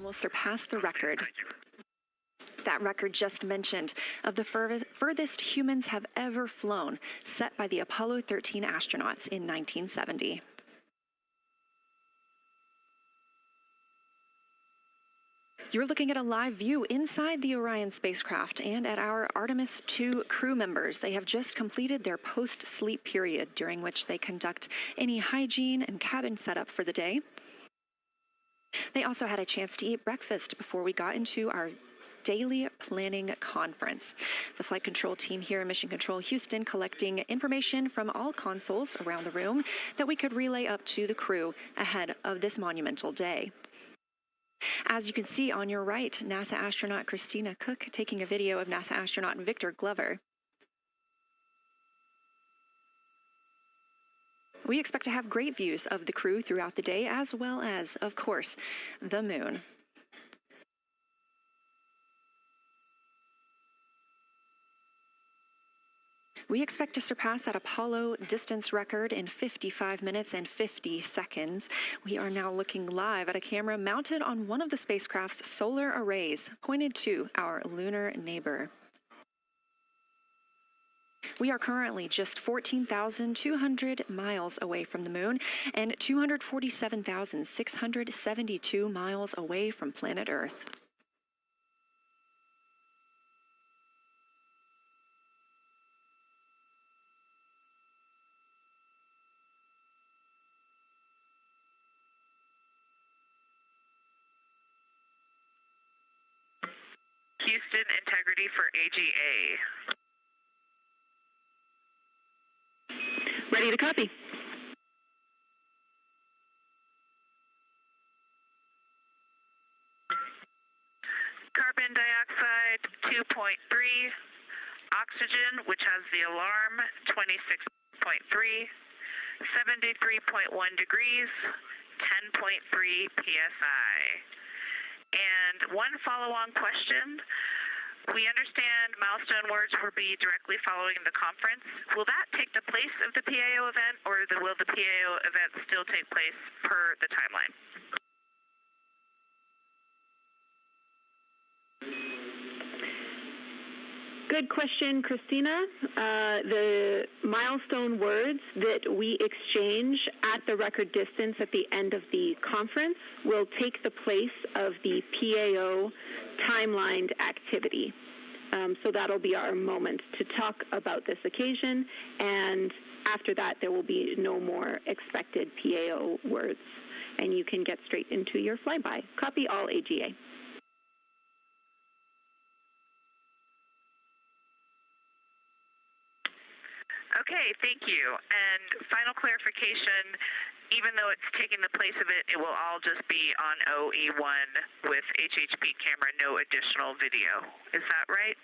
will surpass the record. That record just mentioned of the furthest humans have ever flown, set by the Apollo 13 astronauts in 1970. You're looking at a live view inside the Orion spacecraft and at our Artemis II crew members. They have just completed their post-sleep period, during which they conduct any hygiene and cabin setup for the day. They also had a chance to eat breakfast before we got into our daily planning conference. The flight control team here in Mission Control Houston collecting information from all consoles around the room that we could relay up to the crew ahead of this monumental day. As you can see on your right, NASA astronaut Christina Cook taking a video of NASA astronaut Victor Glover. We expect to have great views of the crew throughout the day, as well as, of course, the moon. We expect to surpass that Apollo distance record in 55 minutes and 50 seconds. We are now looking live at a camera mounted on one of the spacecraft's solar arrays, pointed to our lunar neighbor. We are currently just 14,200 miles away from the moon and 247,672 miles away from planet Earth. Houston, integrity for AGA. Ready to copy. Carbon dioxide 2.3, oxygen, which has the alarm, 26.3, 73.1 degrees, 10.3 psi. And one follow-on question. We understand milestone words will be directly following the conference. Will that take the place of the PAO event, or will the PAO event still take place per the timeline? Good question, Christina. The milestone words that we exchange at the record distance at the end of the conference will take the place of the PAO timelined activity. So that'll be our moment to talk about this occasion, and after that there will be no more expected PAO words, and you can get straight into your flyby. Copy all AGA. Okay, thank you. And final clarification, even though it's taking the place of it, it will all just be on OE1 with HHP camera, no additional video. Is that right?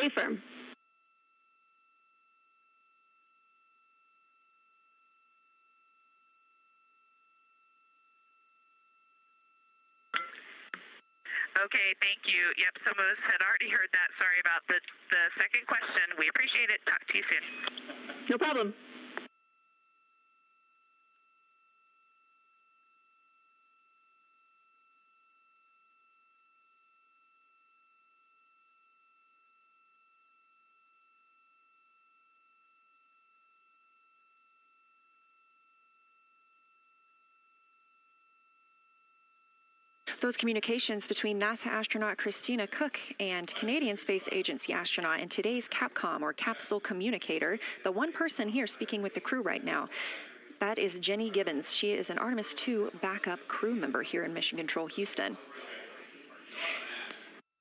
Affirm. Okay, thank you. Yep, some of us had already heard that. Sorry about the second question. We appreciate it. Talk to you soon. No problem. Those communications between NASA astronaut Christina Cook and Canadian Space Agency astronaut and today's Capcom, or capsule communicator, the one person here speaking with the crew right now, that is Jenny Gibbons. She is an Artemis II backup crew member here in Mission Control Houston.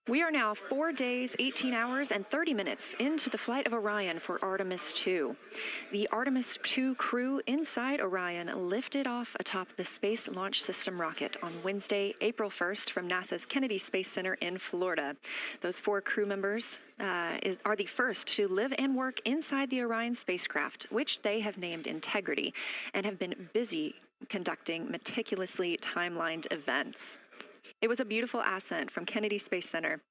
We are now 4 days, 18 hours, and 30 minutes into the flight of Orion for Artemis II. The Artemis II crew inside Orion lifted off atop the Space Launch System rocket on Wednesday, April 1st from NASA's Kennedy Space Center in Florida. Those 4 crew members are the first to live and work inside the Orion spacecraft, which they have named Integrity, and have been busy conducting meticulously timelined events. It was a beautiful ascent from Kennedy Space Center.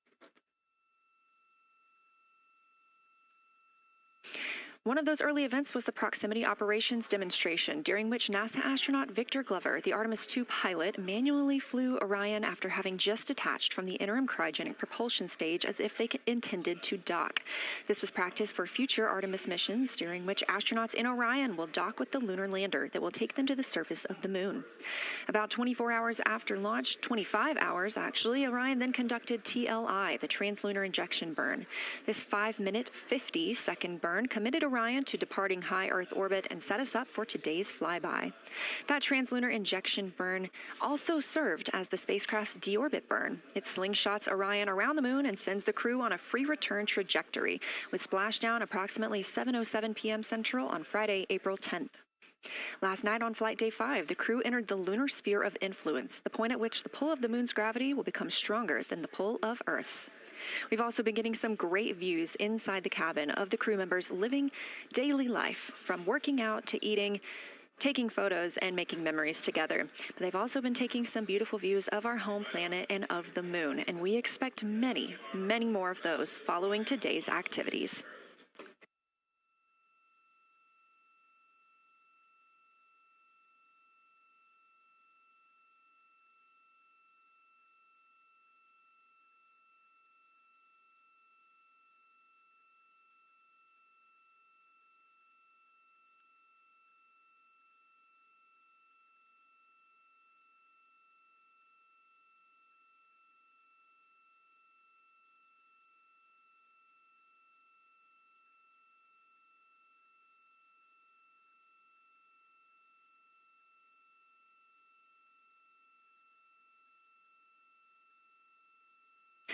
One of those early events was the proximity operations demonstration, during which NASA astronaut Victor Glover, the Artemis II pilot, manually flew Orion after having just detached from the interim cryogenic propulsion stage as if they intended to dock. This was practice for future Artemis missions, during which astronauts in Orion will dock with the lunar lander that will take them to the surface of the moon. About 24 hours after launch, 25 hours actually, Orion then conducted TLI, the translunar injection burn. This 5-minute, 50-second burn committed Orion to departing high Earth orbit and set us up for today's flyby. That translunar injection burn also served as the spacecraft's deorbit burn. It slingshots Orion around the moon and sends the crew on a free return trajectory, with splashdown approximately 7:07 p.m. Central on Friday, April 10th. Last night on Flight Day 5, the crew entered the lunar sphere of influence, the point at which the pull of the moon's gravity will become stronger than the pull of Earth's. We've also been getting some great views inside the cabin of the crew members living daily life, from working out to eating, taking photos, and making memories together. But they've also been taking some beautiful views of our home planet and of the moon, and we expect many, many more of those following today's activities.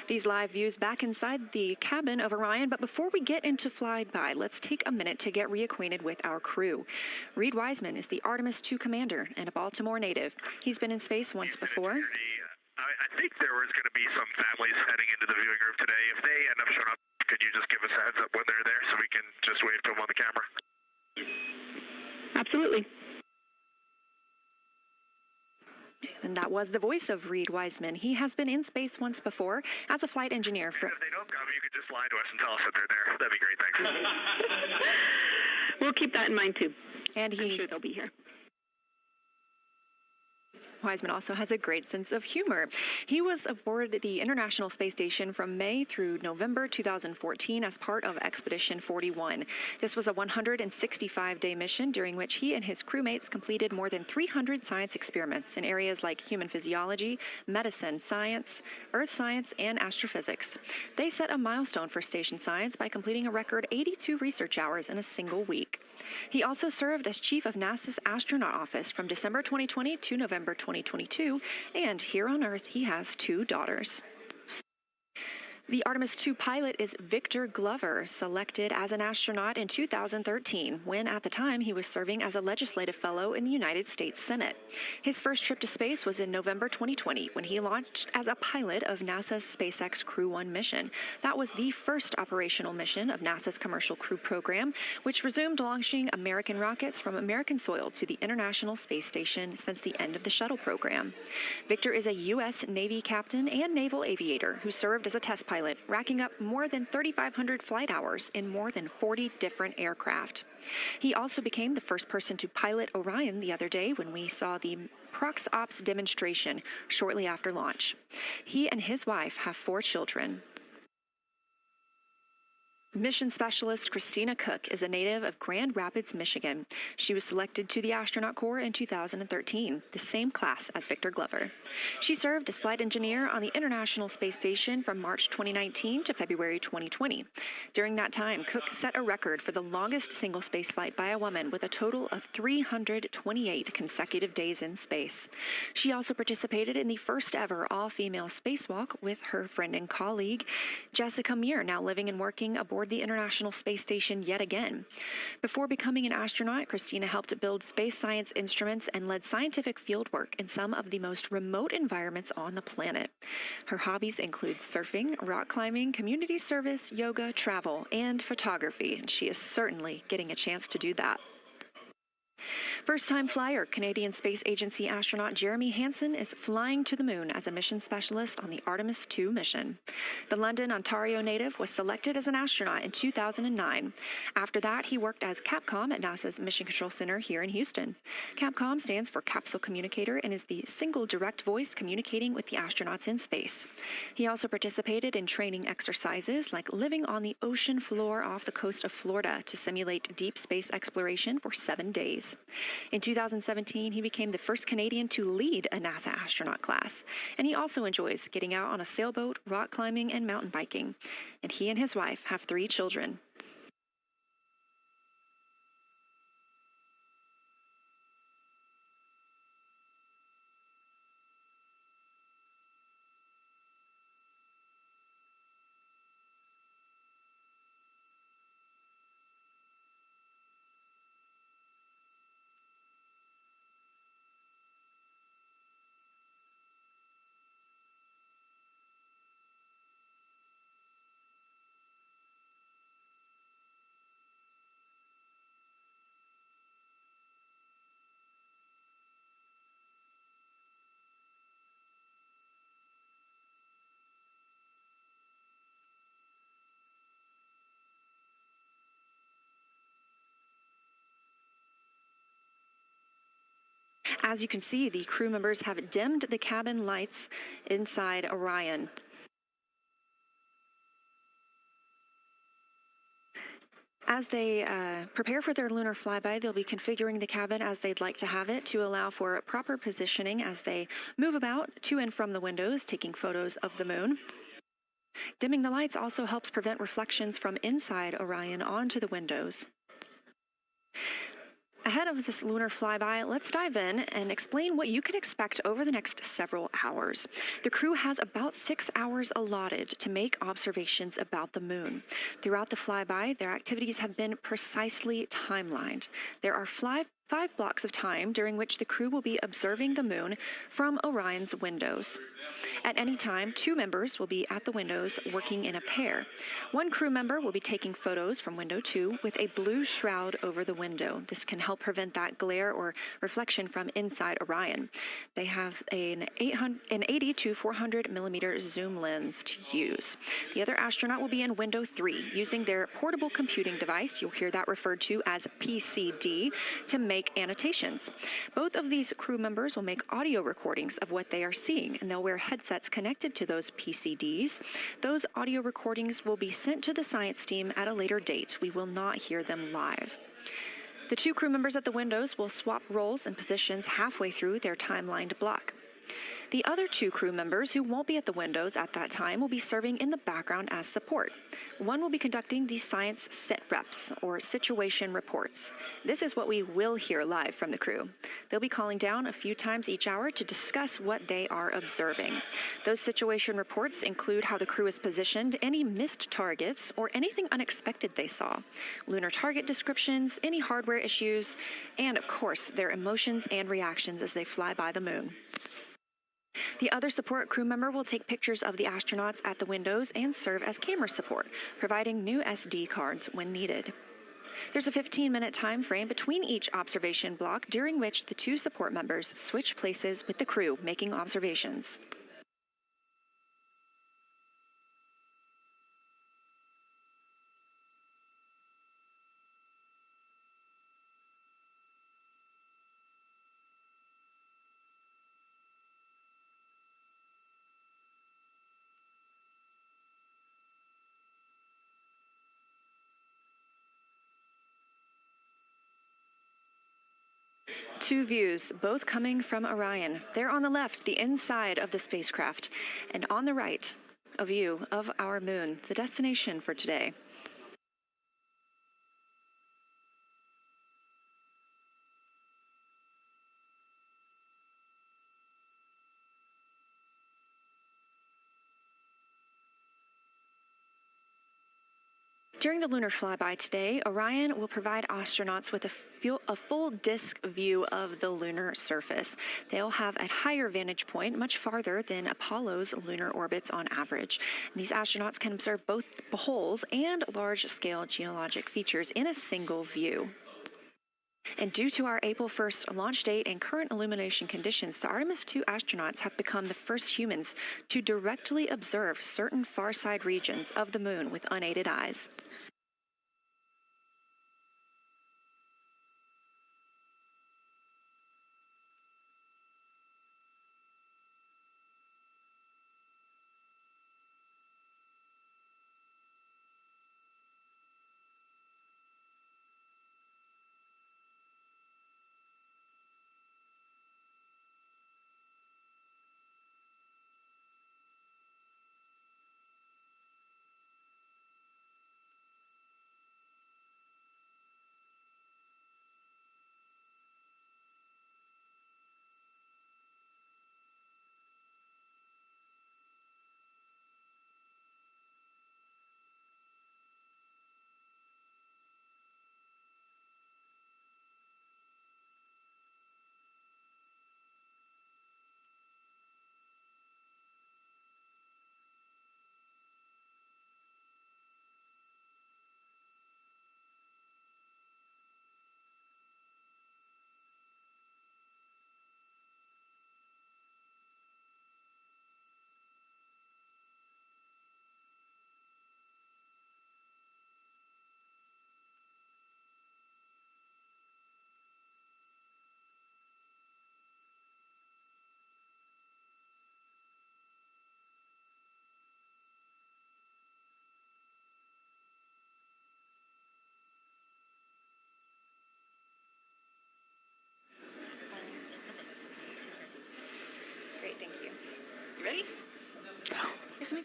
These live views back inside the cabin of Orion, but before we get into flyby, let's take a minute to get reacquainted with our crew. Reed Wiseman is the Artemis II commander and a Baltimore native. He's been in space once before. I think there was going to be some families heading into the viewing room today. If they end up showing up, could you just give us a heads up when they're there so we can just wave to them on the camera? Absolutely. And that was the voice of Reed Wiseman. He has been in space once before as a flight engineer. And if they don't come, you could just lie to us and tell us that they're there. That'd be great, thanks. We'll keep that in mind, too. And I'm sure they'll be here. Wiseman also has a great sense of humor. He was aboard the International Space Station from May through November 2014 as part of Expedition 41. This was a 165-day mission during which he and his crewmates completed more than 300 science experiments in areas like human physiology, medicine, science, earth science, and astrophysics. They set a milestone for station science by completing a record 82 research hours in a single week. He also served as chief of NASA's astronaut office from December 2020 to November 2022, and here on Earth he has 2 daughters. The Artemis II pilot is Victor Glover, selected as an astronaut in 2013, when at the time he was serving as a legislative fellow in the United States Senate. His first trip to space was in November 2020, when he launched as a pilot of NASA's SpaceX Crew 1 mission. That was the first operational mission of NASA's Commercial Crew Program, which resumed launching American rockets from American soil to the International Space Station since the end of the shuttle program. Victor is a U.S. Navy captain and naval aviator who served as a test pilot, racking up more than 3,500 flight hours in more than 40 different aircraft. He also became the first person to pilot Orion the other day when we saw the Prox Ops demonstration shortly after launch. He and his wife have 4 children. Mission specialist Christina Cook is a native of Grand Rapids, Michigan. She was selected to the Astronaut Corps in 2013, the same class as Victor Glover. She served as flight engineer on the International Space Station from March 2019 to February 2020. During that time, Cook set a record for the longest single spaceflight by a woman with a total of 328 consecutive days in space. She also participated in the first ever all-female spacewalk with her friend and colleague, Jessica Meir, now living and working aboard the International Space Station yet again. Before becoming an astronaut, Christina helped build space science instruments and led scientific fieldwork in some of the most remote environments on the planet. Her hobbies include surfing, rock climbing, community service, yoga, travel, and photography, and she is certainly getting a chance to do that. First-time flyer, Canadian Space Agency astronaut Jeremy Hansen is flying to the moon as a mission specialist on the Artemis II mission. The London, Ontario native was selected as an astronaut in 2009. After that, he worked as Capcom at NASA's Mission Control Center here in Houston. Capcom stands for Capsule Communicator and is the single direct voice communicating with the astronauts in space. He also participated in training exercises like living on the ocean floor off the coast of Florida to simulate deep space exploration for 7 days. In 2017, he became the first Canadian to lead a NASA astronaut class, and he also enjoys getting out on a sailboat, rock climbing, and mountain biking. And he and his wife have 3 children. As you can see, the crew members have dimmed the cabin lights inside Orion. As they prepare for their lunar flyby, they'll be configuring the cabin as they'd like to have it to allow for proper positioning as they move about to and from the windows, taking photos of the moon. Dimming the lights also helps prevent reflections from inside Orion onto the windows. Ahead of this lunar flyby, let's dive in and explain what you can expect over the next several hours. The crew has about 6 hours allotted to make observations about the moon. Throughout the flyby, their activities have been precisely timelined. There are 5 blocks of time during which the crew will be observing the moon from Orion's windows. At any time, 2 members will be at the windows working in a pair. One crew member will be taking photos from window 2 with a blue shroud over the window. This can help prevent that glare or reflection from inside Orion. They have an 80 to 400 millimeter zoom lens to use. The other astronaut will be in window 3 using their portable computing device, you'll hear that referred to as PCD, to make annotations. Both of these crew members will make audio recordings of what they are seeing, and they'll wear headsets connected to those PCDs. Those audio recordings will be sent to the science team at a later date. We will not hear them live. The 2 crew members at the windows will swap roles and positions halfway through their timelined block. The other 2 crew members who won't be at the windows at that time will be serving in the background as support. One will be conducting the science sit reps, or situation reports. This is what we will hear live from the crew. They'll be calling down a few times each hour to discuss what they are observing. Those situation reports include how the crew is positioned, any missed targets, or anything unexpected they saw, lunar target descriptions, any hardware issues, and of course, their emotions and reactions as they fly by the moon. The other support crew member will take pictures of the astronauts at the windows and serve as camera support, providing new SD cards when needed. There's a 15-minute time frame between each observation block during which the 2 support members switch places with the crew making observations. Two views, both coming from Orion. There on the left, the inside of the spacecraft, and on the right, a view of our moon, the destination for today. During the lunar flyby today, Orion will provide astronauts with a full disk view of the lunar surface. They'll have a higher vantage point, much farther than Apollo's lunar orbits on average. And these astronauts can observe both holes and large-scale geologic features in a single view. And due to our April 1st launch date and current illumination conditions, the Artemis II astronauts have become the first humans to directly observe certain far-side regions of the moon with unaided eyes. Great, thank you. You ready? Is it me?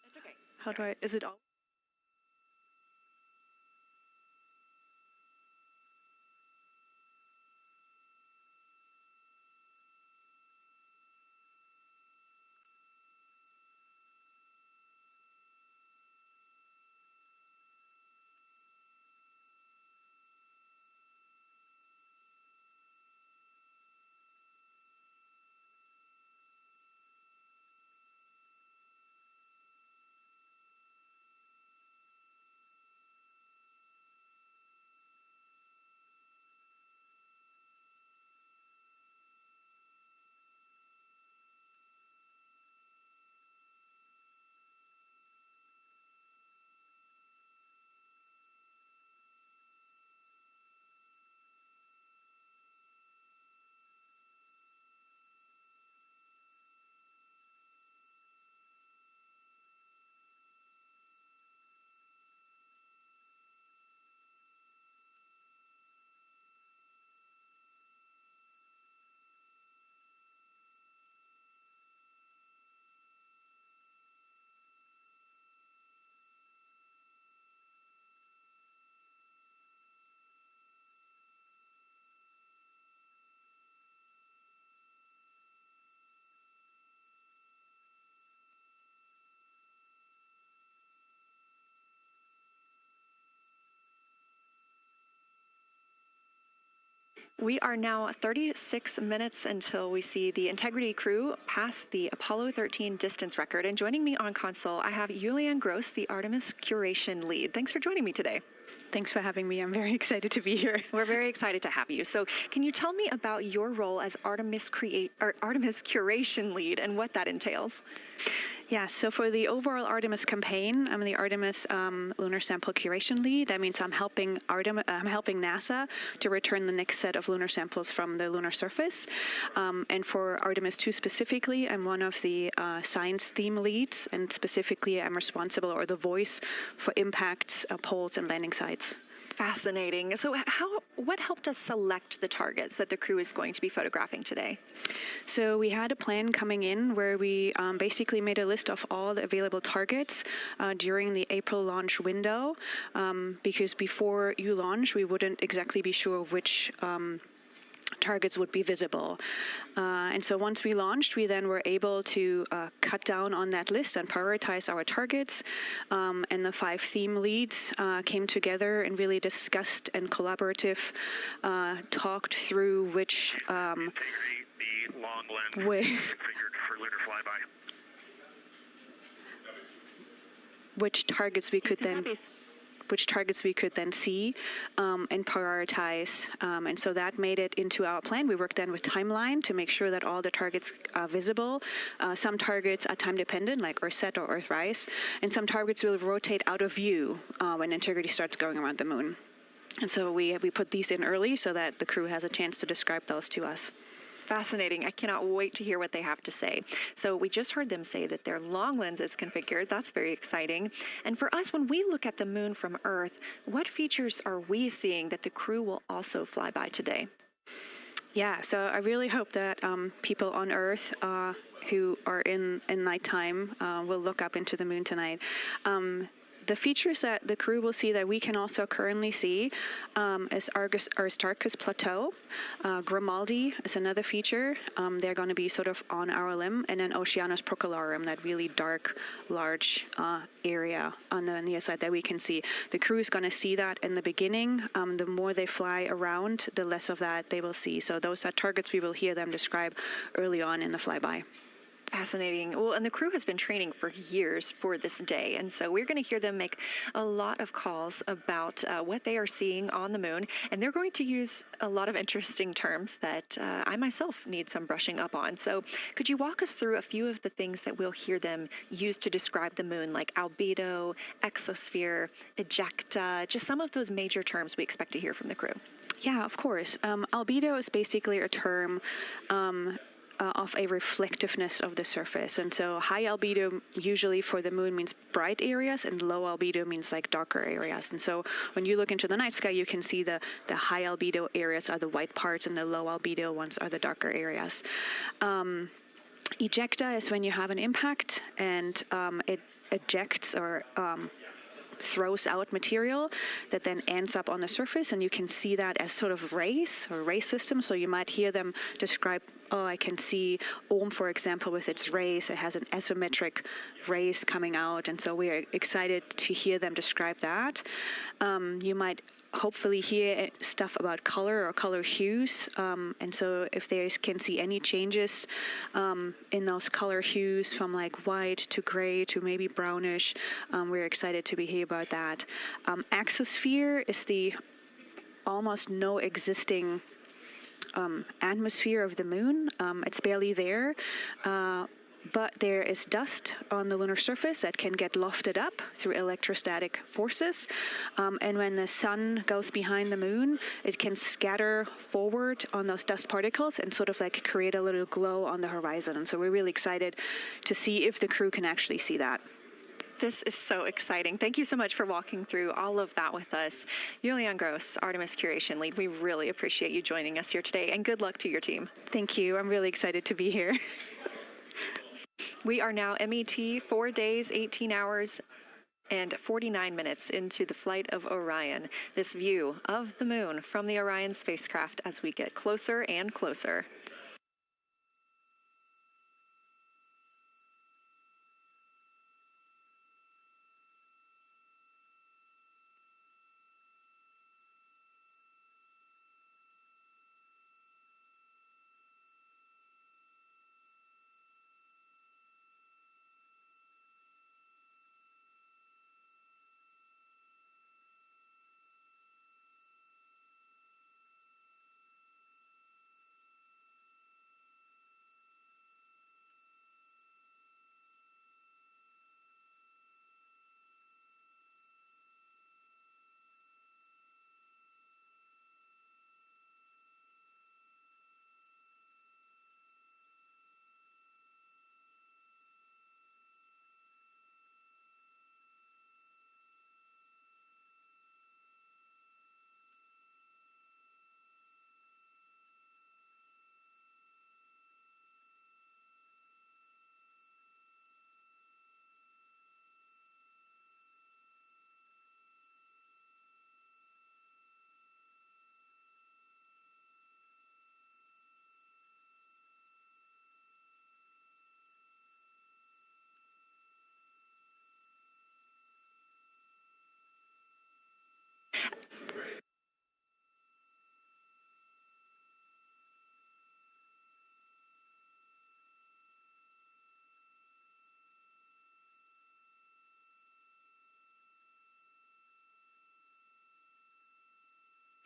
It's okay. How do I, is it all? We are now 36 minutes until we see the Integrity crew pass the Apollo 13 distance record. And joining me on console, I have Julianne Gross, the Artemis curation lead. Thanks for joining me today. Thanks for having me. I'm very excited to be here. We're very excited to have you. So can you tell me about your role as Artemis curation lead and what that entails? Yeah, so for the overall Artemis campaign, I'm the Artemis lunar sample curation lead. That means I'm helping NASA to return the next set of lunar samples from the lunar surface. And for Artemis II specifically, I'm one of the science theme leads, and specifically I'm responsible, or the voice, for impacts, poles, and landing sites. Fascinating. So what helped us select the targets that the crew is going to be photographing today? So we had a plan coming in where we basically made a list of all the available targets during the April launch window, because before you launch, we wouldn't exactly be sure which targets would be visible. And so once we launched, we then were able to cut down on that list and prioritize our targets. And the 5 theme leads came together and really discussed and talked through which the long lens configured for lunar flyby. Which targets we could then which targets we could then see and prioritize. And so that made it into our plan. We worked then with timeline to make sure that all the targets are visible. Some targets are time dependent, like Earthset or Earthrise, and some targets will rotate out of view when integrity starts going around the moon. And so we put these in early so that the crew has a chance to describe those to us. Fascinating. I cannot wait to hear what they have to say. So we just heard them say that their long lens is configured. That's very exciting. And for us, when we look at the moon from Earth, what features are we seeing that the crew will also fly by today? Yeah, so I really hope that people on Earth who are in nighttime will look up into the moon tonight. The features that the crew will see that we can also currently see is Aristarchus Plateau. Grimaldi is another feature. They're going to be sort of on our limb. And then Oceanus Procellarum, that really dark, large area on the near side that we can see. The crew is going to see that in the beginning. The more they fly around, the less of that they will see. So those are targets we will hear them describe early on in the flyby. Fascinating. Well, and the crew has been training for years for this day. And so we're going to hear them make a lot of calls about what they are seeing on the moon. And they're going to use a lot of interesting terms that I myself need some brushing up on. So could you walk us through a few of the things that we'll hear them use to describe the moon, like albedo, exosphere, ejecta, just some of those major terms we expect to hear from the crew? Yeah, of course. Albedo is basically a term of a reflectiveness of the surface. And so high albedo usually for the moon means bright areas, and low albedo means like darker areas. And so when you look into the night sky, you can see the high albedo areas are the white parts and the low albedo ones are the darker areas. Ejecta is when you have an impact and it ejects or throws out material that then ends up on the surface, and you can see that as sort of rays or ray systems. So you might hear them describe, I can see Ohm, for example, with its rays. It has an isometric rays coming out, and so we are excited to hear them describe that. You might hopefully hear stuff about color or color hues, and so if they can see any changes in those color hues from like white to gray to maybe brownish, we're excited to hear about that. Exosphere is the almost no existing atmosphere of the moon. It's barely there. But there is dust on the lunar surface that can get lofted up through electrostatic forces. And when the sun goes behind the moon, it can scatter forward on those dust particles and sort of like create a little glow on the horizon. And so we're really excited to see if the crew can actually see that. This is so exciting. Thank you so much for walking through all of that with us. Julian Gross, Artemis Curation Lead, we really appreciate you joining us here today, and good luck to your team. Thank you. I'm really excited to be here. We are now MET 4 days, 18 hours, and 49 minutes into the flight of Orion. This view of the moon from the Orion spacecraft as we get closer and closer.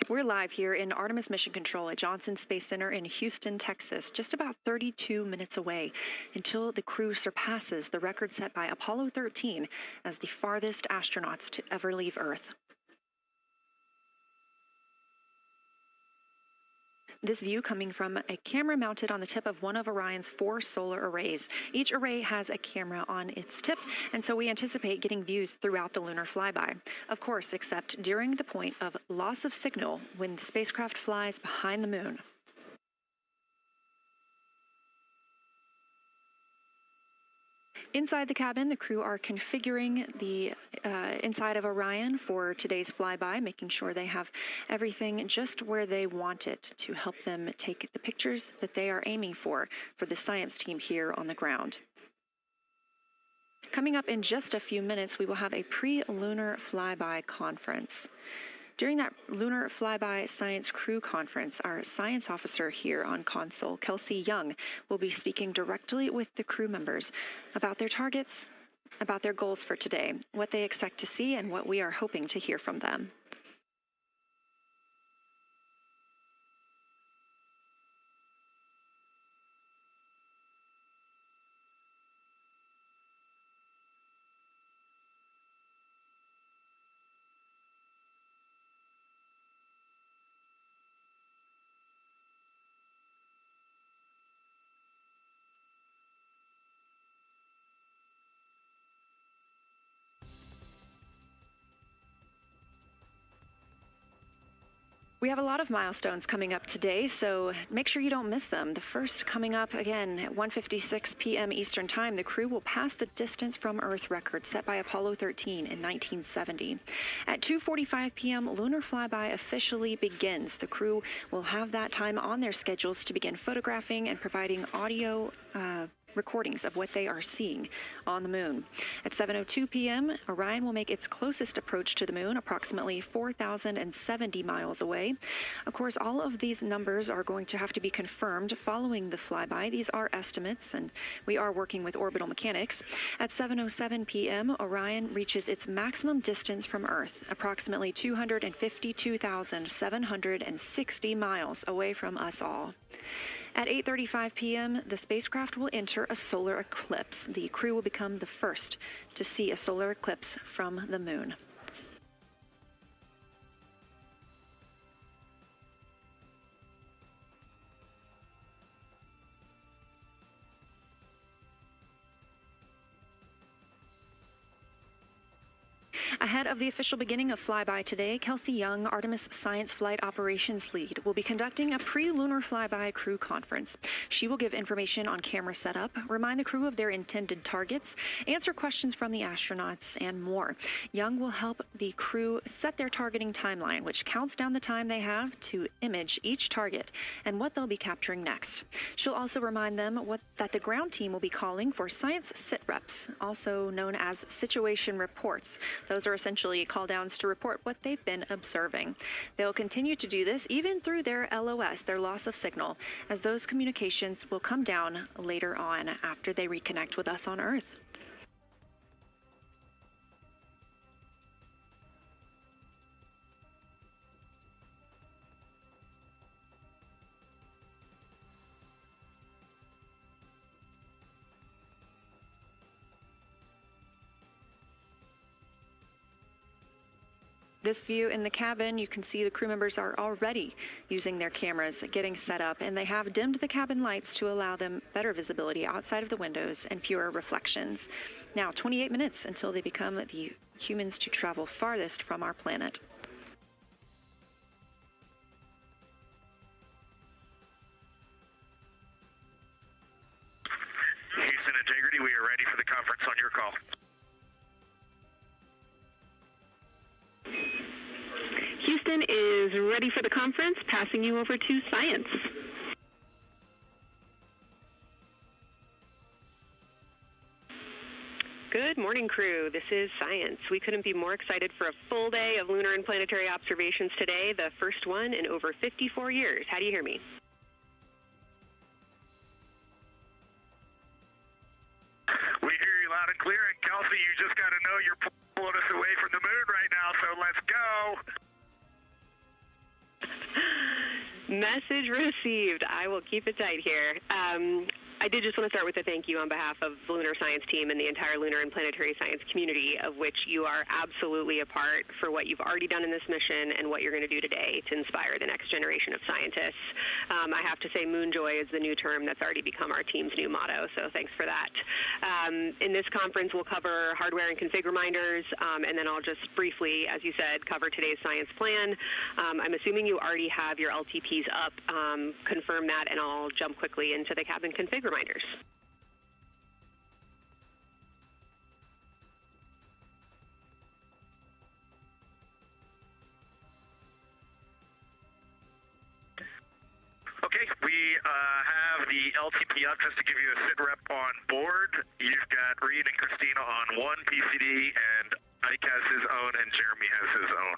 We're live here in Artemis Mission Control at Johnson Space Center in Houston, Texas, just about 32 minutes away until the crew surpasses the record set by Apollo 13 as the farthest astronauts to ever leave Earth. This view coming from a camera mounted on the tip of one of Orion's 4 solar arrays. Each array has a camera on its tip, and so we anticipate getting views throughout the lunar flyby. Of course, except during the point of loss of signal when the spacecraft flies behind the moon. Inside the cabin, the crew are configuring the inside of Orion for today's flyby, making sure they have everything just where they want it to help them take the pictures that they are aiming for the science team here on the ground. Coming up in just a few minutes, we will have a pre-lunar flyby conference. During that Lunar Flyby Science Crew Conference, our science officer here on console, Kelsey Young, will be speaking directly with the crew members about their targets, about their goals for today, what they expect to see, and what we are hoping to hear from them. We have a lot of milestones coming up today, so make sure you don't miss them. The first coming up, again, at 1:56 p.m. Eastern Time, the crew will pass the distance from Earth record set by Apollo 13 in 1970. At 2:45 p.m., lunar flyby officially begins. The crew will have that time on their schedules to begin photographing and providing audio recordings of what they are seeing on the moon. At 7:02 p.m., Orion will make its closest approach to the moon, approximately 4,070 miles away. Of course, all of these numbers are going to have to be confirmed following the flyby. These are estimates, and we are working with orbital mechanics. At 7:07 p.m., Orion reaches its maximum distance from Earth, approximately 252,760 miles away from us all. At 8:35 p.m., the spacecraft will enter a solar eclipse. The crew will become the first to see a solar eclipse from the moon. Ahead of the official beginning of flyby today, Kelsey Young, Artemis Science Flight Operations Lead, will be conducting a pre-lunar flyby crew conference. She will give information on camera setup, remind the crew of their intended targets, answer questions from the astronauts, and more. Young will help the crew set their targeting timeline, which counts down the time they have to image each target and what they'll be capturing next. She'll also remind them that the ground team will be calling for science sit reps, also known as situation reports. Those are essentially call-downs to report what they've been observing. They'll continue to do this even through their LOS, their loss of signal, as those communications will come down later on after they reconnect with us on Earth. This view in the cabin, you can see the crew members are already using their cameras, getting set up, and they have dimmed the cabin lights to allow them better visibility outside of the windows and fewer reflections. Now, 28 minutes until they become the humans to travel farthest from our planet. Houston Integrity, we are ready for the conference on your call. Houston is ready for the conference, passing you over to Science. Good morning, crew. This is Science. We couldn't be more excited for a full day of lunar and planetary observations today, the first one in over 54 years. How do you hear me? We hear you loud and clear, and Kelsey, you just got to know you're pulling us away from the moon right now, so let's go. Message received. I will keep it tight here. I did just want to start with a thank you on behalf of the Lunar Science team and the entire lunar and planetary science community, of which you are absolutely a part, for what you've already done in this mission and what you're going to do today to inspire the next generation of scientists. I have to say Moonjoy is the new term that's already become our team's new motto, so thanks for that. In this conference, we'll cover hardware and config reminders, and then I'll just briefly, as you said, cover today's science plan. I'm assuming you already have your LTPs up. Confirm that, and I'll jump quickly into the cabin config reminders. Okay, we have the LTP up just to give you a sit rep on board. You've got Reed and Christina on one PCD, and Ike has his own, and Jeremy has his own.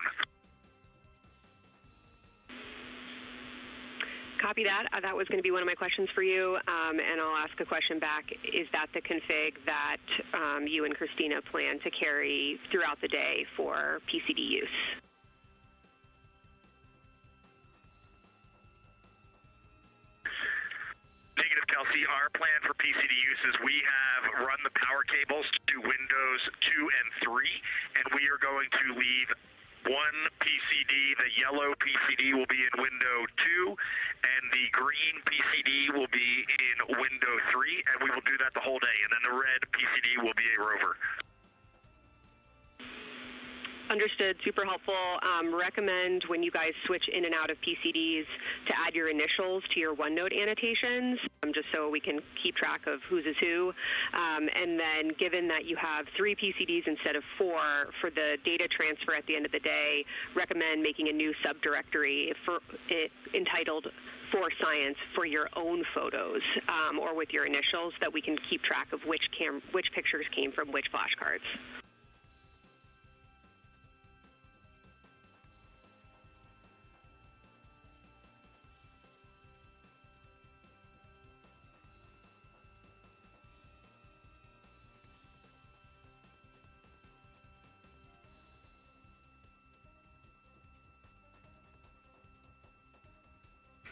Copy that. That was going to be one of my questions for you, and I'll ask a question back. Is that the config that you and Christina plan to carry throughout the day for PCD use? Negative, Kelsey. Our plan for PCD use is we have run the power cables to Windows 2 and 3, and we are going to leave one PCD. The yellow PCD will be in window 2, and the green PCD will be in window 3, and we will do that the whole day. And then the red PCD will be a rover. Understood. Super helpful. Recommend when you guys switch in and out of PCDs to add your initials to your OneNote annotations, just so we can keep track of whose is who. And then given that you have 3 PCDs instead of 4, for the data transfer at the end of the day, recommend making a new subdirectory entitled For Science for your own photos, or with your initials, that we can keep track of which pictures came from which flashcards.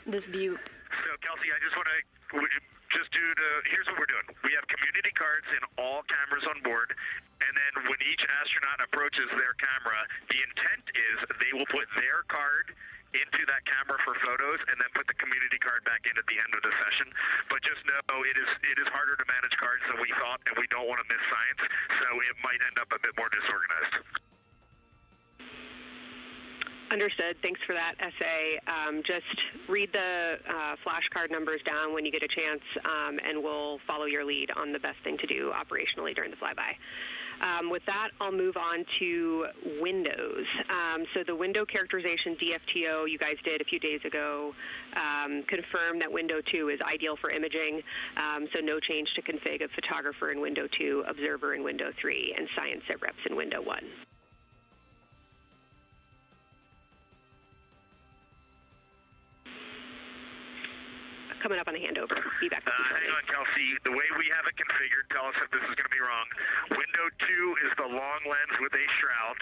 This view. So, Kelsey, I just want to here's what we're doing. We have community cards in all cameras on board, and then when each astronaut approaches their camera, the intent is they will put their card into that camera for photos and then put the community card back in at the end of the session. But just know it is harder to manage cards than we thought, and we don't want to miss science, so it might end up a bit more disorganized. Understood. Thanks for that essay. Just read the flashcard numbers down when you get a chance, and we'll follow your lead on the best thing to do operationally during the flyby. With that, I'll move on to windows. So the window characterization DFTO you guys did a few days ago confirmed that window 2 is ideal for imaging, so no change to config of photographer in window 2, observer in window 3, and science sit reps in window 1. Coming up on the handover. Be back. Hang on, Kelsey. The way we have it configured, tell us if this is going to be wrong. Window 2 is the long lens with a shroud.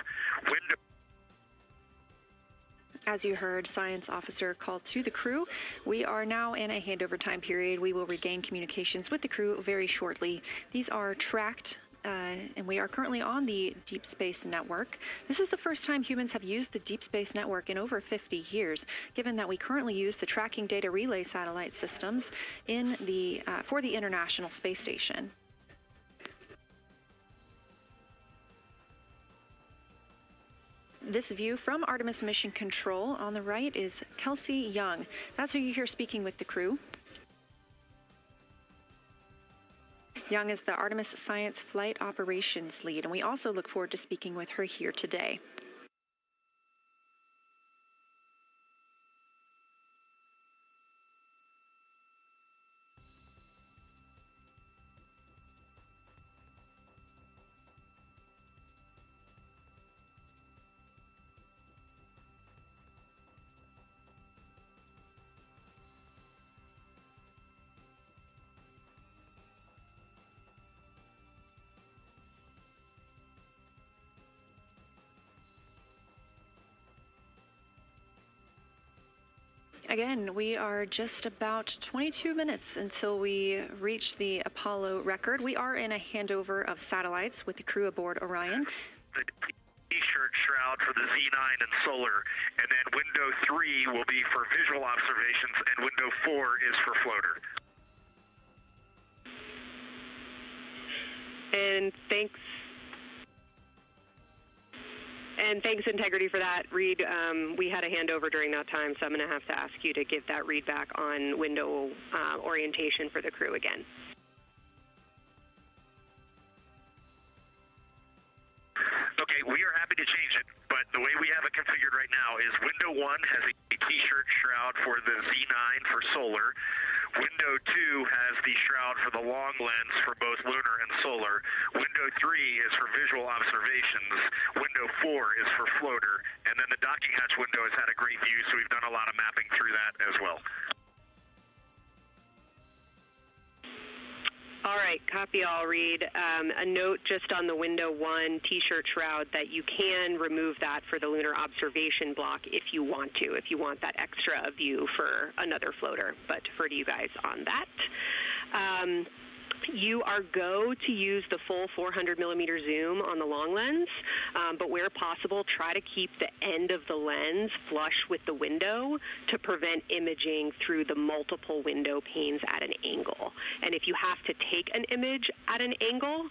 As you heard, Science Officer called to the crew. We are now in a handover time period. We will regain communications with the crew very shortly. These are tracked, and we are currently on the Deep Space Network. This is the first time humans have used the Deep Space Network in over 50 years, given that we currently use the tracking data relay satellite systems in for the International Space Station. This view from Artemis Mission Control on the right is Kelsey Young. That's who you hear speaking with the crew. Young is the Artemis Science Flight Operations Lead, and we also look forward to speaking with her here today. Again, we are just about 22 minutes until we reach the Apollo record. We are in a handover of satellites with the crew aboard Orion. The T-shirt shroud for the Z9 and solar, and then window 3 will be for visual observations, and window 4 is for floater. And thanks, Integrity, for that. Reed, we had a handover during that time, so I'm going to have to ask you to give that read back on window orientation for the crew again. Okay, we are happy to change it, but the way we have it configured right now is window 1 has a T-shirt shroud for the Z9 for solar. Window 2 has the shroud for the long lens for both lunar and solar. Window 3 is for visual observations. Window 4 is for floater. And then the docking hatch window has had a great view, so we've done a lot of mapping through that as well. All right, copy all, Reed. A note just on the window 1 T-shirt shroud that you can remove that for the lunar observation block if you want that extra view for another floater, but defer to you guys on that. You are go to use the full 400 millimeter zoom on the long lens, but where possible, try to keep the end of the lens flush with the window to prevent imaging through the multiple window panes at an angle. And if you have to take an image at an angle,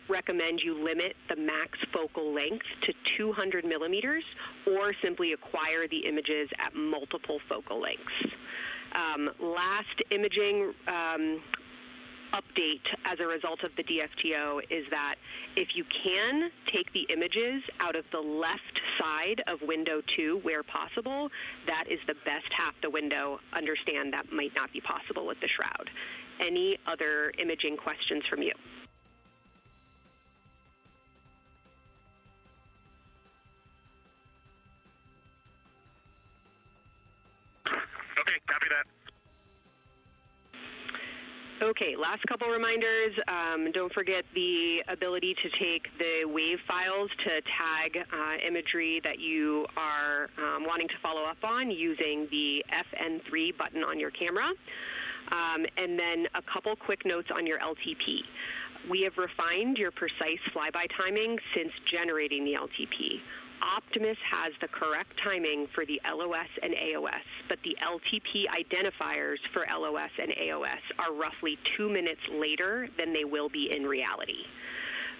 recommend you limit the max focal length to 200 millimeters or simply acquire the images at multiple focal lengths. Last imaging update as a result of the DFTO is that if you can take the images out of the left side of window 2 where possible, that is the best half the window. Understand that might not be possible with the shroud. Any other imaging questions from you? Okay, copy that. Okay, last couple reminders. Don't forget the ability to take the WAVE files to tag imagery that you are wanting to follow up on using the FN3 button on your camera. And then a couple quick notes on your LTP. We have refined your precise flyby timing since generating the LTP. Optimus has the correct timing for the LOS and AOS, but the LTP identifiers for LOS and AOS are roughly 2 minutes later than they will be in reality.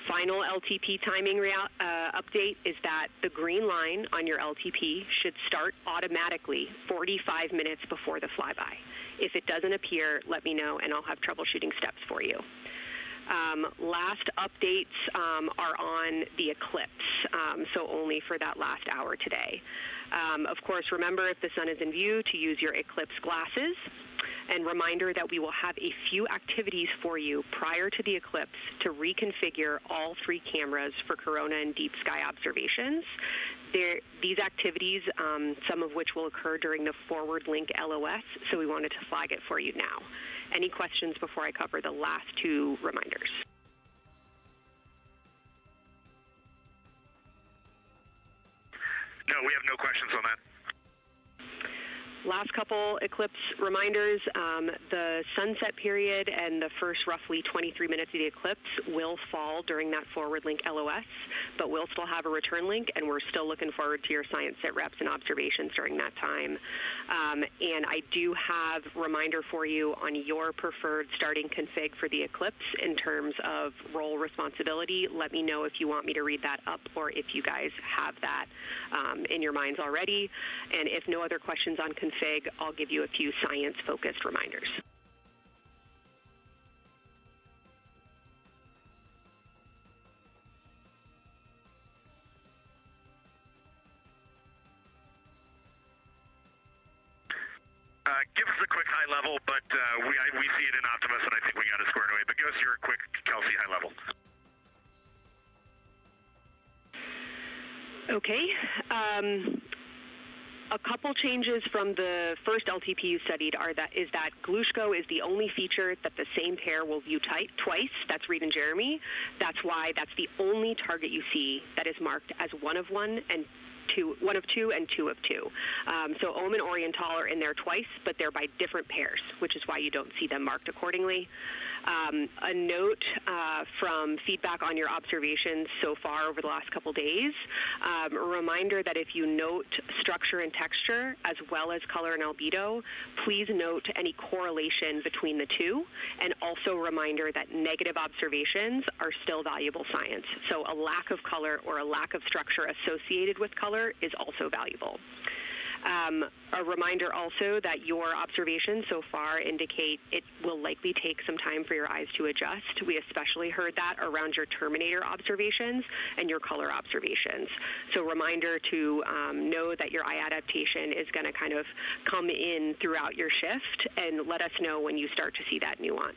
Final LTP timing update is that the green line on your LTP should start automatically 45 minutes before the flyby. If it doesn't appear, let me know and I'll have troubleshooting steps for you. Last updates are on the eclipse, so only for that last hour today. Of course, remember if the sun is in view to use your eclipse glasses. And reminder that we will have a few activities for you prior to the eclipse to reconfigure all 3 cameras for corona and deep sky observations. These activities, some of which will occur during the forward link LOS, so we wanted to flag it for you now. Any questions before I cover the last 2 reminders? No, we have no questions on that. Last couple eclipse reminders, the sunset period and the first roughly 23 minutes of the eclipse will fall during that forward link LOS, but we'll still have a return link, and we're still looking forward to your science sit reps and observations during that time. And I do have a reminder for you on your preferred starting config for the eclipse in terms of role responsibility. Let me know if you want me to read that up or if you guys have that in your minds already. And if no other questions on config, I'll give you a few science-focused reminders. Give us a quick high level, but we see it in Optimus, and I think we got it squared away. But give us your quick Kelsey high level. Okay. A couple changes from the first LTP you studied is that Glushko is the only feature that the same pair will view twice. That's Reed and Jeremy. That's why that's the only target you see that is marked as 1 of 1 and one of two and two of two. So Ohm and Oriental are in there twice, but they're by different pairs, which is why you don't see them marked accordingly. A note from feedback on your observations so far over the last couple days, a reminder that if you note structure and texture as well as color and albedo, please note any correlation between the two, and also a reminder that negative observations are still valuable science. So a lack of color or a lack of structure associated with color is also valuable. A reminder also that your observations so far indicate it will likely take some time for your eyes to adjust. We especially heard that around your terminator observations and your color observations. So reminder to know that your eye adaptation is going to kind of come in throughout your shift, and let us know when you start to see that nuance.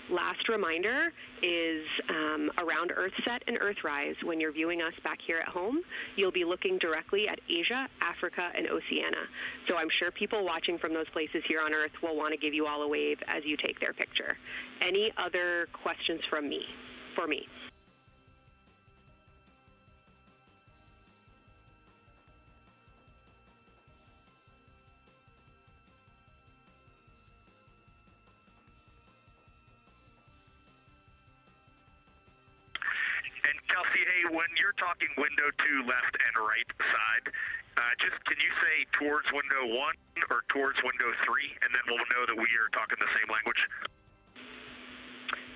Last reminder is around Earthset and Earthrise. When you're viewing us back here at home, you'll be looking directly at Asia, Africa, and Oceania. So I'm sure people watching from those places here on Earth will want to give you all a wave as you take their picture. Any other questions from me? For me? Kelsey, hey, when you're talking window 2 left and right side, just can you say towards window 1 or towards window 3, and then we'll know that we are talking the same language?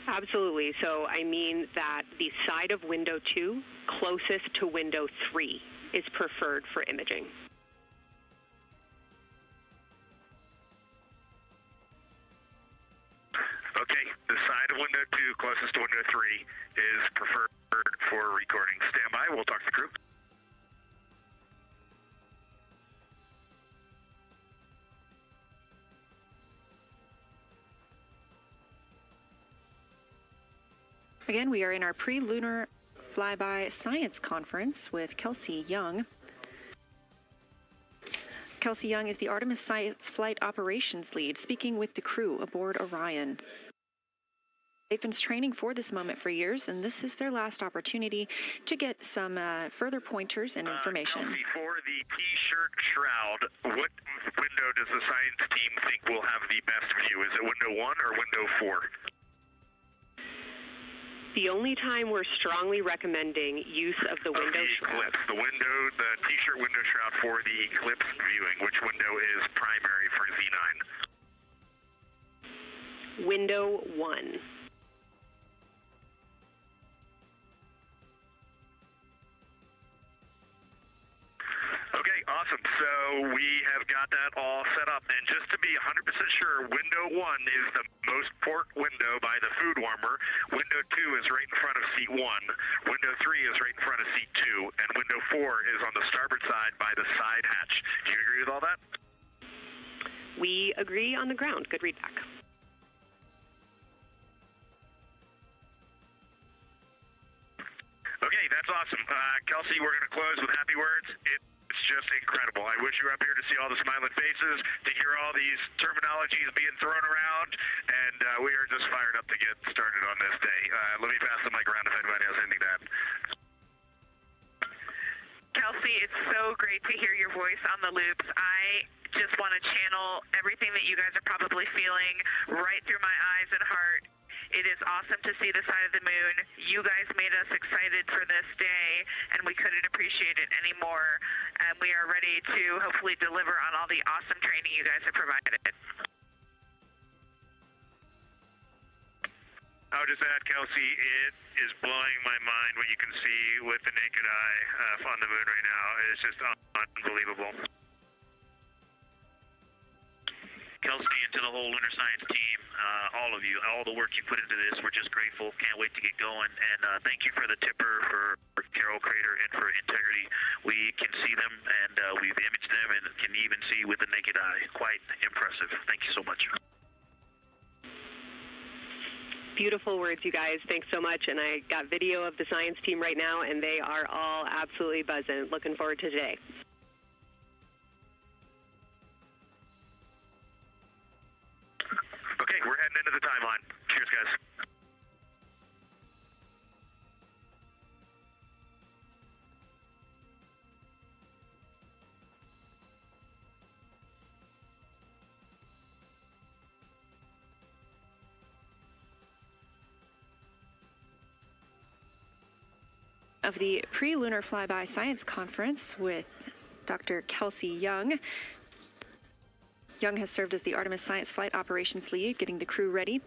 Absolutely. So I mean that the side of window 2 closest to window 3 is preferred for imaging. Okay, the side of window 2 closest to window 3 is preferred for recording. Stand by, we'll talk to the crew. Again, we are in our pre-lunar flyby science conference with Kelsey Young. Kelsey Young is the Artemis Science Flight Operations Lead, speaking with the crew aboard Orion. They've been training for this moment for years, and this is their last opportunity to get some further pointers and information. Kelsey, for the T-shirt shroud, what window does the science team think will have the best view? Is it window 1 or window 4? The only time we're strongly recommending use of the window shroud. The T-shirt window shroud for the eclipse viewing, which window is primary for Z9? Window 1. Okay, awesome. So we have got that all set up. And just to be 100% sure, window 1 is the most port window by the food warmer. Window 2 is right in front of seat 1. Window 3 is right in front of seat 2. And window 4 is on the starboard side by the side hatch. Do you agree with all that? We agree on the ground. Good readback. Okay, that's awesome. Kelsey, we're going to close with happy words. It's just incredible. I wish you were up here to see all the smiling faces, to hear all these terminologies being thrown around, and we are just fired up to get started on this day. Let me pass the mic around if anybody has anything to add. Kelsey, it's so great to hear your voice on the loops. I just want to channel everything that you guys are probably feeling right through my eyes and heart. It is awesome to see the side of the moon. You guys made us excited for this day, and we couldn't appreciate it anymore. And we are ready to hopefully deliver on all the awesome training you guys have provided. I would just add, Kelsey, it is blowing my mind what you can see with the naked eye on the moon right now. It's just unbelievable. Kelsey, and to the whole Lunar Science team, all of you, all the work you put into this, we're just grateful. Can't wait to get going. And thank you for the tipper, for Carol Crater, and for Integrity. We can see them, and we've imaged them, and can even see with the naked eye. Quite impressive. Thank you so much. Beautiful words, you guys. Thanks so much. And I got video of the science team right now, and they are all absolutely buzzing. Looking forward to today. Okay, we're heading into the timeline. Cheers, guys. of the Pre-Lunar Flyby Science Conference with Dr. Kelsey Young. Young has served as the Artemis Science Flight Operations Lead, getting the crew ready.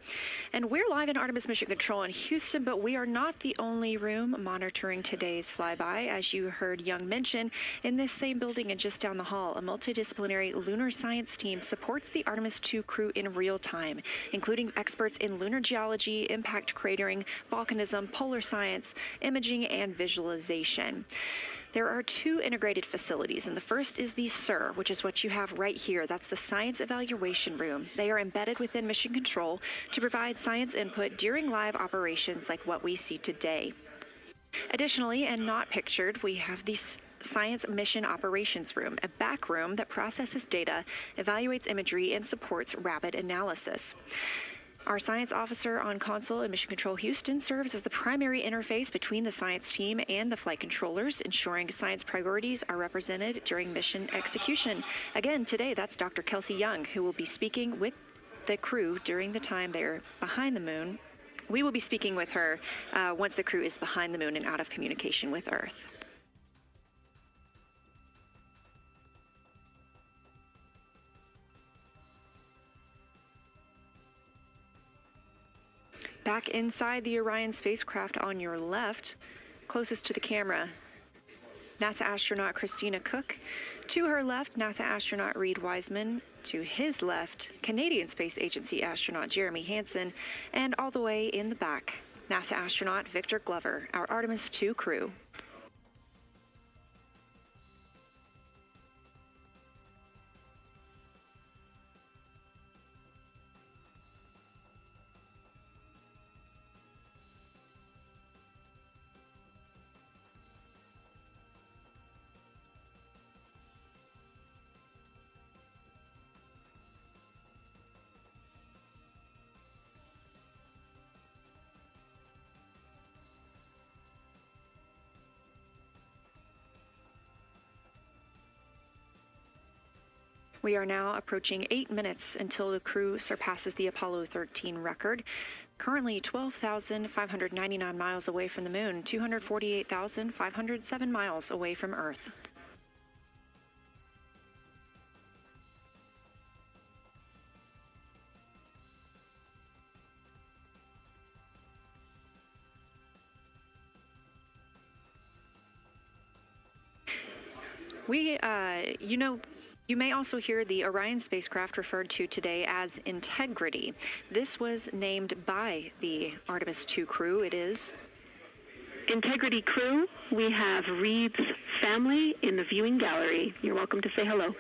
And we're live in Artemis Mission Control in Houston, but we are not the only room monitoring today's flyby. As you heard Young mention, in this same building and just down the hall, a multidisciplinary lunar science team supports the Artemis II crew in real time, including experts in lunar geology, impact cratering, volcanism, polar science, imaging, and visualization. There are two integrated facilities, and the first is the SIR, which is what you have right here. That's the Science Evaluation Room. They are embedded within Mission Control to provide science input during live operations like what we see today. Additionally, and not pictured, we have the Science Mission Operations Room, a back room that processes data, evaluates imagery, and supports rapid analysis. Our science officer on console in Mission Control Houston serves as the primary interface between the science team and the flight controllers, ensuring science priorities are represented during mission execution. Again, today, that's Dr. Kelsey Young, who will be speaking with the crew during the time they're behind the moon. We will be speaking with her once the crew is behind the moon and out of communication with Earth. Back inside the Orion spacecraft on your left, closest to the camera, NASA astronaut Christina Cook. To her left, NASA astronaut Reid Wiseman. To his left, Canadian Space Agency astronaut Jeremy Hansen. And all the way in the back, NASA astronaut Victor Glover, our Artemis II crew. We are now approaching 8 minutes until the crew surpasses the Apollo 13 record. Currently 12,599 miles away from the moon, 248,507 miles away from Earth. You may also hear the Orion spacecraft referred to today as Integrity. This was named by the Artemis II crew. It is Integrity crew. We have Reid's family in the viewing gallery. You're welcome to say hello.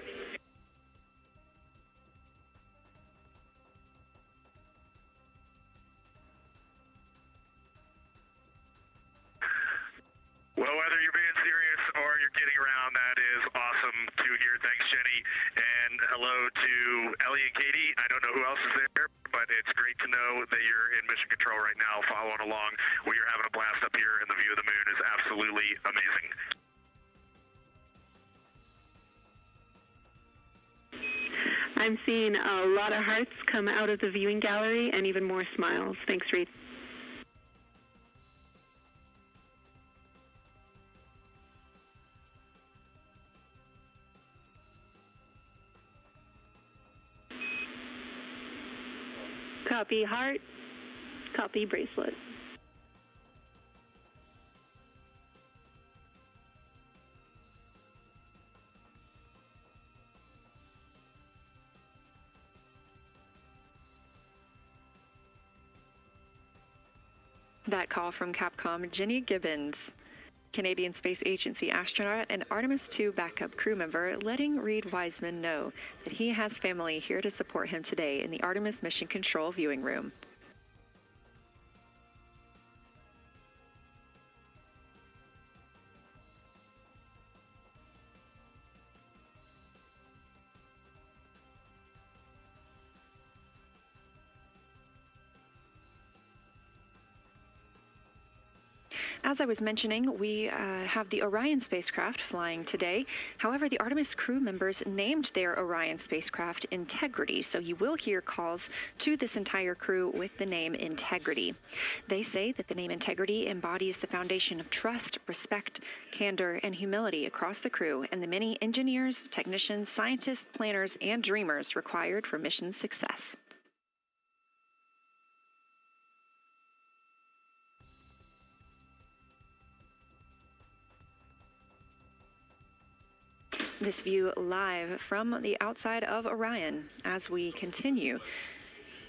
Well, whether you're being serious or you're kidding around, that is awesome to hear. Thanks, Jenny. And hello to Ellie and Katie. I don't know who else is there, but it's great to know that you're in mission control right now, following along. We are having a blast up here, and the view of the moon is absolutely amazing. I'm seeing a lot of hearts come out of the viewing gallery and even more smiles. Thanks, Reid. Copy heart, copy bracelet. That call from Capcom Jenny Gibbons, Canadian Space Agency astronaut and Artemis II backup crew member, letting Reid Wiseman know that he has family here to support him today in the Artemis Mission Control viewing room. As I was mentioning, we have the Orion spacecraft flying today. However, the Artemis crew members named their Orion spacecraft Integrity, so you will hear calls to this entire crew with the name Integrity. They say that the name Integrity embodies the foundation of trust, respect, candor, and humility across the crew and the many engineers, technicians, scientists, planners, and dreamers required for mission success. This view live from the outside of Orion as we continue.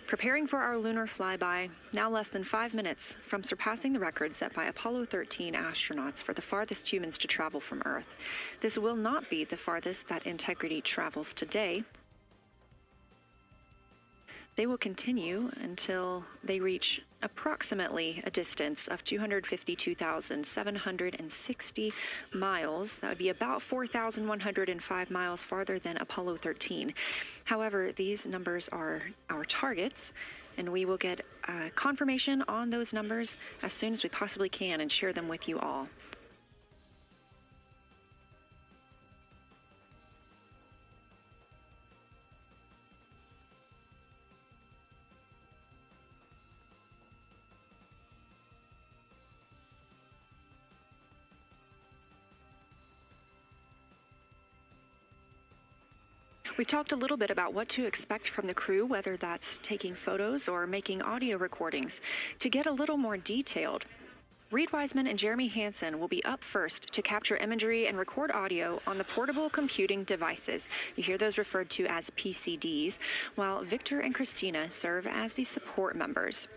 Preparing for our lunar flyby, now less than 5 minutes from surpassing the record set by Apollo 13 astronauts for the farthest humans to travel from Earth. This will not be the farthest that Integrity travels today. They will continue until they reach approximately a distance of 252,760 miles. That would be about 4,105 miles farther than Apollo 13. However, these numbers are our targets, and we will get confirmation on those numbers as soon as we possibly can and share them with you all. We've talked a little bit about what to expect from the crew, whether that's taking photos or making audio recordings. To get a little more detailed, Reed Wiseman and Jeremy Hansen will be up first to capture imagery and record audio on the portable computing devices. You hear those referred to as PCDs, while Victor and Christina serve as the support members.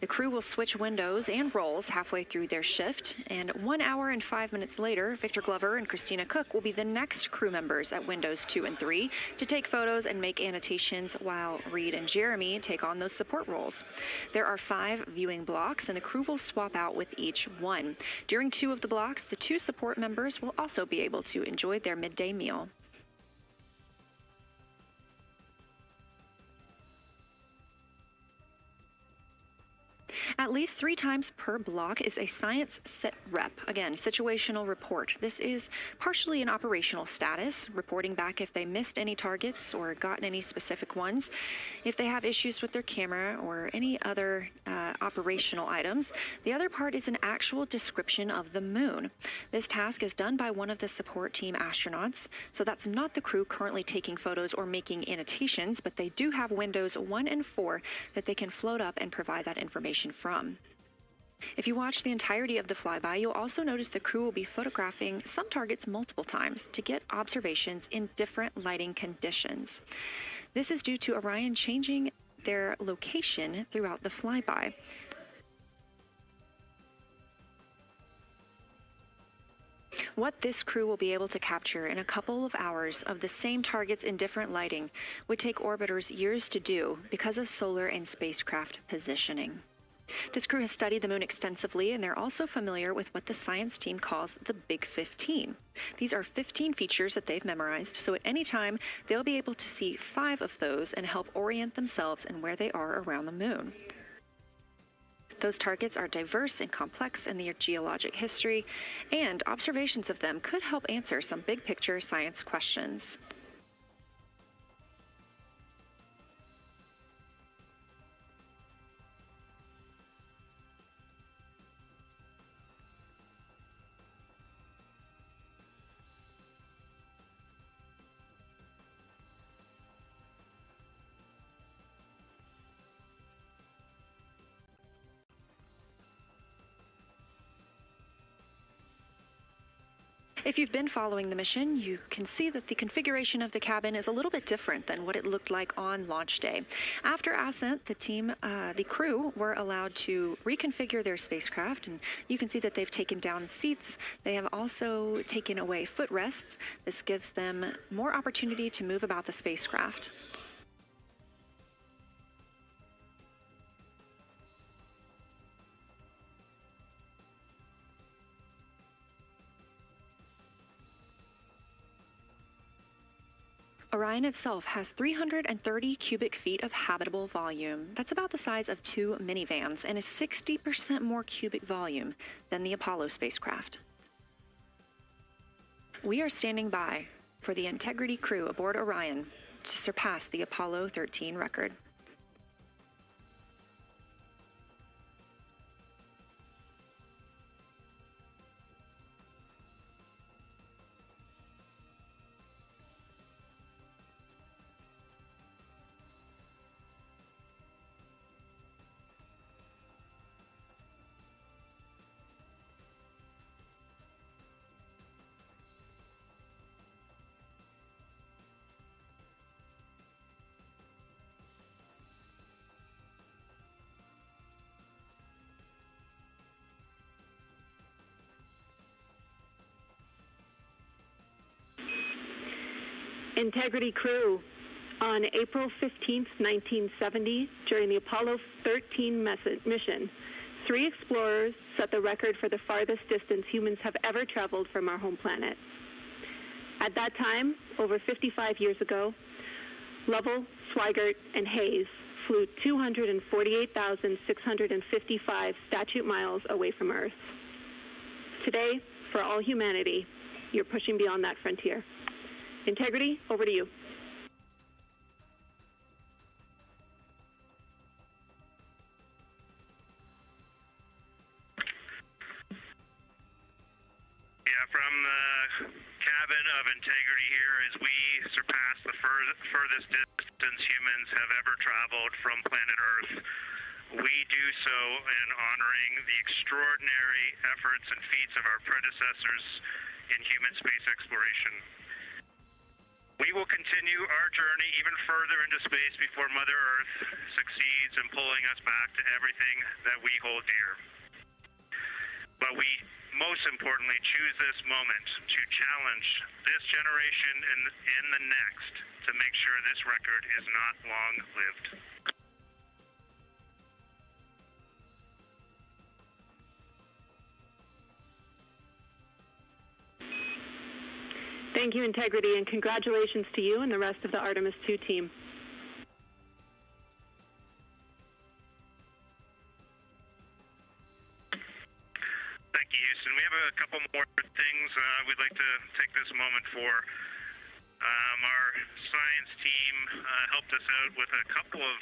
The crew will switch windows and roles halfway through their shift, and 1 hour and 5 minutes later, Victor Glover and Christina Cook will be the next crew members at windows 2 and 3 to take photos and make annotations, while Reed and Jeremy take on those support roles. There are 5 viewing blocks, and the crew will swap out with each one. During 2 of the blocks, the 2 support members will also be able to enjoy their midday meal. At least 3 times per block is a science sit rep. Again, situational report. This is partially an operational status, reporting back if they missed any targets or gotten any specific ones, if they have issues with their camera or any other operational items. The other part is an actual description of the moon. This task is done by one of the support team astronauts, so that's not the crew currently taking photos or making annotations, but they do have windows 1 and 4 that they can float up and provide that information from. If you watch the entirety of the flyby, you'll also notice the crew will be photographing some targets multiple times to get observations in different lighting conditions. This is due to Orion changing their location throughout the flyby. What this crew will be able to capture in a couple of hours of the same targets in different lighting would take orbiters years to do because of solar and spacecraft positioning. This crew has studied the moon extensively, and they're also familiar with what the science team calls the Big 15. These are 15 features that they've memorized, so at any time, they'll be able to see 5 of those and help orient themselves and where they are around the moon. Those targets are diverse and complex in their geologic history, and observations of them could help answer some big-picture science questions. If you've been following the mission, you can see that the configuration of the cabin is a little bit different than what it looked like on launch day. After ascent, the crew were allowed to reconfigure their spacecraft, and you can see that they've taken down seats. They have also taken away footrests. This gives them more opportunity to move about the spacecraft. Orion itself has 330 cubic feet of habitable volume. That's about the size of 2 minivans and is 60% more cubic volume than the Apollo spacecraft. We are standing by for the Integrity crew aboard Orion to surpass the Apollo 13 record. Integrity crew, on April 15th, 1970, during the Apollo 13 mission, 3 explorers set the record for the farthest distance humans have ever traveled from our home planet. At that time, over 55 years ago, Lovell, Swigert, and Hayes flew 248,655 statute miles away from Earth. Today, for all humanity, you're pushing beyond that frontier. Integrity, over to you. Yeah, from the cabin of Integrity here, as we surpass the furthest distance humans have ever traveled from planet Earth, we do so in honoring the extraordinary efforts and feats of our predecessors in human space exploration. We will continue our journey even further into space before Mother Earth succeeds in pulling us back to everything that we hold dear. But we most importantly choose this moment to challenge this generation and the next to make sure this record is not long-lived. Thank you, Integrity, and congratulations to you and the rest of the Artemis II team. Thank you, Houston. We have a couple more things we'd like to take this moment for. Our science team helped us out with a couple of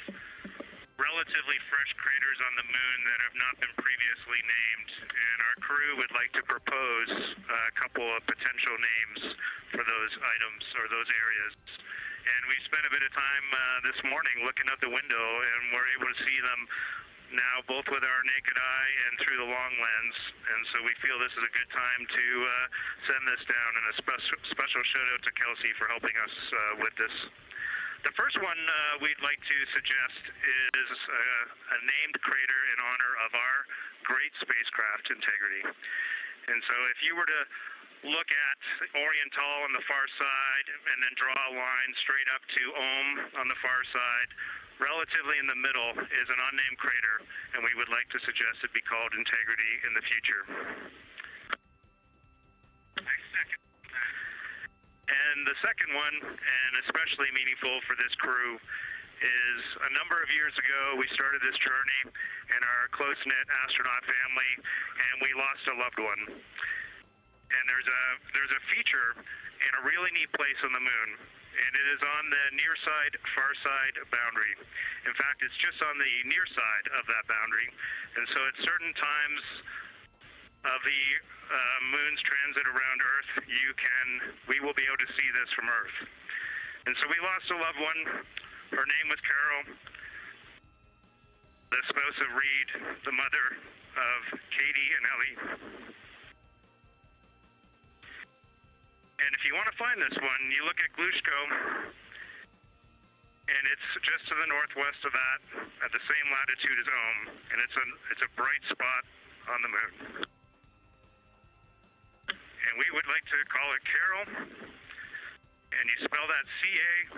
relatively fresh craters on the moon that have not been previously named, and our crew would like to propose a couple of potential names for those items or those areas. And we spent a bit of time this morning looking out the window, and we're able to see them now both with our naked eye and through the long lens, and so we feel this is a good time to send this down, and a special shout out to Kelsey for helping us with this. The first one we'd like to suggest is a named crater in honor of our great spacecraft, Integrity. And so if you were to look at Oriental on the far side and then draw a line straight up to Ohm on the far side, relatively in the middle is an unnamed crater, and we would like to suggest it be called Integrity in the future. And the second one, and especially meaningful for this crew, is a number of years ago we started this journey in our close-knit astronaut family, and we lost a loved one. And there's a feature in a really neat place on the moon, and it is on the near side, far side boundary. In fact, it's just on the near side of that boundary, and so at certain times of the moon's transit around Earth, we will be able to see this from Earth. And so we lost a loved one. Her name was Carol, the spouse of Reed, the mother of Katie and Ellie. And if you want to find this one, you look at Glushko, and it's just to the northwest of that, at the same latitude as Ohm, and it's a bright spot on the moon. And we would like to call it Carol, and you spell that C-A-R-R-O-L-L.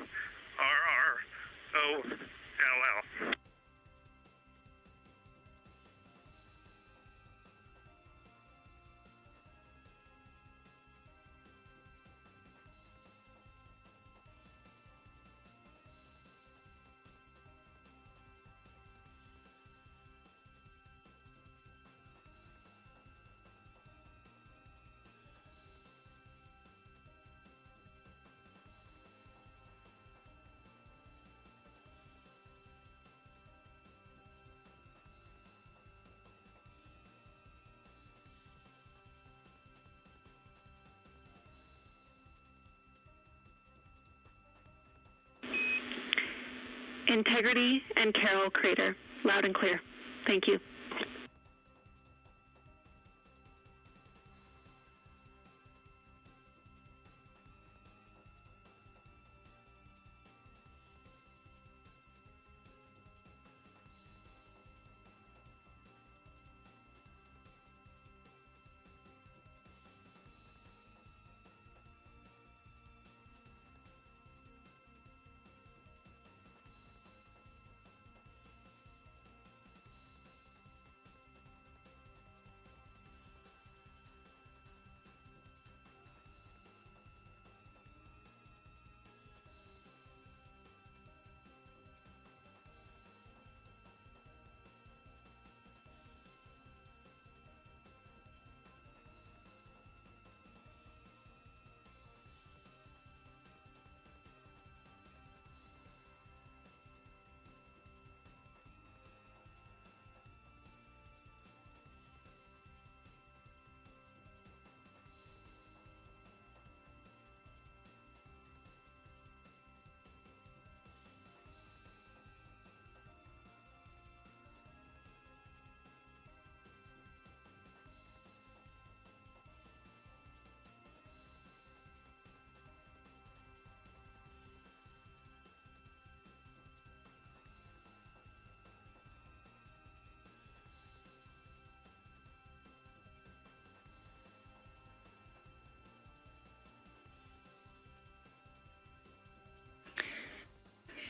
Integrity and Carroll Crater. Loud and clear. Thank you.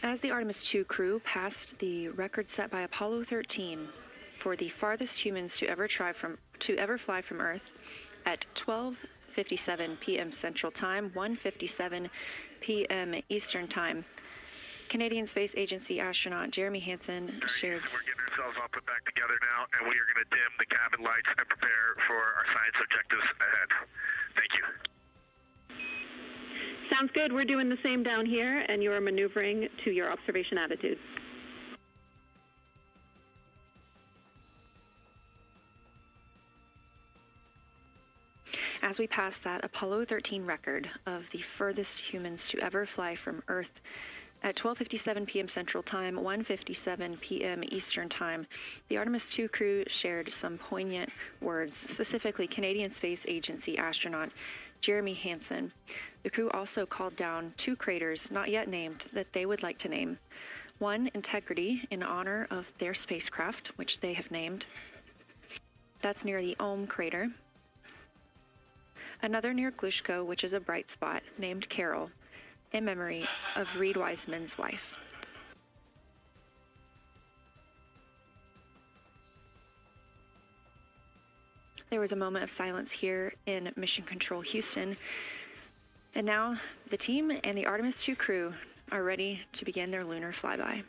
As the Artemis II crew passed the record set by Apollo 13 for the farthest humans to ever fly from Earth at 12:57 p.m. Central Time, 1:57 p.m. Eastern Time, Canadian Space Agency astronaut Jeremy Hansen shared. We're getting ourselves all put back together now, and we are going to dim the cabin lights and prepare for our science objectives ahead. Thank you. Sounds good. We're doing the same down here, and you are maneuvering to your observation attitude. As we pass that Apollo 13 record of the furthest humans to ever fly from Earth at 12:57 p.m. Central Time, 1:57 p.m. Eastern Time, the Artemis II crew shared some poignant words, specifically Canadian Space Agency astronaut Jeremy Hansen. The crew also called down 2 craters not yet named that they would like to name. One, Integrity, in honor of their spacecraft, which they have named. That's near the Ohm crater. Another near Glushko, which is a bright spot, named Carroll, in memory of Reed Wiseman's wife. There was a moment of silence here in Mission Control Houston. And now the team and the Artemis II crew are ready to begin their lunar flyby.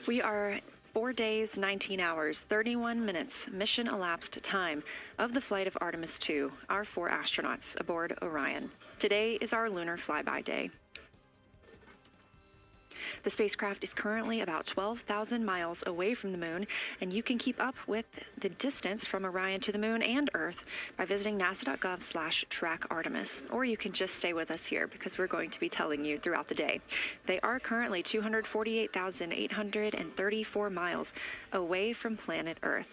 We are 4 days, 19 hours, 31 minutes mission elapsed time of the flight of Artemis II, our 4 astronauts aboard Orion. Today is our lunar flyby day. The spacecraft is currently about 12,000 miles away from the moon, and you can keep up with the distance from Orion to the moon and Earth by visiting nasa.gov/track Artemis. Or you can just stay with us here because we're going to be telling you throughout the day. They are currently 248,834 miles away from planet Earth.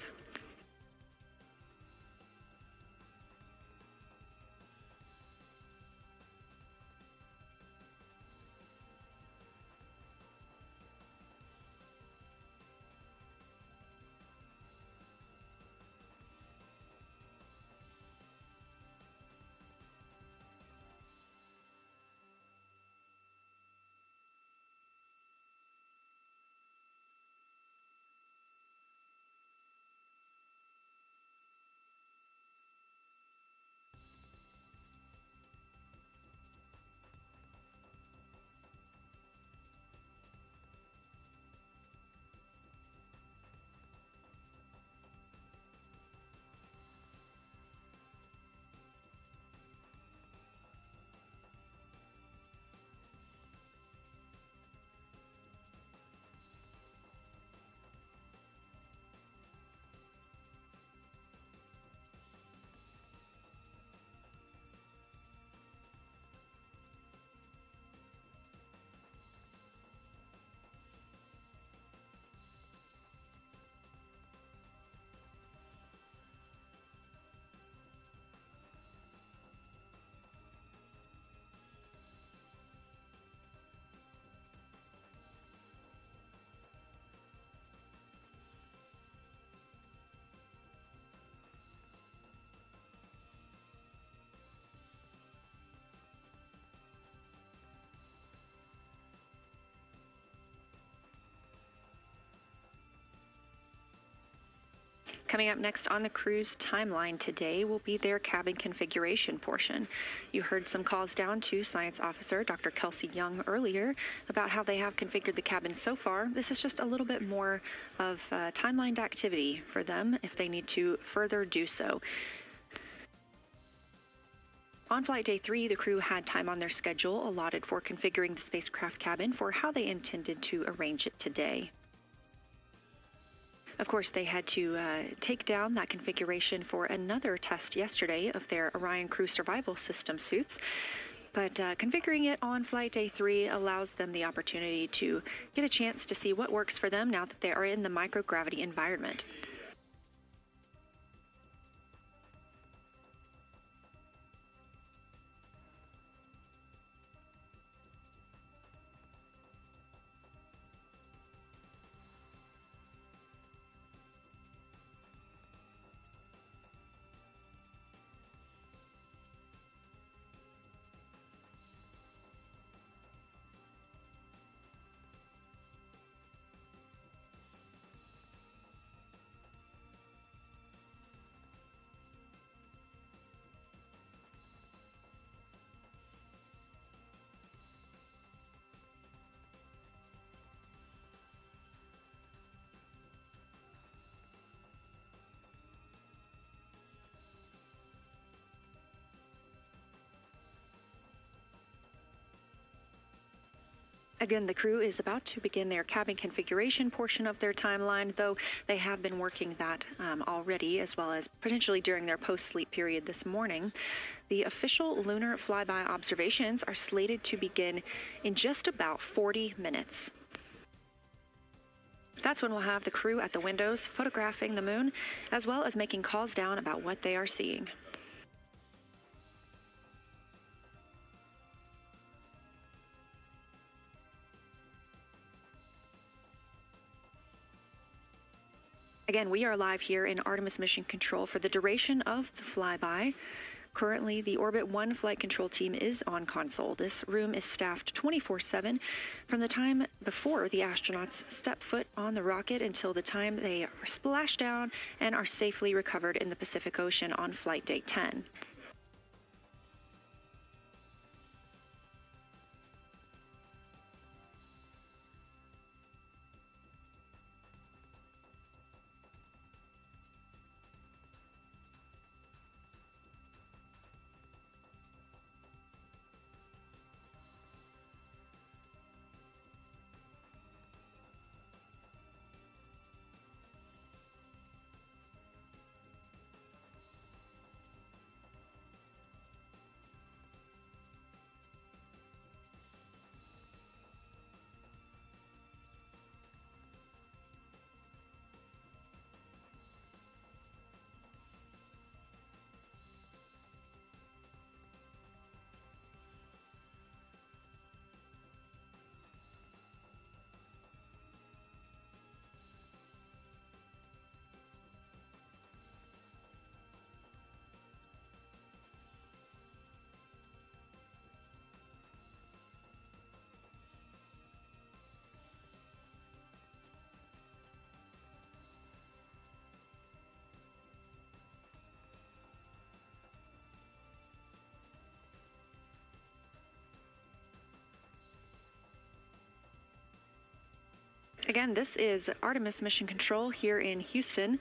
Coming up next on the crew's timeline today will be their cabin configuration portion. You heard some calls down to Science Officer Dr. Kelsey Young earlier about how they have configured the cabin so far. This is just a little bit more of timelined activity for them if they need to further do so. On flight day 3, the crew had time on their schedule allotted for configuring the spacecraft cabin for how they intended to arrange it today. Of course, they had to take down that configuration for another test yesterday of their Orion Crew Survival System suits. But configuring it on flight day 3 allows them the opportunity to get a chance to see what works for them now that they are in the microgravity environment. Again, the crew is about to begin their cabin configuration portion of their timeline, though they have been working that already, as well as potentially during their post-sleep period this morning. The official lunar flyby observations are slated to begin in just about 40 minutes. That's when we'll have the crew at the windows photographing the moon, as well as making calls down about what they are seeing. Again, we are live here in Artemis Mission Control for the duration of the flyby. Currently, the Orbit 1 flight control team is on console. This room is staffed 24/7 from the time before the astronauts step foot on the rocket until the time they are splashed down and are safely recovered in the Pacific Ocean on flight day 10. Again, this is Artemis Mission Control here in Houston.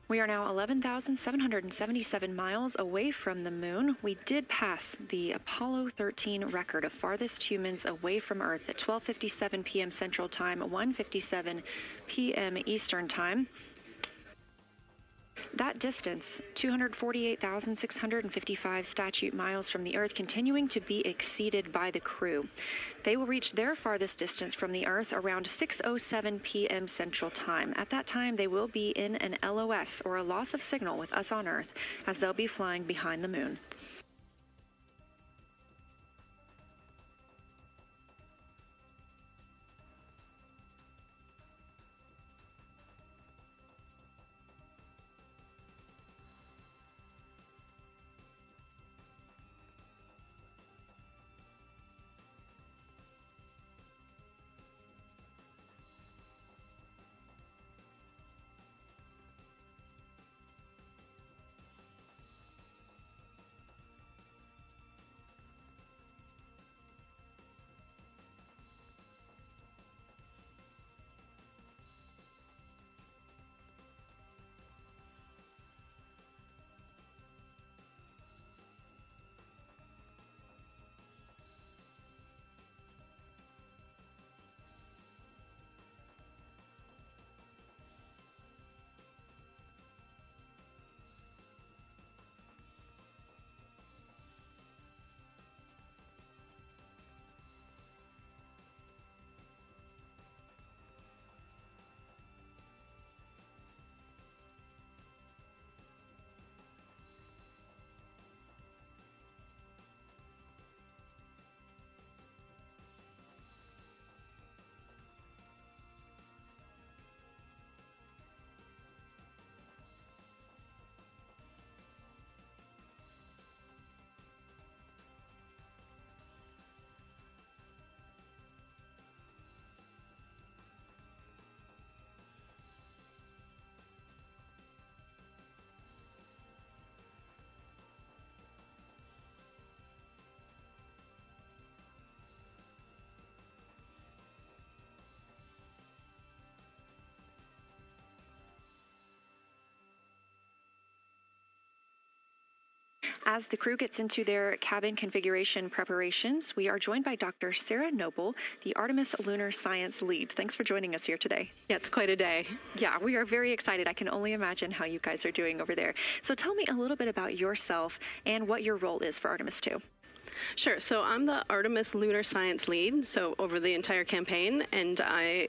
We are now 11,777 miles away from the moon. We did pass the Apollo 13 record of farthest humans away from Earth at 12:57 p.m. Central Time, 1:57 p.m. Eastern Time. That distance, 248,655 statute miles from the Earth, continuing to be exceeded by the crew. They will reach their farthest distance from the Earth around 6:07 p.m. Central Time. At that time, they will be in an LOS, or a loss of signal, with us on Earth, as they'll be flying behind the moon. As the crew gets into their cabin configuration preparations, we are joined by Dr. Sarah Noble, the Artemis Lunar Science Lead. Thanks for joining us here today. Yeah, it's quite a day. Yeah, we are very excited. I can only imagine how you guys are doing over there. So tell me a little bit about yourself and what your role is for Artemis II. Sure. So I'm the Artemis Lunar Science Lead, so over the entire campaign, and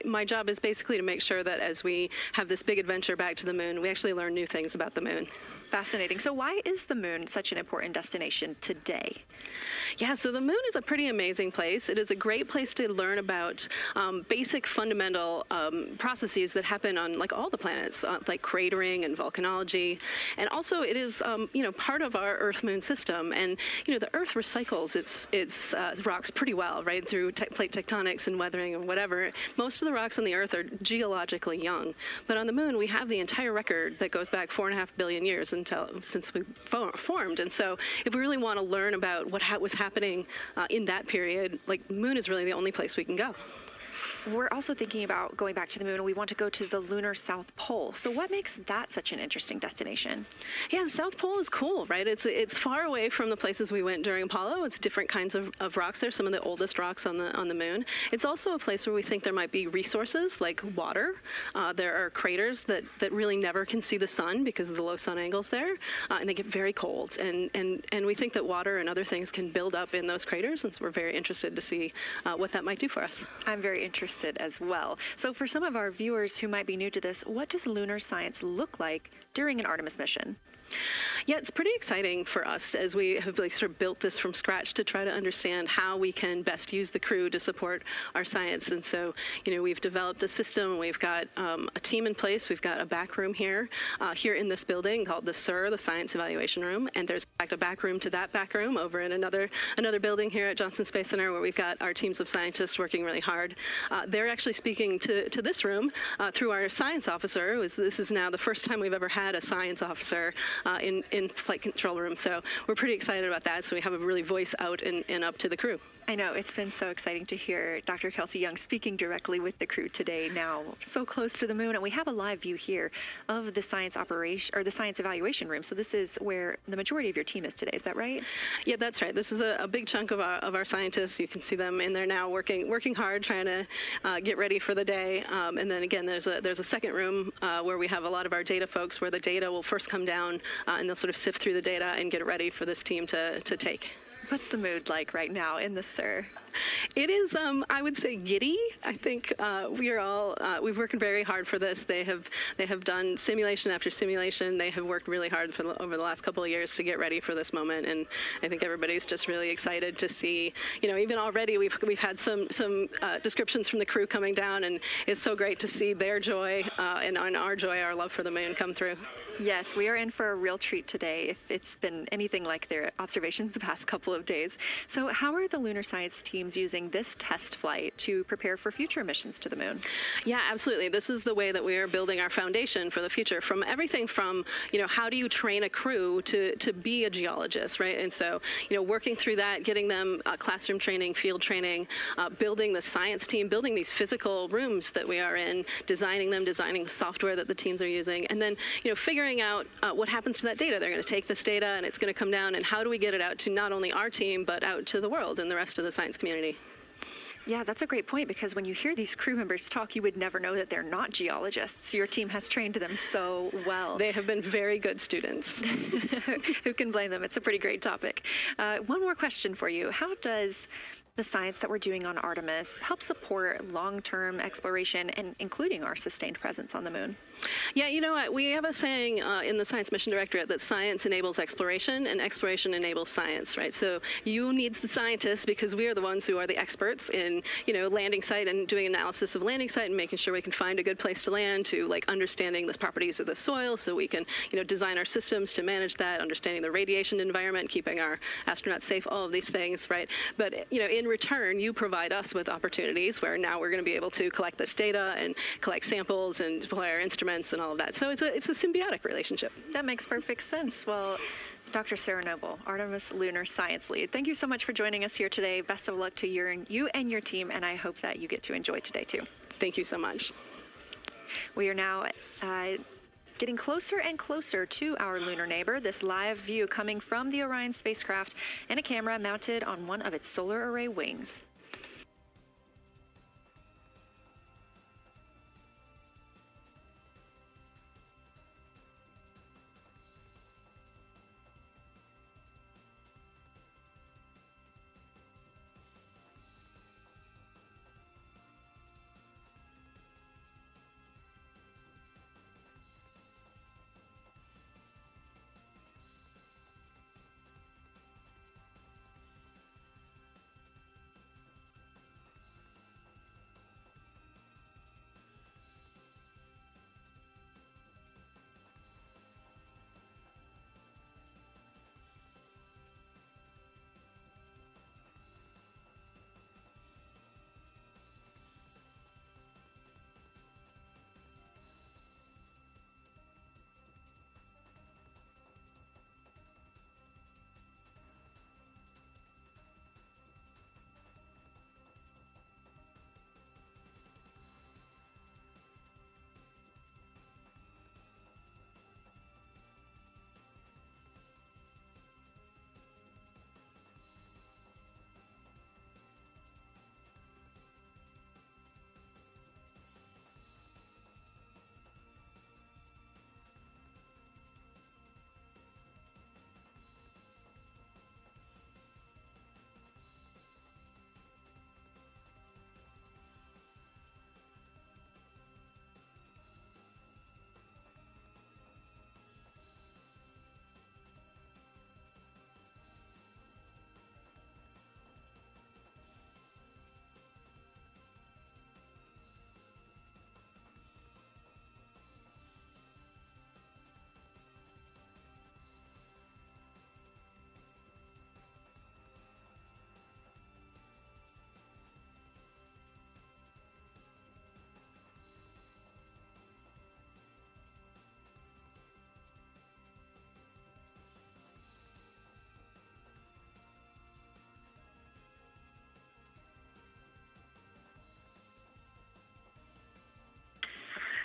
my job is basically to make sure that as we have this big adventure back to the moon, we actually learn new things about the moon. Fascinating. So why is the moon such an important destination today? Yeah, so the moon is a pretty amazing place. It is a great place to learn about basic fundamental processes that happen on like all the planets, like cratering and volcanology. And also it is, part of our Earth-Moon system. And, the Earth recycles its rocks pretty well, right, through plate tectonics and weathering and whatever. Most of the rocks on the Earth are geologically young. But on the moon, we have the entire record that goes back 4.5 billion years since we formed. And so if we really want to learn about what was happening in that period, like the moon is really the only place we can go. We're also thinking about going back to the moon, and we want to go to the lunar South Pole. So what makes that such an interesting destination? Yeah, the South Pole is cool, right? It's far away from the places we went during Apollo. It's different kinds of rocks there, some of the oldest rocks on the moon. It's also a place where we think there might be resources like water. There are craters that really never can see the sun because of the low sun angles there, and they get very cold. And we think that water and other things can build up in those craters, and so we're very interested to see what that might do for us. I'm very interested as well. So for some of our viewers who might be new to this, what does lunar science look like during an Artemis mission? Yeah, it's pretty exciting for us as we have sort of built this from scratch to try to understand how we can best use the crew to support our science. And so, we've developed a system. We've got a team in place. We've got a back room here in this building called the SIR, the Science Evaluation Room. And there's in fact a back room to that back room over in another building here at Johnson Space Center where we've got our teams of scientists working really hard. They're actually speaking to this room through our science officer. This is now the first time we've ever had a science officer in flight control room. So we're pretty excited about that. So we have a really voice out and up to the crew. I know, it's been so exciting to hear Dr. Kelsey Young speaking directly with the crew today, now so close to the moon. And we have a live view here of the science operation, or the science evaluation room. So this is where the majority of your team is today. Is that right? Yeah, that's right. This is a big chunk of our scientists. You can see them in there now working hard, trying to get ready for the day. And then again, there's a second room where we have a lot of our data folks, where the data will first come down and they'll sort of sift through the data and get it ready for this team to take. What's the mood like right now in the SIR? It is, I would say, giddy. I think we've worked very hard for this. They have done simulation after simulation. They have worked really hard over the last couple of years to get ready for this moment, and I think everybody's just really excited to see. Even already we've had some descriptions from the crew coming down, and it's so great to see their joy and our joy, our love for the moon come through. Yes, we are in for a real treat today, if it's been anything like their observations the past couple of days. So how are the lunar science teams using this test flight to prepare for future missions to the moon? Yeah, absolutely. This is the way that we are building our foundation for the future, from everything from, how do you train a crew to be a geologist, right? And so, working through that, getting them classroom training, field training, building the science team, building these physical rooms that we are in, designing the software that the teams are using, and then, figuring out what happens to that data. They're going to take this data and it's going to come down, and how do we get it out to not only our team, but out to the world and the rest of the science community? Yeah, that's a great point, because when you hear these crew members talk, you would never know that they're not geologists. Your team has trained them so well. They have been very good students. Who can blame them? It's a pretty great topic. One more question for you. How does the science that we're doing on Artemis help support long-term exploration, and including our sustained presence on the moon? Yeah, you know what? We have a saying in the Science Mission Directorate that science enables exploration and exploration enables science, right? So you need the scientists, because we are the ones who are the experts in, landing site and doing analysis of landing site and making sure we can find a good place to land, to understanding the properties of the soil so we can, design our systems to manage that, understanding the radiation environment, keeping our astronauts safe, all of these things, right? But, in return, you provide us with opportunities where now we're going to be able to collect this data and collect samples and deploy our instruments and all of that. So it's a symbiotic relationship. That makes perfect sense. Well, Dr. Sarah Noble, Artemis Lunar Science Lead, thank you so much for joining us here today. Best of luck to you and your team, and I hope that you get to enjoy today too. Thank you so much. We are now getting closer and closer to our lunar neighbor. This live view coming from the Orion spacecraft and a camera mounted on one of its solar array wings.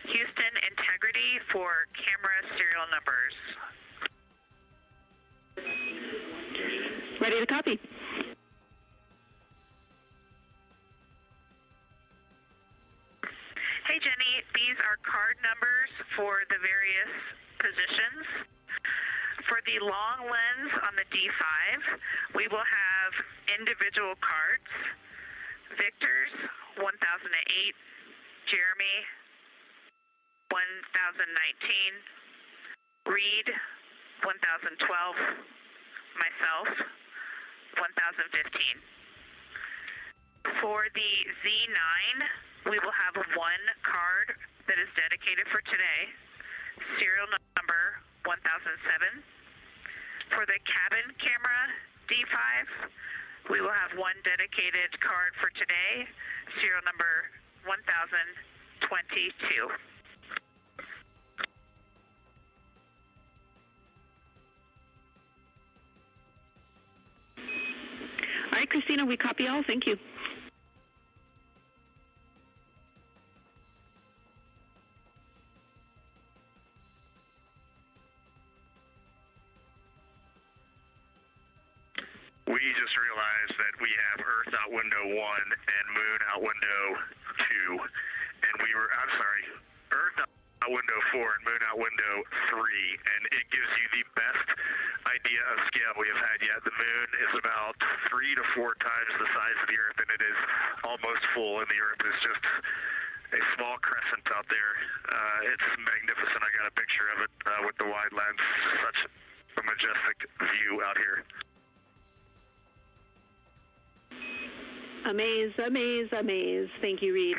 Houston, integrity for camera serial numbers. Ready to copy. Hey, Jenny, these are card numbers for the various positions. For the long lens on the D5, we will have individual cards. Victor's 1008, Jeremy 1019, Reed 1012, myself 1015. For the Z9, we will have one card that is dedicated for today, serial number 1007. For the cabin camera D5, we will have one dedicated card for today, serial number 1022. All right, Christina, we copy all. Thank you. We just realized that we have Earth out window 1 and Moon out window 2, and Earth out window 4 and Moon out window 3, and it gives you the best idea of scale we have had yet. The Moon is about 3 to 4 times the size of the Earth, and it is almost full, and the Earth is just a small crescent out there. It's magnificent. I got a picture of it with the wide lens. Such a majestic view out here. Amaze, amaze, amaze. Thank you, Reed.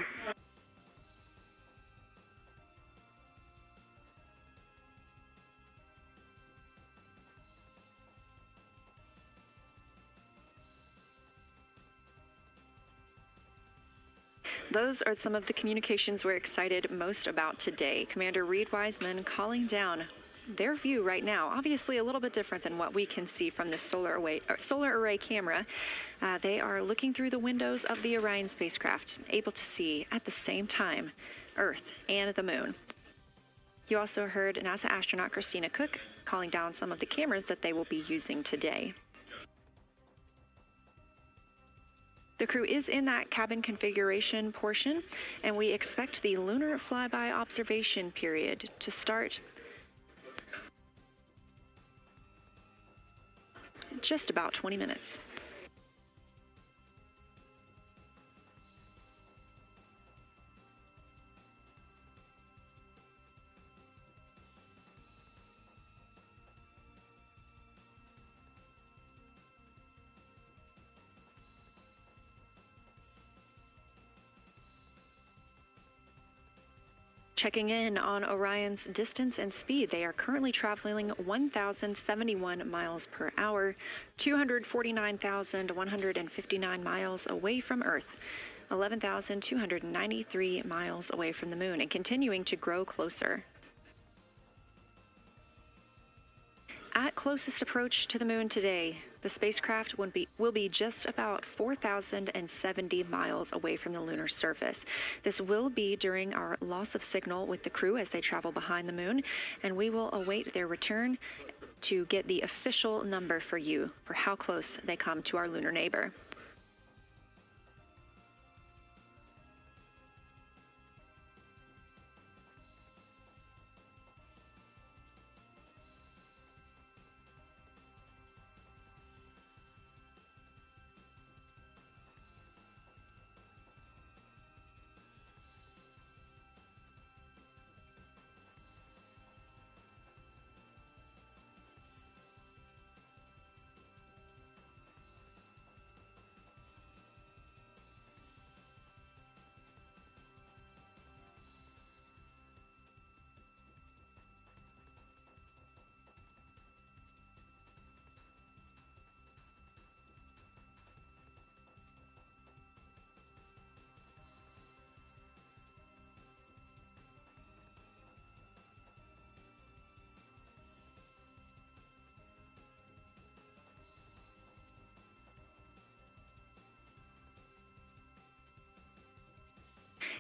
Those are some of the communications we're excited most about today. Commander Reed Wiseman calling down their view right now, obviously a little bit different than what we can see from the solar array camera. They are looking through the windows of the Orion spacecraft, able to see at the same time Earth and the Moon. You also heard NASA astronaut Christina Cook calling down some of the cameras that they will be using today. The crew is in that cabin configuration portion, and we expect the lunar flyby observation period to start in just about 20 minutes. Checking in on Orion's distance and speed, they are currently traveling 1,071 miles per hour, 249,159 miles away from Earth, 11,293 miles away from the Moon, and continuing to grow closer. At closest approach to the Moon today, the spacecraft will be just about 4,070 miles away from the lunar surface. This will be during our loss of signal with the crew as they travel behind the Moon, and we will await their return to get the official number for you for how close they come to our lunar neighbor.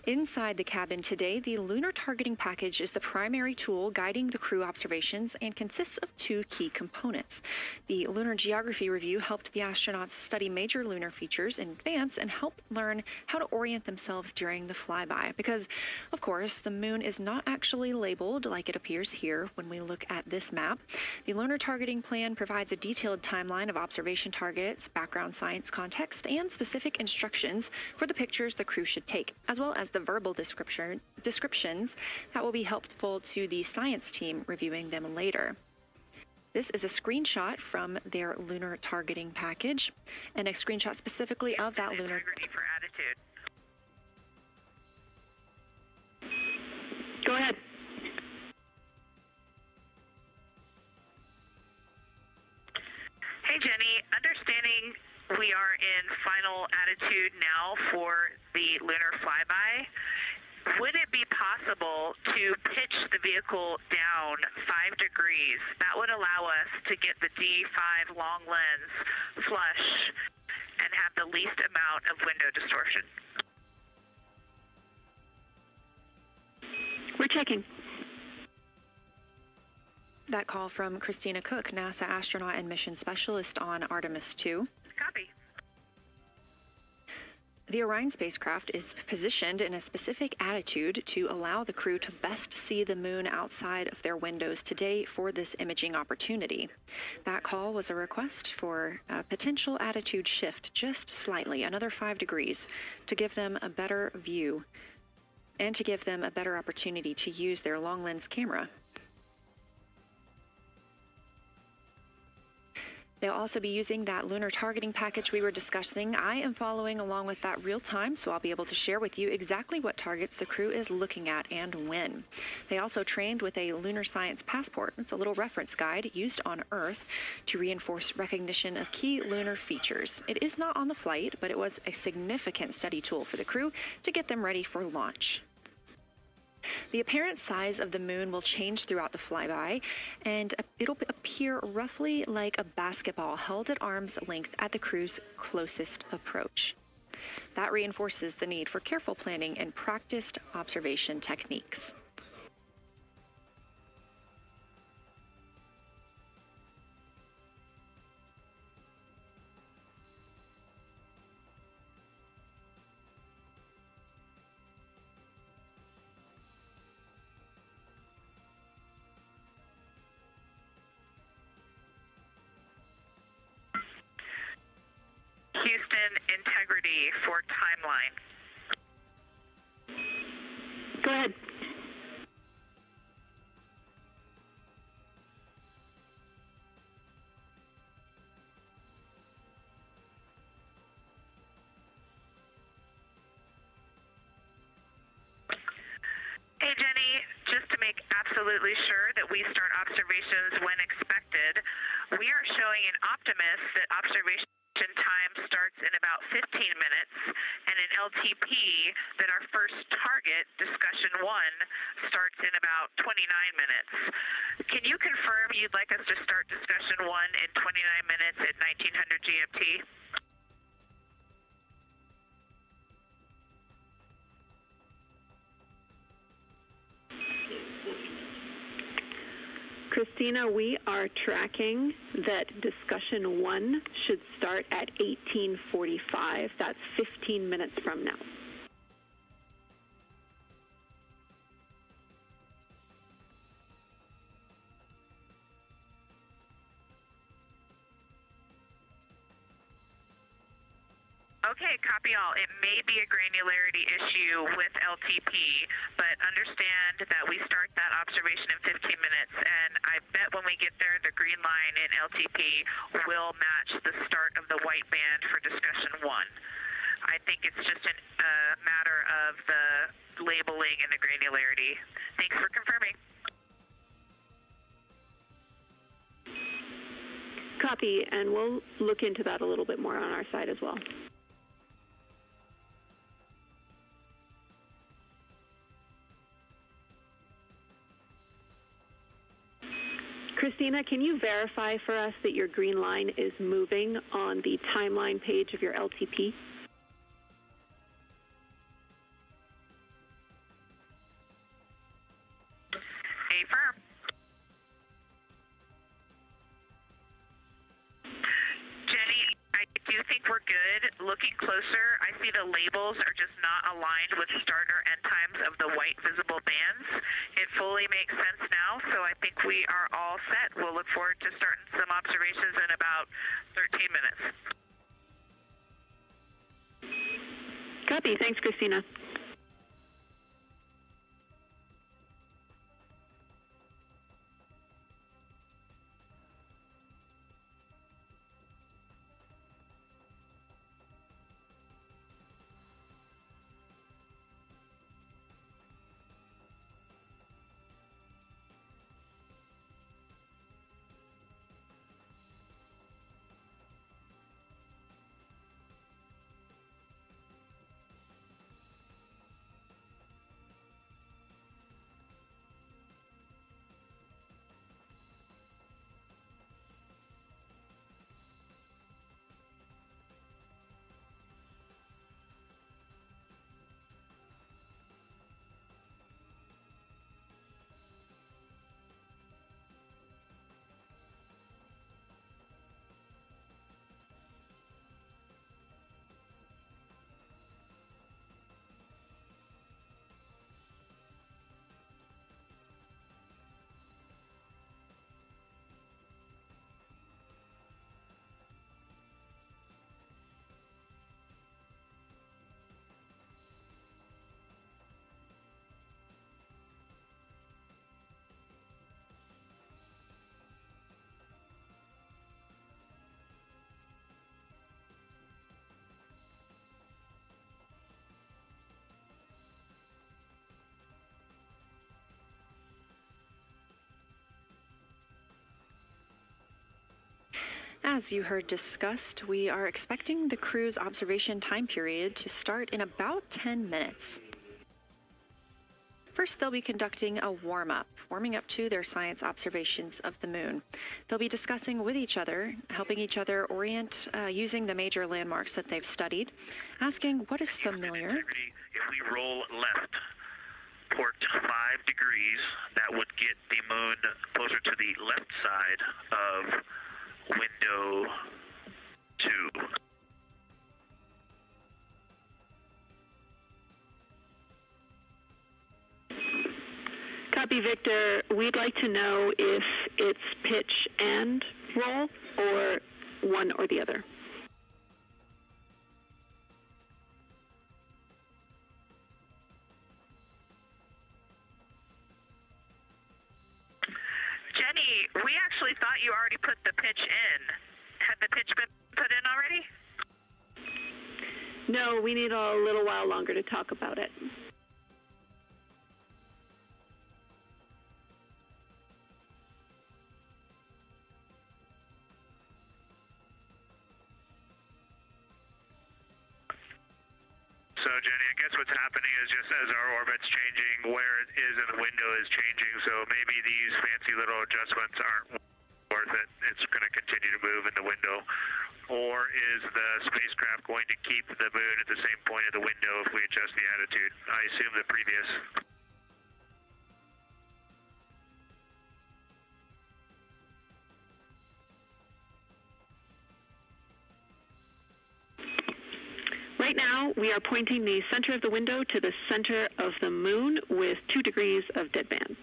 Inside the cabin today, the lunar targeting package is the primary tool guiding the crew observations and consists of two key components. The Lunar Geography Review helped the astronauts study major lunar features in advance and help learn how to orient themselves during the flyby. Because, of course, the moon is not actually labeled like it appears here when we look at this map. The lunar targeting plan provides a detailed timeline of observation targets, background science context, and specific instructions for the pictures the crew should take, as well as the verbal descriptions that will be helpful to the science team reviewing them later. This is a screenshot from their lunar targeting package, and a screenshot specifically of that lunar. Integrity for attitude. Go ahead. Hey, Jenny. Understanding we are in final attitude now for the lunar flyby. Would it be possible to pitch the vehicle down 5 degrees? That would allow us to get the D5 long lens flush and have the least amount of window distortion. We're checking. That call from Christina Cook, NASA astronaut and mission specialist on Artemis II. Copy. The Orion spacecraft is positioned in a specific attitude to allow the crew to best see the moon outside of their windows today for this imaging opportunity. That call was a request for a potential attitude shift just slightly, another 5 degrees, to give them a better view and to give them a better opportunity to use their long lens camera. They'll also be using that lunar targeting package we were discussing. I am following along with that real time, so I'll be able to share with you exactly what targets the crew is looking at and when. They also trained with a lunar science passport. It's a little reference guide used on Earth to reinforce recognition of key lunar features. It is not on the flight, but it was a significant study tool for the crew to get them ready for launch. The apparent size of the moon will change throughout the flyby, and it'll appear roughly like a basketball held at arm's length at the crew's closest approach. That reinforces the need for careful planning and practiced observation techniques. Houston, integrity for timeline. Go ahead. Hey, Jenny, just to make absolutely sure that we start observations when expected, we are showing in Optimus that observation time starts in about 15 minutes, and in LTP that our first target, discussion 1, starts in about 29 minutes. Can you confirm you'd like us to start discussion 1 in 29 minutes at 1900 GMT? Christina, we are tracking that discussion 1 should start at 18:45. That's 15 minutes from now. Okay, copy all. It may be a granularity issue with LTP, but understand that we start that observation in 15 minutes, and I bet when we get there, the green line in LTP will match the start of the white band for discussion 1. I think it's just a matter of the labeling and the granularity. Thanks for confirming. Copy, and we'll look into that a little bit more on our side as well. Christina, can you verify for us that your green line is moving on the timeline page of your LTP? good. Looking closer, I see the labels are just not aligned with start or end times of the white visible bands. It fully makes sense now, so I think we are all set. We'll look forward to starting some observations in about 13 minutes. Copy. Thanks, Christina. As you heard discussed, we are expecting the crew's observation time period to start in about 10 minutes. First, they'll be conducting a warm-up, warming up to their science observations of the moon. They'll be discussing with each other, helping each other orient using the major landmarks that they've studied, asking what is familiar. If we roll left, port 5 degrees, that would get the moon closer to the left side of window 2. Copy, Victor. We'd like to know if it's pitch and roll or one or the other. Jenny, we actually thought you already put the pitch in. Had the pitch been put in already? No, we need a little while longer to talk about it. So, Jenny, I guess what's happening is just as our orbit's changing, where it is in the window is changing, so maybe these fancy little adjustments aren't worth it. It's going to continue to move in the window. Or is the spacecraft going to keep the moon at the same point of the window if we adjust the attitude? I assume the previous. Right now, we are pointing the center of the window to the center of the moon with 2 degrees of deadband.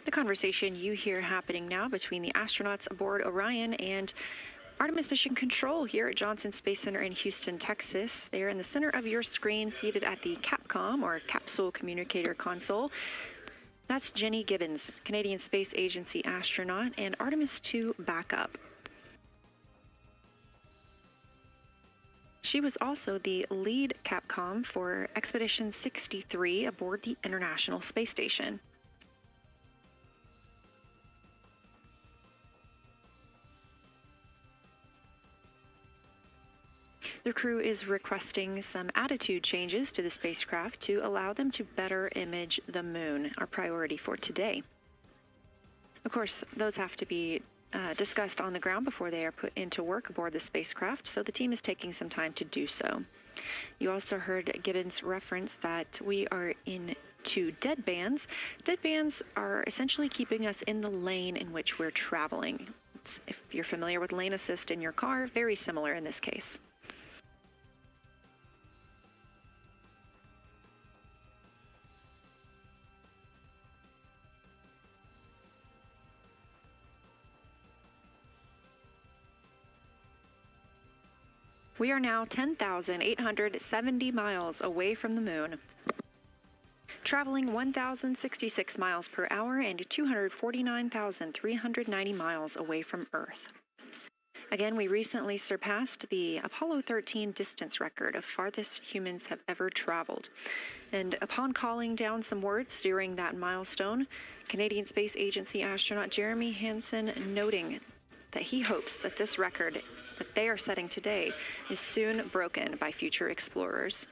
The conversation you hear happening now between the astronauts aboard Orion and Artemis Mission Control here at Johnson Space Center in Houston, Texas. They are in the center of your screen, seated at the CAPCOM, or Capsule Communicator Console. That's Jenny Gibbons, Canadian Space Agency astronaut and Artemis II backup. She was also the lead Capcom for Expedition 63 aboard the International Space Station. The crew is requesting some attitude changes to the spacecraft to allow them to better image the moon, our priority for today. Of course, those have to be discussed on the ground before they are put into work aboard the spacecraft, so the team is taking some time to do so. You also heard Gibbons reference that we are into dead bands. Dead bands are essentially keeping us in the lane in which we're traveling. If you're familiar with lane assist in your car, very similar in this case. We are now 10,870 miles away from the moon, traveling 1,066 miles per hour and 249,390 miles away from Earth. Again, we recently surpassed the Apollo 13 distance record of farthest humans have ever traveled. And upon calling down some words during that milestone, Canadian Space Agency astronaut Jeremy Hansen noting that he hopes that this record that they are setting today is soon broken by future explorers.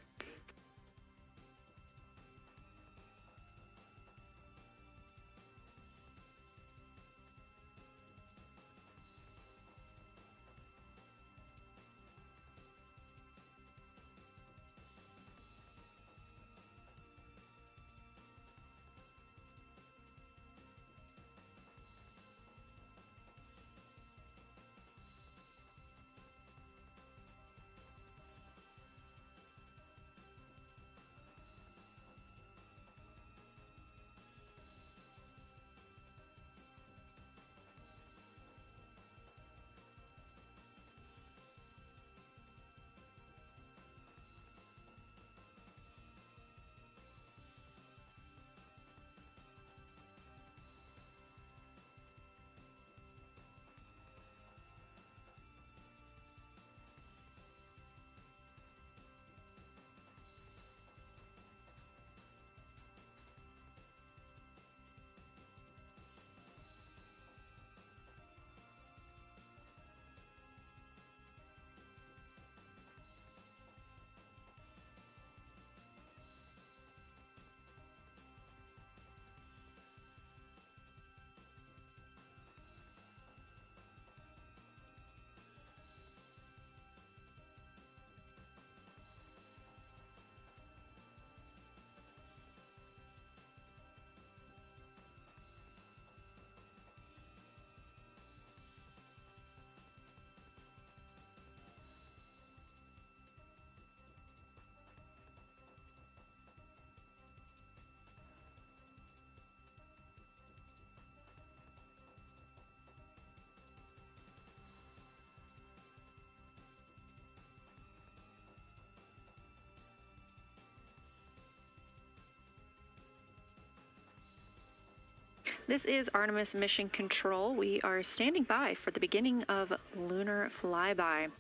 This is Artemis Mission Control. We are standing by for the beginning of lunar flyby.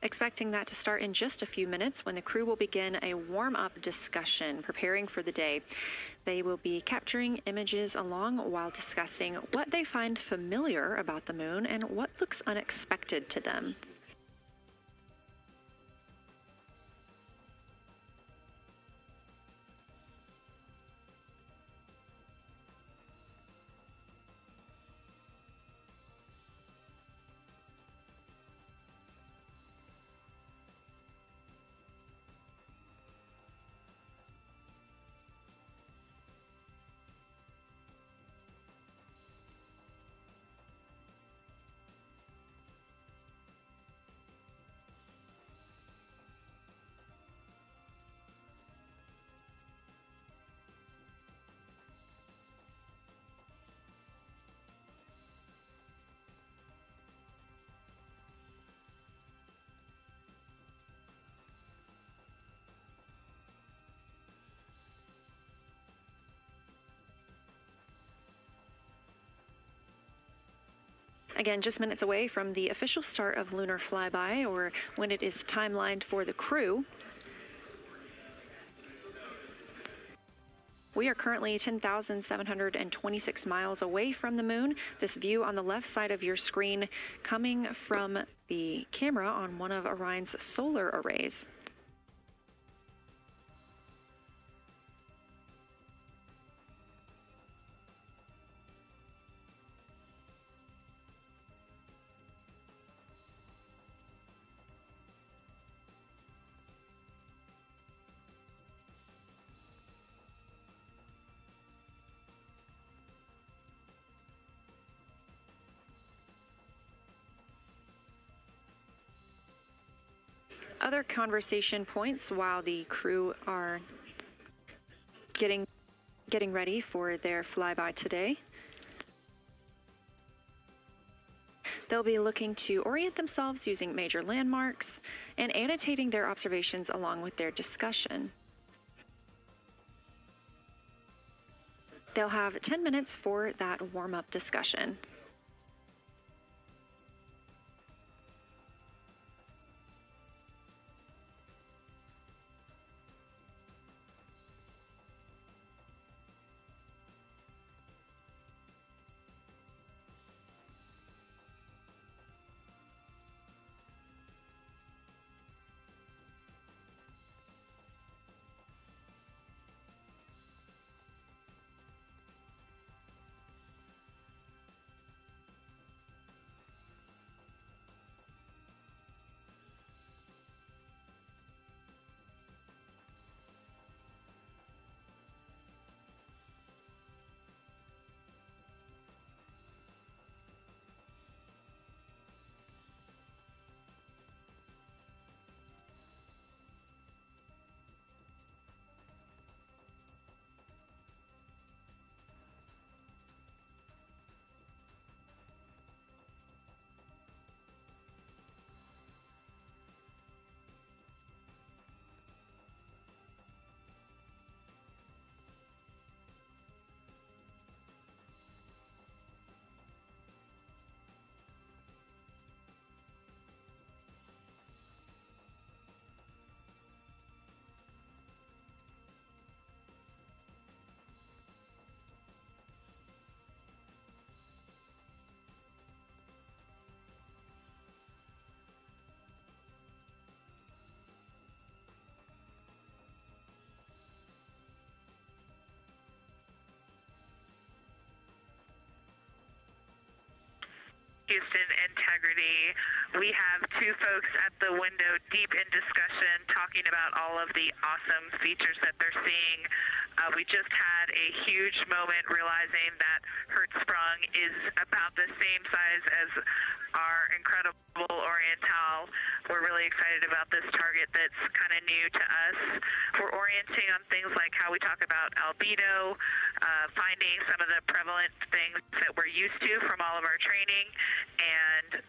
Expecting that to start in just a few minutes when the crew will begin a warm-up discussion preparing for the day. They will be capturing images along while discussing what they find familiar about the moon and what looks unexpected to them. Again, just minutes away from the official start of lunar flyby, or when it is timelined for the crew. We are currently 10,726 miles away from the moon. This view on the left side of your screen coming from the camera on one of Orion's solar arrays. Other conversation points while the crew are getting ready for their flyby today. They'll be looking to orient themselves using major landmarks and annotating their observations along with their discussion. They'll have 10 minutes for that warm-up discussion. Houston integrity. We have two folks at the window deep in discussion talking about all of the awesome features that they're seeing. We just had a huge moment realizing that Hertzsprung is about the same size as our incredible Oriental. We're really excited about this target that's kind of new to us. We're orienting on things like how we talk about albedo, finding some of the prevalent things that we're used to from all of our training, and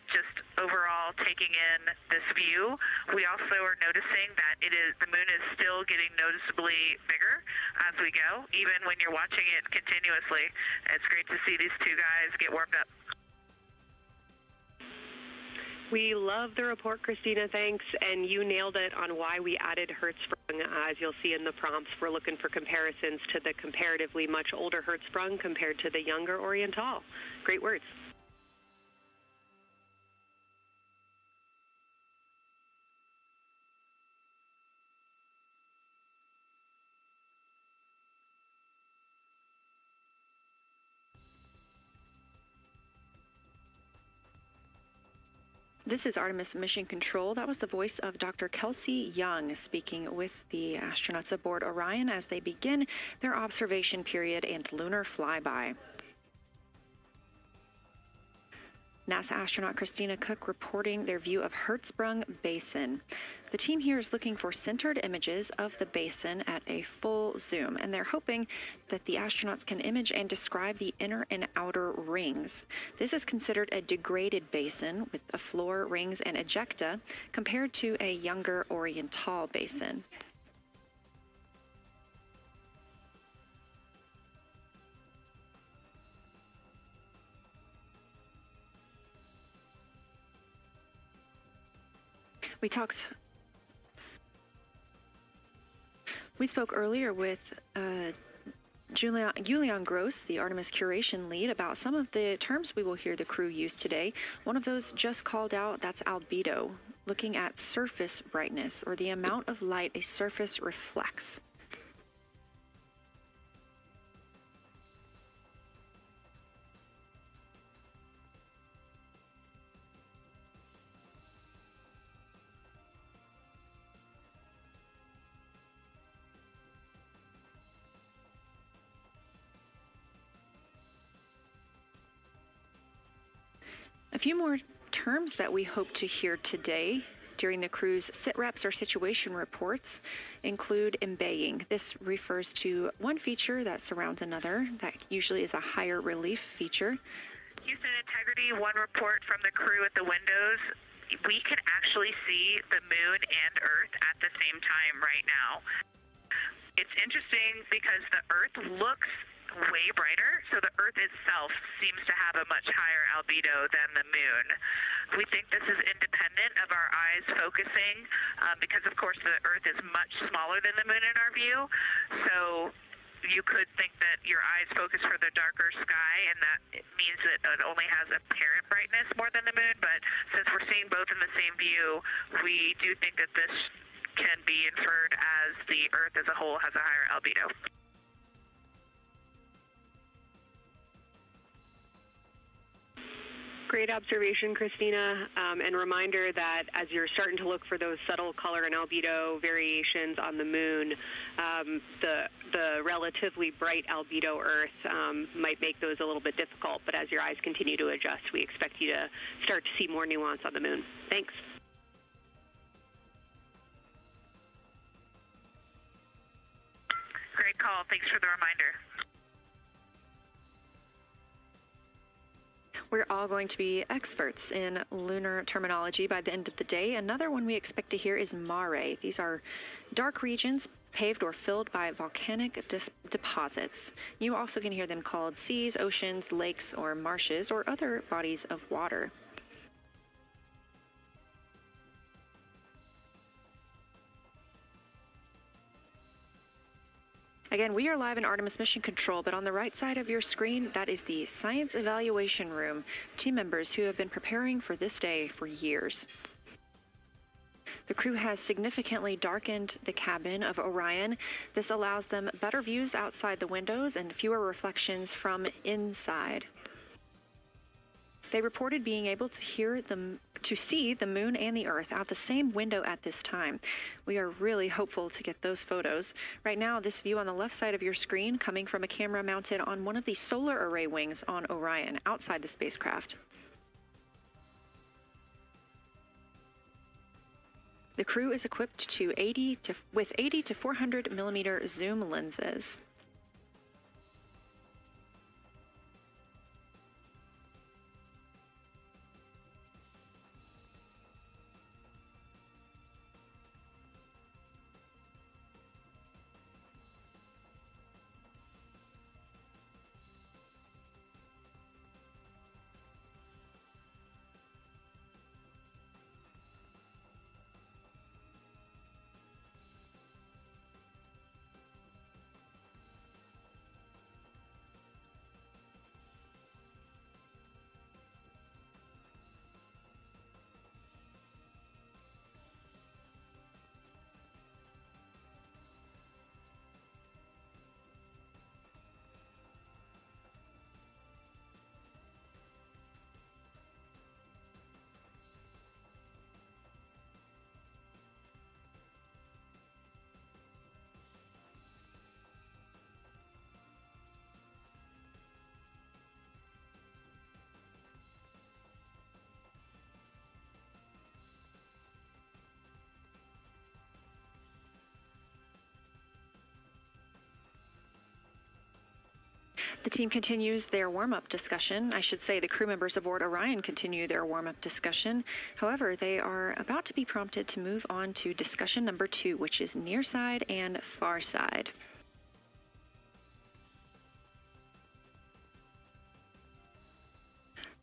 just overall taking in this view. We also are noticing that the moon is still getting noticeably bigger as we go, even when you're watching it continuously. It's great to see these two guys get warmed up. We love the report, Christina, thanks. And you nailed it on why we added Hertzsprung. As you'll see in the prompts, we're looking for comparisons to the comparatively much older Hertzsprung compared to the younger Oriental. Great words. This is Artemis Mission Control. That was the voice of Dr. Kelsey Young speaking with the astronauts aboard Orion as they begin their observation period and lunar flyby. NASA astronaut Christina Cook reporting their view of Hertzsprung Basin. The team here is looking for centered images of the basin at a full zoom, and they're hoping that the astronauts can image and describe the inner and outer rings. This is considered a degraded basin with a floor, rings, and ejecta compared to a younger Oriental basin. We spoke earlier with Julian Gross, the Artemis curation lead, about some of the terms we will hear the crew use today. One of those just called out, that's albedo, looking at surface brightness, or the amount of light a surface reflects. A few more terms that we hope to hear today during the crew's sit-reps or situation reports include embaying. This refers to one feature that surrounds another. That usually is a higher relief feature. Houston Integrity, one report from the crew at the windows. We can actually see the moon and Earth at the same time right now. It's interesting because the Earth looks way brighter, so the Earth itself seems to have a much higher albedo than the moon. We think this is independent of our eyes focusing because, of course, the Earth is much smaller than the moon in our view, so you could think that your eyes focus for the darker sky, and that it means that it only has apparent brightness more than the moon, but since we're seeing both in the same view, we do think that this can be inferred as the Earth as a whole has a higher albedo. Great observation, Christina, and reminder that as you're starting to look for those subtle color and albedo variations on the moon, the relatively bright albedo Earth might make those a little bit difficult, but as your eyes continue to adjust, we expect you to start to see more nuance on the moon. Thanks. Great call. Thanks for the reminder. We're all going to be experts in lunar terminology by the end of the day. Another one we expect to hear is mare. These are dark regions paved or filled by volcanic deposits. You also can hear them called seas, oceans, lakes, or marshes, or other bodies of water. Again, we are live in Artemis Mission Control, but on the right side of your screen, that is the Science Evaluation Room, team members who have been preparing for this day for years. The crew has significantly darkened the cabin of Orion. This allows them better views outside the windows and fewer reflections from inside. They reported being able to see the moon and the Earth out the same window at this time. We are really hopeful to get those photos. Right now, this view on the left side of your screen coming from a camera mounted on one of the solar array wings on Orion outside the spacecraft. The crew is equipped with 80 to 400 millimeter zoom lenses. The team continues their warm-up discussion. I should say the crew members aboard Orion continue their warm-up discussion. However, they are about to be prompted to move on to discussion number 2, which is near side and far side.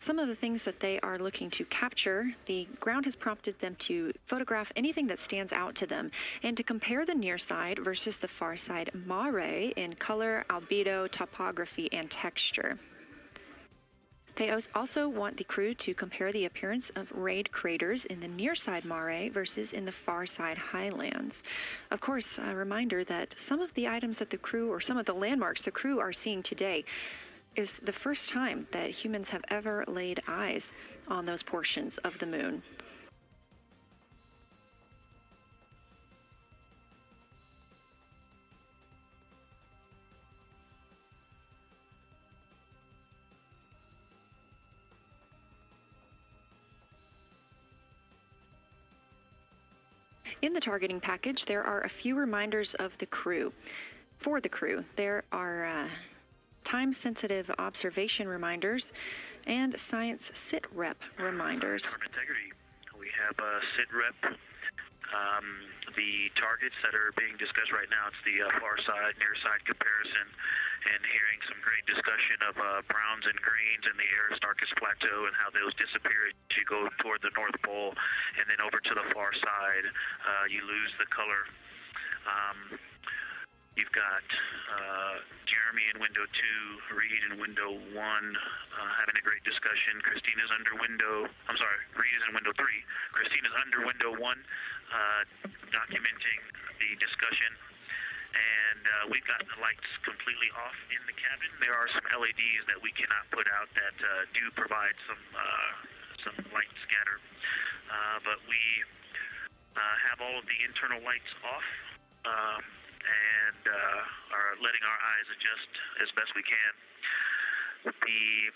Some of the things that they are looking to capture, the ground has prompted them to photograph anything that stands out to them and to compare the near side versus the far side mare in color, albedo, topography, and texture. They also want the crew to compare the appearance of rayed craters in the near side mare versus in the far side highlands. Of course, a reminder that some of the items that the crew, or some of the landmarks the crew are seeing today, is the first time that humans have ever laid eyes on those portions of the moon. In the targeting package, there are a few reminders of the crew. For the crew, there are time-sensitive observation reminders and science sit-rep reminders. Integrity. We have sit-rep. The targets that are being discussed right now, it's the far side, near side comparison, and hearing some great discussion of browns and greens in the Aristarchus Plateau and how those disappear as you go toward the North Pole, and then over to the far side, you lose the color. You've got Jeremy in window 2, Reed in window 1, having a great discussion. Christina's under window, Reed is in window 3. Christina's under window 1, documenting the discussion. And we've got the lights completely off in the cabin. There are some LEDs that we cannot put out that do provide some light scatter. But we have all of the internal lights off. And are letting our eyes adjust as best we can. The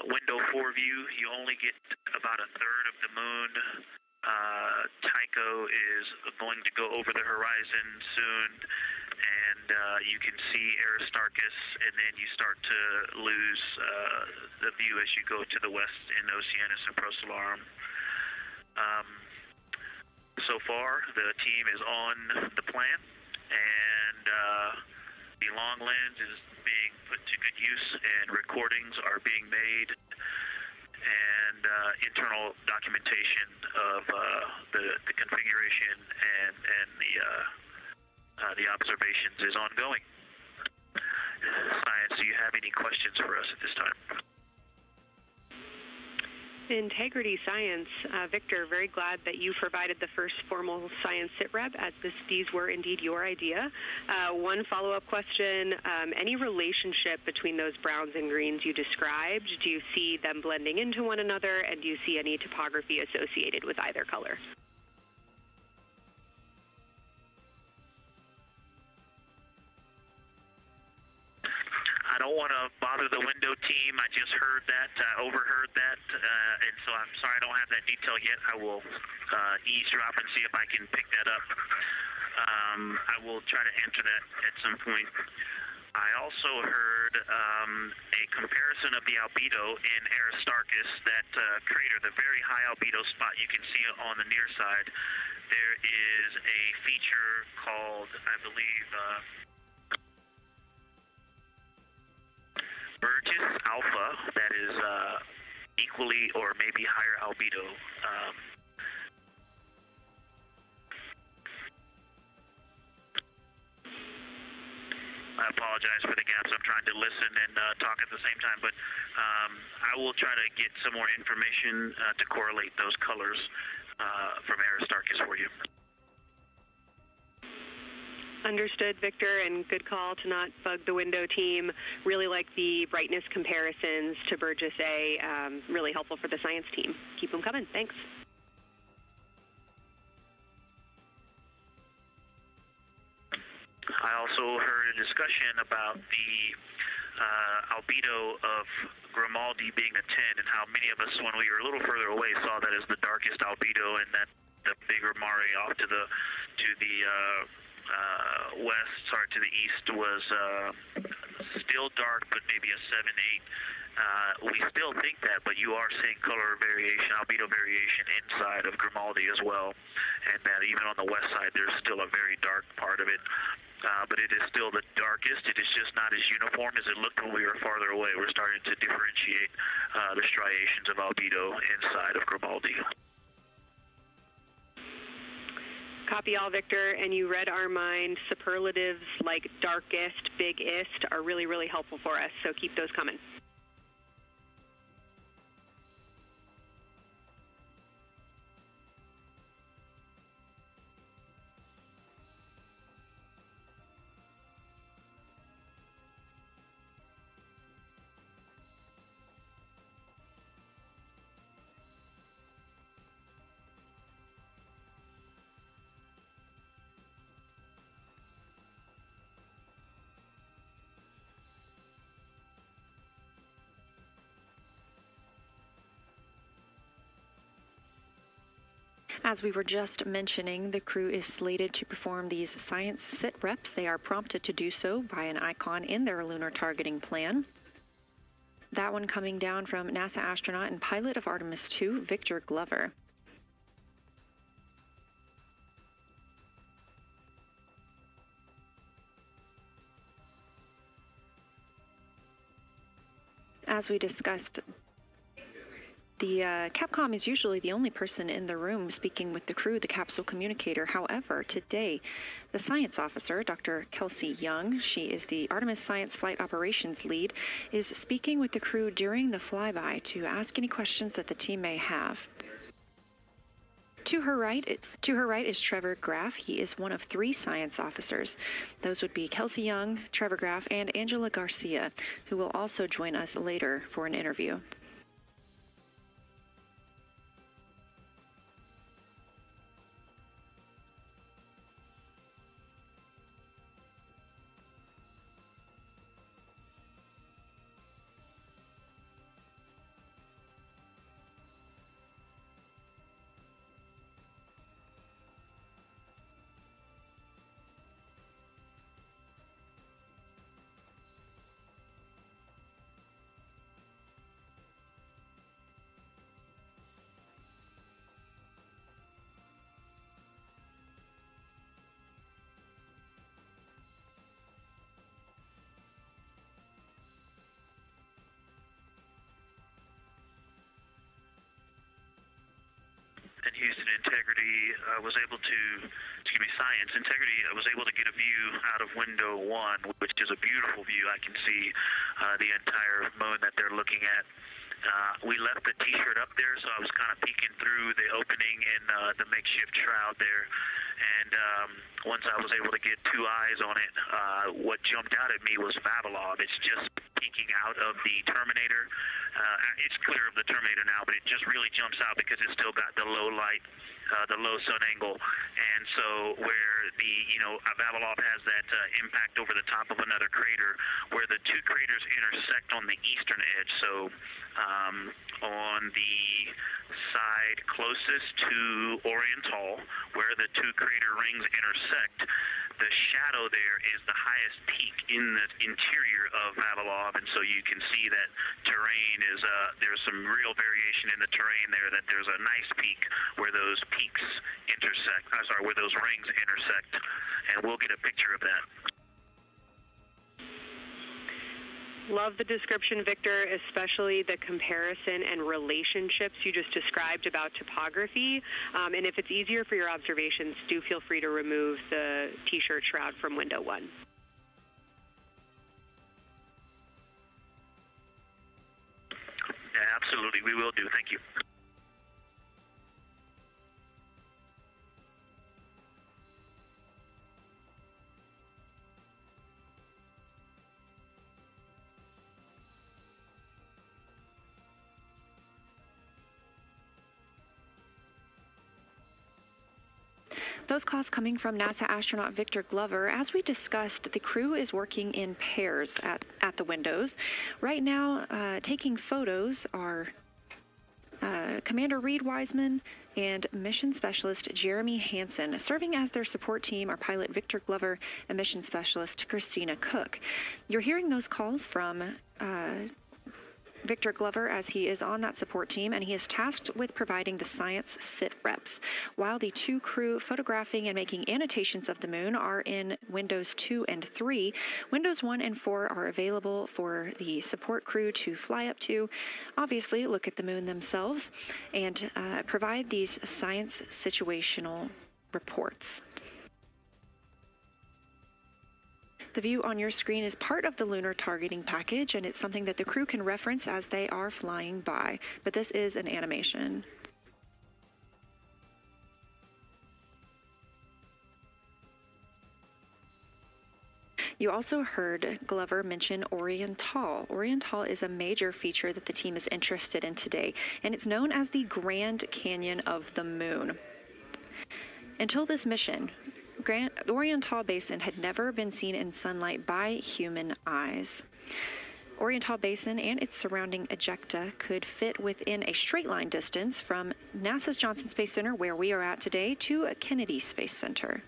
window 4 view, you only get about a third of the moon. Tycho is going to go over the horizon soon, and you can see Aristarchus, and then you start to lose the view as you go to the west in Oceanus and Procellarum. So far, the team is on the plan, and the long lens is being put to good use, and recordings are being made, and internal documentation of the configuration and the observations is ongoing. Science, do you have any questions for us at this time? Integrity Science. Victor, very glad that you provided the first formal science sit-rep, as these were indeed your idea. One follow-up question, any relationship between those browns and greens you described? Do you see them blending into one another, and do you see any topography associated with either color? I don't want to bother the window team. I just heard that, overheard that, and so I'm sorry I don't have that detail yet. I will eavesdrop and see if I can pick that up. I will try to answer that at some point. I also heard a comparison of the albedo in Aristarchus, that crater, the very high albedo spot you can see on the near side. There is a feature called, I believe, Burgess Alpha, that is equally or maybe higher albedo. I apologize for the gaps. I'm trying to listen and talk at the same time, but I will try to get some more information to correlate those colors from Aristarchus for you. Understood, Victor, and good call to not bug the window team. Really like the brightness comparisons to Burgess A. Really helpful for the science team. Keep them coming. Thanks. I also heard a discussion about the albedo of Grimaldi being a 10, and how many of us, when we were a little further away, saw that as the darkest albedo, and that the bigger mare off to the to the east was still dark, but maybe a 7-8. We still think that, but you are seeing color variation, albedo variation inside of Grimaldi as well, and that even on the west side there's still a very dark part of it. but it is still the darkest. It is just not as uniform as it looked when we were farther away. We're starting to differentiate the striations of albedo inside of Grimaldi. Copy all, Victor, and you read our mind. Superlatives like darkest, biggest are really, really helpful for us, so keep those coming. As we were just mentioning, the crew is slated to perform these science sit reps. They are prompted to do so by an icon in their lunar targeting plan. That one coming down from NASA astronaut and pilot of Artemis II, Victor Glover. As we discussed, the Capcom is usually the only person in the room speaking with the crew, the capsule communicator. However, today, the science officer, Dr. Kelsey Young, she is the Artemis Science Flight Operations Lead, is speaking with the crew during the flyby to ask any questions that the team may have. To her right is Trevor Graff. He is one of 3 science officers. Those would be Kelsey Young, Trevor Graff, and Angela Garcia, who will also join us later for an interview. And Houston Integrity was able to, Science Integrity was able to get a view out of window 1, which is a beautiful view. I can see the entire moon that they're looking at. We left the T-shirt up there, so I was kind of peeking through the opening in the makeshift shroud there. And once I was able to get 2 eyes on it, what jumped out at me was Vavilov. It's just peeking out of the Terminator. It's clear of the Terminator now, but it just really jumps out because it's still got the low light, the low sun angle. And so where the, Vavilov has that impact over the top of another crater, where the 2 craters intersect on the eastern edge. So on the side closest to Oriental, where the 2 crater rings intersect, the shadow there is the highest peak in the interior of Vavilov, and so you can see that terrain is, there's some real variation in the terrain there, that there's a nice peak where those peaks intersect, where those rings intersect, and we'll get a picture of that. Love the description, Victor, especially the comparison and relationships you just described about topography. And if it's easier for your observations, do feel free to remove the T-shirt shroud from window 1. Yeah, absolutely, we will do. Thank you. Those calls coming from NASA astronaut Victor Glover. As we discussed, the crew is working in pairs at the windows. Right now, taking photos are Commander Reed Wiseman and Mission Specialist Jeremy Hansen. Serving as their support team are pilot Victor Glover and Mission Specialist Christina Cook. You're hearing those calls from Victor Glover, as he is on that support team, and he is tasked with providing the science sit reps, while the 2 crew photographing and making annotations of the moon are in Windows 2 and 3. Windows 1 and 4 are available for the support crew to fly up to, obviously look at the moon themselves, and provide these science situational reports. The view on your screen is part of the lunar targeting package, and it's something that the crew can reference as they are flying by, but this is an animation. You also heard Glover mention Oriental. Oriental is a major feature that the team is interested in today, and it's known as the Grand Canyon of the Moon. Until this mission, the Oriental Basin had never been seen in sunlight by human eyes. Oriental Basin and its surrounding ejecta could fit within a straight line distance from NASA's Johnson Space Center, where we are at today, to Kennedy Space Center.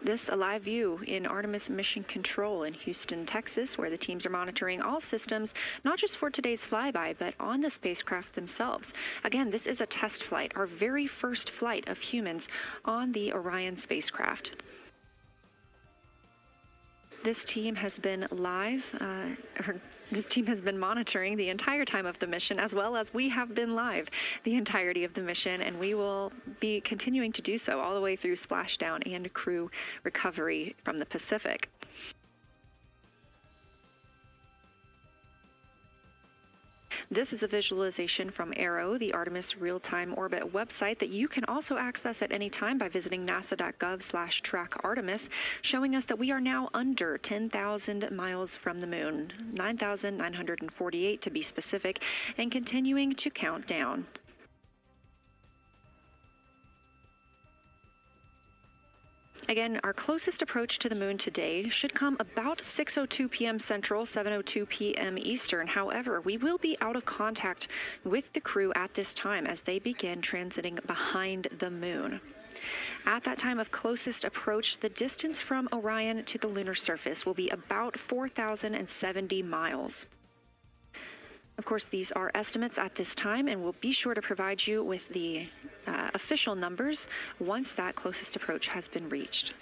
This a live view in Artemis Mission Control in Houston, Texas, where the teams are monitoring all systems, not just for today's flyby, but on the spacecraft themselves. Again, this is a test flight, our very first flight of humans on the Orion spacecraft. This team has been this team has been monitoring the entire time of the mission, as well as we have been live the entirety of the mission, and we will be continuing to do so all the way through splashdown and crew recovery from the Pacific. This is a visualization from ARO, the Artemis Real-Time Orbit website that you can also access at any time by visiting nasa.gov/trackartemis, showing us that we are now under 10,000 miles from the moon, 9,948 to be specific, and continuing to count down. Again, our closest approach to the moon today should come about 6:02 p.m. Central, 7:02 p.m. Eastern. However, we will be out of contact with the crew at this time as they begin transiting behind the moon. At that time of closest approach, the distance from Orion to the lunar surface will be about 4,070 miles. Of course, these are estimates at this time, and we'll be sure to provide you with the official numbers once that closest approach has been reached.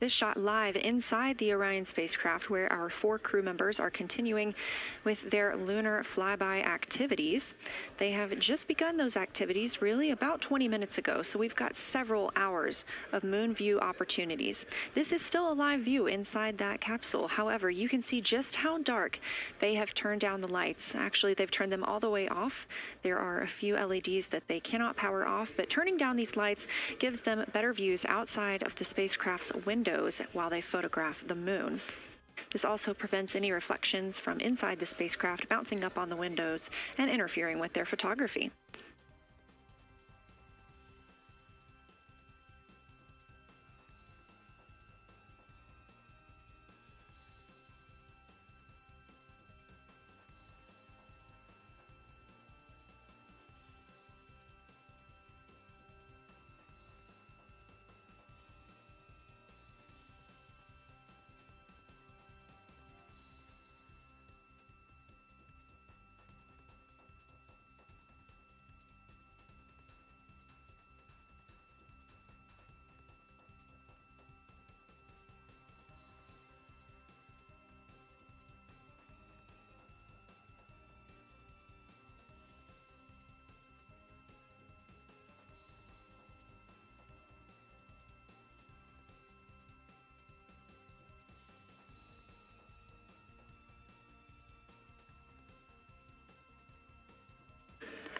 This shot live inside the Orion spacecraft, where our 4 crew members are continuing with their lunar flyby activities. They have just begun those activities really about 20 minutes ago, so we've got several hours of moon view opportunities. This is still a live view inside that capsule. However, you can see just how dark they have turned down the lights. Actually, they've turned them all the way off. There are a few LEDs that they cannot power off, but turning down these lights gives them better views outside of the spacecraft's windows while they photograph the moon. This also prevents any reflections from inside the spacecraft bouncing up on the windows and interfering with their photography.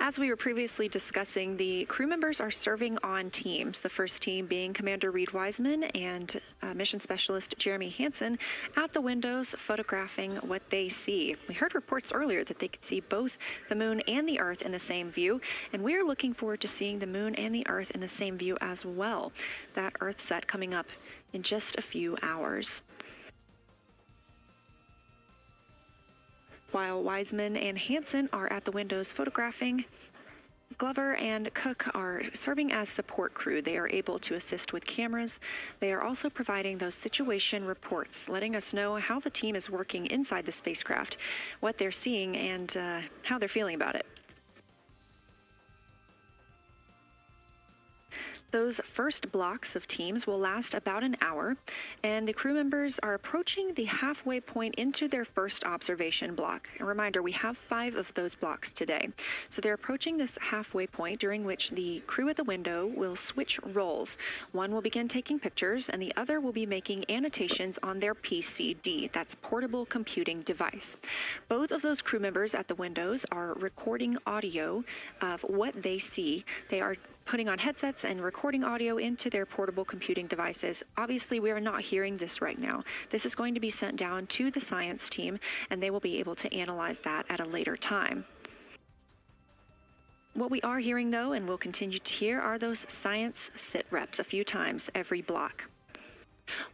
As we were previously discussing, the crew members are serving on teams. The first team being Commander Reed Wiseman and Mission Specialist Jeremy Hansen at the windows photographing what they see. We heard reports earlier that they could see both the moon and the Earth in the same view, and we're looking forward to seeing the moon and the Earth in the same view as well. That Earth set coming up in just a few hours. While Wiseman and Hansen are at the windows photographing, Glover and Cook are serving as support crew. They are able to assist with cameras. They are also providing those situation reports, letting us know how the team is working inside the spacecraft, what they're seeing, and how they're feeling about it. Those first blocks of teams will last about an hour, and the crew members are approaching the halfway point into their first observation block. A reminder, we have 5 of those blocks today. So they're approaching this halfway point, during which the crew at the window will switch roles. One will begin taking pictures, and the other will be making annotations on their PCD, that's portable computing device. Both of those crew members at the windows are recording audio of what they see. They are putting on headsets and recording audio into their portable computing devices. Obviously, we are not hearing this right now. This is going to be sent down to the science team, and they will be able to analyze that at a later time. What we are hearing, though, and will continue to hear, are those science sit reps a few times every block.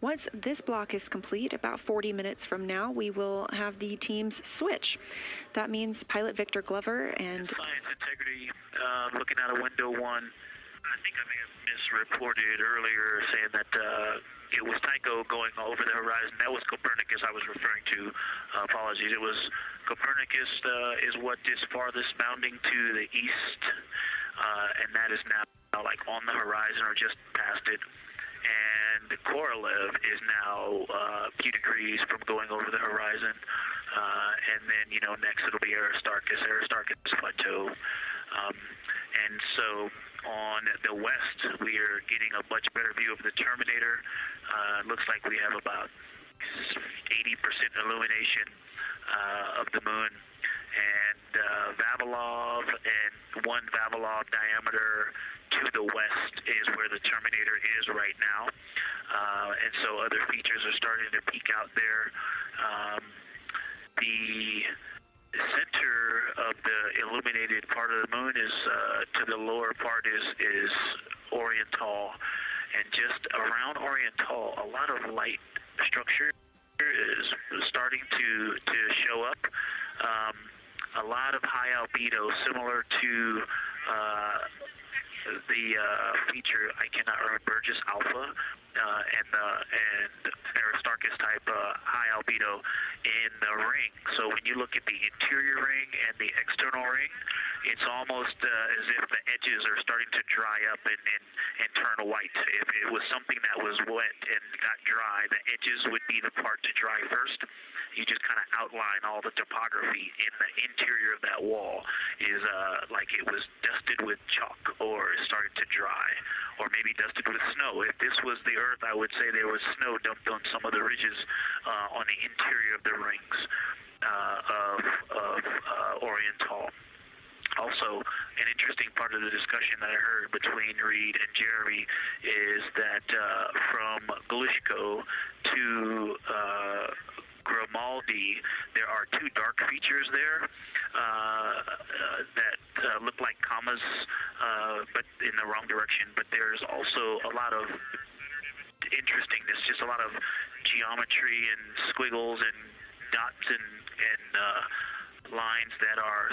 Once this block is complete, about 40 minutes from now, we will have the teams switch. That means pilot Victor Glover and Science integrity, looking out of window 1. I think I may have misreported earlier saying that it was Tycho going over the horizon. That was Copernicus I was referring to. Apologies. It was Copernicus is what is farthest bounding to the east, and that is now like on the horizon or just past it. And Korolev is now a few degrees from going over the horizon. And then, next it'll be Aristarchus Plateau. And so on the west, we are getting a much better view of the Terminator. It looks like we have about 80% illumination of the moon. And Vavilov and 1 Vavilov diameter to the west is where the Terminator is right now. And so other features are starting to peek out there. The center of the illuminated part of the moon is, to the lower part is Oriental. And just around Oriental, a lot of light structure is starting to show up. A lot of high albedo, similar to the feature, I cannot remember, Burgess Alpha and Aristarchus type high albedo in the ring. So when you look at the interior ring and the external ring, it's almost as if the edges are starting to dry up and turn white. If it was something that was wet and got dry, the edges would be the part to dry first. You just kind of outline all the topography in the interior of that wall is like it was dusted with chalk or is starting to dry, or maybe dusted with snow. If this was the Earth, I would say there was snow dumped on some of the ridges on the interior of the rings of Oriental. Also, an interesting part of the discussion that I heard between Reed and Jeremy is that from Glushko to Grimaldi, there are 2 dark features there that look like commas, but in the wrong direction. But there's also a lot of interestingness, just a lot of geometry and squiggles and dots and lines that are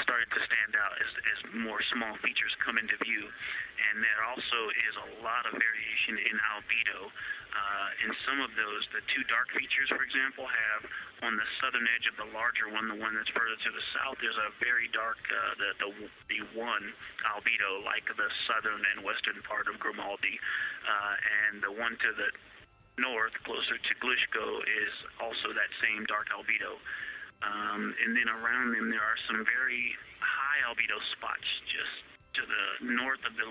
starting to stand out as more small features come into view. And there also is a lot of variation in albedo. In some of those, the 2 dark features, for example, have on the southern edge of the larger one, the one that's further to the south, there's a very dark, the 1 albedo, like the southern and western part of Grimaldi. And the one to the north, closer to Glushko, is also that same dark albedo. And then around them, there are some very high albedo spots just to the north of the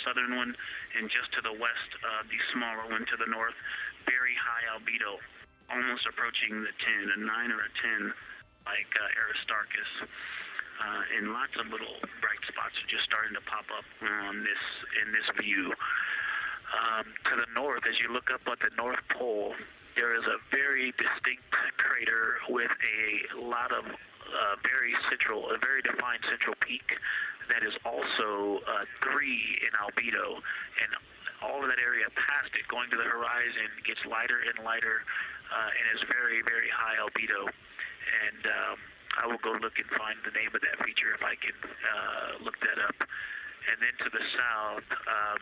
southern one, and just to the west of the smaller one to the north. Very high albedo, almost approaching the 10, a 9 or a 10, like Aristarchus. and lots of little bright spots are just starting to pop up on in this view. To the north, as you look up at the North Pole, there is a very distinct crater with a lot of a very defined central peak that is also 3 in albedo, and all of that area past it, going to the horizon, gets lighter and lighter, and is very, very high albedo. And I will go look and find the name of that feature if I can look that up. And then to the south,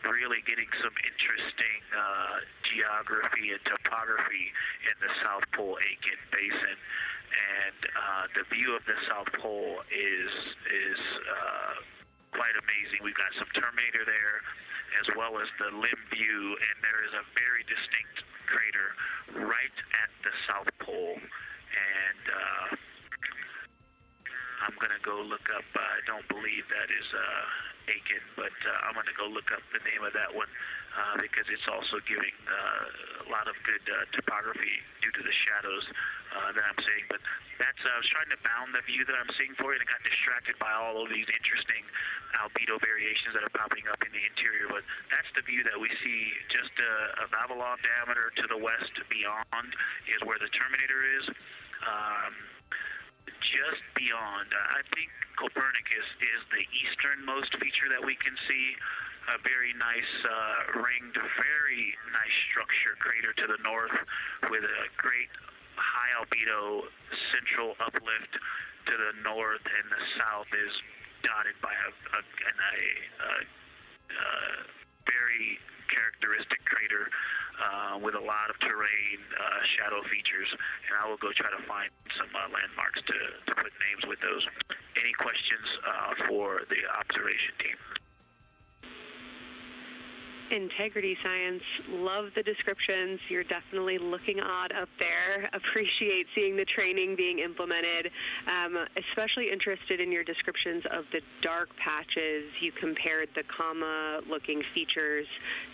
really getting some interesting geography and topography in the South Pole Aiken Basin. And the view of the South Pole is quite amazing. We've got some Terminator there, as well as the limb view, and there is a very distinct crater right at the South Pole. And I'm going to go look up, I don't believe that is Aiken, but I'm going to go look up the name of that one because it's also giving a lot of good topography due to the shadows that I'm seeing. But that's, I was trying to bound the view that I'm seeing for it and got distracted by all of these interesting albedo variations that are popping up in the interior. But that's the view that we see just a Vavilov diameter to the west beyond is where the Terminator is. Just beyond, I think Copernicus is the easternmost feature that we can see. A very nice ringed, very nice structure crater to the north with a great high albedo central uplift to the north, and the south is dotted by a very characteristic crater with a lot of terrain, shadow features, and I will go try to find some landmarks to put names with those. Any questions for the observation team? Integrity Science, love the descriptions. You're definitely looking odd up there. Appreciate seeing the training being implemented. Especially interested in your descriptions of the dark patches. You compared the comma-looking features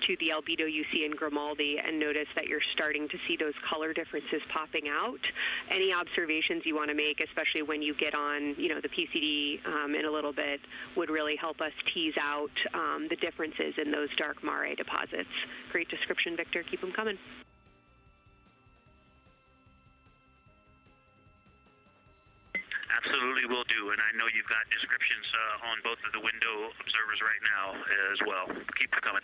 to the albedo you see in Grimaldi and noticed that you're starting to see those color differences popping out. Any observations you want to make, especially when you get on, the PCD in a little bit, would really help us tease out the differences in those dark Mare deposits. Great description, Victor. Keep them coming. Absolutely will do, and I know you've got descriptions on both of the window observers right now as well. Keep them coming.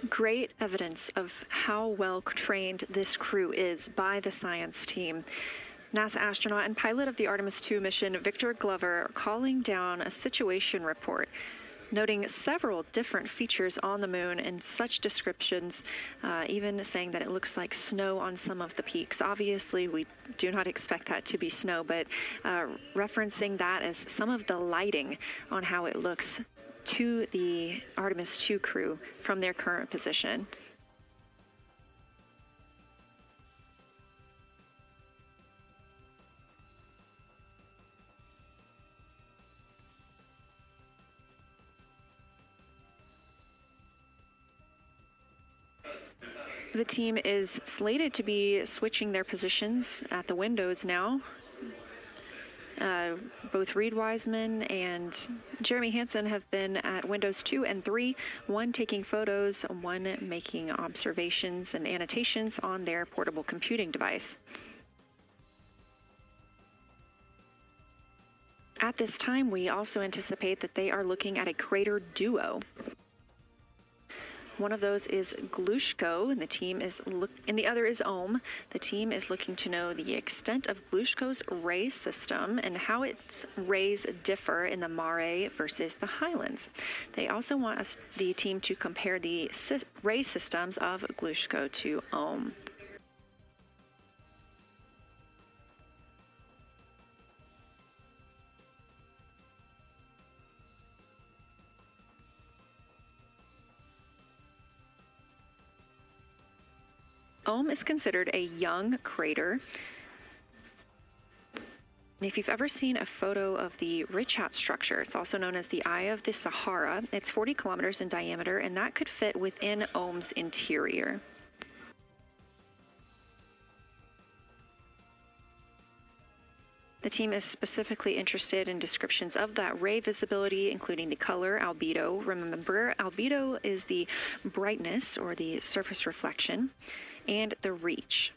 Great evidence of how well trained this crew is by the science team. NASA astronaut and pilot of the Artemis II mission, Victor Glover, calling down a situation report, noting several different features on the moon and such descriptions, even saying that it looks like snow on some of the peaks. Obviously, we do not expect that to be snow, but referencing that as some of the lighting on how it looks to the Artemis II crew from their current position. The team is slated to be switching their positions at the windows now. Both Reed Wiseman and Jeremy Hansen have been at windows 2 and 3, one taking photos, one making observations and annotations on their portable computing device. At this time, we also anticipate that they are looking at a crater duo. One of those is Glushko, and the other is Ohm. The team is looking to know the extent of Glushko's ray system and how its rays differ in the Mare versus the Highlands. They also want the team to compare the ray systems of Glushko to Ohm. Ohm is considered a young crater. And if you've ever seen a photo of the Richat structure, it's also known as the Eye of the Sahara. It's 40 kilometers in diameter, and that could fit within Ohm's interior. The team is specifically interested in descriptions of that ray visibility, including the color, albedo. Remember, albedo is the brightness or the surface reflection, and the reach.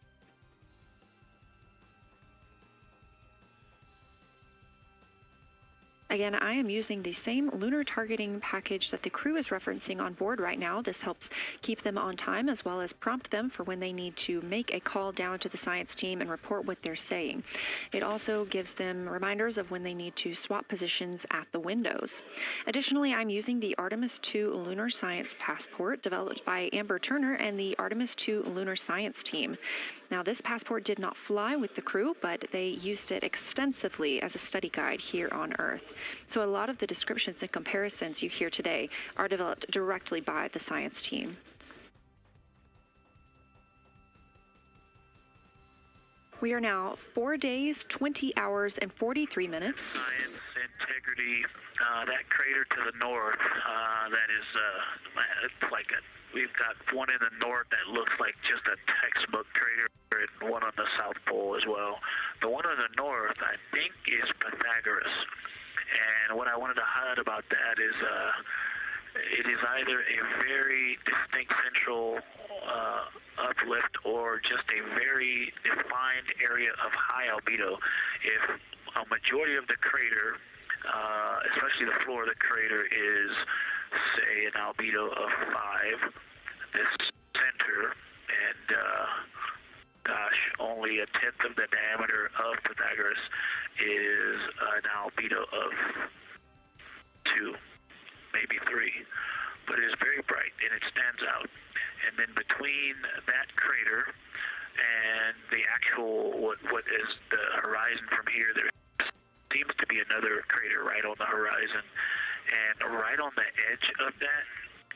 Again, I am using the same lunar targeting package that the crew is referencing on board right now. This helps keep them on time as well as prompt them for when they need to make a call down to the science team and report what they're saying. It also gives them reminders of when they need to swap positions at the windows. Additionally, I'm using the Artemis II Lunar Science Passport developed by Amber Turner and the Artemis II Lunar Science team. Now, this passport did not fly with the crew, but they used it extensively as a study guide here on Earth. So a lot of the descriptions and comparisons you hear today are developed directly by the science team. We are now 4 days, 20 hours, and 43 minutes. Science, integrity, that crater to the north, that is, it's like we've got one in the north that looks like just a textbook crater, and one on the South Pole as well. The one on the north, I think, is Pythagoras. And what I wanted to highlight about that is it is either a very distinct central uplift or just a very defined area of high albedo. If a majority of the crater, especially the floor of the crater, is, say, an albedo of 5, this center, and only a tenth of the diameter of Pythagoras is an albedo of 2, maybe 3, but it is very bright and it stands out. And then between that crater and the actual what is the horizon from here, there seems to be another crater right on the horizon, and right on the edge of that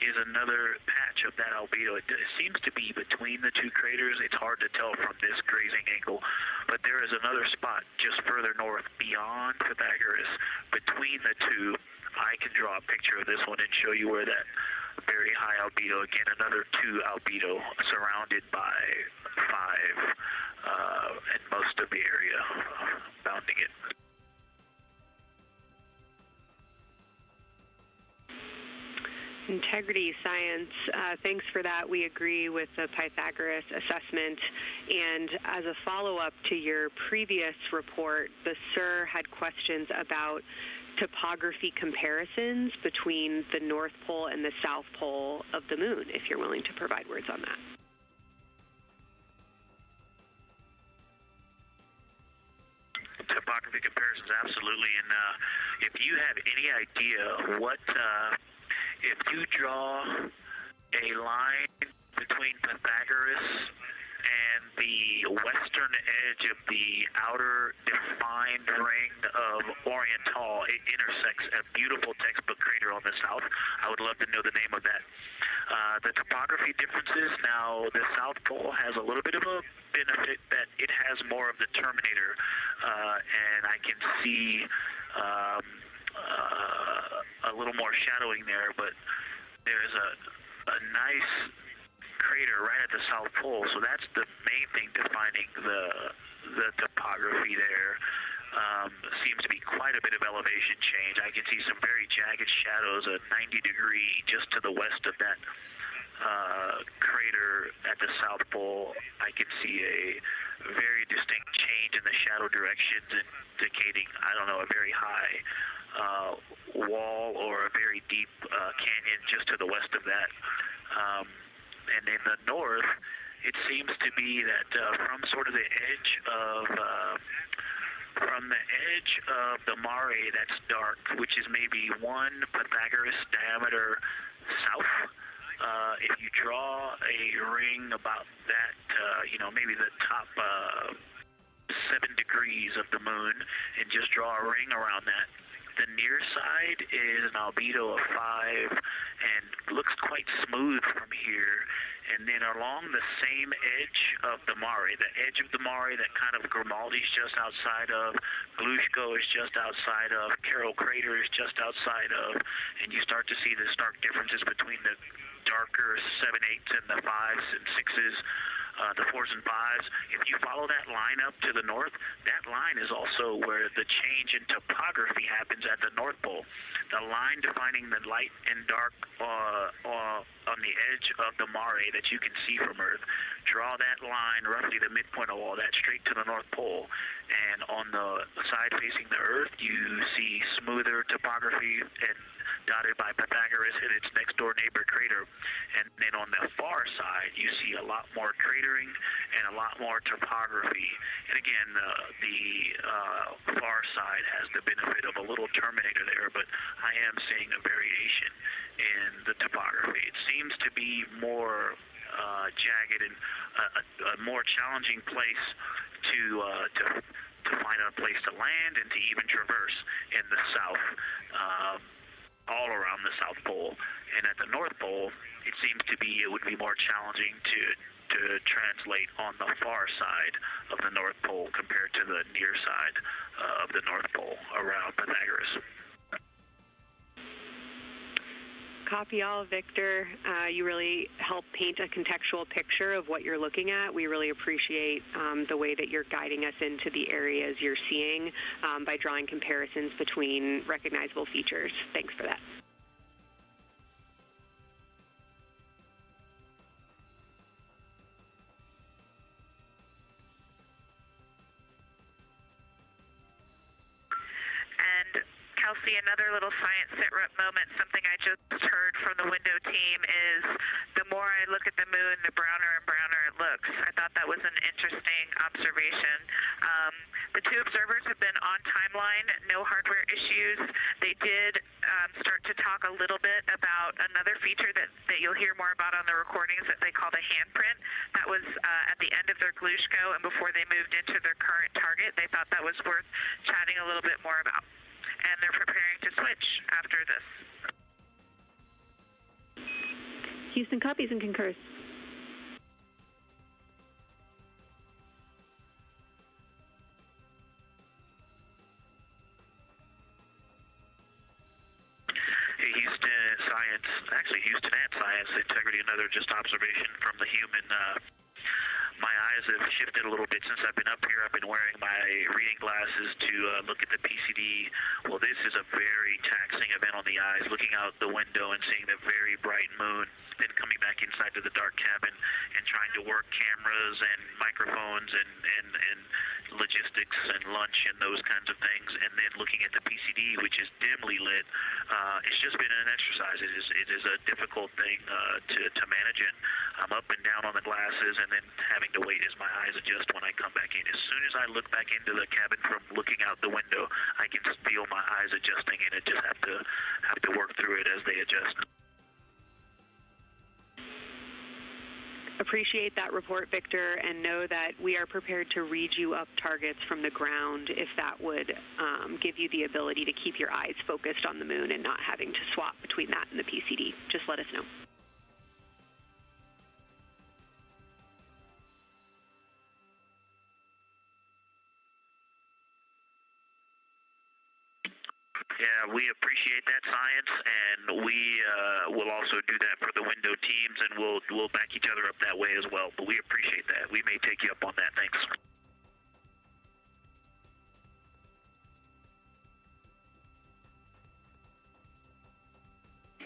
is another patch of that albedo. It seems to be between the two craters. It's hard to tell from this grazing angle, but there is another spot just further north beyond Pythagoras. Between the two, I can draw a picture of this one and show you where that very high albedo, again, another 2 albedo surrounded by 5 and most of the area bounding it. Integrity science, thanks for that. We agree with the Pythagoras assessment. And as a follow-up to your previous report, the SIR had questions about topography comparisons between the North Pole and the South Pole of the Moon, if you're willing to provide words on that. Topography comparisons, absolutely. And if you have any idea what, if you draw a line between Pythagoras and the western edge of the outer defined ring of Oriental, it intersects a beautiful textbook crater on the south. I would love to know the name of that. The topography differences, now the South Pole has a little bit of a benefit that it has more of the terminator, and I can see a little more shadowing there, but there's a nice crater right at the South Pole, so that's the main thing defining the topography there. Seems to be quite a bit of elevation change. I can see some very jagged shadows, a 90-degree just to the west of that crater at the South Pole. I can see a very distinct change in the shadow directions, indicating, I don't know, a very high wall or a very deep canyon just to the west of that. And in the north, it seems to be that from sort of the edge of the mare that's dark, which is maybe 1 Pythagoras diameter south. If you draw a ring about that, maybe the top 7 degrees of the moon, and just draw a ring around that. The near side is an albedo of 5 and looks quite smooth from here. And then along the same edge of the mare, the edge of the mare that kind of Grimaldi's just outside of, Glushko is just outside of, Carroll Crater is just outside of, and you start to see the stark differences between the darker 7/8 and the 5s and 6s. The 4s and 5s. If you follow that line up to the north, that line is also where the change in topography happens at the North Pole. The line defining the light and dark on the edge of the mare that you can see from Earth, draw that line, roughly the midpoint of all that, straight to the North Pole. And on the side facing the Earth, you see smoother topography and dotted by Pythagoras and its next door neighbor crater. And then on the far side, you see a lot more cratering and a lot more topography. And again, the far side has the benefit of a little terminator there, but I am seeing a variation in the topography. It seems to be more jagged and a more challenging place to find a place to land and to even traverse in the south. All around the South Pole, and at the North Pole, it seems to be it would be more challenging to translate on the far side of the North Pole compared to the near side of the North Pole around Pythagoras. Copy all, Victor. You really help paint a contextual picture of what you're looking at. We really appreciate the way that you're guiding us into the areas you're seeing by drawing comparisons between recognizable features. Thanks for that. Kelsey, another little science sit-rep moment, something I just heard from the window team is the more I look at the moon, the browner and browner it looks. I thought that was an interesting observation. The 2 observers have been on timeline, no hardware issues. They did start to talk a little bit about another feature that you'll hear more about on the recordings that they call the handprint. That was at the end of their Glushko and before they moved into their current target. They thought that was worth chatting a little bit more about. And they're preparing to switch after this. Houston copies and concurs. Hey, Houston and Science Integrity, another just observation from the human. My eyes have shifted a little bit since I've been up here. I've been wearing my reading glasses to look at the PCD. Well, this is a very taxing event on the eyes, looking out the window and seeing the very bright moon, then coming back inside to the dark cabin and trying to work cameras and microphones and logistics and lunch and those kinds of things, and then looking at the PCD, which is dimly lit. It's just been an exercise. It is a difficult thing to manage it. I'm up and down on the glasses and then having to wait as my eyes adjust when I come back in. As soon as I look back into the cabin from looking out the window, I can feel my eyes adjusting, and I just have to work through it as they adjust. Appreciate that report, Victor, and know that we are prepared to read you up targets from the ground if that would give you the ability to keep your eyes focused on the moon and not having to swap between that and the PCD. Just let us know. Yeah, we appreciate that, Science, and we will also do that for the window teams, and we'll back each other up that way as well. But we appreciate that. We may take you up on that. Thanks.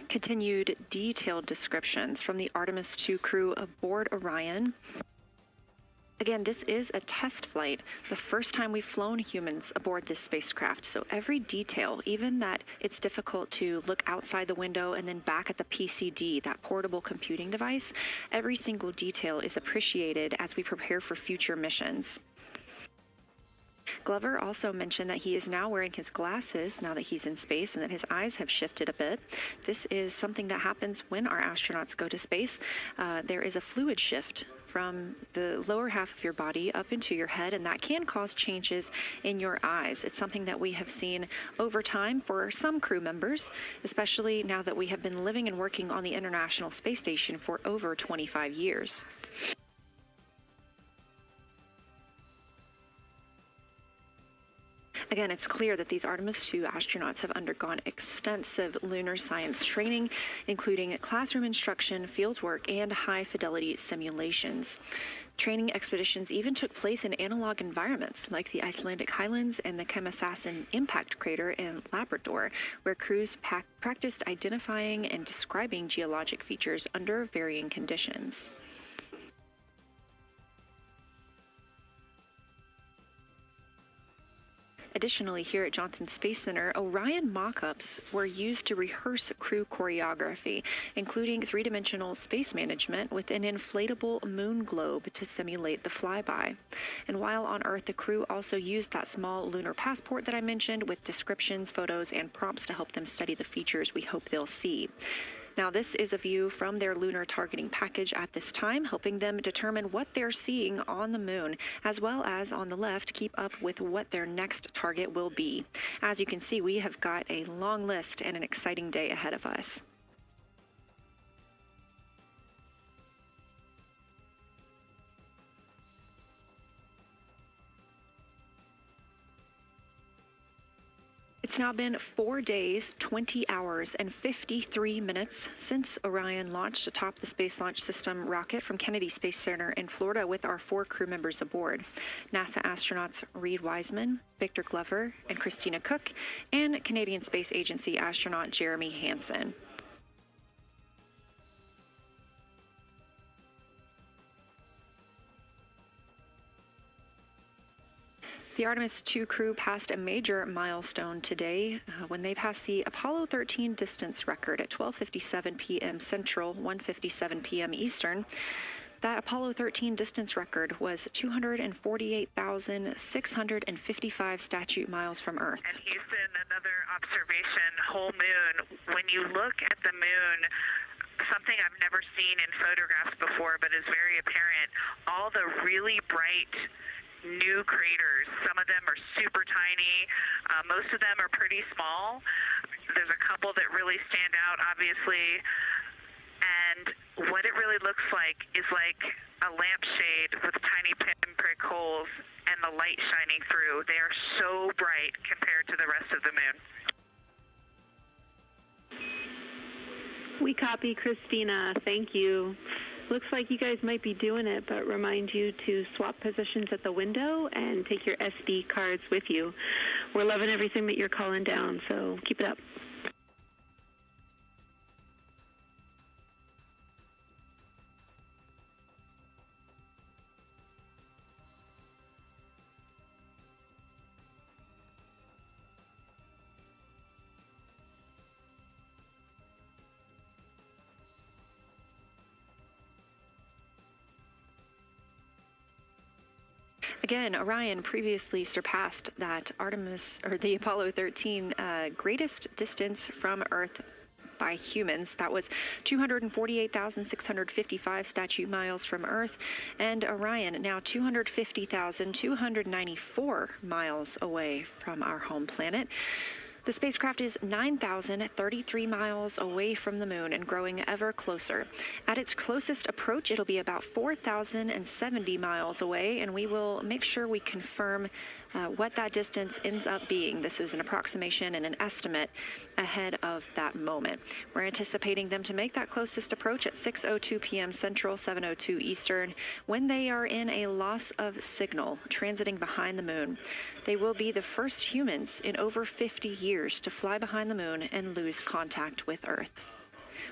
Continued detailed descriptions from the Artemis II crew aboard Orion. Again, this is a test flight, the first time we've flown humans aboard this spacecraft, so every detail, even that it's difficult to look outside the window and then back at the PCD, that portable computing device, every single detail is appreciated as we prepare for future missions. Glover also mentioned that he is now wearing his glasses now that he's in space and that his eyes have shifted a bit. This is something that happens when our astronauts go to space. There is a fluid shift from the lower half of your body up into your head, and that can cause changes in your eyes. It's something that we have seen over time for some crew members, especially now that we have been living and working on the International Space Station for over 25 years. Again, it's clear that these Artemis II astronauts have undergone extensive lunar science training, including classroom instruction, fieldwork, and high-fidelity simulations. Training expeditions even took place in analog environments like the Icelandic Highlands and the Kemasassen impact crater in Labrador, where crews practiced identifying and describing geologic features under varying conditions. Additionally, here at Johnson Space Center, Orion mock-ups were used to rehearse crew choreography, including three-dimensional space management with an inflatable moon globe to simulate the flyby. And while on Earth, the crew also used that small lunar passport that I mentioned with descriptions, photos, and prompts to help them study the features we hope they'll see. Now, this is a view from their lunar targeting package at this time, helping them determine what they're seeing on the moon, as well as on the left, keep up with what their next target will be. As you can see, we have got a long list and an exciting day ahead of us. It's now been 4 days, 20 hours, and 53 minutes since Orion launched atop the Space Launch System rocket from Kennedy Space Center in Florida with our 4 crew members aboard. NASA astronauts Reed Wiseman, Victor Glover, and Christina Cook, and Canadian Space Agency astronaut Jeremy Hansen. The Artemis II crew passed a major milestone today when they passed the Apollo 13 distance record at 12:57 p.m. Central, 1:57 p.m. Eastern. That Apollo 13 distance record was 248,655 statute miles from Earth. And Houston, another observation, whole moon. When you look at the moon, something I've never seen in photographs before, but is very apparent, all the really bright new craters. Some of them are super tiny. Most of them are pretty small. There's a couple that really stand out, obviously. And what it really looks like is like a lampshade with tiny pinprick holes and the light shining through. They are so bright compared to the rest of the moon. We copy, Christina. Thank you. Looks like you guys might be doing it, but remind you to swap positions at the window and take your SD cards with you. We're loving everything that you're calling down, so keep it up. Again, Orion previously surpassed that the Apollo 13 greatest distance from Earth by humans. That was 248,655 statute miles from Earth, and Orion now 250,294 miles away from our home planet. The spacecraft is 9,033 miles away from the moon and growing ever closer. At its closest approach, it'll be about 4,070 miles away, and we will make sure we confirm what that distance ends up being. This is an approximation and an estimate ahead of that moment. We're anticipating them to make that closest approach at 6:02 p.m. Central, 7:02 Eastern, when they are in a loss of signal, transiting behind the moon. They will be the first humans in over 50 years to fly behind the moon and lose contact with Earth.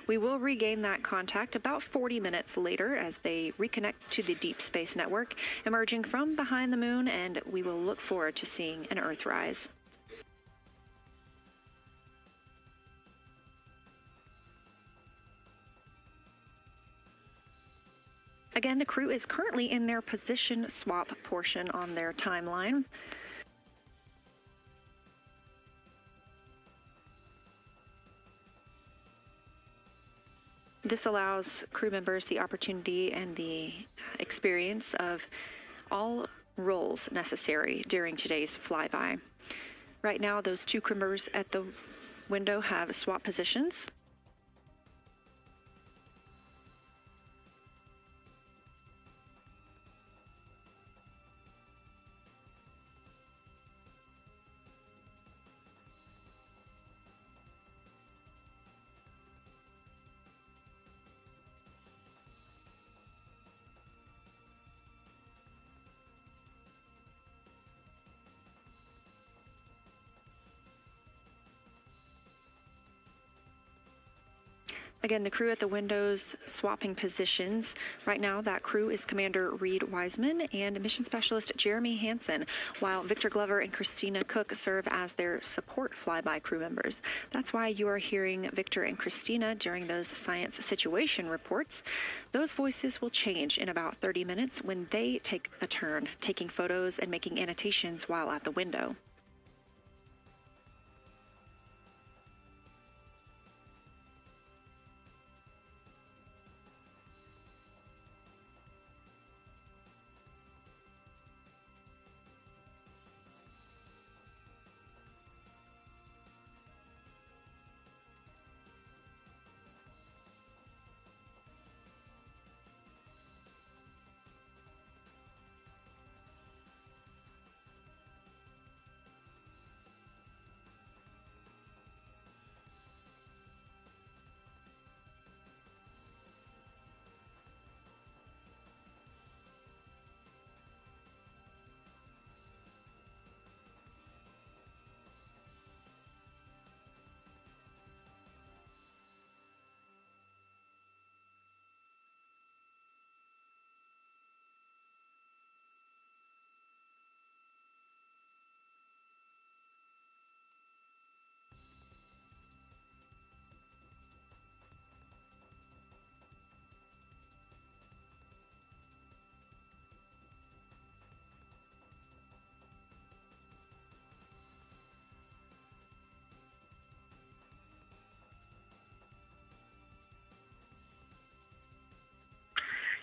We will regain that contact about 40 minutes later as they reconnect to the Deep Space Network, emerging from behind the moon, and we will look forward to seeing an Earthrise. Again, the crew is currently in their position swap portion on their timeline. This allows crew members the opportunity and the experience of all roles necessary during today's flyby. Right now, those two crew members at the window have swap positions. Again, the crew at the windows swapping positions. Right now, that crew is Commander Reed Wiseman and Mission Specialist Jeremy Hansen, while Victor Glover and Christina Cook serve as their support flyby crew members. That's why you are hearing Victor and Christina during those science situation reports. Those voices will change in about 30 minutes when they take a turn, taking photos and making annotations while at the window.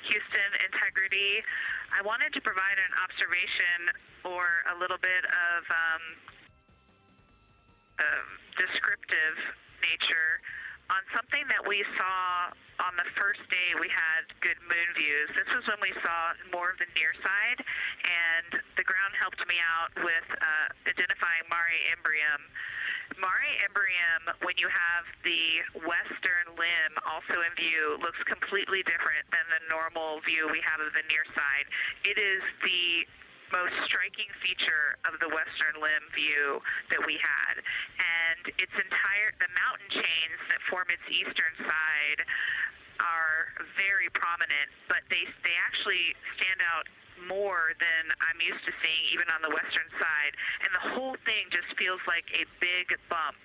Houston integrity. I wanted to provide an observation or a little bit of descriptive nature on something that we saw on the first day we had good moon views. This was when we saw more of the near side, and the ground helped me out with identifying Mare Imbrium. Mare Imbrium, when you have the western limb also in view, looks completely different than the normal view we have of the near side. It is the most striking feature of the western limb view that we had. And the mountain chains that form its eastern side are very prominent, but they actually stand out more than I'm used to seeing even on the western side, and the whole thing just feels like a big bump.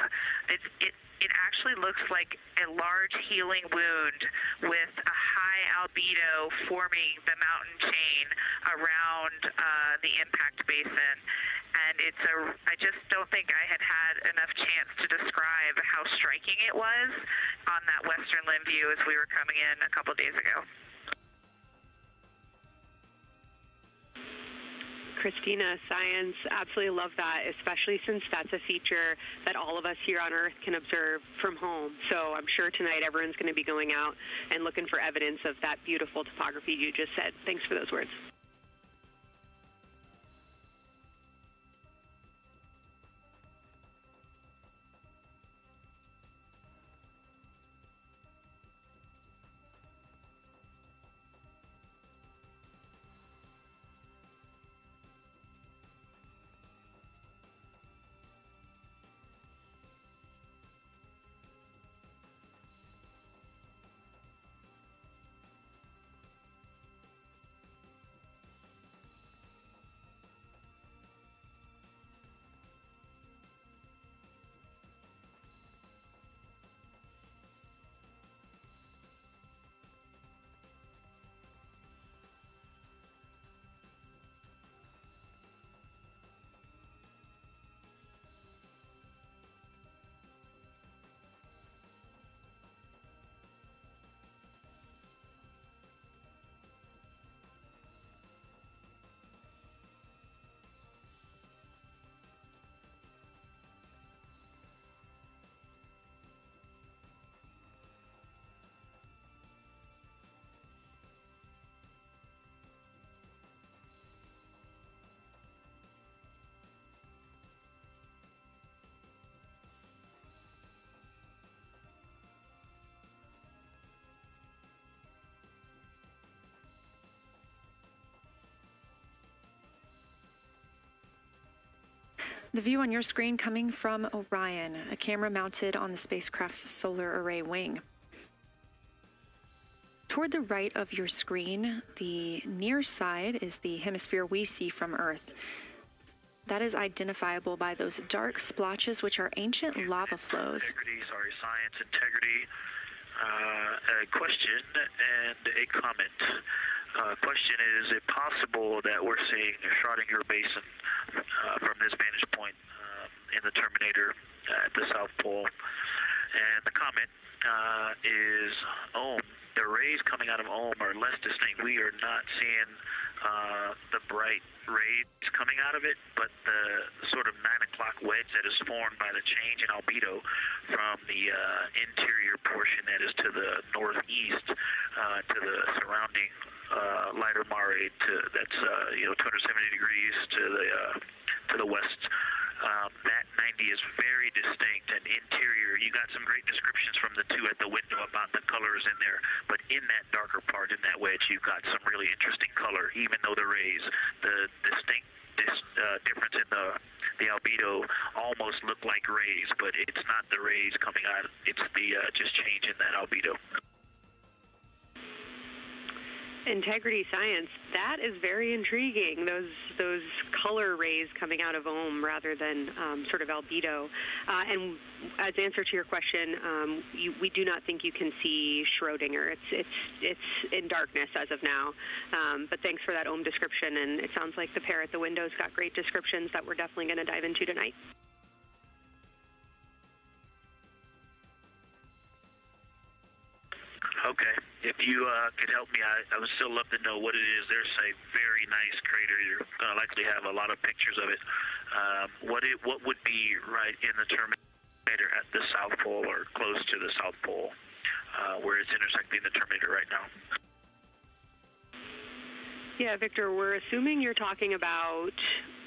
It actually looks like a large healing wound with a high albedo forming the mountain chain around the impact basin. And I just don't think I had enough chance to describe how striking it was on that western limb view as we were coming in a couple days ago. Christina, science, absolutely love that, especially since that's a feature that all of us here on Earth can observe from home. So I'm sure tonight everyone's going to be going out and looking for evidence of that beautiful topography you just said. Thanks for those words. The view on your screen coming from Orion, a camera mounted on the spacecraft's solar array wing. Toward the right of your screen, the near side is the hemisphere we see from Earth. That is identifiable by those dark splotches, which are ancient lava flows. Science integrity. A question and a comment. Question is it possible that we're seeing a Schrodinger basin from this vantage point in the Terminator at the South Pole? And the comment is the rays coming out of are less distinct. We are not seeing the bright rays coming out of it, but the sort of 9 o'clock wedge that is formed by the change in albedo from the interior portion that is to the northeast to the surrounding lighter mare that's 270 degrees to the west. That 90 is very distinct and interior. You got some great descriptions from the two at the window about the colors in there, but in that darker part, in that wedge, you've got some really interesting color, even though the rays, the distinct difference in the albedo almost look like rays, but it's not the rays coming out. It's the just change in that albedo. Integrity science, that is very intriguing, those color rays coming out of rather than sort of albedo. And as answer to your question, we do not think you can see Schrodinger. It's in darkness as of now. But thanks for that description, and it sounds like the pair at the window's got great descriptions that we're definitely going to dive into tonight. Okay. If you could help me, I would still love to know what it is. There's a very nice crater. You're going to likely have a lot of pictures of it. What would be right in the Terminator at the South Pole or close to the South Pole where it's intersecting the Terminator right now? Yeah, Victor, we're assuming you're talking about,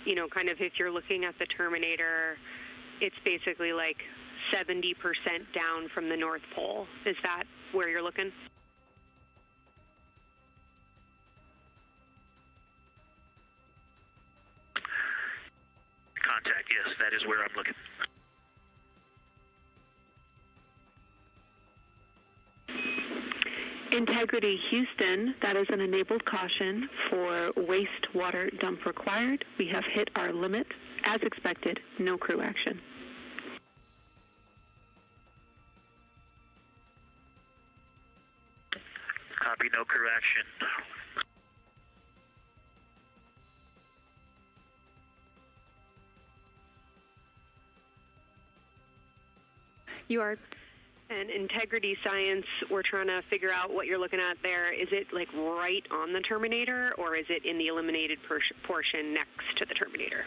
kind of if you're looking at the Terminator, it's basically like 70% down from the North Pole. Is that where you're looking? Contact, yes, that is where I'm looking. Integrity Houston, that is an enabled caution for wastewater dump required. We have hit our limit. As expected, no crew action. Copy, no crew action. You are. And integrity science, we're trying to figure out what you're looking at there. Is it like right on the Terminator, or is it in the illuminated portion next to the Terminator?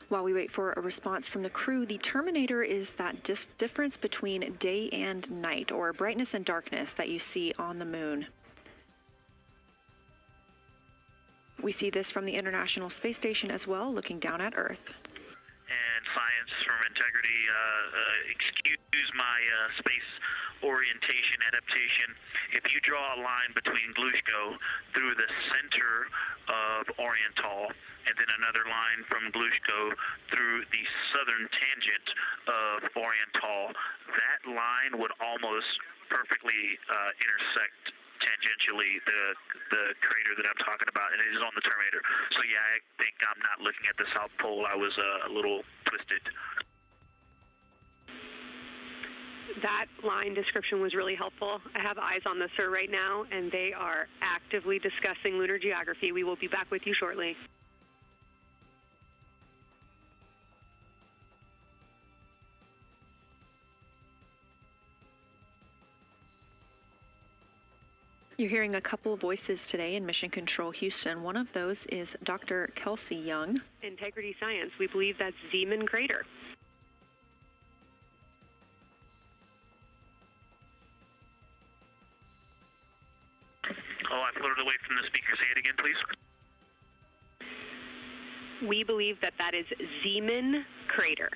While we wait for a response from the crew, the Terminator is that difference between day and night, or brightness and darkness, that you see on the moon. We see this from the International Space Station as well, looking down at Earth. And science from integrity, excuse my space orientation adaptation. If you draw a line between Glushko through the center of Oriental, and then another line from Glushko through the southern tangent of Oriental, that line would almost perfectly intersect tangentially the crater that I'm talking about, and it is on the Terminator. So yeah, I think I'm not looking at the South Pole. I was a little twisted. That line description was really helpful. I have eyes on the SIR right now, and they are actively discussing lunar geography. We will be back with you shortly. You're hearing a couple of voices today in Mission Control Houston. One of those is Dr. Kelsey Young. Integrity Science, we believe that's Zeeman Crater. Oh, I floated away from the speaker. Say it again, please. We believe that that is Zeeman crater.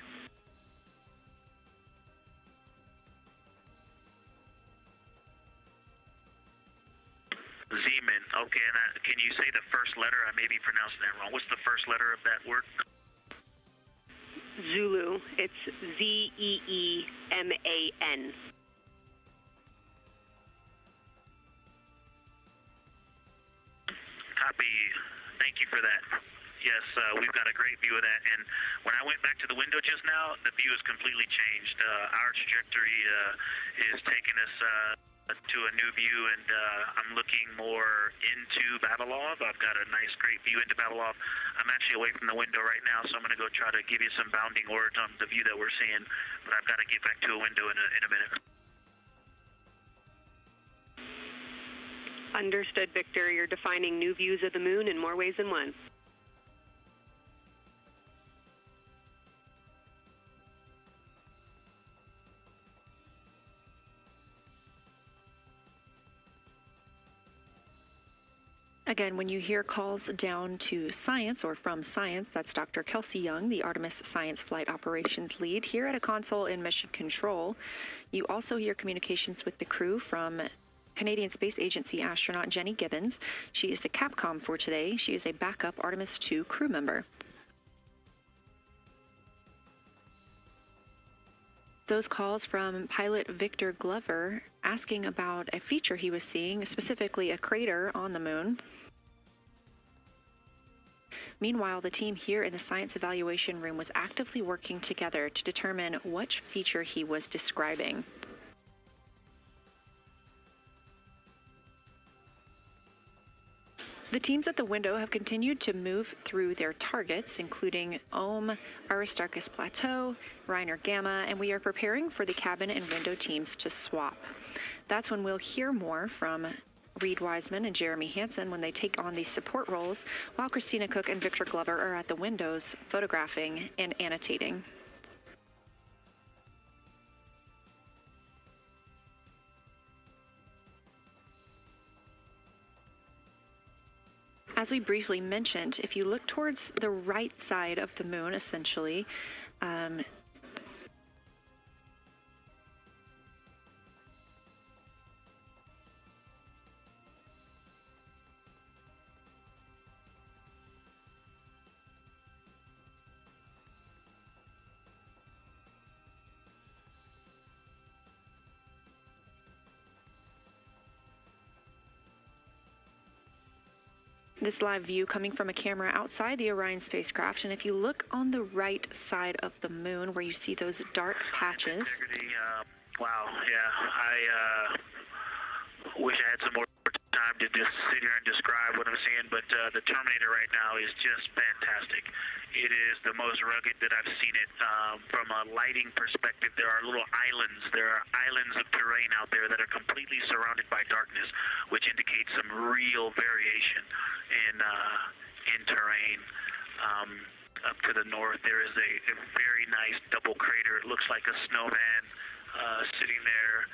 Zeeman. Okay, and can you say the first letter? I may be pronouncing that wrong. What's the first letter of that word? Zulu. It's Z-E-E-M-A-N. Copy. Thank you for that. Yes, we've got a great view of that. And when I went back to the window just now, the view has completely changed. Our trajectory is taking us to a new view, and I'm looking more into Babalov. I've got a nice, great view into Babalov. I'm actually away from the window right now, so I'm going to go try to give you some bounding words on the view that we're seeing. But I've got to get back to a window in a minute. Understood, Victor. You're defining new views of the moon in more ways than one. Again, when you hear calls down to science or from science, that's Dr. Kelsey Young, the Artemis Science Flight Operations Lead here at a console in Mission Control. You also hear communications with the crew from Canadian Space Agency astronaut Jenny Gibbons. She is the Capcom for today. She is a backup Artemis II crew member. Those calls from pilot Victor Glover asking about a feature he was seeing, specifically a crater on the moon. Meanwhile, the team here in the science evaluation room was actively working together to determine which feature he was describing. The teams at the window have continued to move through their targets, including Aristarchus Plateau, Reiner Gamma, and we are preparing for the cabin and window teams to swap. That's when we'll hear more from Reed Wiseman and Jeremy Hansen when they take on these support roles, while Christina Cook and Victor Glover are at the windows photographing and annotating. As we briefly mentioned, if you look towards the right side of the moon, essentially, this live view coming from a camera outside the Orion spacecraft, and if you look on the right side of the moon where you see those dark patches. Wow, yeah, I wish I had some more time to just sit here and describe what I'm seeing, but the Terminator right now is just fantastic. It is the most rugged that I've seen it. From a lighting perspective, there are little islands. There are islands of terrain out there that are completely surrounded by darkness, which indicates some real variation in terrain. Up to the north, there is a very nice double crater. It looks like a snowman sitting there,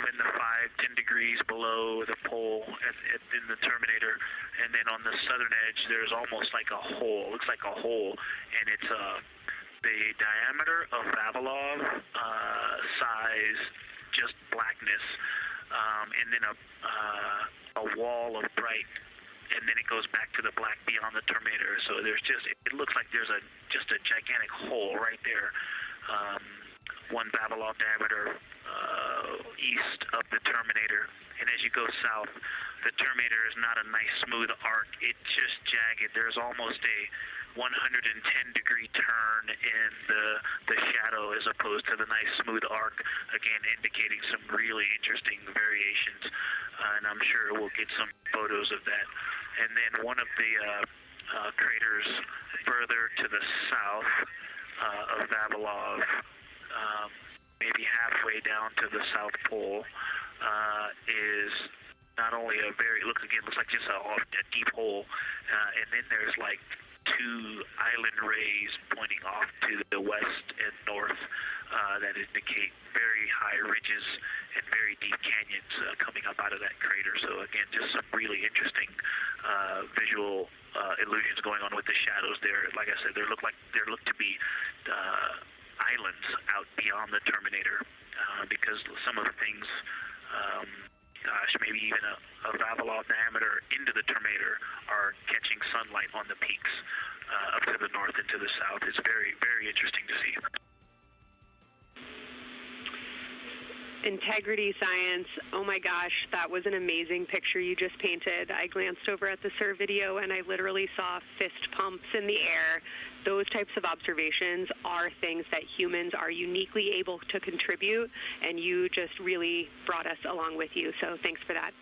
in the 5-10 degrees below the pole in the Terminator. And then on the southern edge, there's almost like a hole. It looks like a hole, and it's the diameter of Vavilov size, just blackness, and then a wall of bright, and then it goes back to the black beyond the Terminator. So there's it looks like there's just a gigantic hole right there, 1 Vavilov diameter east of the Terminator. And as you go south, the Terminator is not a nice smooth arc. It's just jagged. There's almost a 110-degree turn in the shadow as opposed to the nice smooth arc, again indicating some really interesting variations. And I'm sure we'll get some photos of that. And then one of the craters further to the south of Vavilov, maybe halfway down to the South Pole, is not only looks like just a deep hole, and then there's like two island rays pointing off to the west and north that indicate very high ridges and very deep canyons coming up out of that crater. So again, just some really interesting visual illusions going on with the shadows there. Like I said, there look to be islands out beyond the terminator because some of the things, maybe even a Vavilov diameter into the terminator are catching sunlight on the peaks up to the north and to the south. It's very, very interesting to see. Integrity science, oh my gosh, that was an amazing picture you just painted. I glanced over at the SIR video and I literally saw fist pumps in the air. Those types of observations are things that humans are uniquely able to contribute, and you just really brought us along with you, so thanks for that.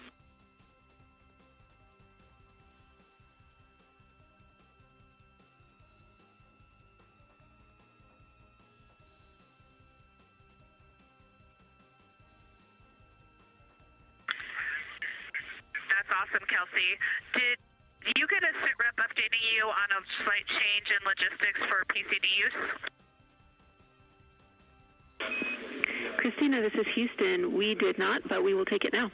That's awesome, Kelsey. Did you get a SITREP updating you on a slight change in logistics for PCD use? Christina, this is Houston. We did not, but we will take it now.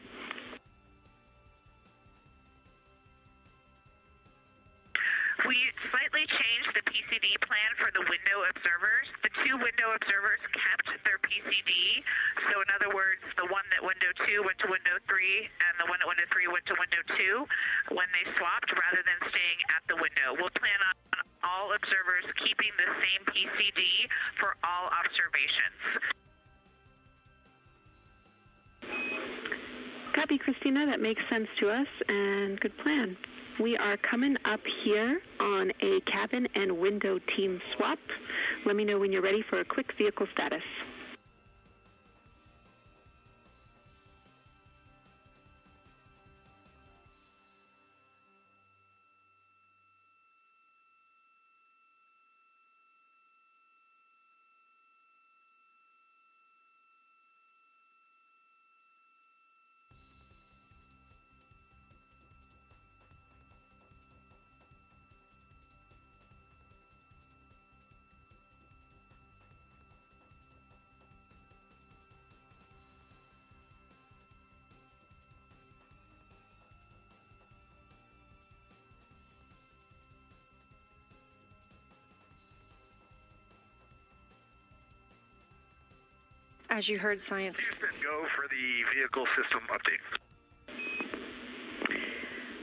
We slightly changed the PCD plan for the window observers. The two window observers kept their PCD. So in other words, the one that window 2 went to window 3 and the one at window 3 went to window 2 when they swapped rather than staying at the window. We'll plan on all observers keeping the same PCD for all observations. Copy, Christina. That makes sense to us, and good plan. We are coming up here on a cabin and window team swap. Let me know when you're ready for a quick vehicle status. As you heard, science. Houston, go for the vehicle system update.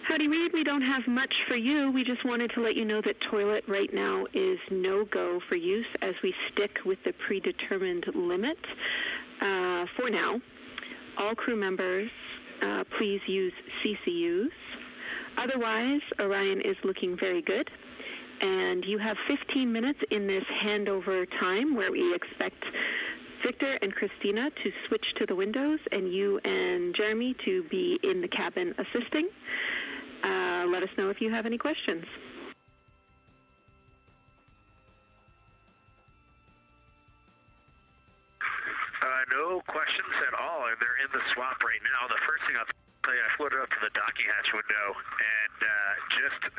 Howdy, Reed. We don't have much for you. We just wanted to let you know that toilet right now is no-go for use as we stick with the predetermined limit for now. All crew members, please use CCUs. Otherwise, Orion is looking very good. And you have 15 minutes in this handover time where we expect Victor and Christina to switch to the windows and you and Jeremy to be in the cabin assisting. Let us know if you have any questions. No questions at all, and they're in the swap right now. The first thing I'll tell you, I floated up to the docking hatch window and just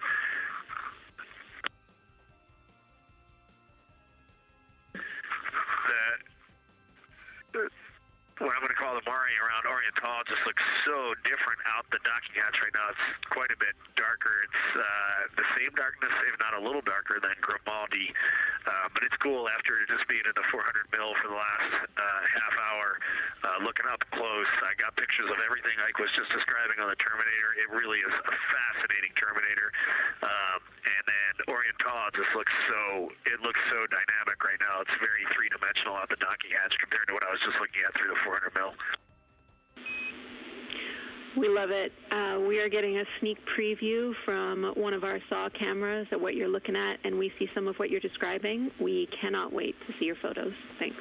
what I'm going to call the Mari around Oriental just looks so different out the docking hatch right now. It's quite a bit darker. It's the same darkness, if not a little darker than Grimaldi. But it's cool after just being in the 400 mil for the last half hour, looking up close. I got pictures of everything Ike was just describing on the Terminator. It really is a fascinating Terminator. And then Oriental just looks so dynamic right now. It's very three-dimensional out the docking hatch compared to what I was just looking at through the 400 mil. We love it. We are getting a sneak preview from one of our SAW cameras at what you're looking at, and we see some of what you're describing. We cannot wait to see your photos. Thanks.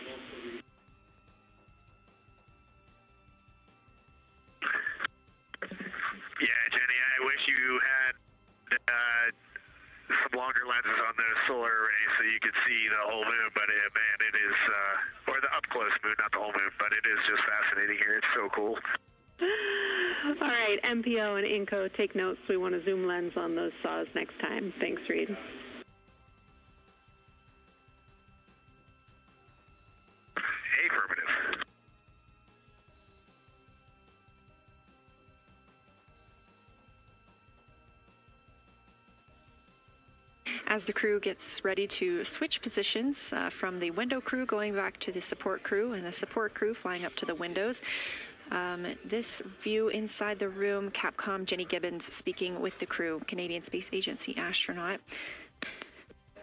Yeah, Jenny, I wish you had some longer lenses on the solar array so you could see the whole moon, but man, it is, or the up-close moon, not the whole moon, but it is just fascinating here. It's so cool. All right, MPO and Inco, take notes. We want a zoom lens on those saws next time. Thanks, Reed. As the crew gets ready to switch positions from the window crew going back to the support crew and the support crew flying up to the windows, this view inside the room, Capcom Jenny Gibbons speaking with the crew, Canadian Space Agency astronaut.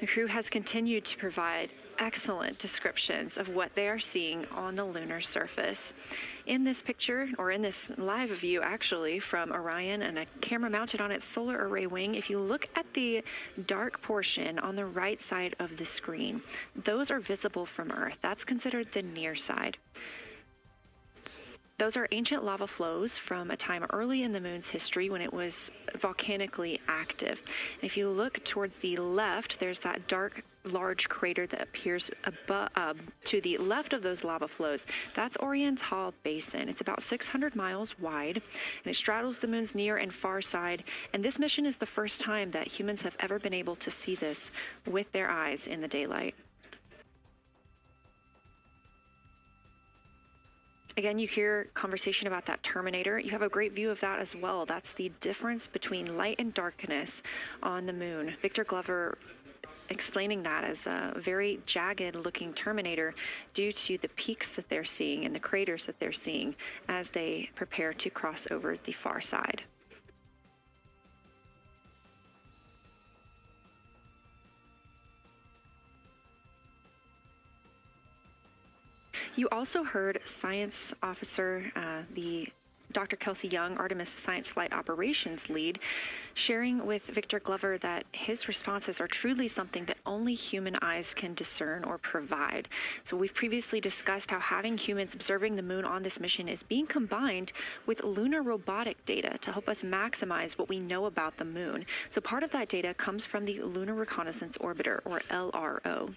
The crew has continued to provide excellent descriptions of what they are seeing on the lunar surface. In this picture, or in this live view actually, from Orion and a camera mounted on its solar array wing, if you look at the dark portion on the right side of the screen, those are visible from Earth. That's considered the near side. Those are ancient lava flows from a time early in the moon's history when it was volcanically active. And if you look towards the left, there's that dark, large crater that appears to the left of those lava flows. That's Orion's Hall Basin. It's about 600 miles wide, and it straddles the moon's near and far side. And this mission is the first time that humans have ever been able to see this with their eyes in the daylight. Again, you hear conversation about that terminator. You have a great view of that as well. That's the difference between light and darkness on the moon. Victor Glover explaining that as a very jagged looking terminator due to the peaks that they're seeing and the craters that they're seeing as they prepare to cross over the far side. You also heard science officer, the Dr. Kelsey Young, Artemis Science Flight Operations Lead, sharing with Victor Glover that his responses are truly something that only human eyes can discern or provide. So we've previously discussed how having humans observing the moon on this mission is being combined with lunar robotic data to help us maximize what we know about the moon. So part of that data comes from the Lunar Reconnaissance Orbiter, or LRO.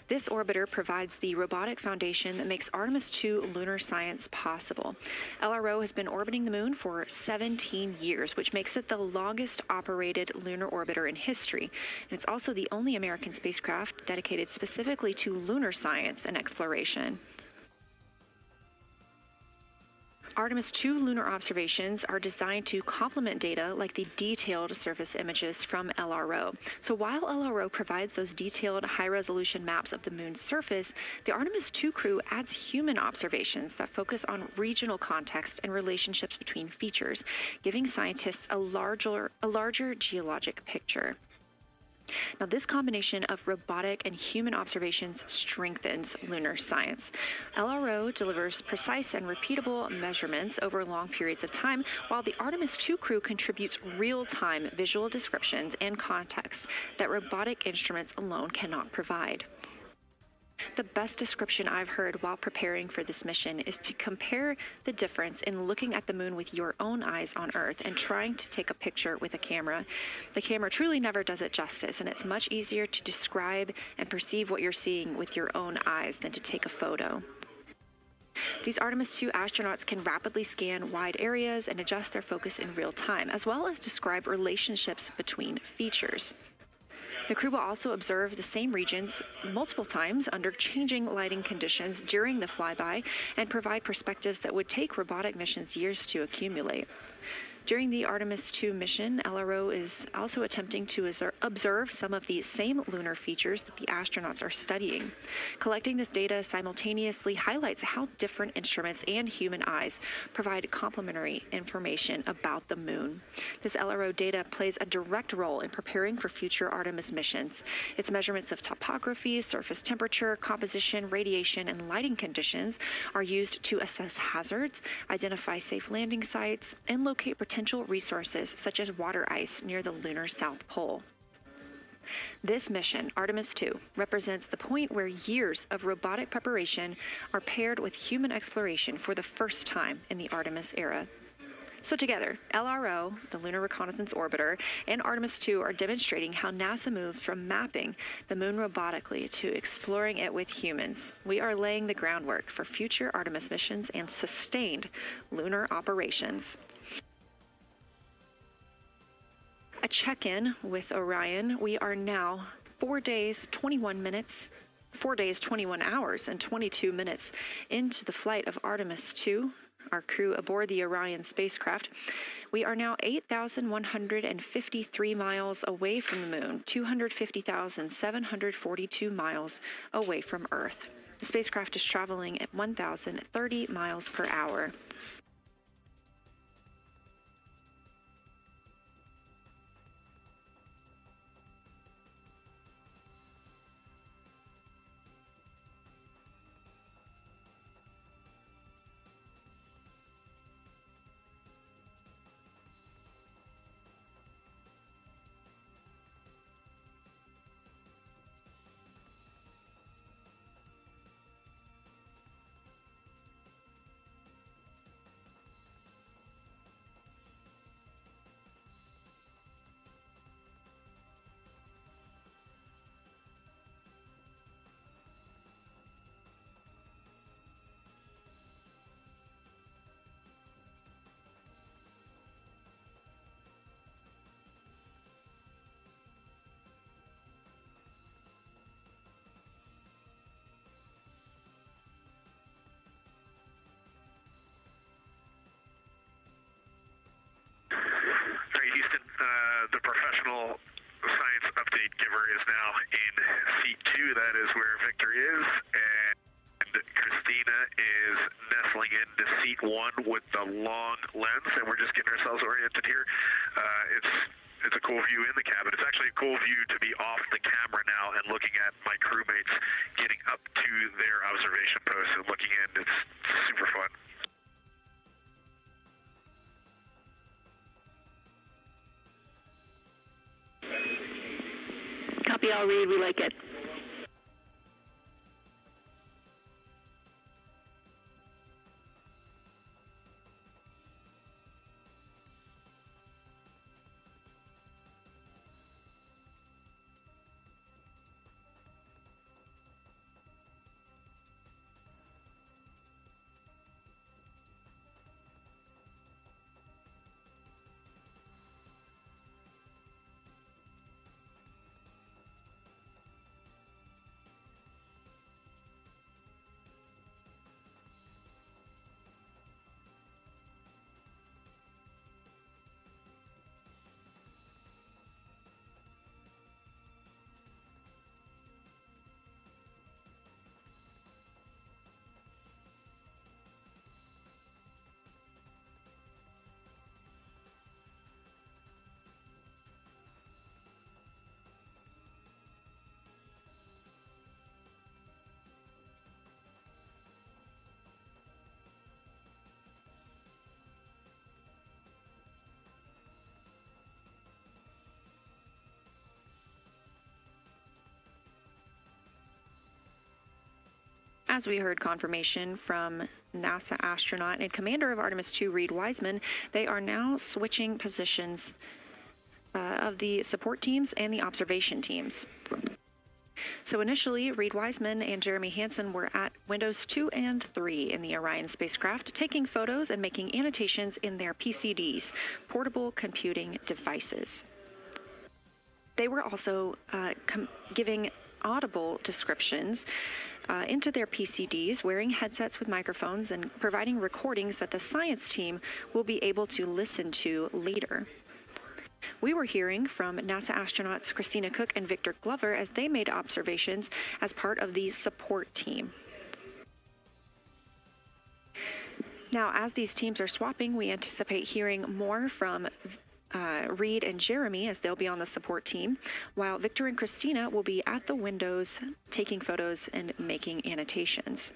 This orbiter provides the robotic foundation that makes Artemis II lunar science possible. LRO has been orbiting the moon for 17 years, which makes it the longest operated lunar orbiter in history. And it's also the only American spacecraft dedicated specifically to lunar science and exploration. Artemis II lunar observations are designed to complement data like the detailed surface images from LRO. So while LRO provides those detailed high-resolution maps of the moon's surface, the Artemis II crew adds human observations that focus on regional context and relationships between features, giving scientists a larger geologic picture. Now, this combination of robotic and human observations strengthens lunar science. LRO delivers precise and repeatable measurements over long periods of time, while the Artemis II crew contributes real-time visual descriptions and context that robotic instruments alone cannot provide. The best description I've heard while preparing for this mission is to compare the difference in looking at the moon with your own eyes on Earth and trying to take a picture with a camera. The camera truly never does it justice, and it's much easier to describe and perceive what you're seeing with your own eyes than to take a photo. These Artemis II astronauts can rapidly scan wide areas and adjust their focus in real time, as well as describe relationships between features. The crew will also observe the same regions multiple times under changing lighting conditions during the flyby and provide perspectives that would take robotic missions years to accumulate. During the Artemis II mission, LRO is also attempting to observe some of the same lunar features that the astronauts are studying. Collecting this data simultaneously highlights how different instruments and human eyes provide complementary information about the moon. This LRO data plays a direct role in preparing for future Artemis missions. Its measurements of topography, surface temperature, composition, radiation, and lighting conditions are used to assess hazards, identify safe landing sites, and locate potential resources such as water ice near the lunar South Pole. This mission, Artemis II, represents the point where years of robotic preparation are paired with human exploration for the first time in the Artemis era. So together, LRO, the Lunar Reconnaissance Orbiter, and Artemis II are demonstrating how NASA moves from mapping the moon robotically to exploring it with humans. We are laying the groundwork for future Artemis missions and sustained lunar operations. A check-in with Orion. We are now 4 days, 21 hours, and 22 minutes into the flight of Artemis II. our crew aboard the Orion spacecraft. We are now 8,153 miles away from the moon, 250,742 miles away from Earth. The spacecraft is traveling at 1,030 miles per hour. The professional science update giver is now in seat 2. That is where Victor is, and Christina is nestling into seat 1 with the long lens, and we're just getting ourselves oriented here. It's a cool view in the cabin. It's actually a cool view to be off the camera now and looking at my crewmates getting up to their observation post and looking in. It's super fun. Copy all, Reed. We like it. As we heard confirmation from NASA astronaut and commander of Artemis II, Reed Wiseman, they are now switching positions of the support teams and the observation teams. So initially, Reed Wiseman and Jeremy Hansen were at windows 2 and 3 in the Orion spacecraft, taking photos and making annotations in their PCDs, portable computing devices. They were also giving audible descriptions into their PCDs, wearing headsets with microphones and providing recordings that the science team will be able to listen to later. We were hearing from NASA astronauts Christina Cook and Victor Glover as they made observations as part of the support team. Now, as these teams are swapping, we anticipate hearing more from Reed and Jeremy as they'll be on the support team, while Victor and Christina will be at the windows taking photos and making annotations.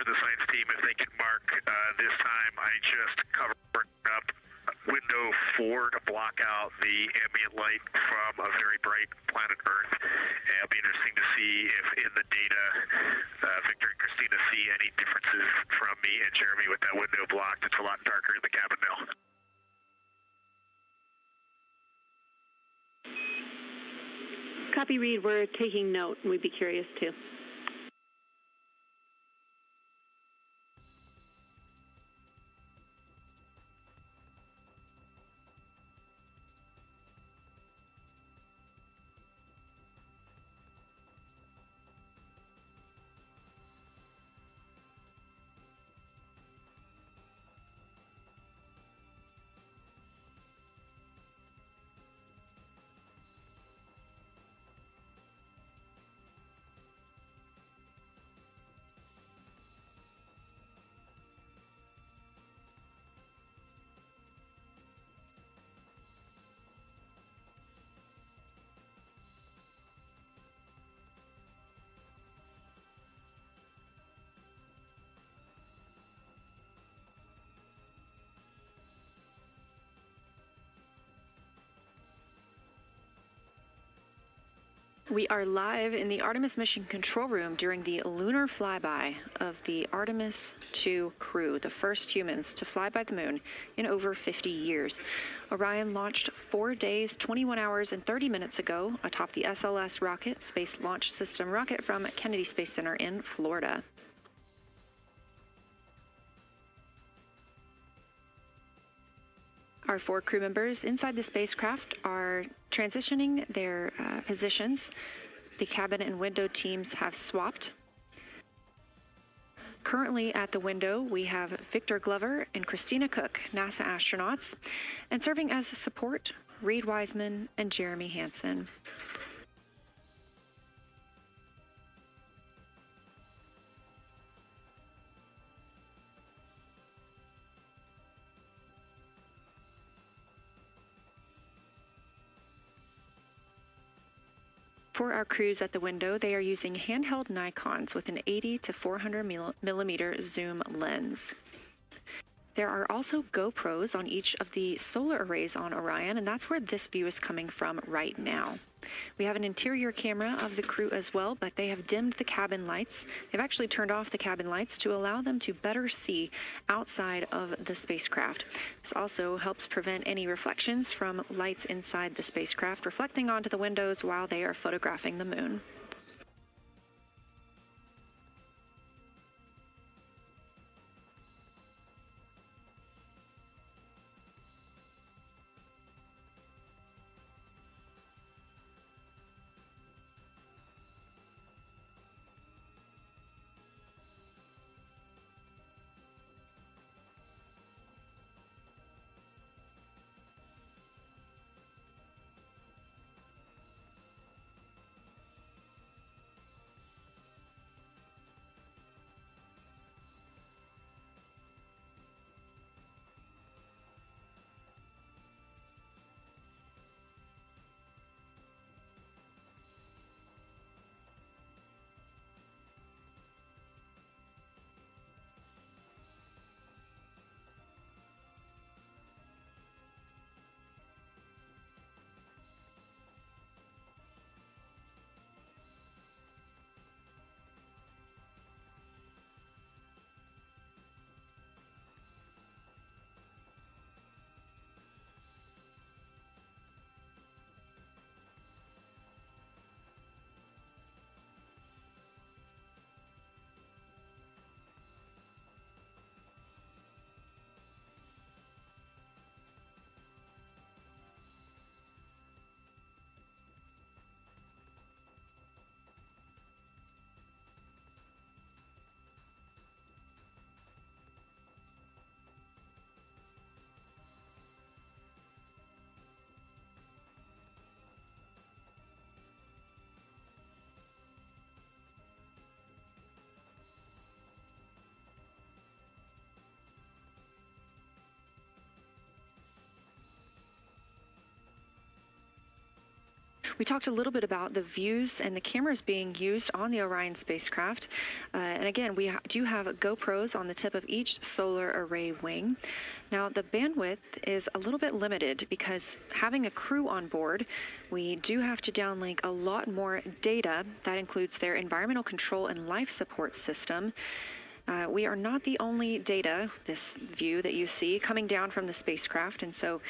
for the science team if they can mark this time. I just covered up window 4 to block out the ambient light from a very bright planet Earth. And it'll be interesting to see if in the data Victor and Christina see any differences from me and Jeremy with that window blocked. It's a lot darker in the cabin now. Copy, Reed. We're taking note, and we'd be curious too. We are live in the Artemis mission control room during the lunar flyby of the Artemis II crew, the first humans to fly by the moon in over 50 years. Orion launched 4 days, 21 hours, and 30 minutes ago atop the SLS rocket, Space Launch System rocket from Kennedy Space Center in Florida. Our 4 crew members inside the spacecraft are transitioning their positions. The cabin and window teams have swapped. Currently at the window, we have Victor Glover and Christina Cook, NASA astronauts, and serving as support, Reed Wiseman and Jeremy Hansen. For our crews at the window, they are using handheld Nikons with an 80 to 400 millimeter zoom lens. There are also GoPros on each of the solar arrays on Orion, and that's where this view is coming from right now. We have an interior camera of the crew as well, but they have dimmed the cabin lights. They've actually turned off the cabin lights to allow them to better see outside of the spacecraft. This also helps prevent any reflections from lights inside the spacecraft reflecting onto the windows while they are photographing the moon. We talked a little bit about the views and the cameras being used on the Orion spacecraft. And again, we do have GoPros on the tip of each solar array wing. Now, the bandwidth is a little bit limited because having a crew on board, we do have to downlink a lot more data. That includes their environmental control and life support system. We are not the only data, this view that you see, coming down from the spacecraft, and so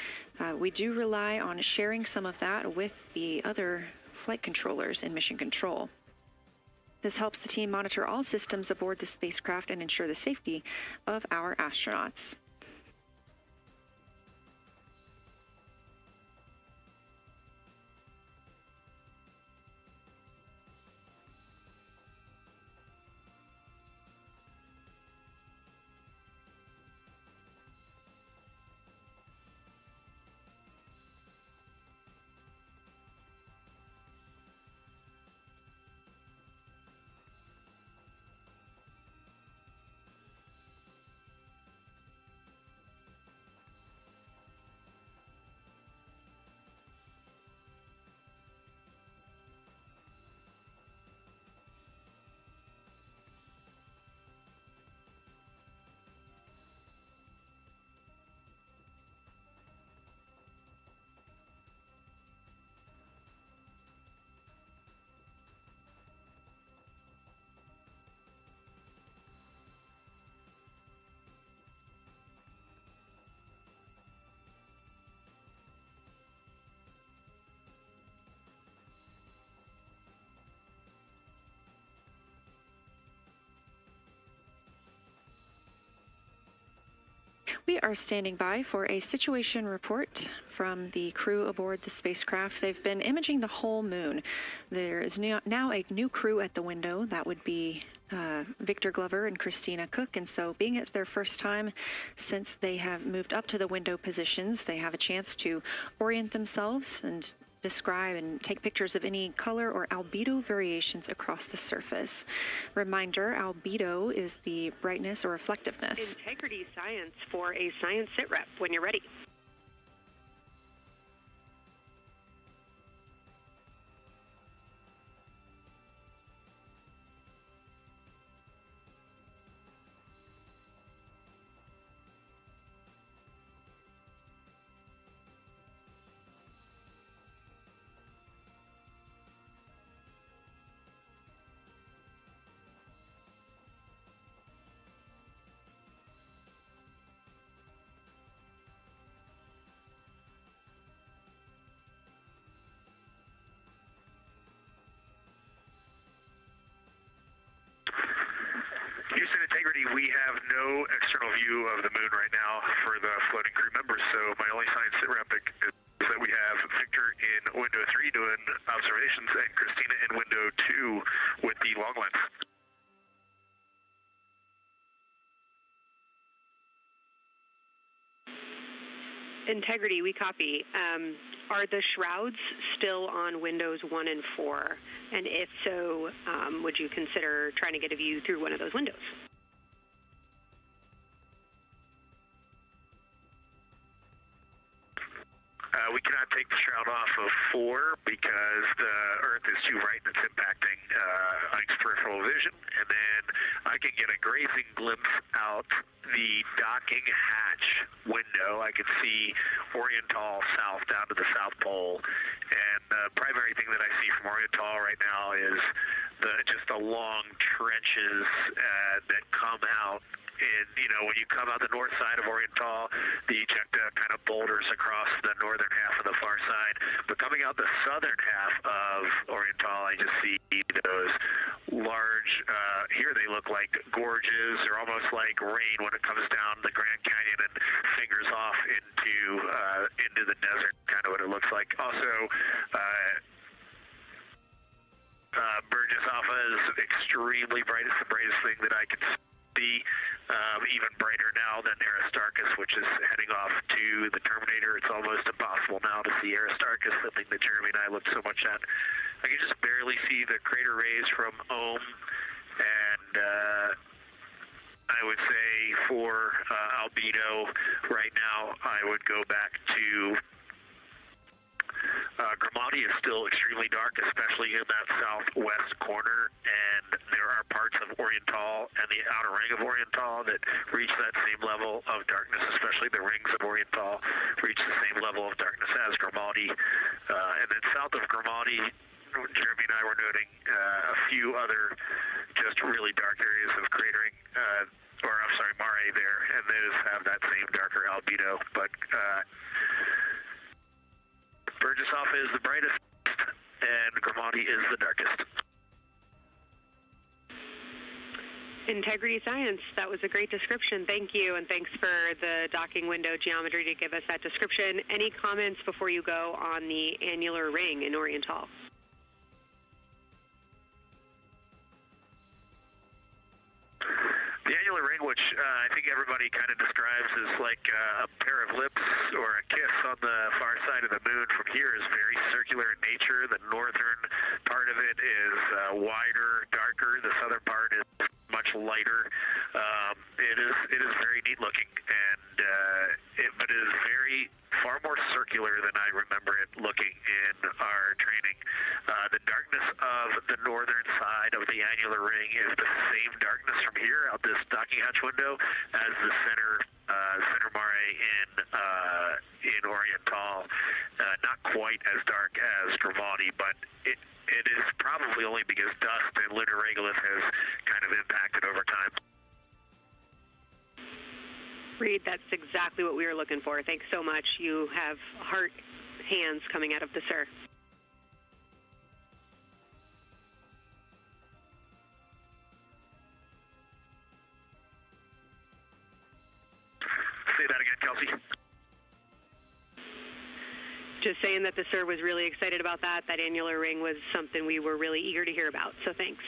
we do rely on sharing some of that with the other flight controllers in mission control. This helps the team monitor all systems aboard the spacecraft and ensure the safety of our astronauts. We are standing by for a situation report from the crew aboard the spacecraft. They've been imaging the whole moon. There is now a new crew at the window. That would be Victor Glover and Christina Cook, and so being it's their first time since they have moved up to the window positions, they have a chance to orient themselves and describe and take pictures of any color or albedo variations across the surface. Reminder, albedo is the brightness or reflectiveness. Integrity science for a science sit rep when you're ready. Houston Integrity, we have no external view of the moon right now for the floating crew members, so my only science sit rep is that we have Victor in window 3 doing observations and Christina in window 2 with the long lens. Integrity, we copy. Are the shrouds still on windows 1 and 4? And if so, would you consider trying to get a view through one of those windows? We cannot take the shroud off of 4 because the Earth is too bright and it's impacting Ike's peripheral vision. And then I can get a grazing glimpse out the docking hatch window. I can see Oriental south down to the South Pole. And the primary thing that I see from Oriental right now is just the long trenches that come out. And, you know, when you come out the north side of Oriental, the ejecta kind of boulders across the northern half of the far side. But coming out the southern half of Oriental, I just see those large, here they look like gorges. They're almost like rain when it comes down the Grand Canyon and fingers off into the desert, kind of what it looks like. Also, Burgess Alpha is extremely bright. It's the brightest thing that I can see. Even brighter now than Aristarchus, which is heading off to the Terminator. It's almost impossible now to see Aristarchus, the thing that Jeremy and I looked so much at. I can just barely see the crater rays from Ohm, and I would say for albedo right now, I would go back to Grimaldi is still extremely dark, especially in that southwest corner, and there are parts of Oriental and the outer ring of Oriental that reach that same level of darkness, especially the rings of Oriental reach the same level of darkness as Grimaldi. And then south of Grimaldi, Jeremy and I were noting a few other just really dark areas of cratering, Mare there, and those have that same darker albedo, but Burgesshoff is the brightest, and Grimaldi is the darkest. Integrity Science, that was a great description. Thank you, and thanks for the docking window geometry to give us that description. Any comments before you go on the annular ring in Oriental? The annular ring, which I think everybody kind of describes as like a pair of lips or a kiss on the far side of the moon from here, is very circular in nature. The northern part of it is wider, darker. The southern part is much lighter. It is very neat looking, and but it is far more circular than I remember it looking in our training. The darkness of the northern side of the annular ring is the same darkness from here out this docking hatch window as the center mare in Oriental. Not quite as dark as Grimaldi, but it is probably only because dust and lunar regolith has kind of impacted over time. Reed, that's exactly what we were looking for. Thanks so much. You have heart hands coming out of the SIR. Say that again, Kelsey. Just saying that the SIR was really excited about that. That annular ring was something we were really eager to hear about, so thanks.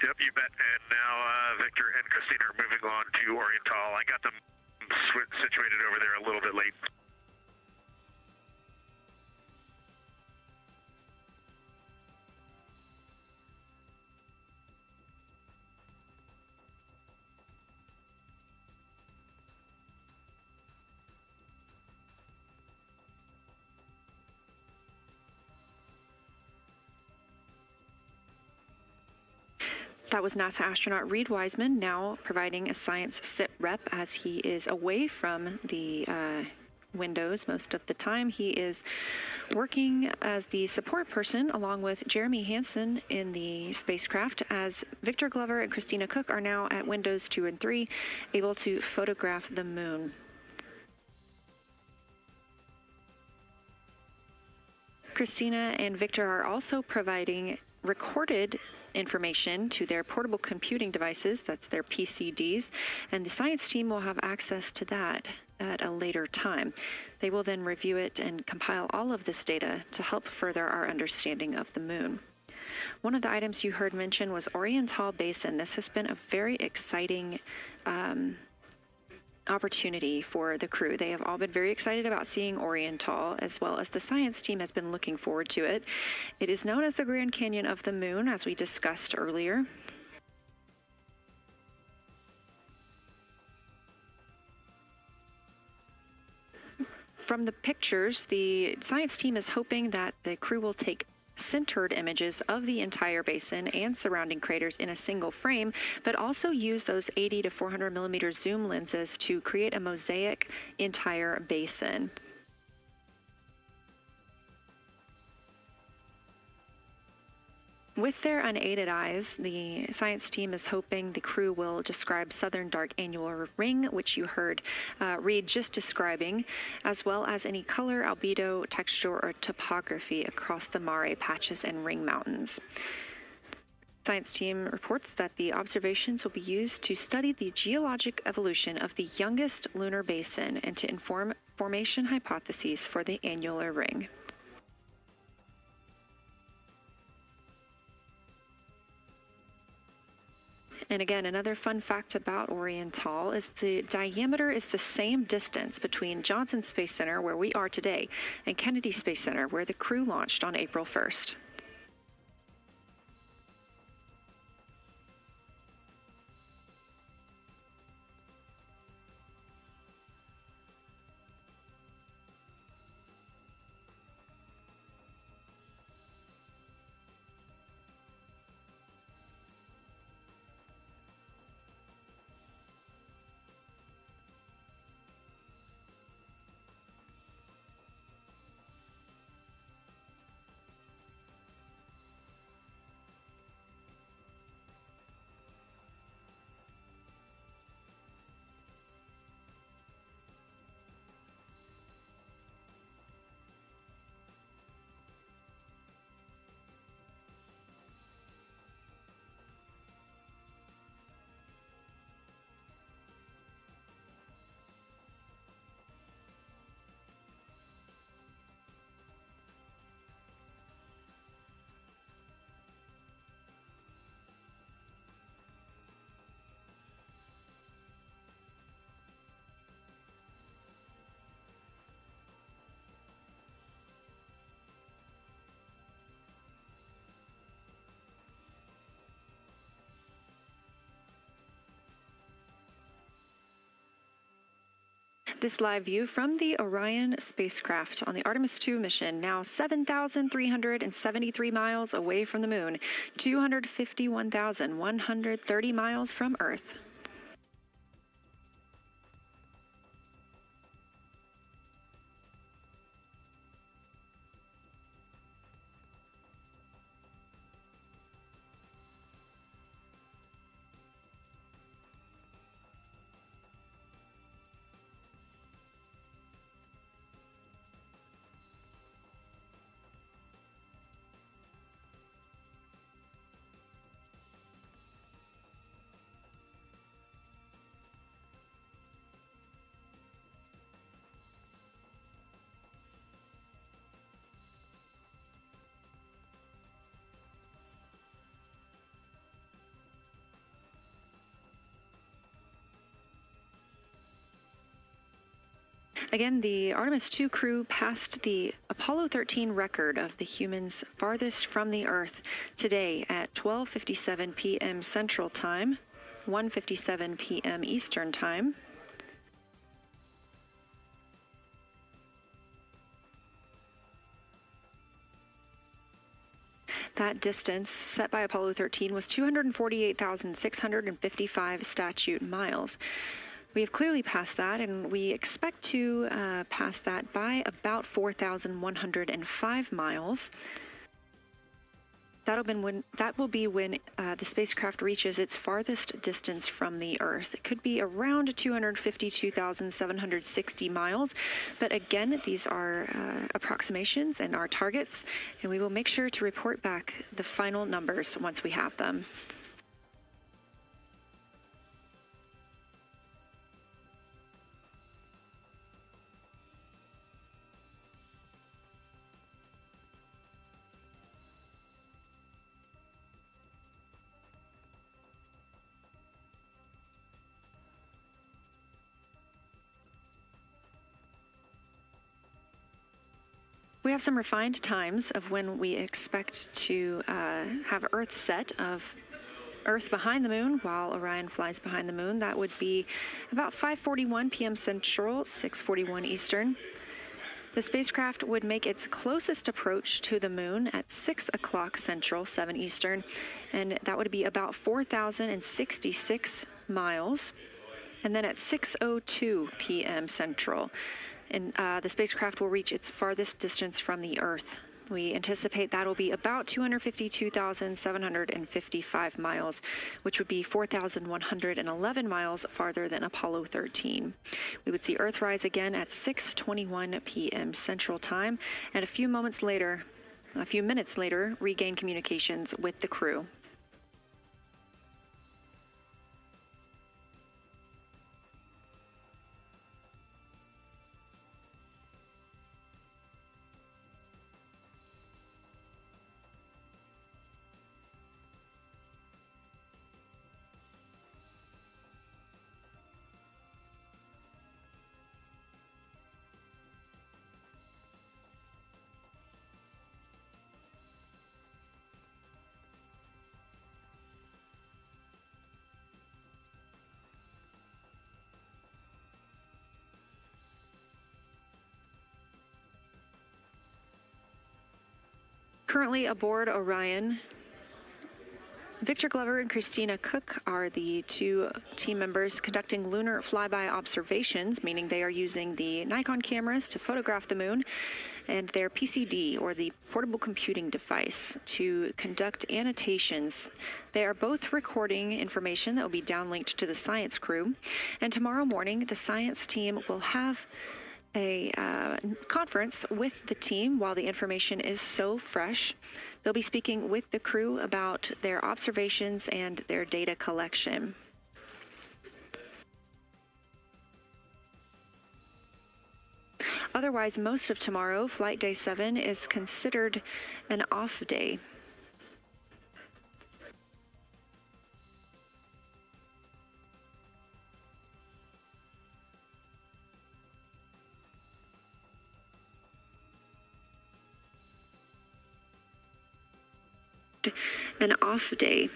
Yep, you bet. And now Victor and Christina are moving on to Oriental. I got them situated over there a little bit late. That was NASA astronaut Reed Wiseman, now providing a science sit rep as he is away from the windows most of the time. He is working as the support person along with Jeremy Hansen in the spacecraft, as Victor Glover and Christina Cook are now at windows 2 and 3, able to photograph the moon. Christina and Victor are also providing recorded information to their portable computing devices, that's their PCDs, and the science team will have access to that at a later time. They will then review it and compile all of this data to help further our understanding of the moon. One of the items you heard mentioned was Oriental Basin. This has been a very exciting opportunity for the crew. They have all been very excited about seeing Oriental, as well as the science team has been looking forward to it. It is known as the Grand Canyon of the Moon, as we discussed earlier. From the pictures, the science team is hoping that the crew will take centered images of the entire basin and surrounding craters in a single frame, but also use those 80 to 400 millimeter zoom lenses to create a mosaic entire basin. With their unaided eyes, the science team is hoping the crew will describe southern dark annular ring, which you heard Reed just describing, as well as any color, albedo, texture, or topography across the Mare patches and ring mountains. Science team reports that the observations will be used to study the geologic evolution of the youngest lunar basin and to inform formation hypotheses for the annular ring. And again, another fun fact about Oriental is the diameter is the same distance between Johnson Space Center, where we are today, and Kennedy Space Center, where the crew launched on April 1st. This live view from the Orion spacecraft on the Artemis II mission, now 7,373 miles away from the moon, 251,130 miles from Earth. Again, the Artemis II crew passed the Apollo 13 record of the humans farthest from the Earth today at 12:57 p.m. Central Time, 1:57 p.m. Eastern Time. That distance set by Apollo 13 was 248,655 statute miles. We have clearly passed that, and we expect to pass that by about 4,105 miles. That will be when the spacecraft reaches its farthest distance from the Earth. It could be around 252,760 miles, but again, these are approximations and our targets, and we will make sure to report back the final numbers once we have them. We have some refined times of when we expect to have Earth set of Earth behind the moon while Orion flies behind the moon. That would be about 5:41 p.m. Central, 6:41 Eastern. The spacecraft would make its closest approach to the moon at 6 o'clock Central, 7 Eastern, and that would be about 4,066 miles. And then at 6:02 p.m. Central, and the spacecraft will reach its farthest distance from the Earth. We anticipate that'll be about 252,755 miles, which would be 4,111 miles farther than Apollo 13. We would see Earthrise again at 6:21 p.m. Central Time, and a few minutes later, regain communications with the crew. Currently aboard Orion, Victor Glover and Christina Cook are the two team members conducting lunar flyby observations, meaning they are using the Nikon cameras to photograph the moon, and their PCD, or the portable computing device, to conduct annotations. They are both recording information that will be downlinked to the science crew, and tomorrow morning the science team will have a conference with the team while the information is so fresh. They'll be speaking with the crew about their observations and their data collection. Otherwise, most of tomorrow, flight day 7, is considered an off day. An off day.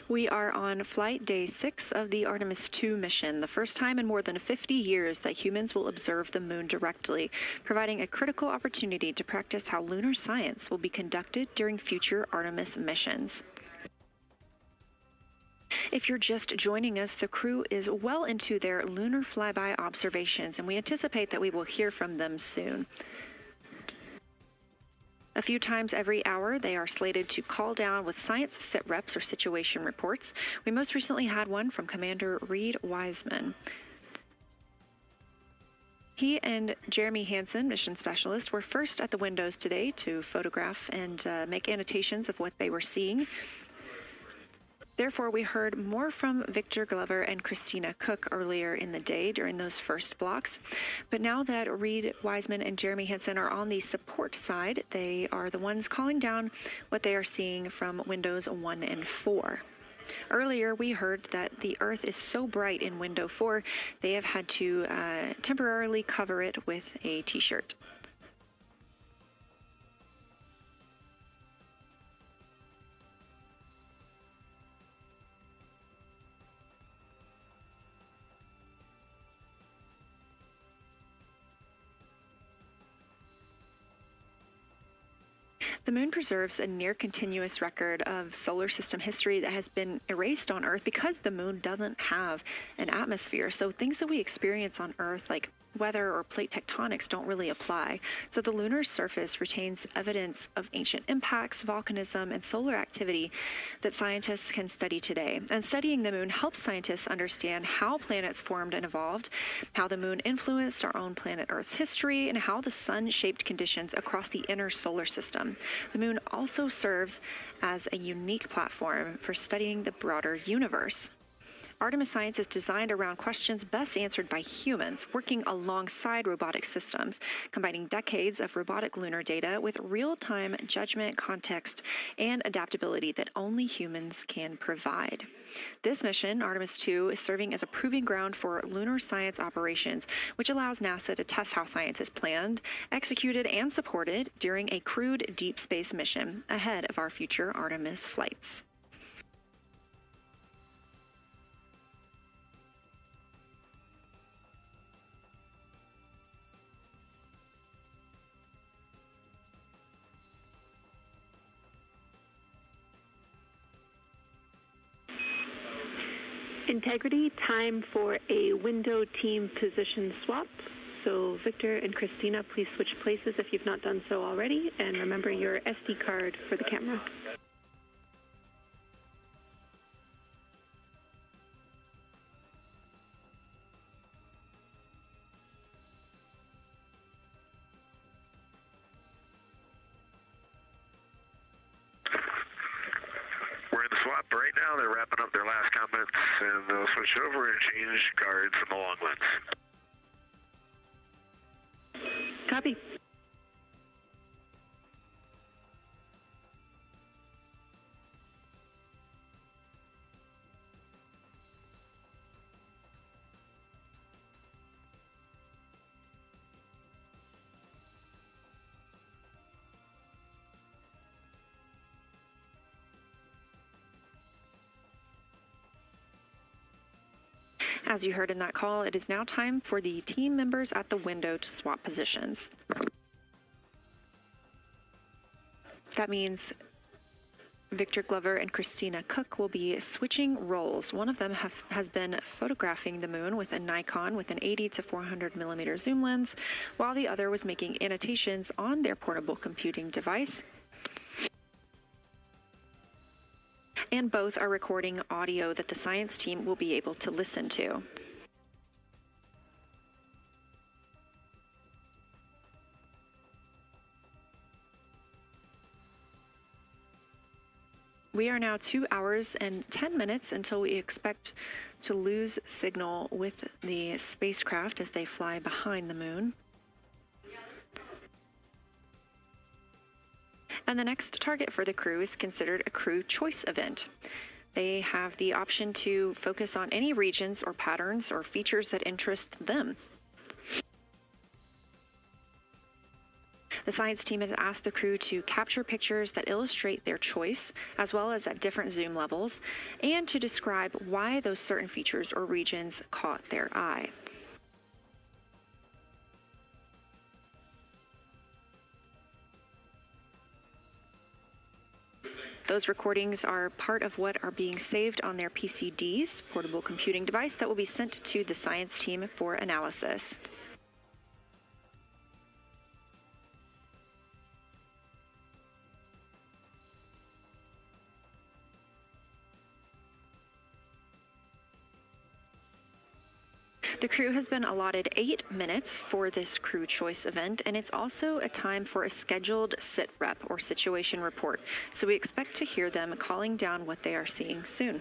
We are on flight day 6 of the Artemis II mission, the first time in more than 50 years that humans will observe the moon directly, providing a critical opportunity to practice how lunar science will be conducted during future Artemis missions. If you're just joining us, the crew is well into their lunar flyby observations, and we anticipate that we will hear from them soon. A few times every hour, they are slated to call down with science sit reps or situation reports. We most recently had one from Commander Reed Wiseman. He and Jeremy Hansen, mission specialist, were first at the windows today to photograph and make annotations of what they were seeing. Therefore, we heard more from Victor Glover and Christina Cook earlier in the day during those first blocks. But now that Reed Wiseman and Jeremy Hansen are on the support side, they are the ones calling down what they are seeing from windows 1 and 4. Earlier, we heard that the Earth is so bright in window 4, they have had to temporarily cover it with a t-shirt. The moon preserves a near-continuous record of solar system history that has been erased on Earth because the moon doesn't have an atmosphere. So things that we experience on Earth, like weather or plate tectonics, don't really apply. So the lunar surface retains evidence of ancient impacts, volcanism, and solar activity that scientists can study today. And studying the moon helps scientists understand how planets formed and evolved, how the moon influenced our own planet Earth's history, and how the sun shaped conditions across the inner solar system. The moon also serves as a unique platform for studying the broader universe. Artemis science is designed around questions best answered by humans, working alongside robotic systems, combining decades of robotic lunar data with real-time judgment, context, and adaptability that only humans can provide. This mission, Artemis II, is serving as a proving ground for lunar science operations, which allows NASA to test how science is planned, executed, and supported during a crewed deep space mission ahead of our future Artemis flights. Integrity, time for a window team position swap. So Victor and Christina, please switch places if you've not done so already, and remember your SD card for the camera. Swap right now. They're wrapping up their last comments, and they'll switch over and change cards from the long lens. Copy. As you heard in that call, it is now time for the team members at the window to swap positions. That means Victor Glover and Christina Cook will be switching roles. One of them has been photographing the moon with a Nikon with an 80 to 400 millimeter zoom lens, while the other was making annotations on their portable computing device. And both are recording audio that the science team will be able to listen to. We are now 2 hours and 10 minutes until we expect to lose signal with the spacecraft as they fly behind the moon. And the next target for the crew is considered a crew choice event. They have the option to focus on any regions or patterns or features that interest them. The science team has asked the crew to capture pictures that illustrate their choice, as well as at different zoom levels, and to describe why those certain features or regions caught their eye. Those recordings are part of what are being saved on their PCDs, portable computing device, that will be sent to the science team for analysis. The crew has been allotted 8 minutes for this crew choice event, and it's also a time for a scheduled sit rep or situation report. So we expect to hear them calling down what they are seeing soon.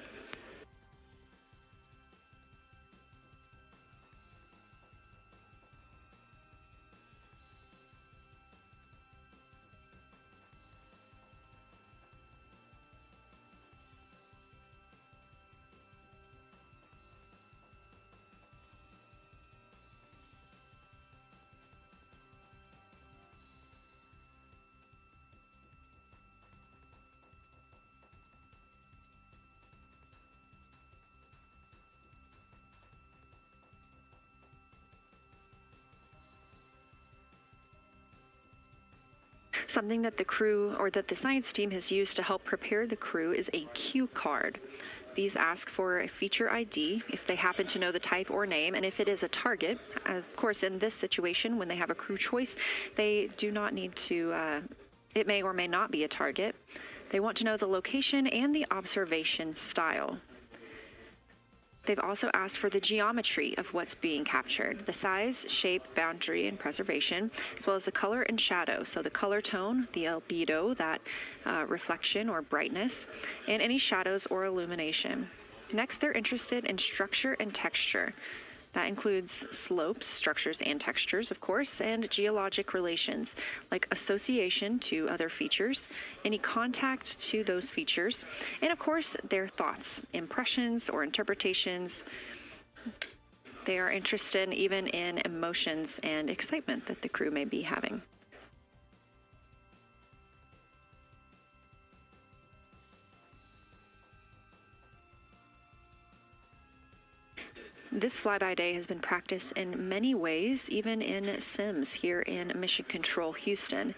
Something that the crew or that the science team has used to help prepare the crew is a cue card. These ask for a feature ID if they happen to know the type or name, and if it is a target. Of course, in this situation, when they have a crew choice, they do not need to, it may or may not be a target. They want to know the location and the observation style. They've also asked for the geometry of what's being captured, the size, shape, boundary, and preservation, as well as the color and shadow. So the color tone, the albedo, that reflection or brightness, and any shadows or illumination. Next, they're interested in structure and texture. That includes slopes, structures, and textures, of course, and geologic relations, like association to other features, any contact to those features, and of course, their thoughts, impressions, or interpretations. They are interested even in emotions and excitement that the crew may be having. This flyby day has been practiced in many ways, even in Sims here in Mission Control, Houston.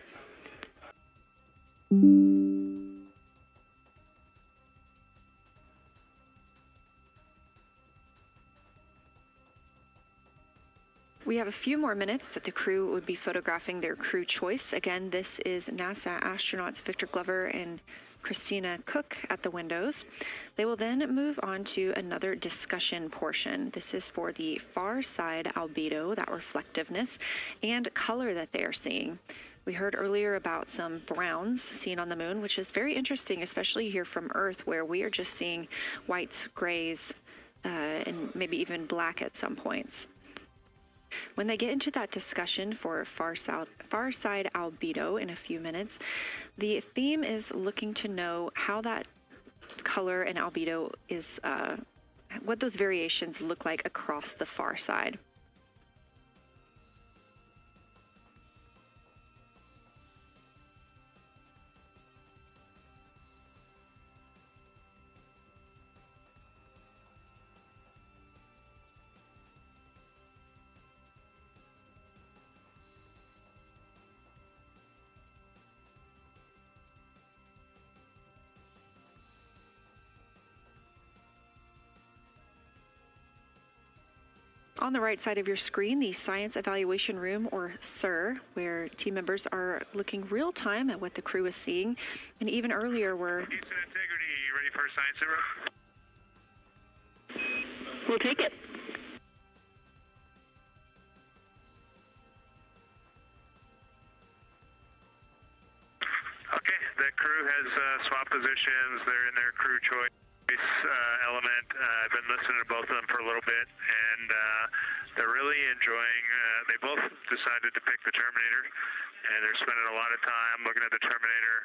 We have a few more minutes that the crew would be photographing their crew choice. Again, this is NASA astronauts Victor Glover and Christina Cook at the windows. They will then move on to another discussion portion. This is for the far side albedo, that reflectiveness, and color that they are seeing. We heard earlier about some browns seen on the moon, which is very interesting, especially here from Earth, where we are just seeing whites, grays, and maybe even black at some points. When they get into that discussion for far side albedo in a few minutes, the theme is looking to know how that color and albedo is, what those variations look like across the far side. On the right side of your screen, the Science Evaluation Room, or SIR, where team members are looking real time at what the crew is seeing. And even earlier, we're... Houston Integrity, you ready for a science zero? We'll take it. Okay, the crew has swapped positions. They're in their crew choice element. I've been listening to both of them for a little bit, and they're really enjoying, they both decided to pick the Terminator, and they're spending a lot of time looking at the Terminator,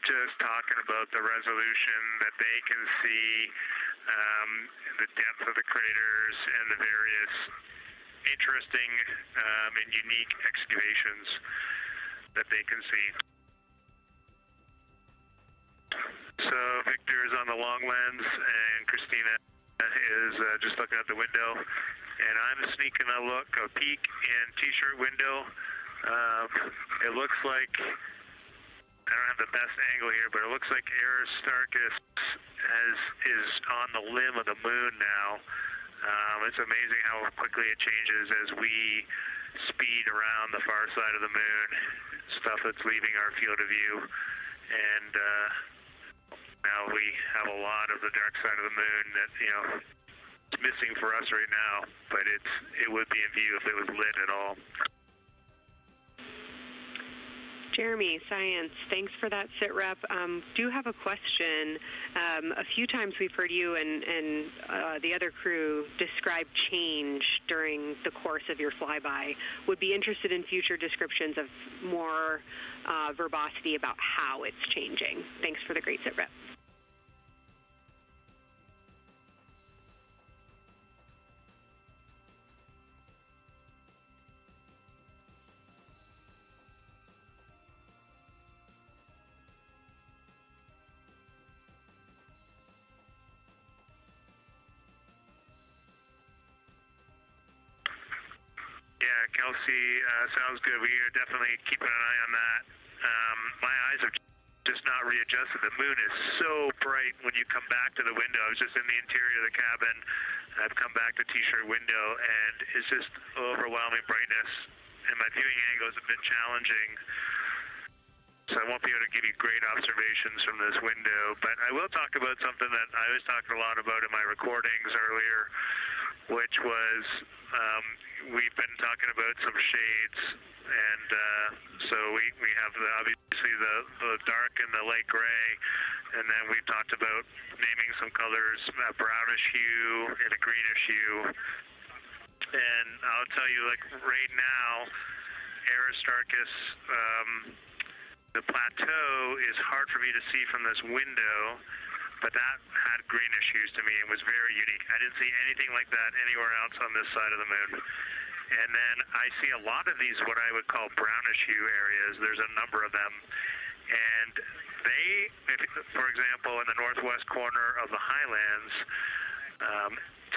just talking about the resolution that they can see, the depth of the craters, and the various interesting and unique excavations. that they can see. So Victor is on the long lens, and Christina is just looking out the window, and I'm sneaking a peek in T-shirt window. It looks like, I don't have the best angle here, but it looks like Aristarchus is on the limb of the moon now. It's amazing how quickly it changes as we speed around the far side of the moon, stuff that's leaving our field of view. And now we have a lot of the dark side of the moon that, it's missing for us right now, but it would be in view if it was lit at all. Jeremy, Science, thanks for that sit rep. Do have a question. A few times we've heard you and the other crew describe change during the course of your flyby. Would be interested in future descriptions of more verbosity about how it's changing. Thanks for the great sit rep. Yeah, Kelsey, sounds good. We are definitely keeping an eye on that. My eyes have just not readjusted. The moon is so bright when you come back to the window. I was just in the interior of the cabin. I've come back to T-shirt window, and it's just overwhelming brightness. And my viewing angle is a bit challenging, so I won't be able to give you great observations from this window. But I will talk about something that I was talking a lot about in my recordings earlier, which was we've been talking about some shades, and so we have obviously the dark and the light gray, and then we've talked about naming some colors, a brownish hue and a greenish hue. And I'll tell you, like right now, Aristarchus, the plateau is hard for me to see from this window, but that had greenish hues to me. It was very unique. I didn't see anything like that anywhere else on this side of the moon. And then I see a lot of these, what I would call brownish hue areas. There's a number of them. And they, for example, in the northwest corner of the highlands,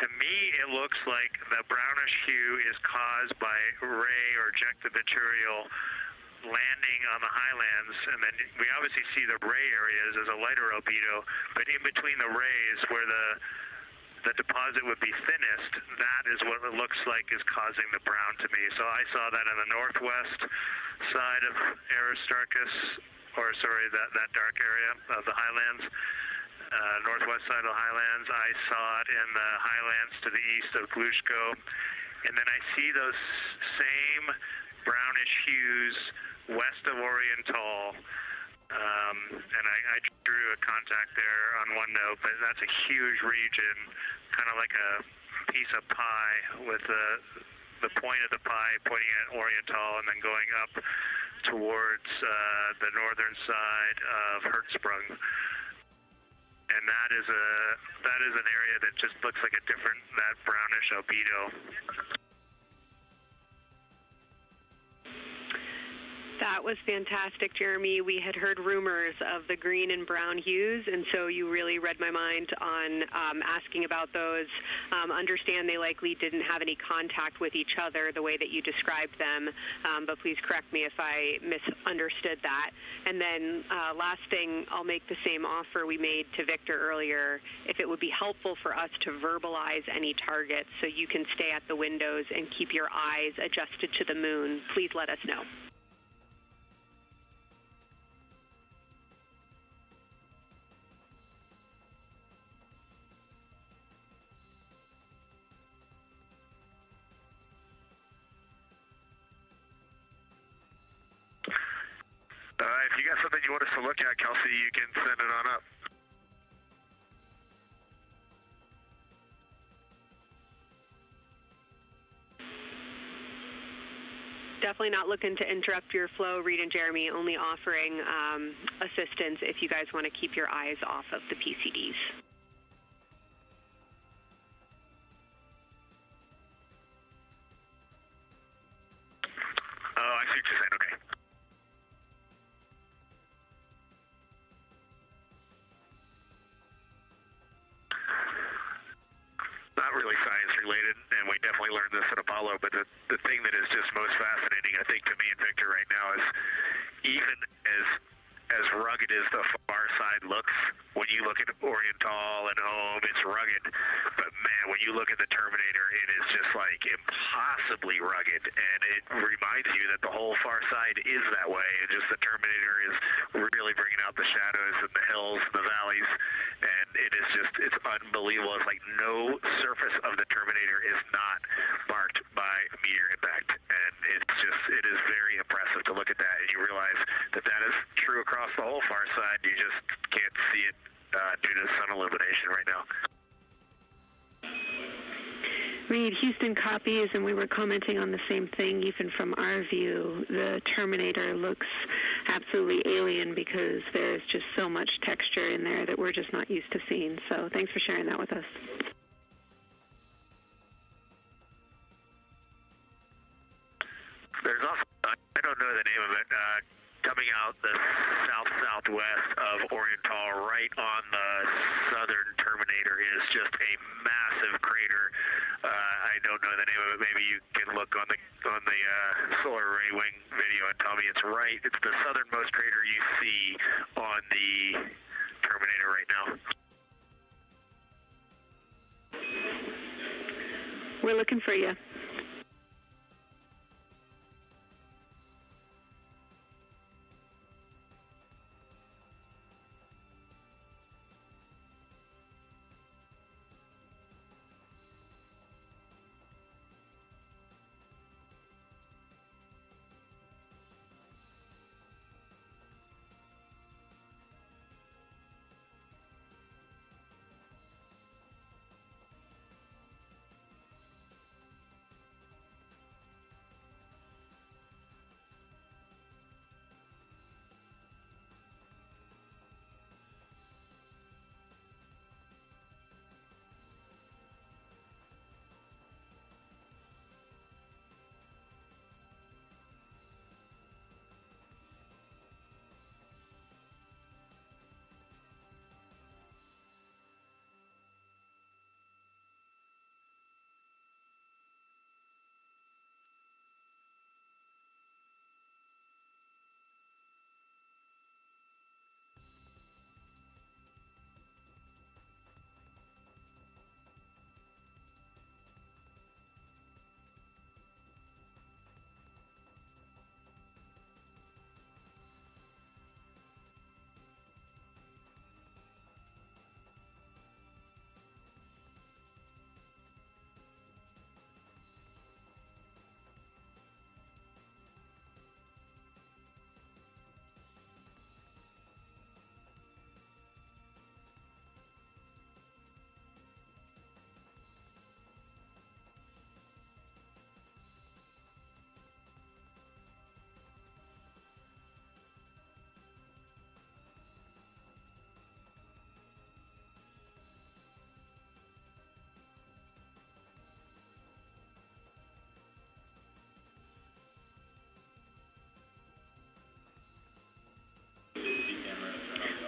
to me it looks like the brownish hue is caused by ray or ejected material landing on the highlands, and then we obviously see the ray areas as a lighter albedo, but in between the rays where the deposit would be thinnest, that is what it looks like is causing the brown to me. So I saw that in the northwest side of Aristarchus, or sorry, that dark area of the highlands, northwest side of the highlands. I saw it in the highlands to the east of Glushko, and then I see those same brownish hues west of Oriental, and I drew a contact there on OneNote, but that's a huge region, kind of like a piece of pie with the point of the pie pointing at Oriental and then going up towards the northern side of Hertzsprung. And that is an area that just looks like that brownish albedo. That was fantastic, Jeremy. We had heard rumors of the green and brown hues, and so you really read my mind on asking about those. Understand they likely didn't have any contact with each other the way that you described them, but please correct me if I misunderstood that. And then last thing, I'll make the same offer we made to Victor earlier. If it would be helpful for us to verbalize any targets so you can stay at the windows and keep your eyes adjusted to the moon, please let us know. If you got something you want us to look at, Kelsey, you can send it on up. Definitely not looking to interrupt your flow, Reed and Jeremy, only offering assistance if you guys want to keep your eyes off of the PCDs. Oh, I see what you're saying. Okay. Apollo, but the thing that is just most fascinating, I think, to me and Victor right now is even as rugged as the far side looks, when you look at Oriental and home, it's rugged. But man, when you look at the Terminator, it is just like impossibly rugged, and it reminds you that the whole far side is that way. And just the Terminator is really bringing out the shadows and the hills and the valleys, and it is just, it's unbelievable. It's like no surface of the Terminator is not marked by meteor impact, and it's just, it is very impressive to look at that, and you realize that that is true across the whole far side. You just can't see it due to sun illumination right now. Reed, Houston copies, and we were commenting on the same thing. Even from our view, the Terminator looks absolutely alien because there's just so much texture in there that we're just not used to seeing. So thanks for sharing that with us. There's also, I don't know the name of it, coming out the south-southwest of Oriental, right on the southern Terminator, is just a massive crater. I don't know the name of it. Maybe you can look on the solar array wing video and tell me it's right. It's the southernmost crater you see on the Terminator right now. We're looking for you.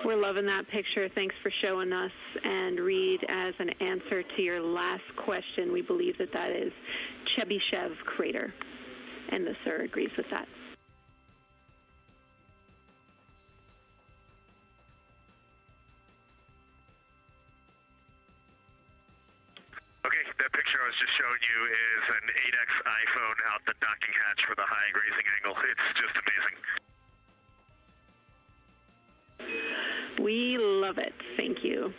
We're loving that picture. Thanks for showing us. And Reed, as an answer to your last question, we believe that that is Chebyshev crater. And the sir agrees with that. Okay, that picture I was just showing you is an 8X iPhone out the docking hatch for the high grazing angle. It's just amazing. We love it. Thank you.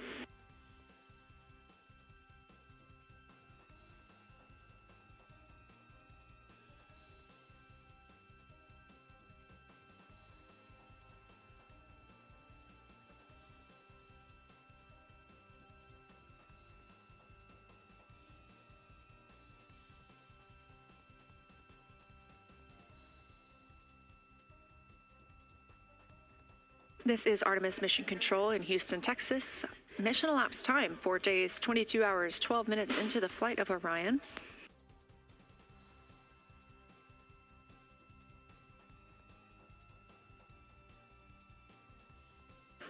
This is Artemis Mission Control in Houston, Texas. Mission elapsed time, 4 days, 22 hours, 12 minutes into the flight of Orion.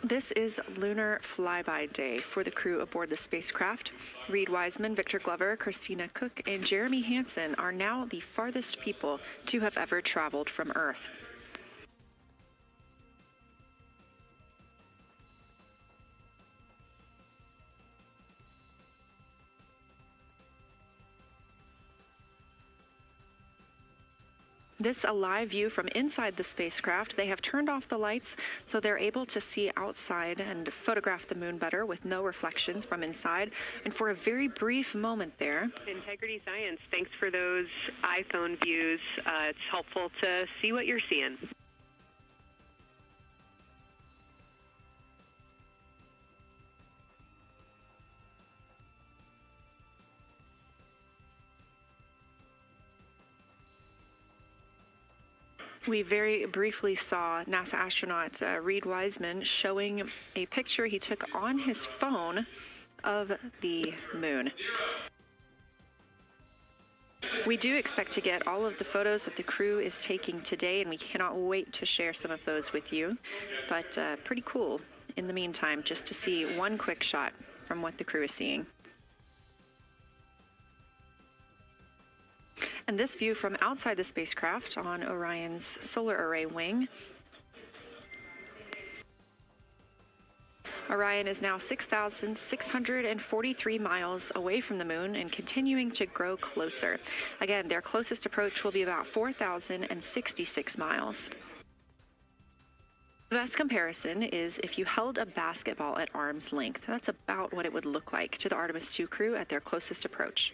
This is lunar flyby day for the crew aboard the spacecraft. Reed Wiseman, Victor Glover, Christina Cook, and Jeremy Hansen are now the farthest people to have ever traveled from Earth. This a live view from inside the spacecraft. They have turned off the lights so they're able to see outside and photograph the moon better with no reflections from inside. And for a very brief moment there. Integrity Science, thanks for those iPhone views. It's helpful to see what you're seeing. We very briefly saw NASA astronaut Reed Wiseman showing a picture he took on his phone of the moon. We do expect to get all of the photos that the crew is taking today, and we cannot wait to share some of those with you. But pretty cool in the meantime, just to see one quick shot from what the crew is seeing. And this view from outside the spacecraft on Orion's solar array wing. Orion is now 6,643 miles away from the moon and continuing to grow closer. Again, their closest approach will be about 4,066 miles. The best comparison is if you held a basketball at arm's length. That's about what it would look like to the Artemis II crew at their closest approach.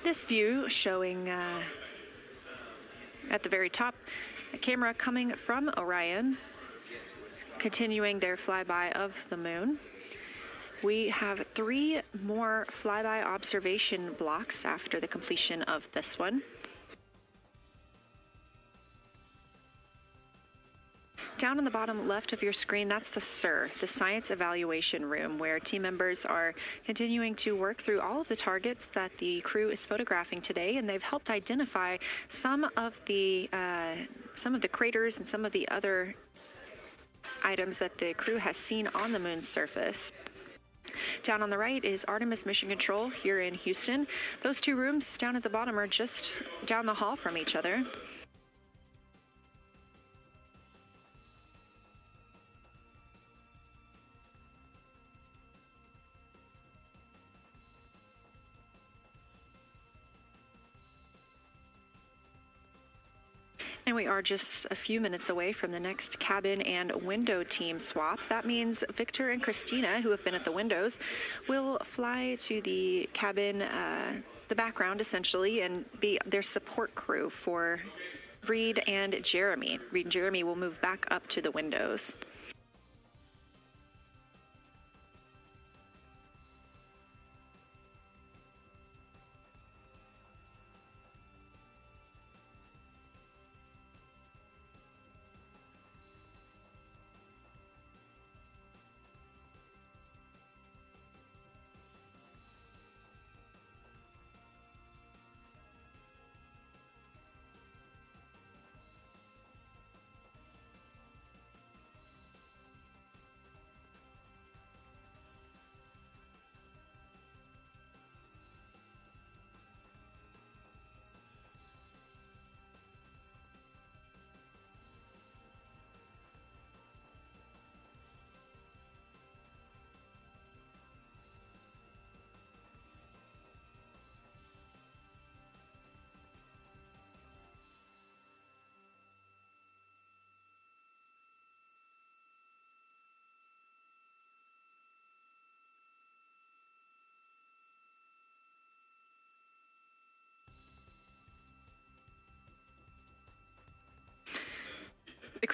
This view showing at the very top, a camera coming from Orion, continuing their flyby of the moon. We have 3 more flyby observation blocks after the completion of this one. Down on the bottom left of your screen, that's the SIR, the Science Evaluation Room, where team members are continuing to work through all of the targets that the crew is photographing today, and they've helped identify some of the craters and some of the other items that the crew has seen on the moon's surface. Down on the right is Artemis Mission Control here in Houston. Those 2 rooms down at the bottom are just down the hall from each other. And we are just a few minutes away from the next cabin and window team swap. That means Victor and Christina, who have been at the windows, will fly to the cabin, the background essentially, and be their support crew for Reed and Jeremy. Reed and Jeremy will move back up to the windows.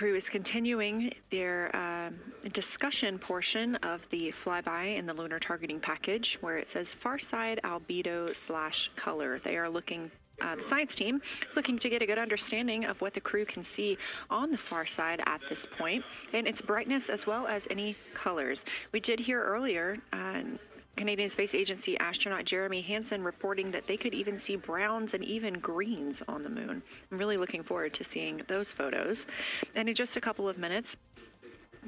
crew is continuing their discussion portion of the flyby in the lunar targeting package, where it says far side albedo/color. They are looking. The science team is looking to get a good understanding of what the crew can see on the far side at this point, and its brightness as well as any colors. We did hear earlier Canadian Space Agency astronaut Jeremy Hansen reporting that they could even see browns and even greens on the moon. I'm really looking forward to seeing those photos. And in just a couple of minutes,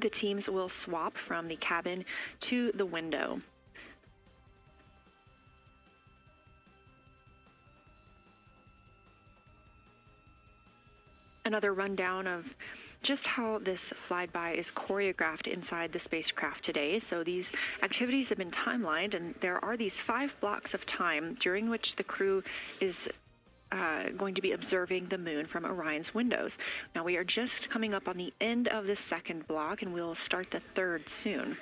the teams will swap from the cabin to the window. Another rundown of just how this flyby is choreographed inside the spacecraft today. So these activities have been timelined, and there are these 5 blocks of time during which the crew is going to be observing the moon from Orion's windows. Now we are just coming up on the end of the second block, and we'll start the third soon.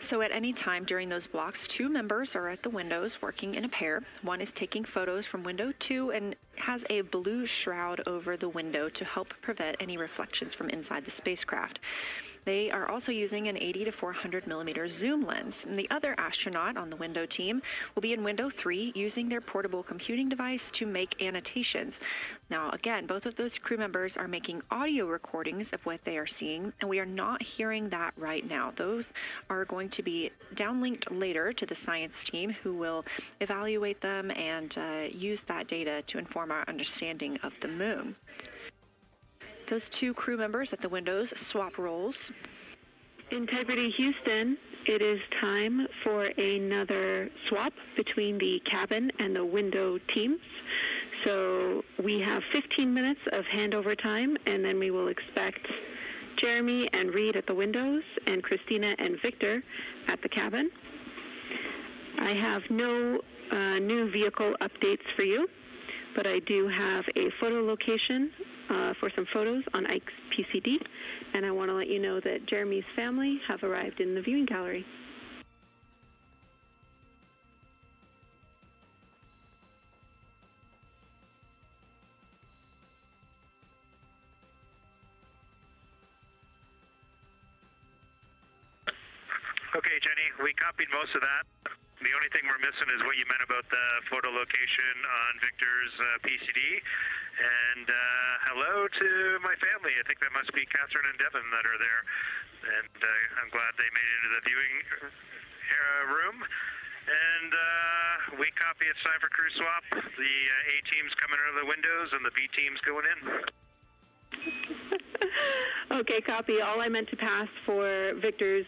So at any time during those blocks, 2 members are at the windows working in a pair. One is taking photos from window 2 and has a blue shroud over the window to help prevent any reflections from inside the spacecraft. They are also using an 80 to 400 millimeter zoom lens. And the other astronaut on the window team will be in window 3 using their portable computing device to make annotations. Now, again, both of those crew members are making audio recordings of what they are seeing, and we are not hearing that right now. Those are going to be downlinked later to the science team, who will evaluate them and use that data to inform our understanding of the moon. Those 2 crew members at the windows swap roles. Integrity Houston, it is time for another swap between the cabin and the window teams. So we have 15 minutes of handover time, and then we will expect Jeremy and Reed at the windows and Christina and Victor at the cabin. I have no new vehicle updates for you, but I do have a photo location for some photos on Ike's PCD, and I want to let you know that Jeremy's family have arrived in the viewing gallery. Okay, Jenny, we copied most of that. The only thing we're missing is what you meant about the photo location on Victor's PCD. And hello to my family. I think that must be Catherine and Devin that are there. And I'm glad they made it into the viewing room. And we copy. It's time for crew swap. The A team's coming out of the windows and the B team's going in. Okay, copy. All I meant to pass for Victor's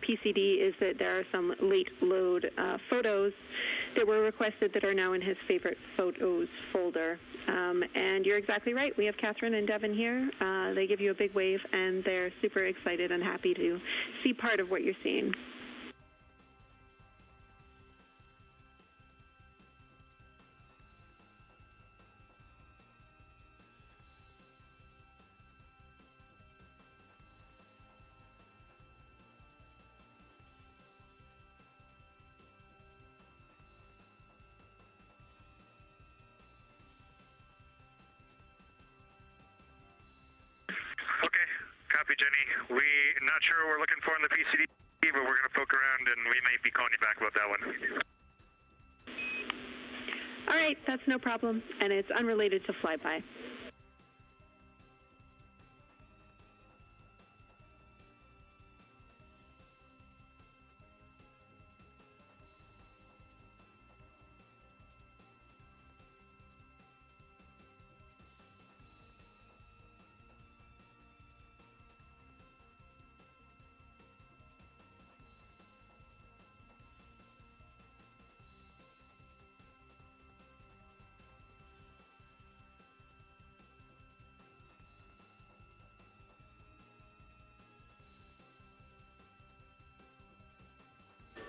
PCD is that there are some late load photos that were requested that are now in his favorite photos folder. And you're exactly right. We have Catherine and Devin here. They give you a big wave, and they're super excited and happy to see part of what you're seeing. Copy, Jenny. We're not sure what we're looking for in the PCD, but we're going to poke around, and we may be calling you back about that one. All right, that's no problem, and it's unrelated to flyby.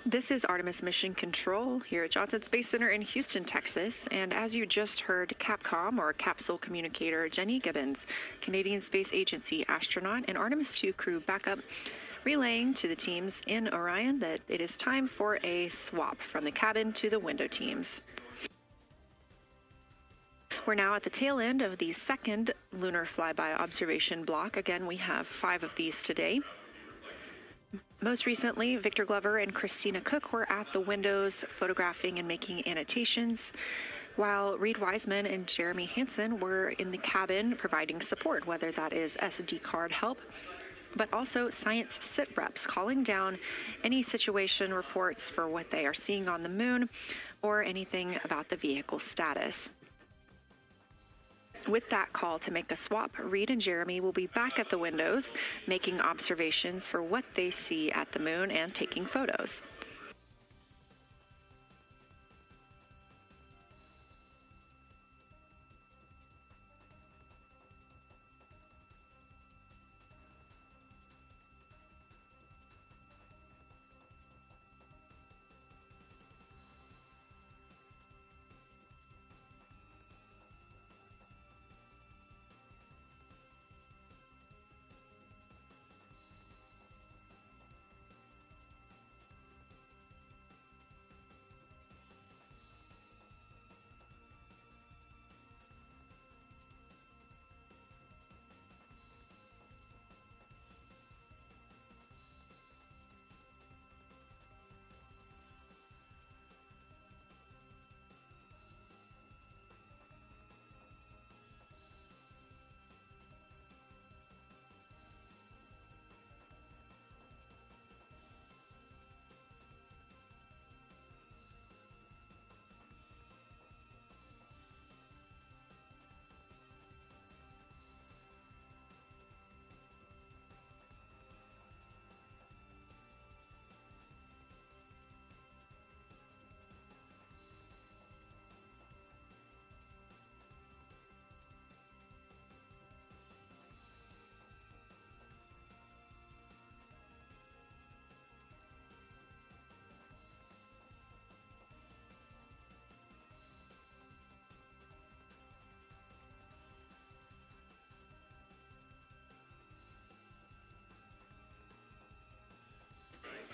This is Artemis Mission Control here at Johnson Space Center in Houston, Texas. And as you just heard, Capcom, or Capsule Communicator Jenny Gibbons, Canadian Space Agency astronaut and Artemis II crew backup, relaying to the teams in Orion that it is time for a swap from the cabin to the window teams. We're now at the tail end of the second lunar flyby observation block. Again, we have 5 of these today. Most recently, Victor Glover and Christina Cook were at the windows photographing and making annotations, while Reed Wiseman and Jeremy Hansen were in the cabin providing support, whether that is SD card help, but also science sit reps, calling down any situation reports for what they are seeing on the moon or anything about the vehicle status. With that call to make a swap, Reed and Jeremy will be back at the windows, making observations for what they see at the moon and taking photos.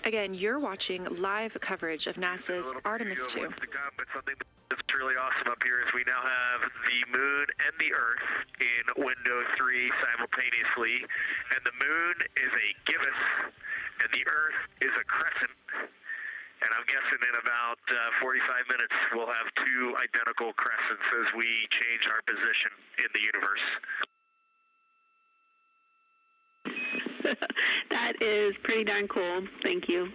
Again, you're watching live coverage of NASA's Artemis II. But something that's really awesome up here is we now have the moon and the Earth in window 3 simultaneously, and the moon is a gibbous, and the Earth is a crescent. And I'm guessing in about 45 minutes we'll have 2 identical crescents as we change our position in the universe. That is pretty darn cool. Thank you.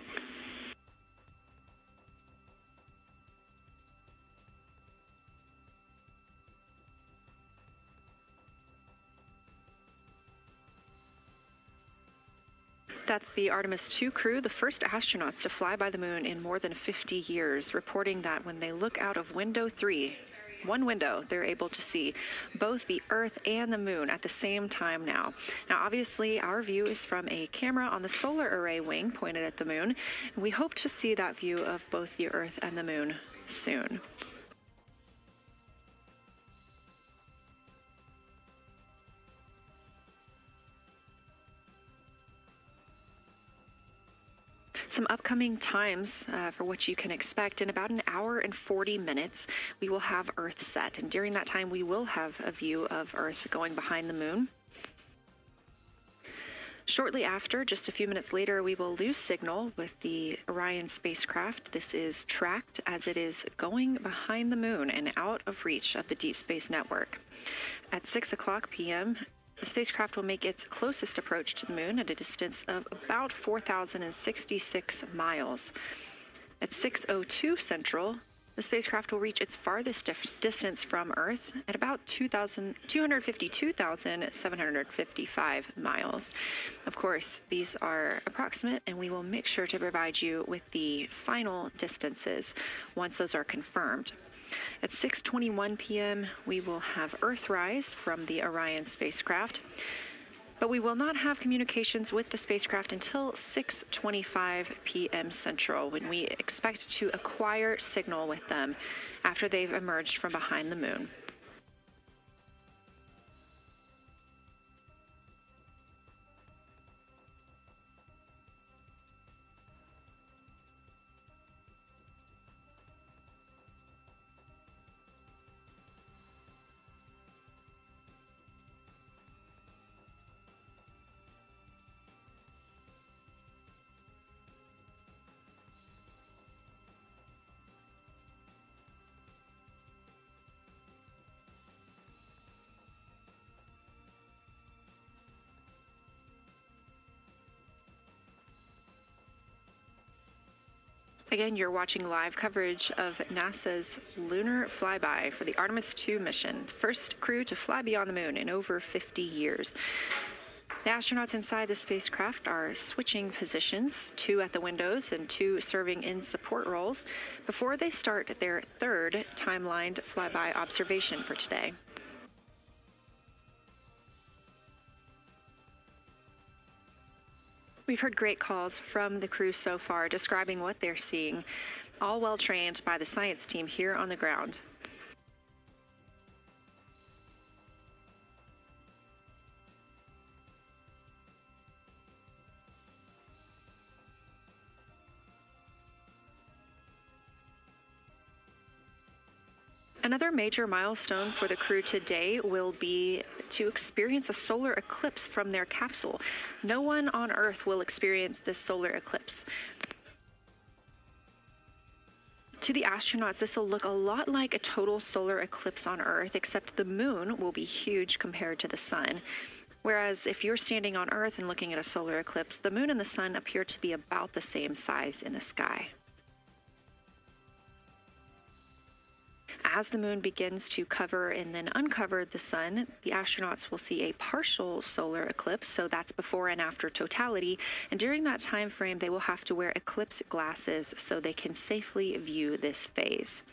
That's the Artemis II crew, the first astronauts to fly by the moon in more than 50 years, reporting that when they look out of window 3, one window, they're able to see both the Earth and the moon at the same time now. Now, obviously, our view is from a camera on the solar array wing pointed at the moon. We hope to see that view of both the Earth and the moon soon. Some upcoming times for what you can expect. In about an hour and 40 minutes, we will have Earth set. And during that time, we will have a view of Earth going behind the moon. Shortly after, just a few minutes later, we will lose signal with the Orion spacecraft. This is tracked as it is going behind the moon and out of reach of the Deep Space Network. At 6:00 p.m., the spacecraft will make its closest approach to the moon at a distance of about 4,066 miles. At 6:02 Central, the spacecraft will reach its farthest distance from Earth at about 252,755 miles. Of course, these are approximate, and we will make sure to provide you with the final distances once those are confirmed. At 6:21 p.m., we will have Earthrise from the Orion spacecraft, but we will not have communications with the spacecraft until 6:25 p.m. Central, when we expect to acquire signal with them after they've emerged from behind the moon. Again, you're watching live coverage of NASA's lunar flyby for the Artemis II mission, first crew to fly beyond the moon in over 50 years. The astronauts inside the spacecraft are switching positions, 2 at the windows and 2 serving in support roles, before they start their third timelined flyby observation for today. We've heard great calls from the crew so far describing what they're seeing, all well trained by the science team here on the ground. Another major milestone for the crew today will be to experience a solar eclipse from their capsule. No one on Earth will experience this solar eclipse. To the astronauts, this will look a lot like a total solar eclipse on Earth, except the moon will be huge compared to the sun. Whereas if you're standing on Earth and looking at a solar eclipse, the moon and the sun appear to be about the same size in the sky. As the moon begins to cover and then uncover the sun, the astronauts will see a partial solar eclipse, so that's before and after totality, and during that time frame they will have to wear eclipse glasses so they can safely view this phase.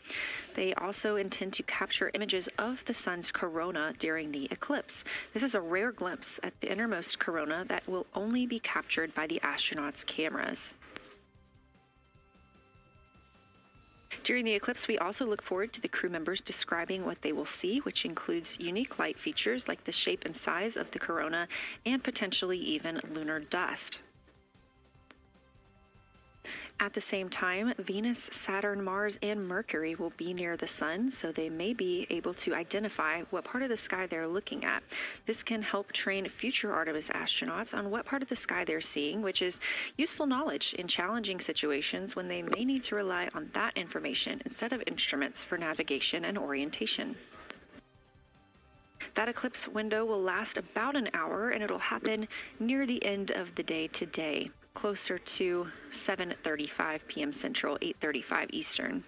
They also intend to capture images of the sun's corona during the eclipse. This is a rare glimpse at the innermost corona that will only be captured by the astronauts' cameras. During the eclipse, we also look forward to the crew members describing what they will see, which includes unique light features like the shape and size of the corona and potentially even lunar dust. At the same time, Venus, Saturn, Mars, and Mercury will be near the sun, so they may be able to identify what part of the sky they're looking at. This can help train future Artemis astronauts on what part of the sky they're seeing, which is useful knowledge in challenging situations when they may need to rely on that information instead of instruments for navigation and orientation. That eclipse window will last about an hour, and it'll happen near the end of the day today, closer to 7:35 p.m. Central, 8:35 Eastern.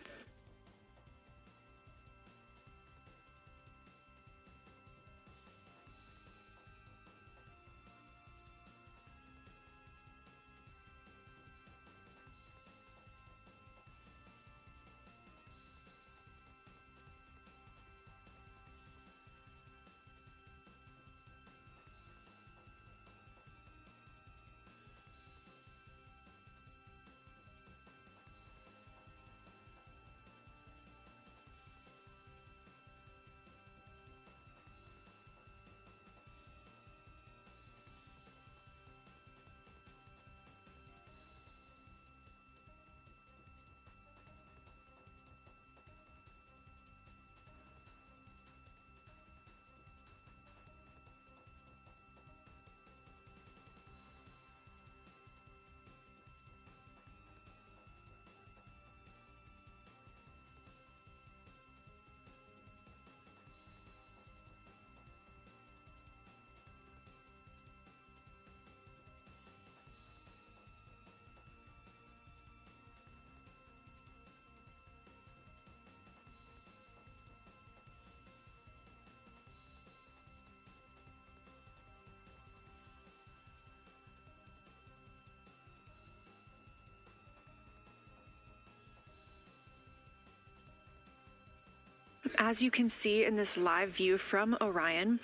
As you can see in this live view from Orion,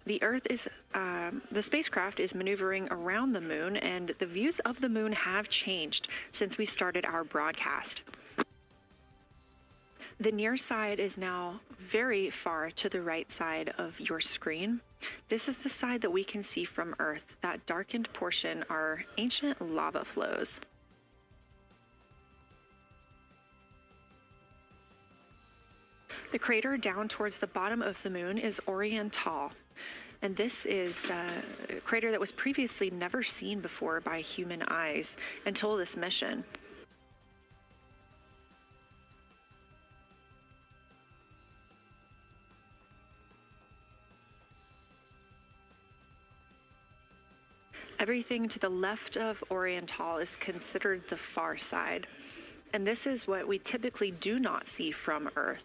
the spacecraft is maneuvering around the moon, and the views of the moon have changed since we started our broadcast. The near side is now very far to the right side of your screen. This is the side that we can see from Earth. That darkened portion are ancient lava flows. The crater down towards the bottom of the moon is Orion, and this is a crater that was previously never seen before by human eyes until this mission. Everything to the left of Orion is considered the far side. And this is what we typically do not see from Earth.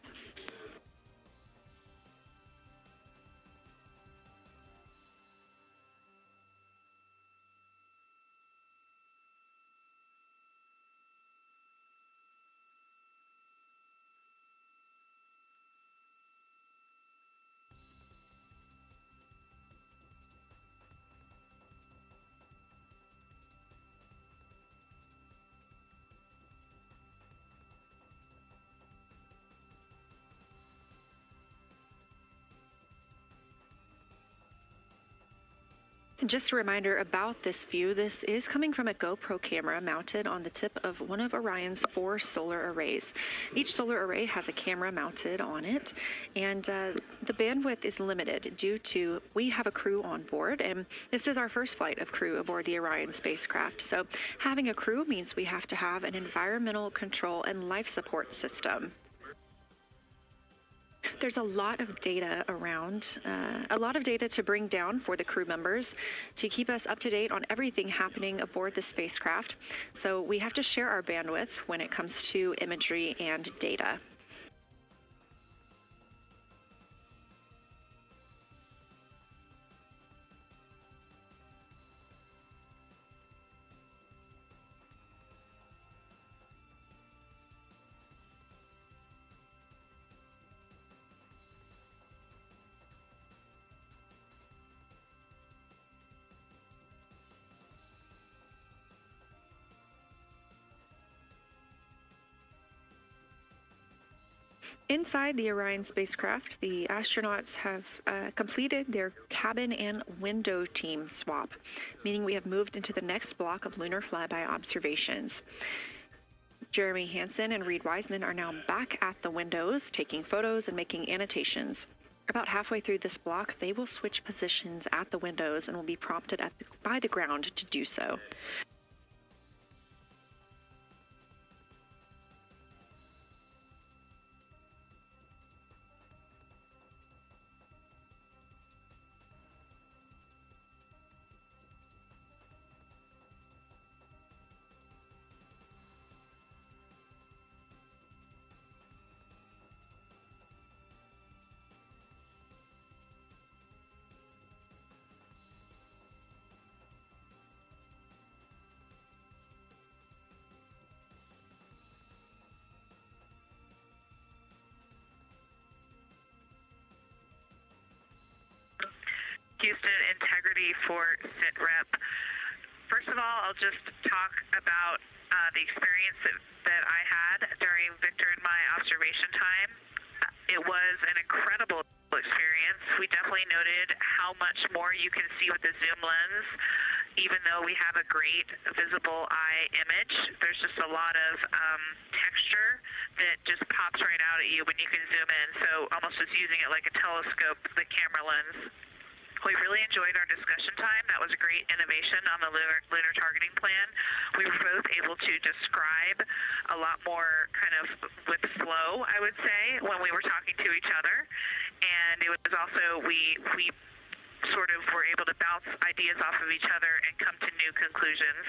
Just a reminder about this view. This is coming from a GoPro camera mounted on the tip of one of Orion's 4 solar arrays. Each solar array has a camera mounted on it, and the bandwidth is limited due to we have a crew on board, and this is our first flight of crew aboard the Orion spacecraft. So having a crew means we have to have an environmental control and life support system. There's a lot of data around, a lot of data to bring down for the crew members to keep us up to date on everything happening aboard the spacecraft. So we have to share our bandwidth when it comes to imagery and data. Inside the Orion spacecraft, the astronauts have completed their cabin and window team swap, meaning we have moved into the next block of lunar flyby observations. Jeremy Hansen and Reed Wiseman are now back at the windows, taking photos and making annotations. About halfway through this block, they will switch positions at the windows and will be prompted by the ground to do so. Houston Integrity for SITREP. First of all, I'll just talk about the experience that I had during Victor and my observation time. It was an incredible experience. We definitely noted how much more you can see with the zoom lens. Even though we have a great visible eye image, there's just a lot of texture that just pops right out at you when you can zoom in. So almost just using it like a telescope, the camera lens. We really enjoyed our discussion time. That was a great innovation on the lunar targeting plan. We were both able to describe a lot more kind of with flow, I would say, when we were talking to each other. And it was also, we sort of were able to bounce ideas off of each other and come to new conclusions.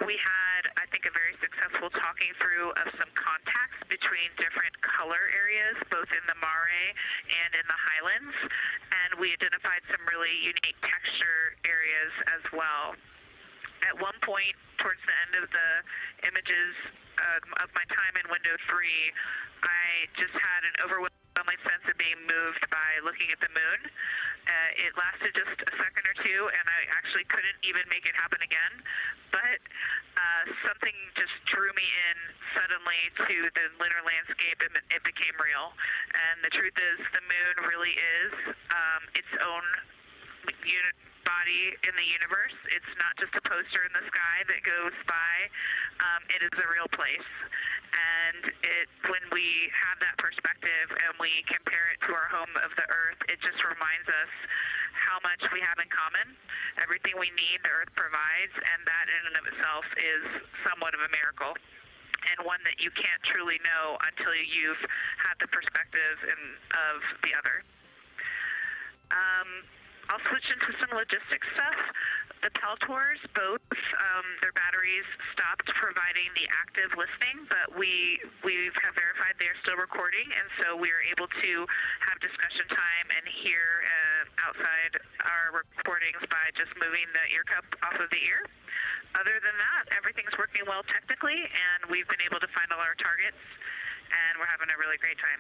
We had, I think, a very successful talking through of some contacts between different color areas, both in the mare and in the highlands, and we identified some really unique texture areas as well. At one point, towards the end of the images of my time in window 3, I just had an overwhelming sense of being moved by looking at the moon. It lasted just a second or two, and I actually couldn't even make it happen again. But something just drew me in suddenly to the lunar landscape, and it became real. And the truth is, the moon really is its own body in the universe. It's not just a poster in the sky that goes by. It is a real place. And when we have that perspective and we compare it to our home of the Earth, it just reminds us how much we have in common. Everything we need, the Earth provides, and that in and of itself is somewhat of a miracle, and one that you can't truly know until you've had the perspective of the other. I'll switch into some logistics stuff. The Peltors, both their batteries stopped providing the active listening, but we have verified they are still recording, and so we are able to have discussion time and hear outside our recordings by just moving the ear cup off of the ear. Other than that, everything's working well technically, and we've been able to find all our targets, and we're having a really great time.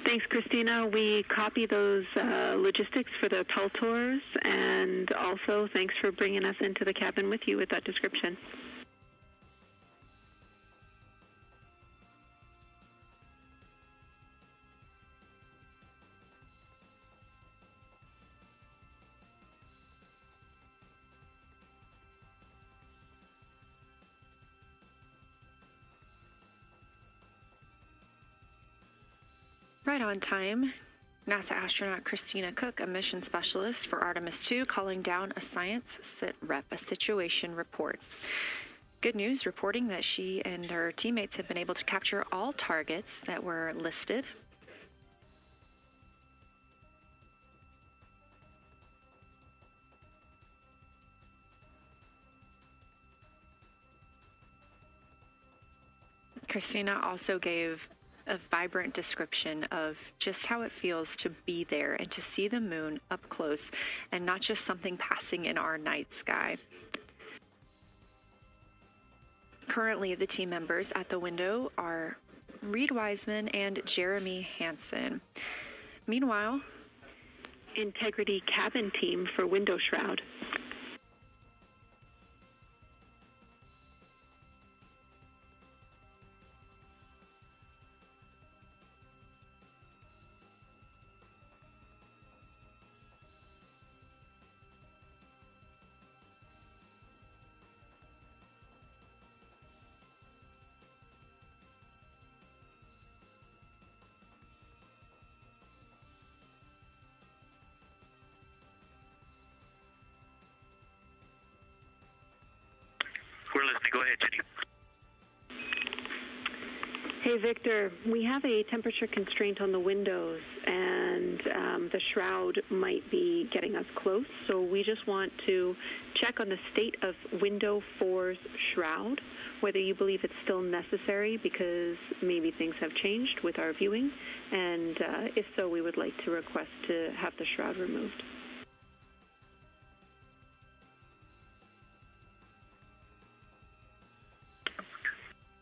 Thanks, Christina. We copy those logistics for the Peltors, and also thanks for bringing us into the cabin with you with that description. Right on time. NASA astronaut Christina Cook, a mission specialist for Artemis II, calling down a science sit rep, a situation report. Good news, reporting that she and her teammates have been able to capture all targets that were listed. Christina also gave a vibrant description of just how it feels to be there and to see the moon up close and not just something passing in our night sky. Currently, the team members at the window are Reed Wiseman and Jeremy Hansen. Meanwhile, Integrity cabin team for window shroud. We're listening. Go ahead, Jenny. Hey, Victor, we have a temperature constraint on the windows, and the shroud might be getting us close, so we just want to check on the state of window 4's shroud, whether you believe it's still necessary because maybe things have changed with our viewing, and if so, we would like to request to have the shroud removed.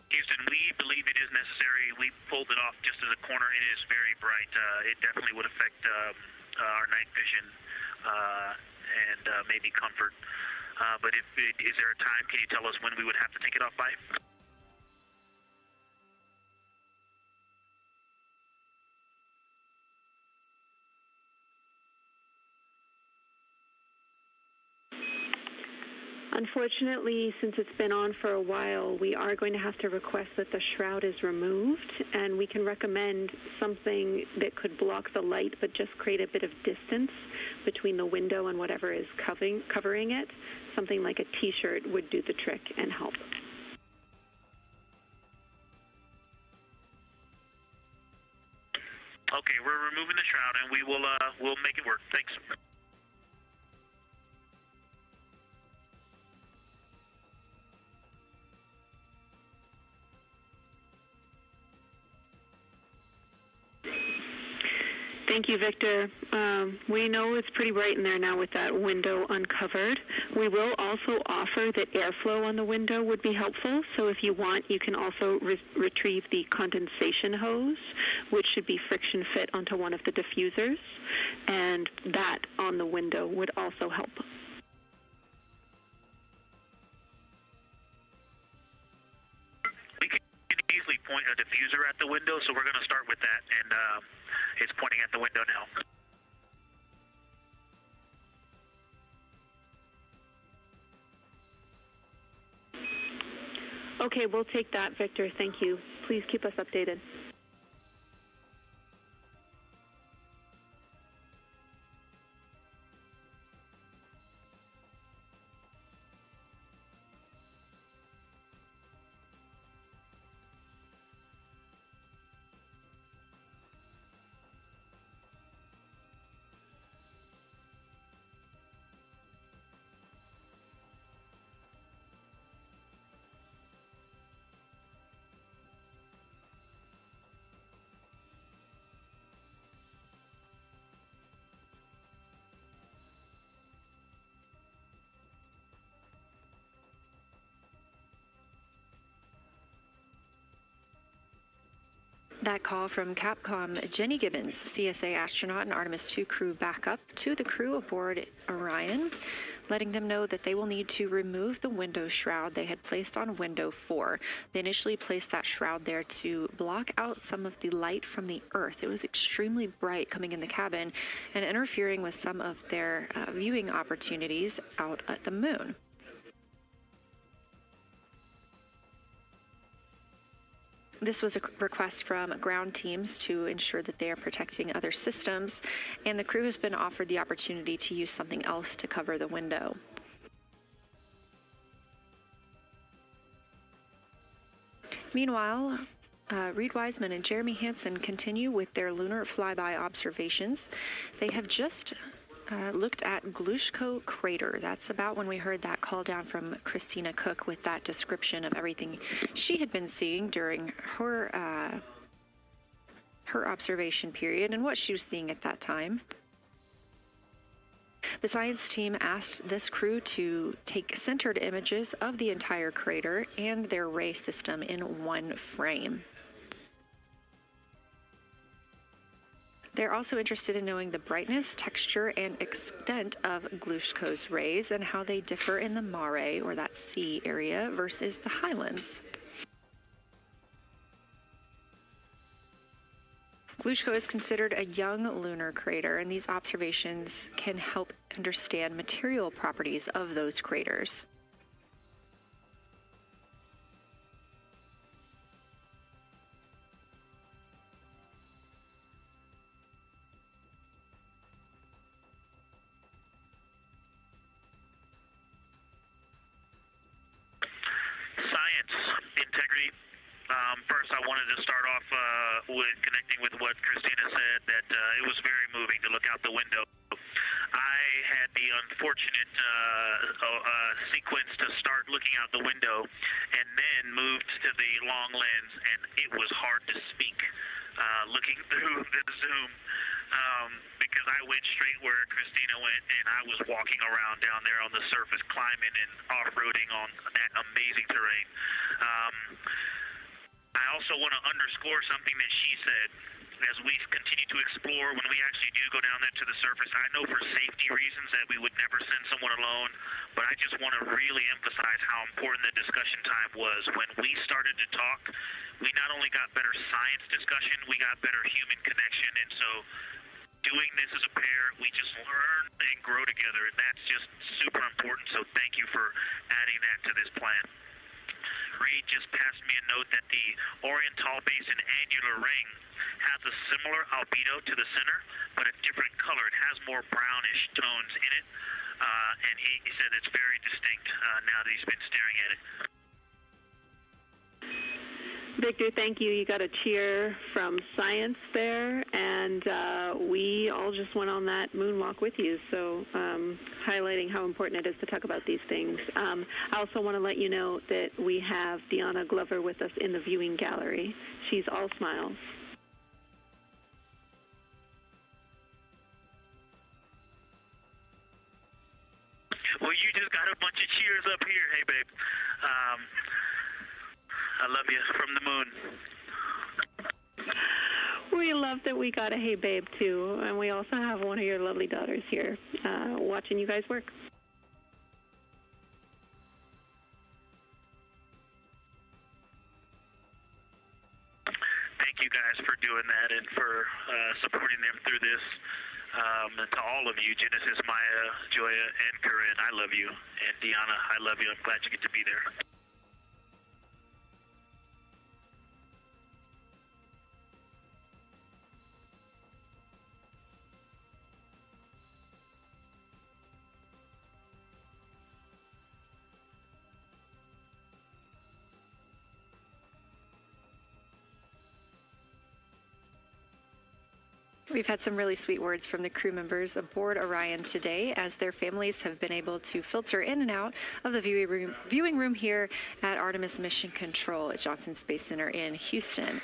Houston, we believe it is necessary. We pulled it off just in the corner. It is very bright. It definitely would affect our night vision and maybe comfort. But is there a time? Can you tell us when we would have to take it off by? Unfortunately, since it's been on for a while, we are going to have to request that the shroud is removed, and we can recommend something that could block the light but just create a bit of distance between the window and whatever is covering it. Something like a T-shirt would do the trick and help. Okay, we're removing the shroud, and we'll make it work. Thanks. Thank you, Victor. We know it's pretty bright in there now with that window uncovered. We will also offer that airflow on the window would be helpful. So if you want, you can also retrieve the condensation hose, which should be friction fit onto one of the diffusers. And that on the window would also help. We can easily point a diffuser at the window, so we're going to start with that. And it's pointing at the window now. Okay, we'll take that, Victor. Thank you. Please keep us updated. That call from Capcom Jenny Gibbons, CSA astronaut and Artemis II crew backup, to the crew aboard Orion, letting them know that they will need to remove the window shroud they had placed on window 4. They initially placed that shroud there to block out some of the light from the Earth. It was extremely bright coming in the cabin and interfering with some of their viewing opportunities out at the moon. This was a request from ground teams to ensure that they are protecting other systems, and the crew has been offered the opportunity to use something else to cover the window. Meanwhile, Reed Wiseman and Jeremy Hansen continue with their lunar flyby observations. They have just looked at Glushko crater. That's about when we heard that call down from Christina Cook with that description of everything she had been seeing during her observation period and what she was seeing at that time. The science team asked this crew to take centered images of the entire crater and their ray system in one frame. They're also interested in knowing the brightness, texture, and extent of Glushko's rays and how they differ in the mare, or that sea area, versus the highlands. Glushko is considered a young lunar crater, and these observations can help understand material properties of those craters. Integrity. First, I wanted to start off with connecting with what Christina said, that it was very moving to look out the window. I had the unfortunate sequence to start looking out the window and then moved to the long lens, and it was hard to speak looking through the zoom. Because I went straight where Christina went, and I was walking around down there on the surface, climbing and off-roading on that amazing terrain. I also want to underscore something that she said. As we continue to explore, when we actually do go down there to the surface, I know for safety reasons that we would never send someone alone, but I just want to really emphasize how important the discussion time was. When we started to talk, we not only got better science discussion, we got better human connection, and so doing this as a pair, we just learn and grow together, and that's just super important, so thank you for adding that to this plan. Reed just passed me a note that the Oriental Basin annular ring has a similar albedo to the center, but a different color. It has more brownish tones in it, and he said it's very distinct now that he's been staring at it. Victor, thank you. You got a cheer from science there, and we all just went on that moonwalk with you, so highlighting how important it is to talk about these things. I also want to let you know that we have Deanna Glover with us in the viewing gallery. She's all smiles. Well, you just got a bunch of cheers up here. Hey, babe. I love you from the moon. We love that we got a hey babe too, and we also have one of your lovely daughters here watching you guys work. Thank you guys for doing that and for supporting them through this. And to all of you, Genesis, Maya, Joya, and Corinne, I love you. And Deanna, I love you. I'm glad you get to be there. We've had some really sweet words from the crew members aboard Orion today, as their families have been able to filter in and out of the viewing room here at Artemis Mission Control at Johnson Space Center in Houston.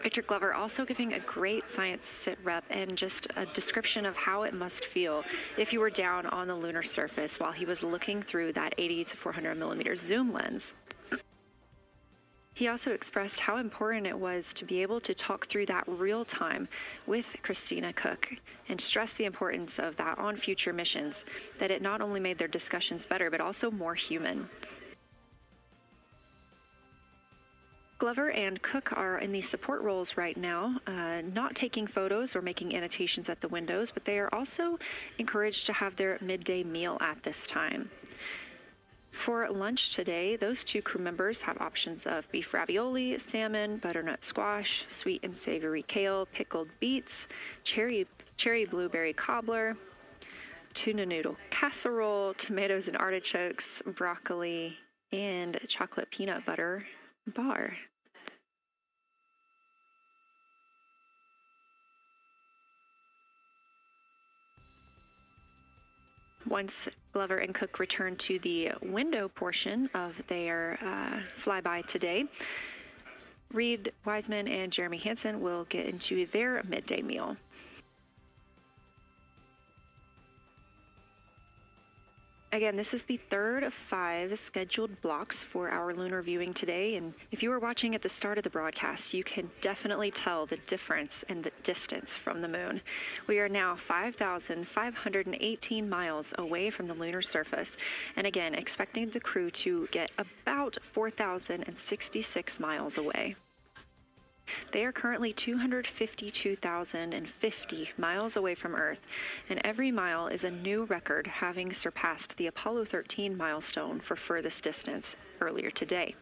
Victor Glover also giving a great science sit rep and just a description of how it must feel if you were down on the lunar surface while he was looking through that 80 to 400 millimeter zoom lens. He also expressed how important it was to be able to talk through that real time with Christina Koch and stressed the importance of that on future missions, that it not only made their discussions better, but also more human. Glover and Cook are in the support roles right now, not taking photos or making annotations at the windows, but they are also encouraged to have their midday meal at this time. For lunch today, those two crew members have options of beef ravioli, salmon, butternut squash, sweet and savory kale, pickled beets, cherry blueberry cobbler, tuna noodle casserole, tomatoes and artichokes, broccoli, and chocolate peanut butter bar. Once Glover and Cook return to the window portion of their flyby today, Reed Wiseman and Jeremy Hansen will get into their midday meal. Again, this is the third of 5 scheduled blocks for our lunar viewing today, and if you were watching at the start of the broadcast, you can definitely tell the difference in the distance from the moon. We are now 5,518 miles away from the lunar surface, and again, expecting the crew to get about 4,066 miles away. They are currently 252,050 miles away from Earth, and every mile is a new record, having surpassed the Apollo 13 milestone for furthest distance earlier today.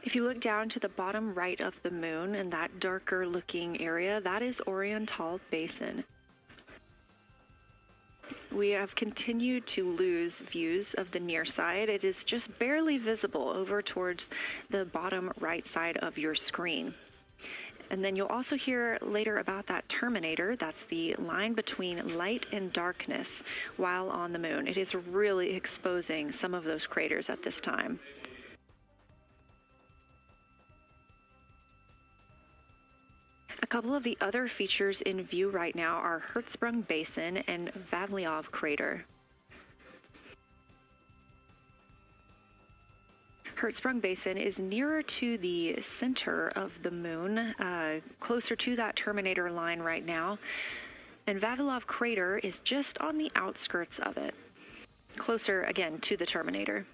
If you look down to the bottom right of the moon in that darker looking area, that is Oriental Basin. We have continued to lose views of the near side. It is just barely visible over towards the bottom right side of your screen. And then you'll also hear later about that terminator. That's the line between light and darkness while on the moon. It is really exposing some of those craters at this time. A couple of the other features in view right now are Hertzsprung Basin and Vavilov Crater. Hertzsprung Basin is nearer to the center of the moon, closer to that terminator line right now, and Vavilov Crater is just on the outskirts of it, closer again to the terminator.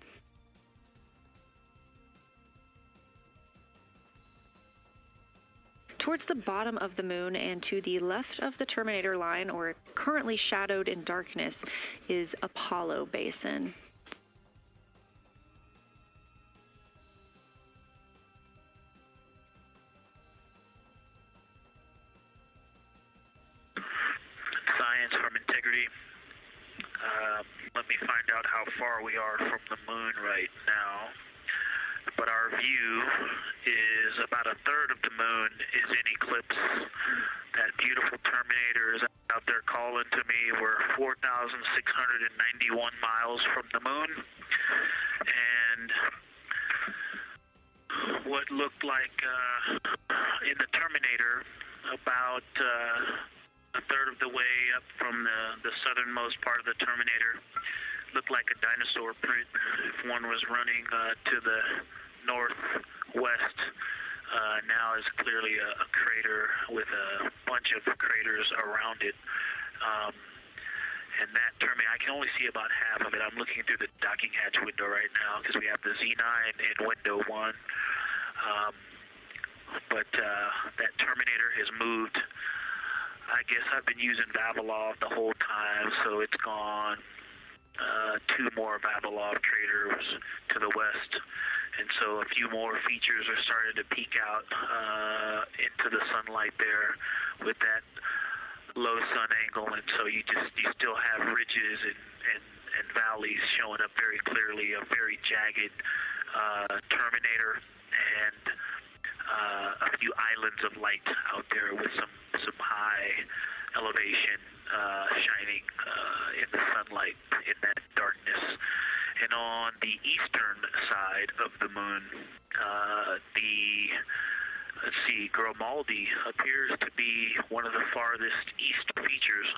Towards the bottom of the moon and to the left of the terminator line, or currently shadowed in darkness, is Apollo Basin. Science from integrity. Let me find out how far we are from the moon right now. But our view is about a third of the moon is in eclipse. That beautiful terminator is out there calling to me. We're 4,691 miles from the moon. And what looked like in the terminator, about a third of the way up from the southernmost part of the terminator, looked like a dinosaur print if one was running to the northwest. Now is clearly a crater with a bunch of craters around it. And that terminator, I can only see about half of it. I'm looking through the docking hatch window right now because we have the Z9 in window 1. But that terminator has moved. I guess I've been using Vavilov the whole time, so it's gone 2 more Vavilov craters to the west, and so a few more features are starting to peek out into the sunlight there with that low sun angle, and so you still have ridges and valleys showing up very clearly, a very jagged terminator, and a few islands of light out there with some high elevation shining in the sunlight in that darkness. And on the eastern side of the moon, let's see, Grimaldi appears to be one of the farthest east features,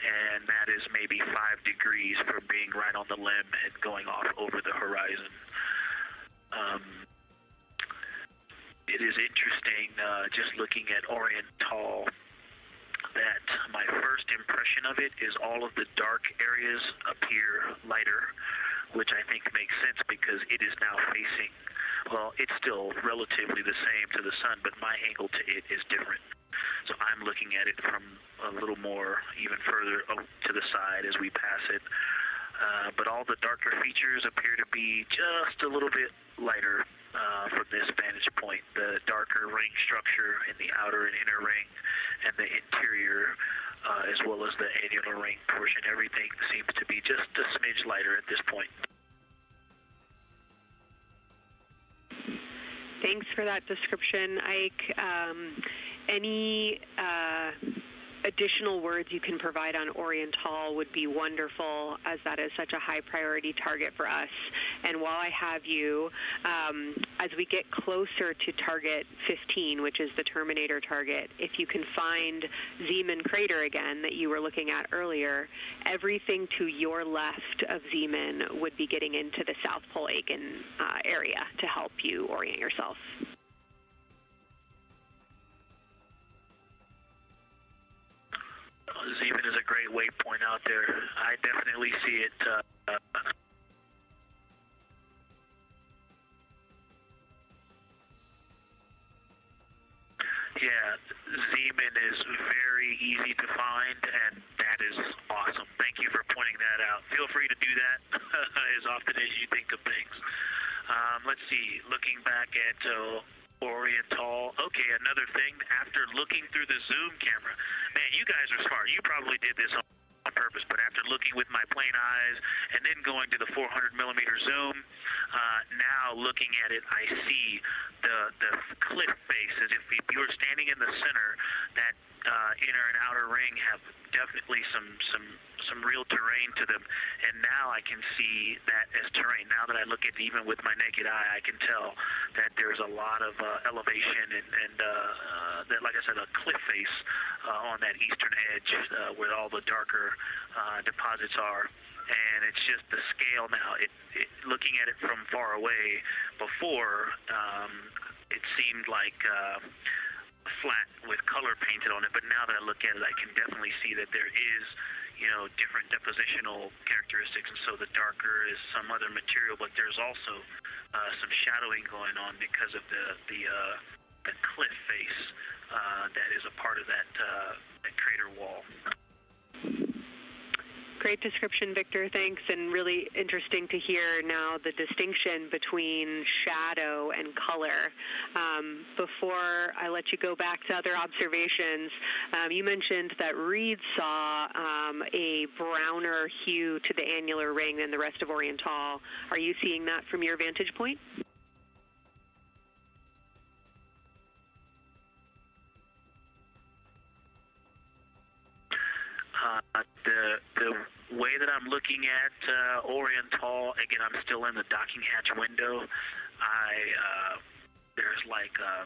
and that is maybe 5 degrees from being right on the limb and going off over the horizon. It is interesting, just looking at Oriental, that my first impression of it is all of the dark areas appear lighter, which I think makes sense because it is now facing, well, it's still relatively the same to the sun, but my angle to it is different. So I'm looking at it from a little more, even further to the side as we pass it. But all the darker features appear to be just a little bit lighter from this vantage point. The darker ring structure in the outer and inner ring and the interior, as well as the annular ring portion, everything seems to be just a smidge lighter at this point. Thanks for that description, Ike. Any additional words you can provide on Oriental would be wonderful, as that is such a high priority target for us. And while I have you, as we get closer to target 15, which is the Terminator target, if you can find Zeeman Crater again that you were looking at earlier, everything to your left of Zeeman would be getting into the South Pole Aiken area to help you orient yourself. Zeeman is a great waypoint out there. I definitely see it. Yeah, Zeeman is very easy to find, and that is awesome. Thank you for pointing that out. Feel free to do that as often as you think of things. Let's see, looking back at Oriental. Okay, another thing, after looking through the zoom camera, man, you guys are smart. You probably did this on purpose, but after looking with my plain eyes and then going to the 400 millimeter zoom, now looking at it, I see the cliff face as if you were standing in the center. That inner and outer ring have definitely some real terrain to them, and now I can see that as terrain. Now that I look at it even with my naked eye, I can tell that there's a lot of elevation and that, like I said, a cliff face on that eastern edge where all the darker deposits are. And it's just the scale now. Looking at it from far away, before it seemed like flat with color painted on it, but now that I look at it, I can definitely see that there is, different depositional characteristics, and so the darker is some other material, but there's also some shadowing going on because of the cliff face that is a part of that crater wall. Great description, Victor. Thanks, and really interesting to hear now the distinction between shadow and color. Before I let you go back to other observations, you mentioned that Reed saw a browner hue to the annular ring than the rest of Oriental. Are you seeing that from your vantage point? The way that I'm looking at Oriental, again, I'm still in the docking hatch window. There's like a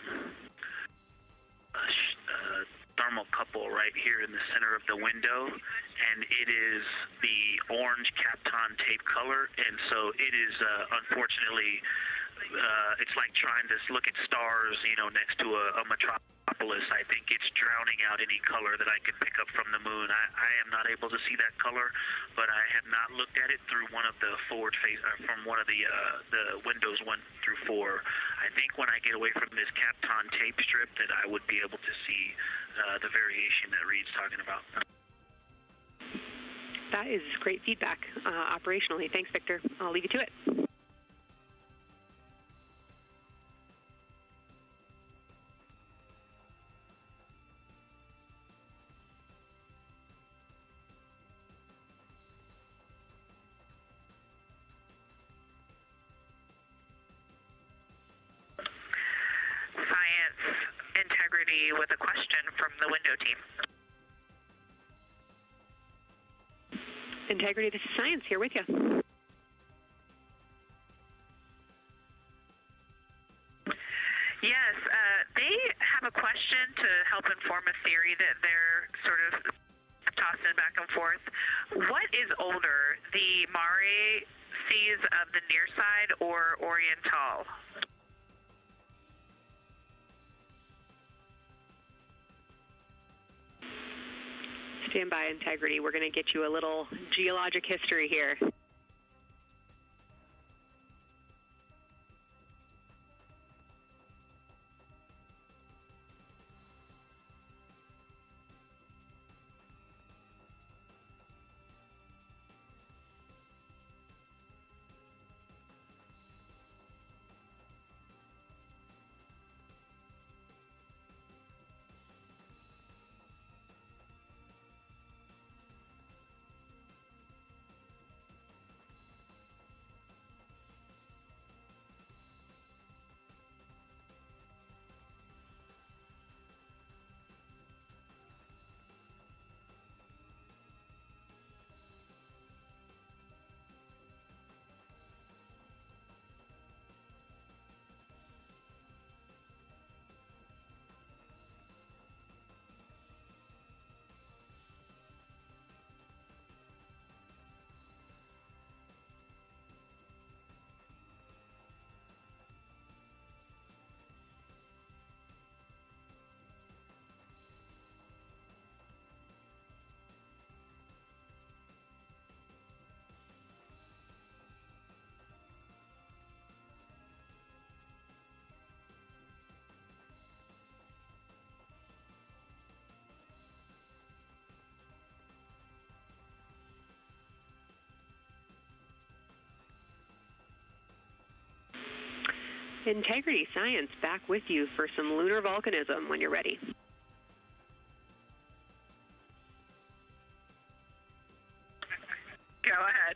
thermocouple right here in the center of the window, and it is the orange Kapton tape color, and so it is unfortunately, it's like trying to look at stars, next to a metropolis. I think it's drowning out any color that I can pick up from the moon. I am not able to see that color, but I have not looked at it through one of the forward face, from one of the windows 1 through 4. I think when I get away from this Kapton tape strip that I would be able to see the variation that Reed's talking about. That is great feedback operationally. Thanks, Victor. I'll leave you to it. Integrity with a question from the window team. Integrity, this is Science here with you. Yes, they have a question to help inform a theory that they're sort of tossing back and forth. What is older, the Mare seas of the near side or Oriental? Stand by, Integrity. We're going to get you a little geologic history here. Integrity Science back with you for some lunar volcanism when you're ready. Go ahead.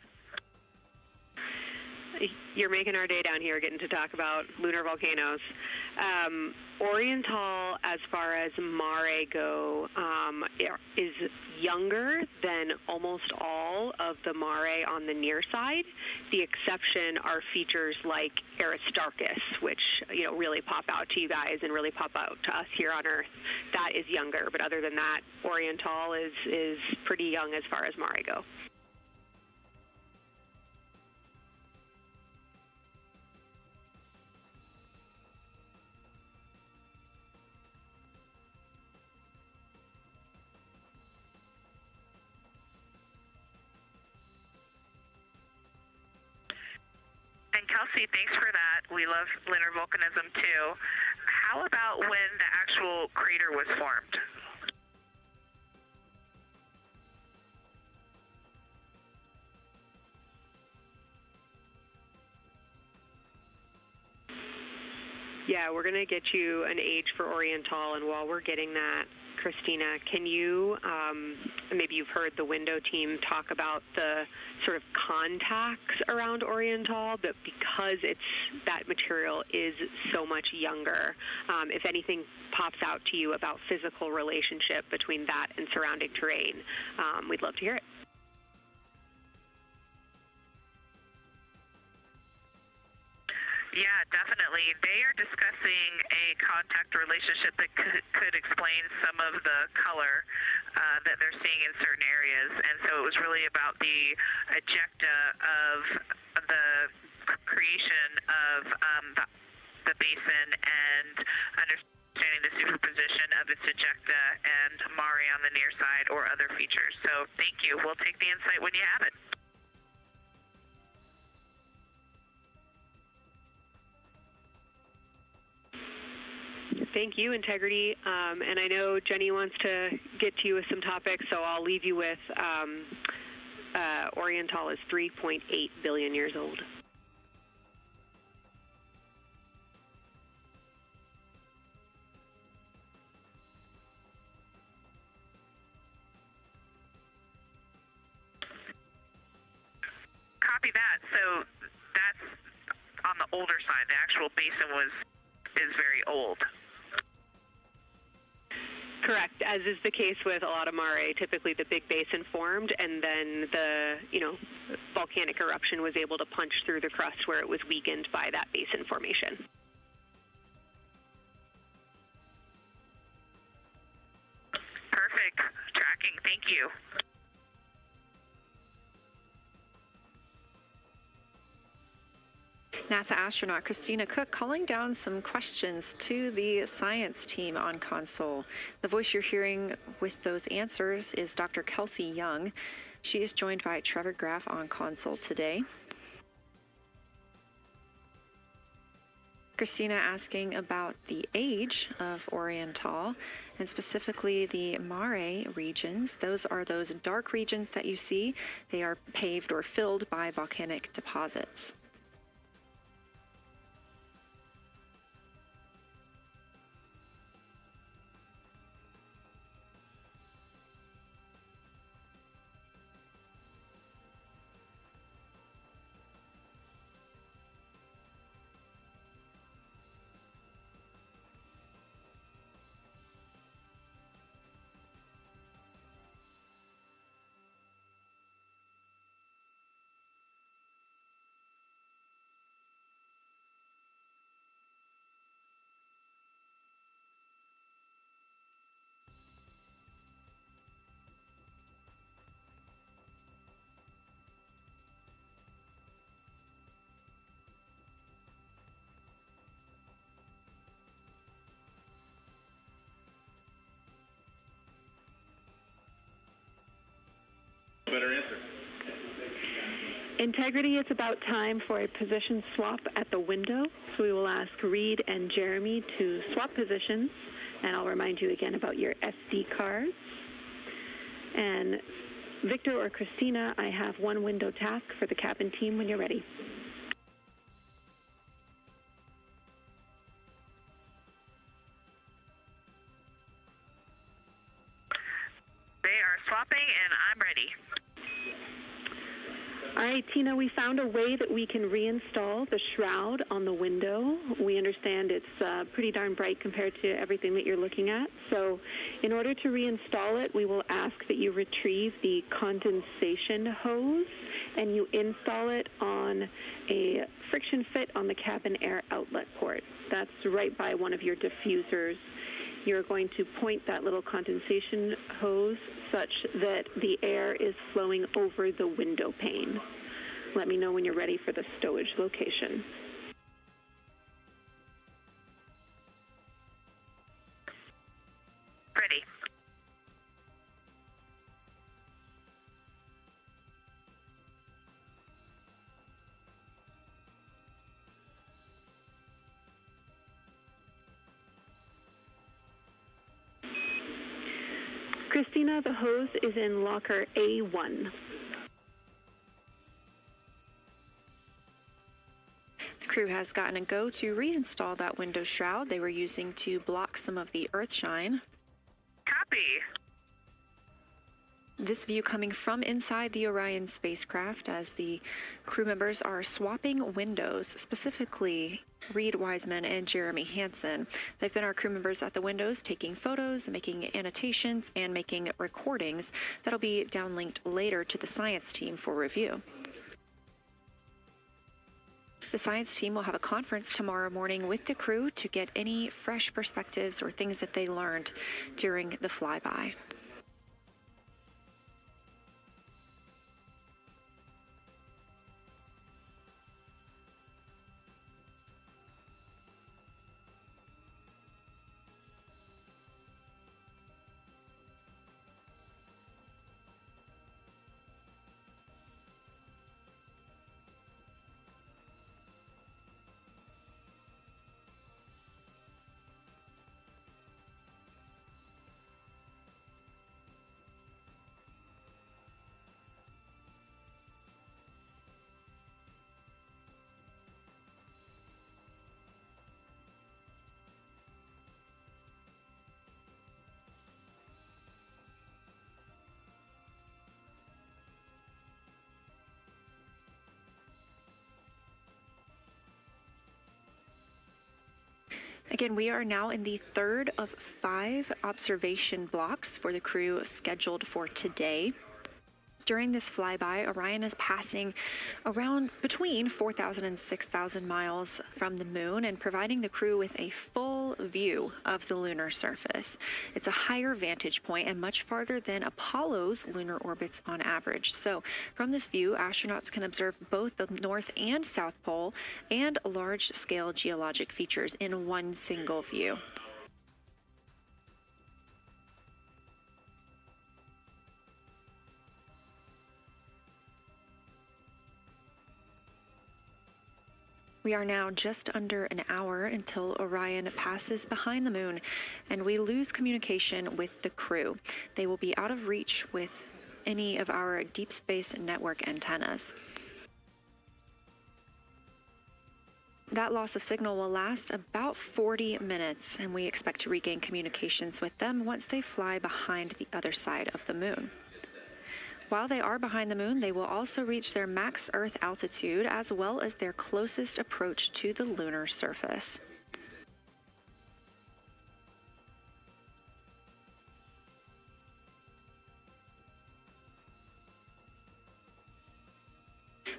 You're making our day down here getting to talk about lunar volcanoes. Oriental, as far as Mare go, is younger than almost all of the Mare on the near side. The exception are features like Aristarchus, which really pop out to you guys and really pop out to us here on Earth. That is younger, but other than that, Oriental is pretty young as far as Mare go. And Kelsey, thanks for that. We love lunar volcanism too. How about when the actual crater was formed? Yeah, we're going to get you an age for Oriental, and while we're getting that, Christina, can you, maybe you've heard the window team talk about the sort of contacts around Oriental, but because that material is so much younger, if anything pops out to you about physical relationship between that and surrounding terrain, we'd love to hear it. Yeah, definitely. They are discussing a contact relationship that could explain some of the color that they're seeing in certain areas. And so it was really about the ejecta of the creation of the basin and understanding the superposition of its ejecta and Mare on the near side or other features. So thank you. We'll take the insight when you have it. Thank you, Integrity. And I know Jenny wants to get to you with some topics, so I'll leave you with Oriental is 3.8 billion years old. Copy that. So that's on the older side. The actual basin is very old. Correct, as is the case with a lot of mare. Typically the big basin formed, and then the volcanic eruption was able to punch through the crust where it was weakened by that basin formation. Perfect. Tracking. Thank you. NASA astronaut Christina Cook calling down some questions to the science team on console. The voice you're hearing with those answers is Dr. Kelsey Young. She is joined by Trevor Graff on console today. Christina asking about the age of Oriental, and specifically the mare regions. Those are those dark regions that you see. They are paved or filled by volcanic deposits. Better answer. Integrity, it's about time for a position swap at the window. So we will ask Reed and Jeremy to swap positions, and I'll remind you again about your SD cards. And Victor or Christina, I have one window task for the cabin team when you're ready. They are swapping, and I'm ready. All right, Tina, we found a way that we can reinstall the shroud on the window. We understand it's pretty darn bright compared to everything that you're looking at. So in order to reinstall it, we will ask that you retrieve the condensation hose and you install it on a friction fit on the cabin air outlet port. That's right by one of your diffusers. You're going to point that little condensation hose such that the air is flowing over the window pane. Let me know when you're ready for the stowage location. Ready. Christina, the hose is in locker A1. The crew has gotten a go to reinstall that window shroud they were using to block some of the earth shine. Copy. This view coming from inside the Orion spacecraft as the crew members are swapping windows, specifically Reed Wiseman and Jeremy Hansen. They've been our crew members at the windows taking photos, making annotations, and making recordings that'll be downlinked later to the science team for review. The science team will have a conference tomorrow morning with the crew to get any fresh perspectives or things that they learned during the flyby. Again, we are now in the third of 5 observation blocks for the crew scheduled for today. During this flyby, Orion is passing around between 4,000 and 6,000 miles from the moon and providing the crew with a full view of the lunar surface. It's a higher vantage point and much farther than Apollo's lunar orbits on average. So from this view, astronauts can observe both the North and South Pole and large-scale geologic features in one single view. We are now just under an hour until Orion passes behind the moon, and we lose communication with the crew. They will be out of reach with any of our deep space network antennas. That loss of signal will last about 40 minutes, and we expect to regain communications with them once they fly behind the other side of the moon. While they are behind the moon, they will also reach their max Earth altitude as well as their closest approach to the lunar surface.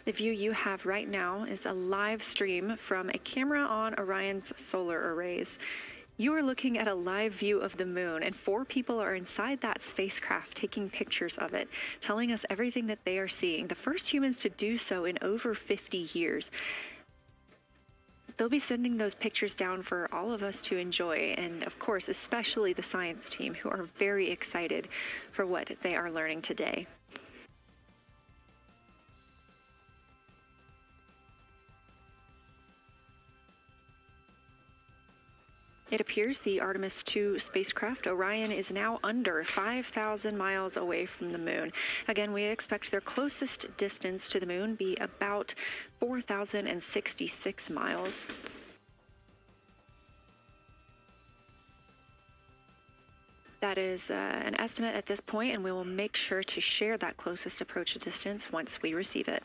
The view you have right now is a live stream from a camera on Orion's solar arrays. You are looking at a live view of the moon, and 4 people are inside that spacecraft taking pictures of it, telling us everything that they are seeing. The first humans to do so in over 50 years. They'll be sending those pictures down for all of us to enjoy, and of course, especially the science team, who are very excited for what they are learning today. It appears the Artemis II spacecraft, Orion, is now under 5,000 miles away from the moon. Again, we expect their closest distance to the moon be about 4,066 miles. That is an estimate at this point, and we will make sure to share that closest approach distance once we receive it.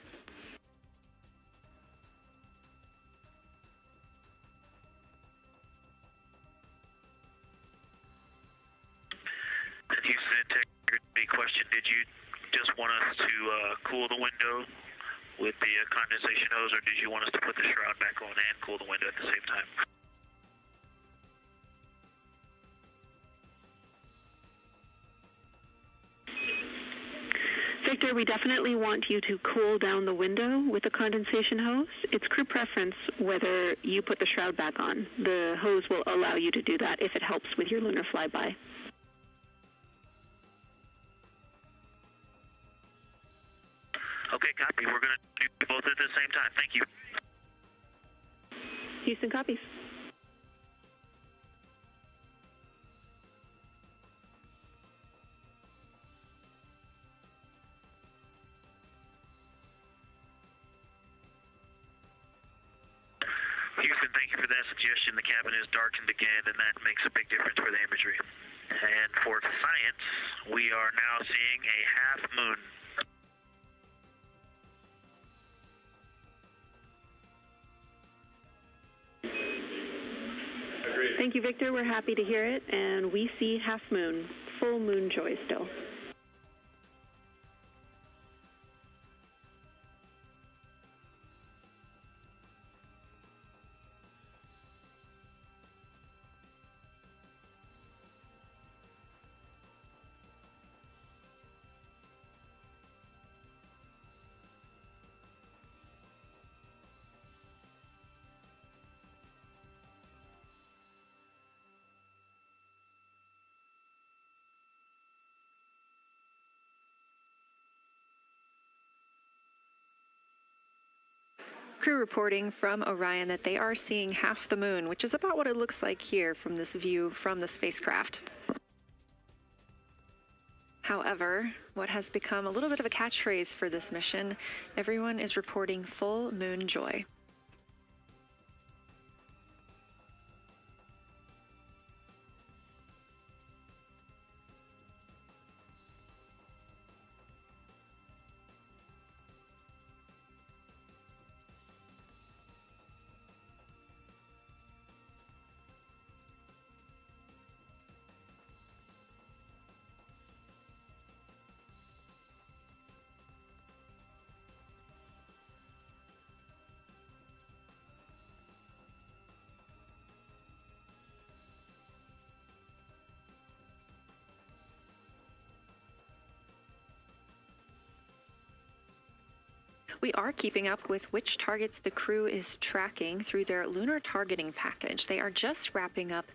Houston integrity question, did you just want us to cool the window with the condensation hose, or did you want us to put the shroud back on and cool the window at the same time? Victor, we definitely want you to cool down the window with the condensation hose. It's crew preference whether you put the shroud back on. The hose will allow you to do that if it helps with your lunar flyby. Okay, copy. We're going to do both at the same time. Thank you. Houston copies. Houston, thank you for that suggestion. The cabin is darkened again, and that makes a big difference for the imagery. And for science, we are now seeing a half moon. Thank you, Victor. We're happy to hear it, and we see half moon, full moon joy still. Crew reporting from Orion that they are seeing half the moon, which is about what it looks like here from this view from the spacecraft. However, what has become a little bit of a catchphrase for this mission, everyone is reporting full moon joy. We are keeping up with which targets the crew is tracking through their lunar targeting package. They are just wrapping up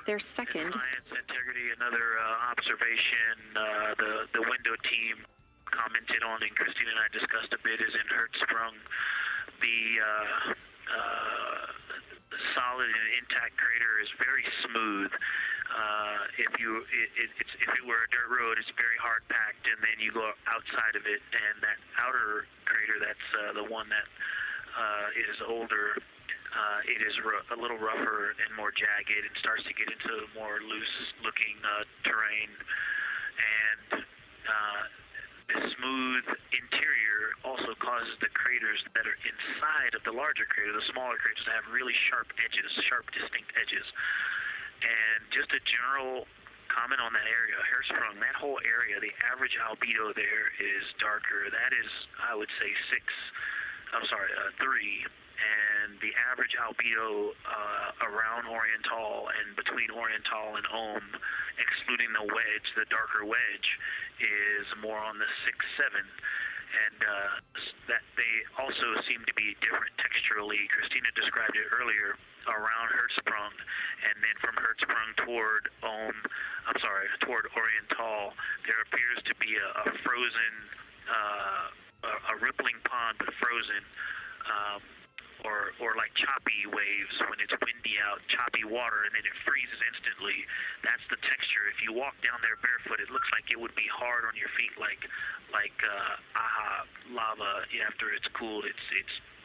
their second. Science integrity, another observation the window team commented on and Christine and I discussed a bit is in Hertzsprung. The solid and intact crater is very smooth. If it were a dirt road, it's very hard packed, and then you go outside of it, and that outer crater, that's the one that is older. It is a little rougher and more jagged, and starts to get into more loose-looking terrain, and the smooth interior also causes the craters that are inside of the larger crater, the smaller craters, to have really sharp edges, sharp, distinct edges. And just a general comment on that area, Hertzsprung, that whole area, the average albedo there is darker. That is, I would say, 3. And the average albedo around Oriental and between Oriental and Ohm, excluding the wedge, the darker wedge, is more on the 6-7. And that they also seem to be different texturally. Christina described it earlier around Hertzsprung, and then from Hertzsprung toward Oriental, there appears to be a frozen, a rippling pond, but frozen, or like choppy waves when it's windy out, choppy water, and then it freezes instantly. That's the texture. If you walk down there barefoot, it looks like it would be hard on your feet, like lava. After it's cooled, it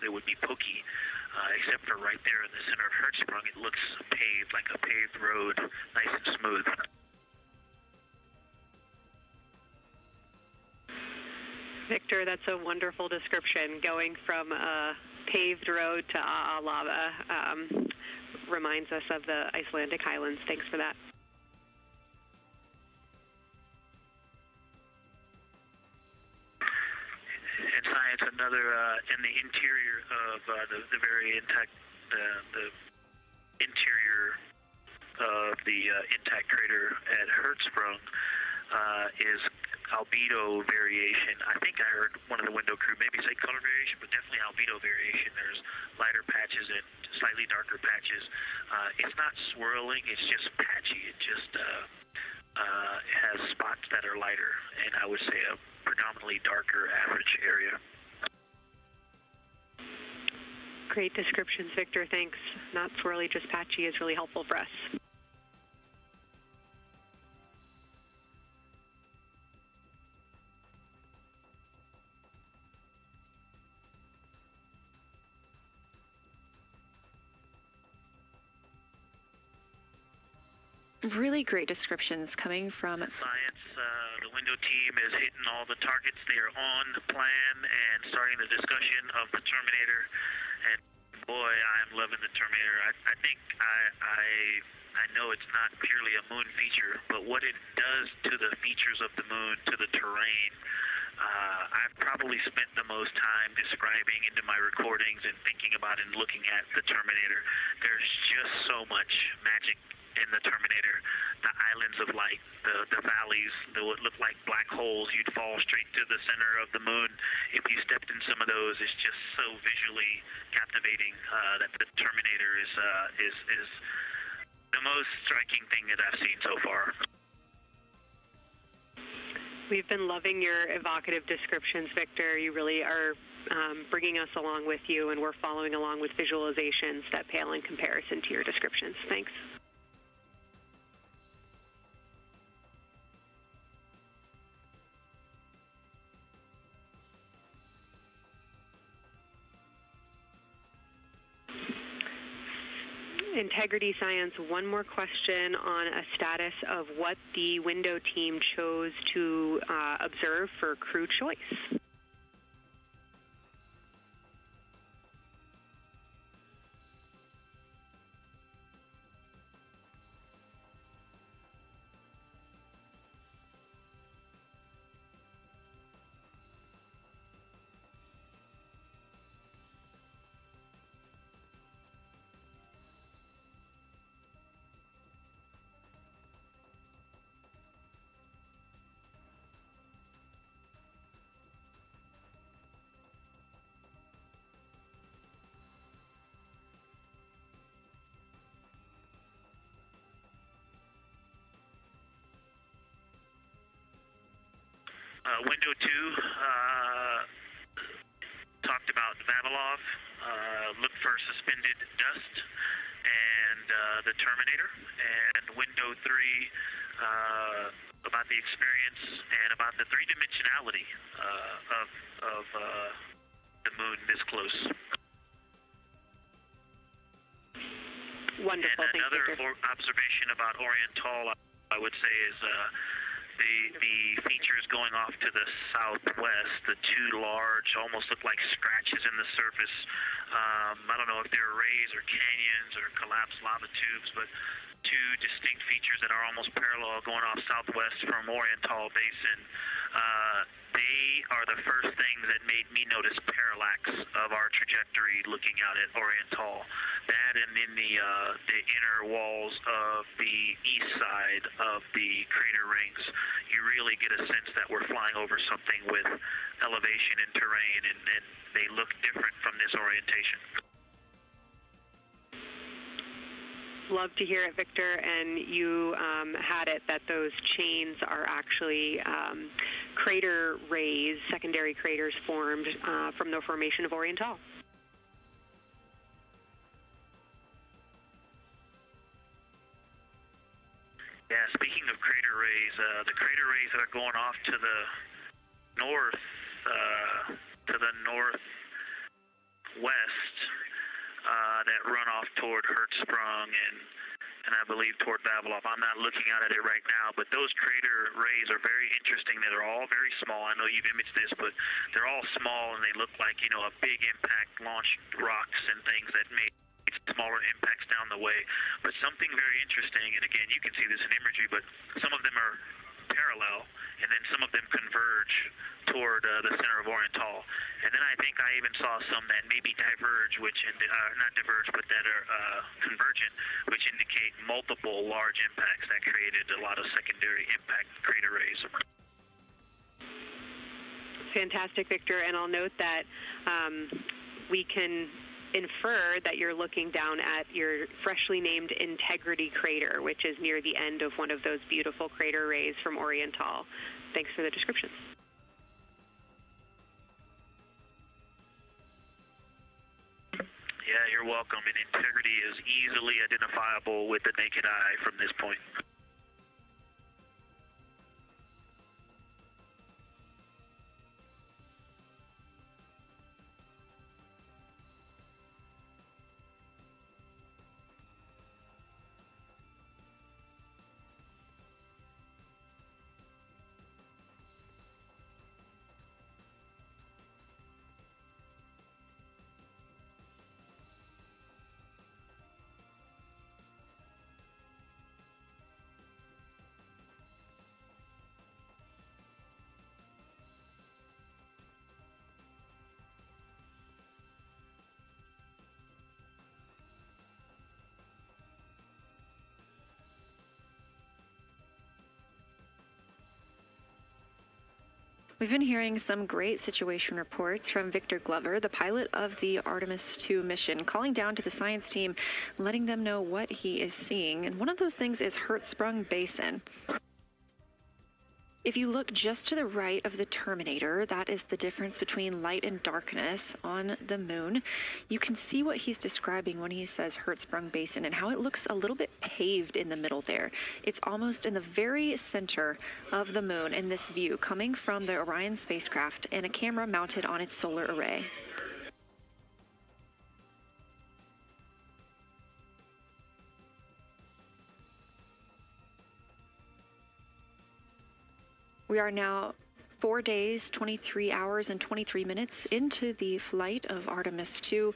would be pokey. Except for right there in the center of Hertzsprung, it looks paved, like a paved road, nice and smooth. Victor, that's a wonderful description. Going from a paved road to lava reminds us of the Icelandic highlands. Thanks for that. And science, another in the interior of the very intact, the interior of the intact crater at Hertzsprung is albedo variation. I think I heard one of the window crew maybe say color variation, but definitely albedo variation. There's lighter patches and slightly darker patches. It's not swirling, it's just patchy. It just has spots that are lighter, and I would say a predominantly darker average area. Great descriptions, Victor. Thanks. Not swirly, just patchy is really helpful for us. Really great descriptions coming from science. The window team is hitting all the targets. They are on the plan and starting the discussion of the Terminator. And boy, I'm loving the Terminator. I think I know it's not purely a moon feature, but what it does to the features of the moon, to the terrain, I've probably spent the most time describing into my recordings and thinking about and looking at the Terminator. There's just so much magic in the Terminator. The islands of light, the valleys, what look like black holes. You'd fall straight to the center of the moon if you stepped in some of those. It's just so visually captivating that the Terminator is the most striking thing that I've seen so far. We've been loving your evocative descriptions, Victor. You really are bringing us along with you, and we're following along with visualizations that pale in comparison to your descriptions. Thanks. Integrity Science, one more question on a status of what the window team chose to observe for crew choice. Window 2 talked about Vavilov, look for suspended dust, and the Terminator. And window 3 about the experience and about the three-dimensionality of the moon this close. Wonderful. And another observation about Oriental, I would say, is the features going off to the southwest, the two large, almost look like scratches in the surface. I don't know if they're rays or canyons or collapsed lava tubes, but two distinct features that are almost parallel going off southwest from Oriental Basin. They are the first things that made me notice parallax of our trajectory looking out at Oriental. That and in the inner walls of the east side of the crater rings, you really get a sense that we're flying over something with elevation and terrain, and they look different from this orientation. Love to hear it, Victor. And you had it that those chains are actually crater rays, secondary craters formed from the formation of Oriental. Yeah, speaking of crater rays, the crater rays that are going off to the northwest, that run off toward Hertzsprung and I believe toward Vavilov. I'm not looking at it right now, but those crater rays are very interesting. They're all very small. I know you've imaged this, but they're all small and they look like, a big impact launched rocks and things that made smaller impacts down the way. But something very interesting, and again, you can see this in imagery, but some of them are parallel, and then some of them converge toward the center of Oriental. And then I think I even saw some that maybe diverge, not diverge, but that are convergent, which indicate multiple large impacts that created a lot of secondary impact crater rays. Fantastic, Victor. And I'll note that we can infer that you're looking down at your freshly named Integrity crater, which is near the end of one of those beautiful crater rays from Oriental. Thanks for the description. Yeah, you're welcome. And Integrity is easily identifiable with the naked eye from this point. We've been hearing some great situation reports from Victor Glover, the pilot of the Artemis II mission, calling down to the science team, letting them know what he is seeing. And one of those things is Hertzsprung Basin. If you look just to the right of the Terminator, that is the difference between light and darkness on the moon. You can see what he's describing when he says Hertzsprung Basin and how it looks a little bit paved in the middle there. It's almost in the very center of the moon in this view, coming from the Orion spacecraft and a camera mounted on its solar array. We are now 4 days, 23 hours, and 23 minutes into the flight of Artemis II,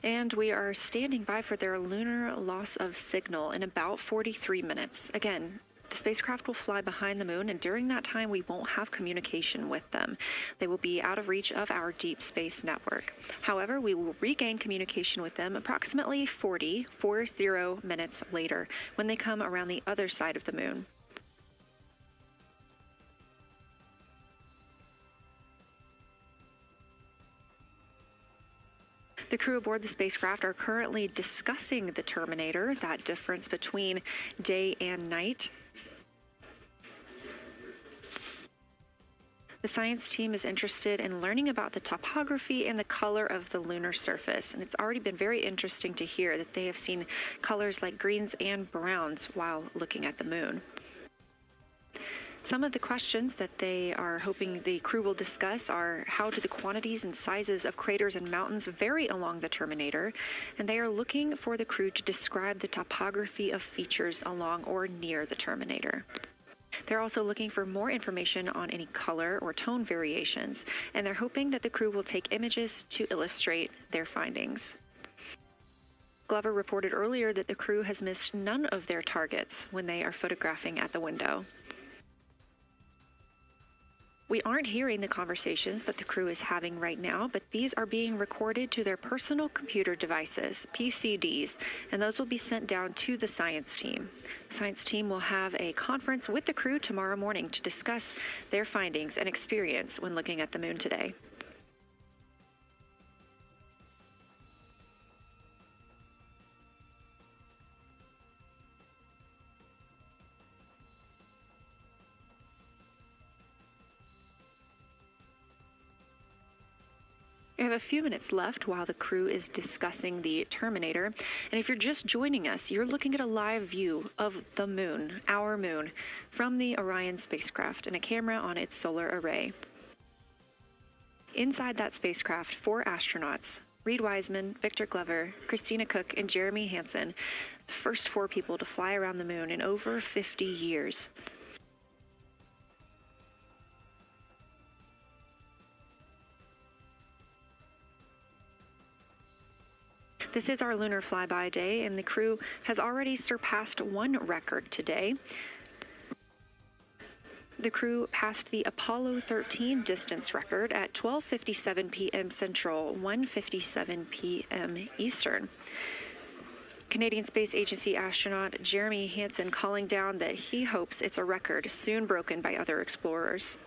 and we are standing by for their lunar loss of signal in about 43 minutes. Again, the spacecraft will fly behind the moon, and during that time, we won't have communication with them. They will be out of reach of our deep space network. However, we will regain communication with them approximately 40 minutes later when they come around the other side of the moon. The crew aboard the spacecraft are currently discussing the Terminator, that difference between day and night. The science team is interested in learning about the topography and the color of the lunar surface, and it's already been very interesting to hear that they have seen colors like greens and browns while looking at the moon. Some of the questions that they are hoping the crew will discuss are: how do the quantities and sizes of craters and mountains vary along the terminator? And they are looking for the crew to describe the topography of features along or near the terminator. They're also looking for more information on any color or tone variations, and they're hoping that the crew will take images to illustrate their findings. Glover reported earlier that the crew has missed none of their targets when they are photographing at the window. We aren't hearing the conversations that the crew is having right now, but these are being recorded to their personal computer devices, PCDs, and those will be sent down to the science team. The science team will have a conference with the crew tomorrow morning to discuss their findings and experience when looking at the moon today. We have a few minutes left while the crew is discussing the terminator. And if you're just joining us, you're looking at a live view of the moon, our moon, from the Orion spacecraft and a camera on its solar array. Inside that spacecraft, 4 astronauts, Reed Wiseman, Victor Glover, Christina Cook, and Jeremy Hansen, the first 4 people to fly around the moon in over 50 years. This is our lunar flyby day, and the crew has already surpassed one record today. The crew passed the Apollo 13 distance record at 12:57 p.m. Central, 1:57 p.m. Eastern. Canadian Space Agency astronaut Jeremy Hansen calling down that he hopes it's a record soon broken by other explorers.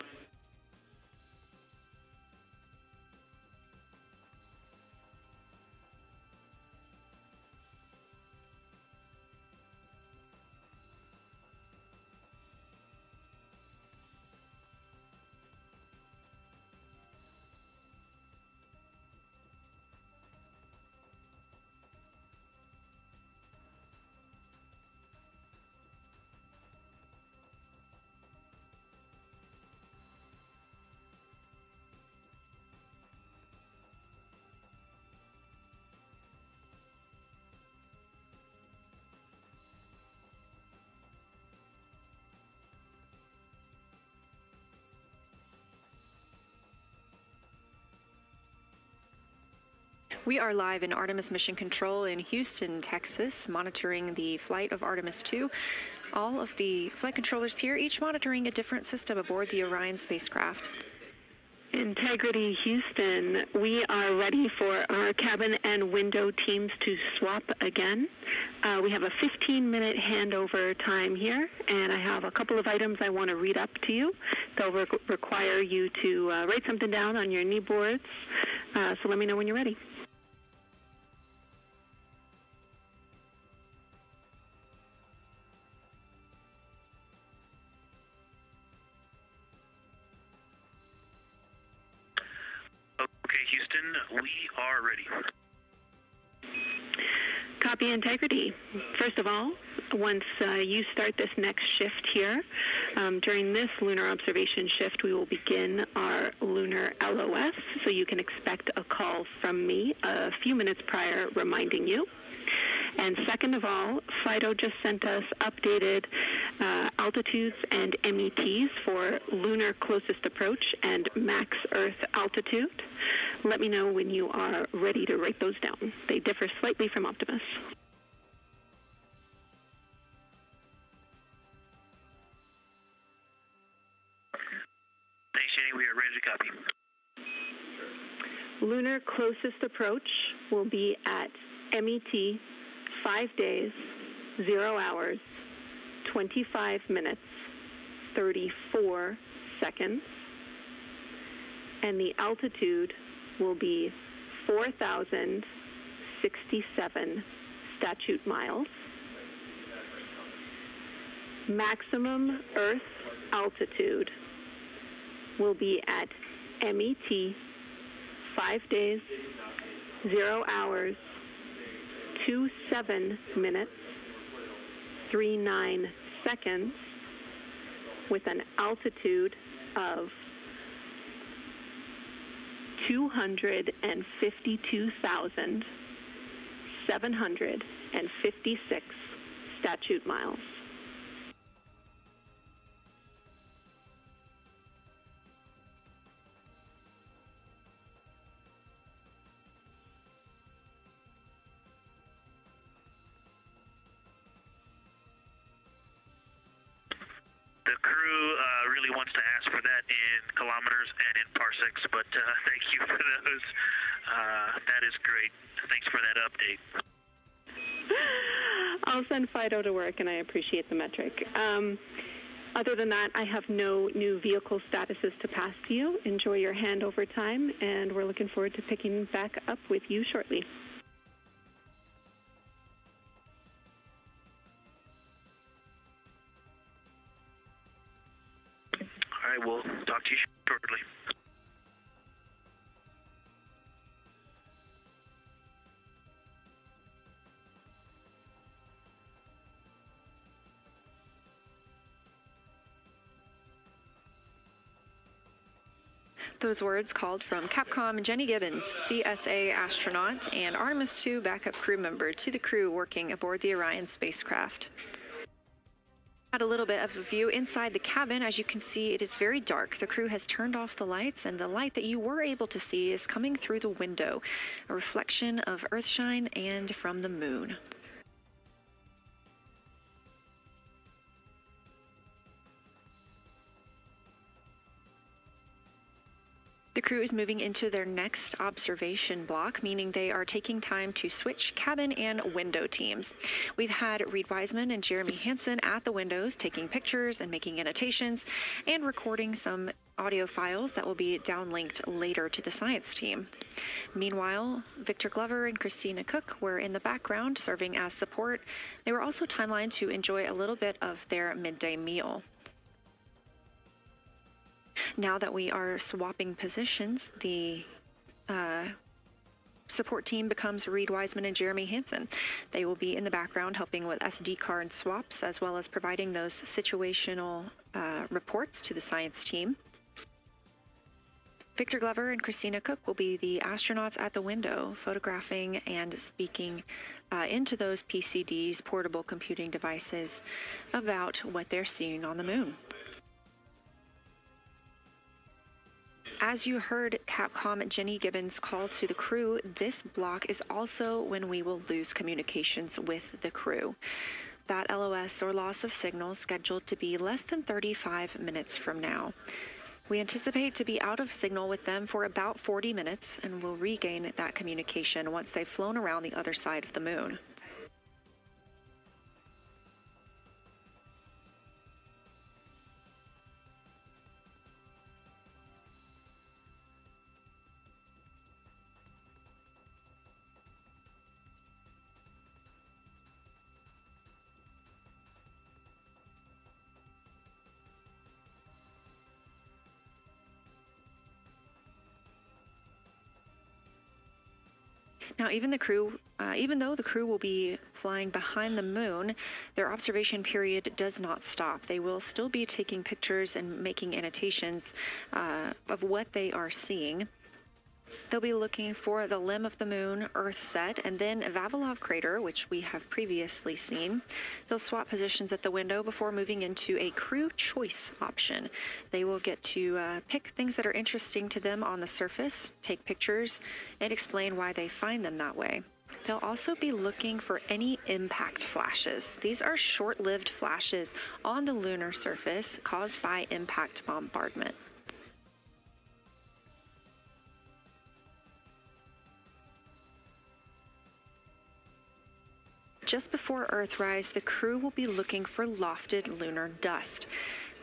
We are live in Artemis Mission Control in Houston, Texas, monitoring the flight of Artemis II. All of the flight controllers here, each monitoring a different system aboard the Orion spacecraft. Integrity Houston, we are ready for our cabin and window teams to swap again. We have a 15-minute handover time here, and I have a couple of items I want to read up to you. They'll require you to write something down on your knee boards, so let me know when you're ready. Okay, Houston, we are ready. Copy, Integrity. First of all, once you start this next shift here, during this lunar observation shift, we will begin our lunar LOS, so you can expect a call from me a few minutes prior reminding you. And second of all, FIDO just sent us updated altitudes and METs for lunar closest approach and max Earth altitude. Let me know when you are ready to write those down. They differ slightly from Optimus. Thanks, Jenny. We are ready to copy. Lunar closest approach will be at MET 5 days, 0 hours, 25 minutes, 34 seconds. And the altitude will be 4,067 statute miles. Maximum Earth altitude will be at MET 5 days, 0 hours, 27 minutes, 39 seconds, with an altitude of 252,756 statute miles. The crew really wants to ask for that in kilometers and in parsecs, but thank you for those. That is great. Thanks for that update. I'll send Fido to work, and I appreciate the metric. Other than that, I have no new vehicle statuses to pass to you. Enjoy your handover time, and we're looking forward to picking back up with you shortly. All right, we'll talk to you shortly. Those words called from Capcom Jenny Gibbons, CSA astronaut and Artemis II backup crew member, to the crew working aboard the Orion spacecraft. Had a little bit of a view inside the cabin. As you can see, it is very dark. The crew has turned off the lights, and the light that you were able to see is coming through the window, a reflection of Earthshine and from the moon. The crew is moving into their next observation block, meaning they are taking time to switch cabin and window teams. We've had Reed Wiseman and Jeremy Hansen at the windows taking pictures and making annotations and recording some audio files that will be downlinked later to the science team. Meanwhile, Victor Glover and Christina Cook were in the background serving as support. They were also timelined to enjoy a little bit of their midday meal. Now that we are swapping positions, the support team becomes Reed Wiseman and Jeremy Hansen. They will be in the background helping with SD card swaps, as well as providing those situational reports to the science team. Victor Glover and Christina Cook will be the astronauts at the window, photographing and speaking into those PCDs, portable computing devices, about what they're seeing on the moon. As you heard Capcom Jenny Gibbons call to the crew, this block is also when we will lose communications with the crew. That LOS, or loss of signal, scheduled to be less than 35 minutes from now. We anticipate to be out of signal with them for about 40 minutes, and will regain that communication once they've flown around the other side of the moon. Now, even though the crew will be flying behind the moon, their observation period does not stop. They will still be taking pictures and making annotations of what they are seeing. They'll be looking for the limb of the moon, Earth set, and then Vavilov crater, which we have previously seen. They'll swap positions at the window before moving into a crew choice option. They will get to pick things that are interesting to them on the surface, take pictures, and explain why they find them that way. They'll also be looking for any impact flashes. These are short-lived flashes on the lunar surface caused by impact bombardment. Just before Earthrise, the crew will be looking for lofted lunar dust.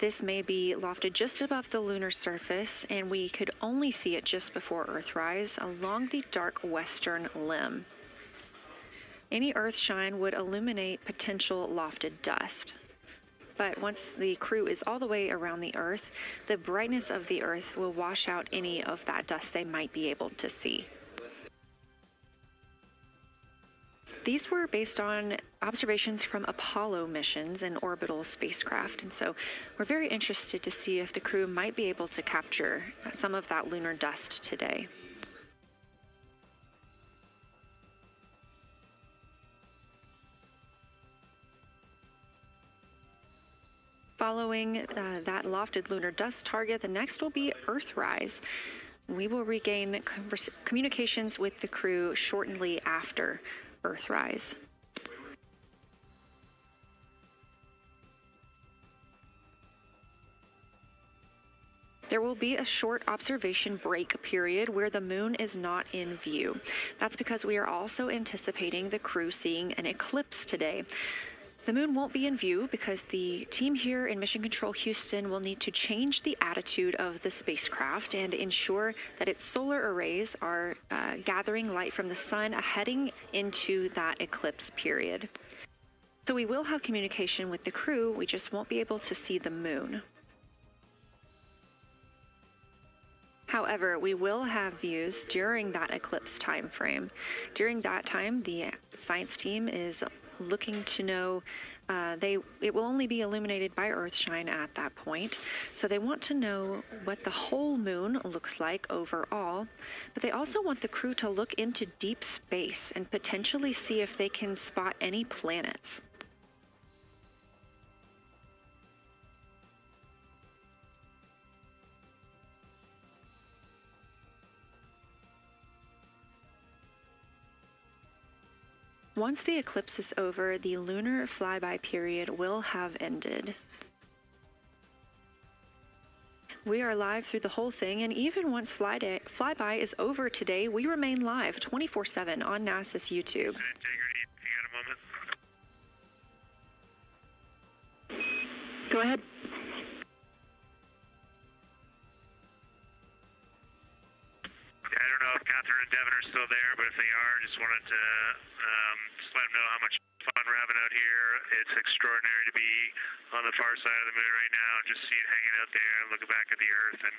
This may be lofted just above the lunar surface, and we could only see it just before Earthrise along the dark western limb. Any Earthshine would illuminate potential lofted dust. But once the crew is all the way around the Earth, the brightness of the Earth will wash out any of that dust they might be able to see. These were based on observations from Apollo missions and orbital spacecraft, and so we're very interested to see if the crew might be able to capture some of that lunar dust today. Following that lofted lunar dust target, the next will be Earthrise. We will regain communications with the crew shortly after Earthrise. There will be a short observation break period where the moon is not in view. That's because we are also anticipating the crew seeing an eclipse today. The moon won't be in view because the team here in Mission Control Houston will need to change the attitude of the spacecraft and ensure that its solar arrays are gathering light from the sun heading into that eclipse period. So we will have communication with the crew, we just won't be able to see the moon. However, we will have views during that eclipse time frame. During that time, the science team is looking to know, it will only be illuminated by Earthshine at that point, so they want to know what the whole moon looks like overall, but they also want the crew to look into deep space and potentially see if they can spot any planets. Once the eclipse is over, the lunar flyby period will have ended. We are live through the whole thing, and even once flyby is over today, we remain live 24/7 on NASA's YouTube. Integrity, you got a moment? Go ahead. I don't know if Catherine and Devin are still there, but if they are, just wanted to just let them know how much fun we're having out here. It's extraordinary to be on the far side of the moon right now, just seeing hanging out there and looking back at the Earth. And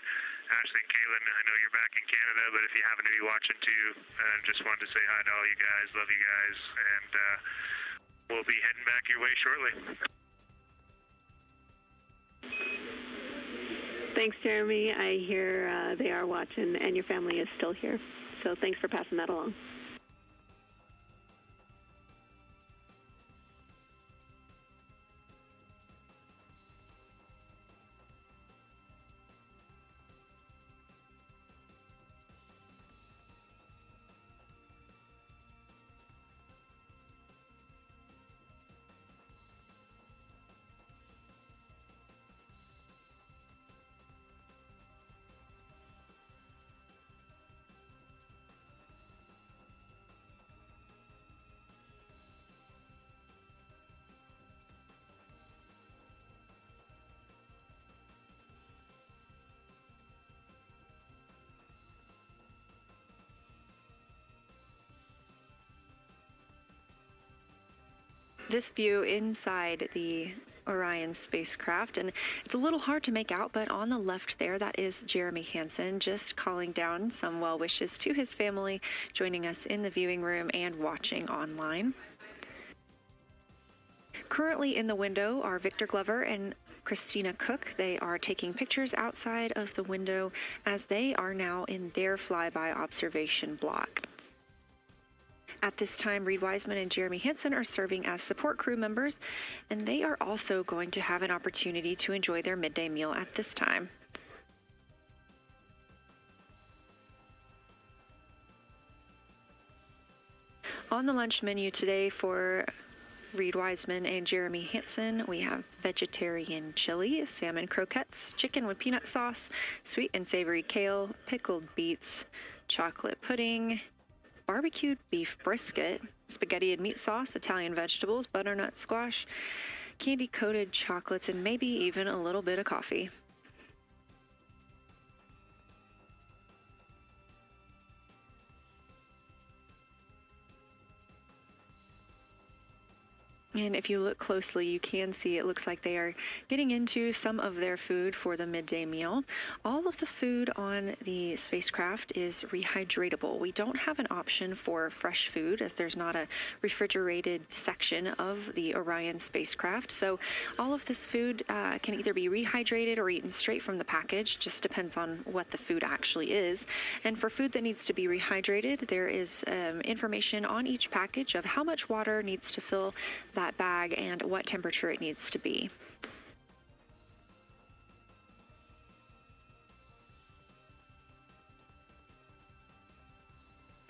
Ashley and Kaylin, I know you're back in Canada, but if you happen to be watching too, just wanted to say hi to all you guys. Love you guys, and we'll be heading back your way shortly. Thanks, Jeremy. I hear they are watching, and your family is still here. So thanks for passing that along. This view inside the Orion spacecraft, and it's a little hard to make out, but on the left there, that is Jeremy Hansen just calling down some well wishes to his family, joining us in the viewing room and watching online. Currently in the window are Victor Glover and Christina Cook. They are taking pictures outside of the window as they are now in their flyby observation block. At this time, Reed Wiseman and Jeremy Hansen are serving as support crew members, and they are also going to have an opportunity to enjoy their midday meal at this time. On the lunch menu today for Reed Wiseman and Jeremy Hansen, we have vegetarian chili, salmon croquettes, chicken with peanut sauce, sweet and savory kale, pickled beets, chocolate pudding, barbecued beef brisket, spaghetti and meat sauce, Italian vegetables, butternut squash, candy-coated chocolates, and maybe even a little bit of coffee. And if you look closely, you can see it looks like they are getting into some of their food for the midday meal. All of the food on the spacecraft is rehydratable. We don't have an option for fresh food as there's not a refrigerated section of the Orion spacecraft. So all of this food can either be rehydrated or eaten straight from the package, just depends on what the food actually is. And for food that needs to be rehydrated, there is information on each package of how much water needs to fill that bag and what temperature it needs to be.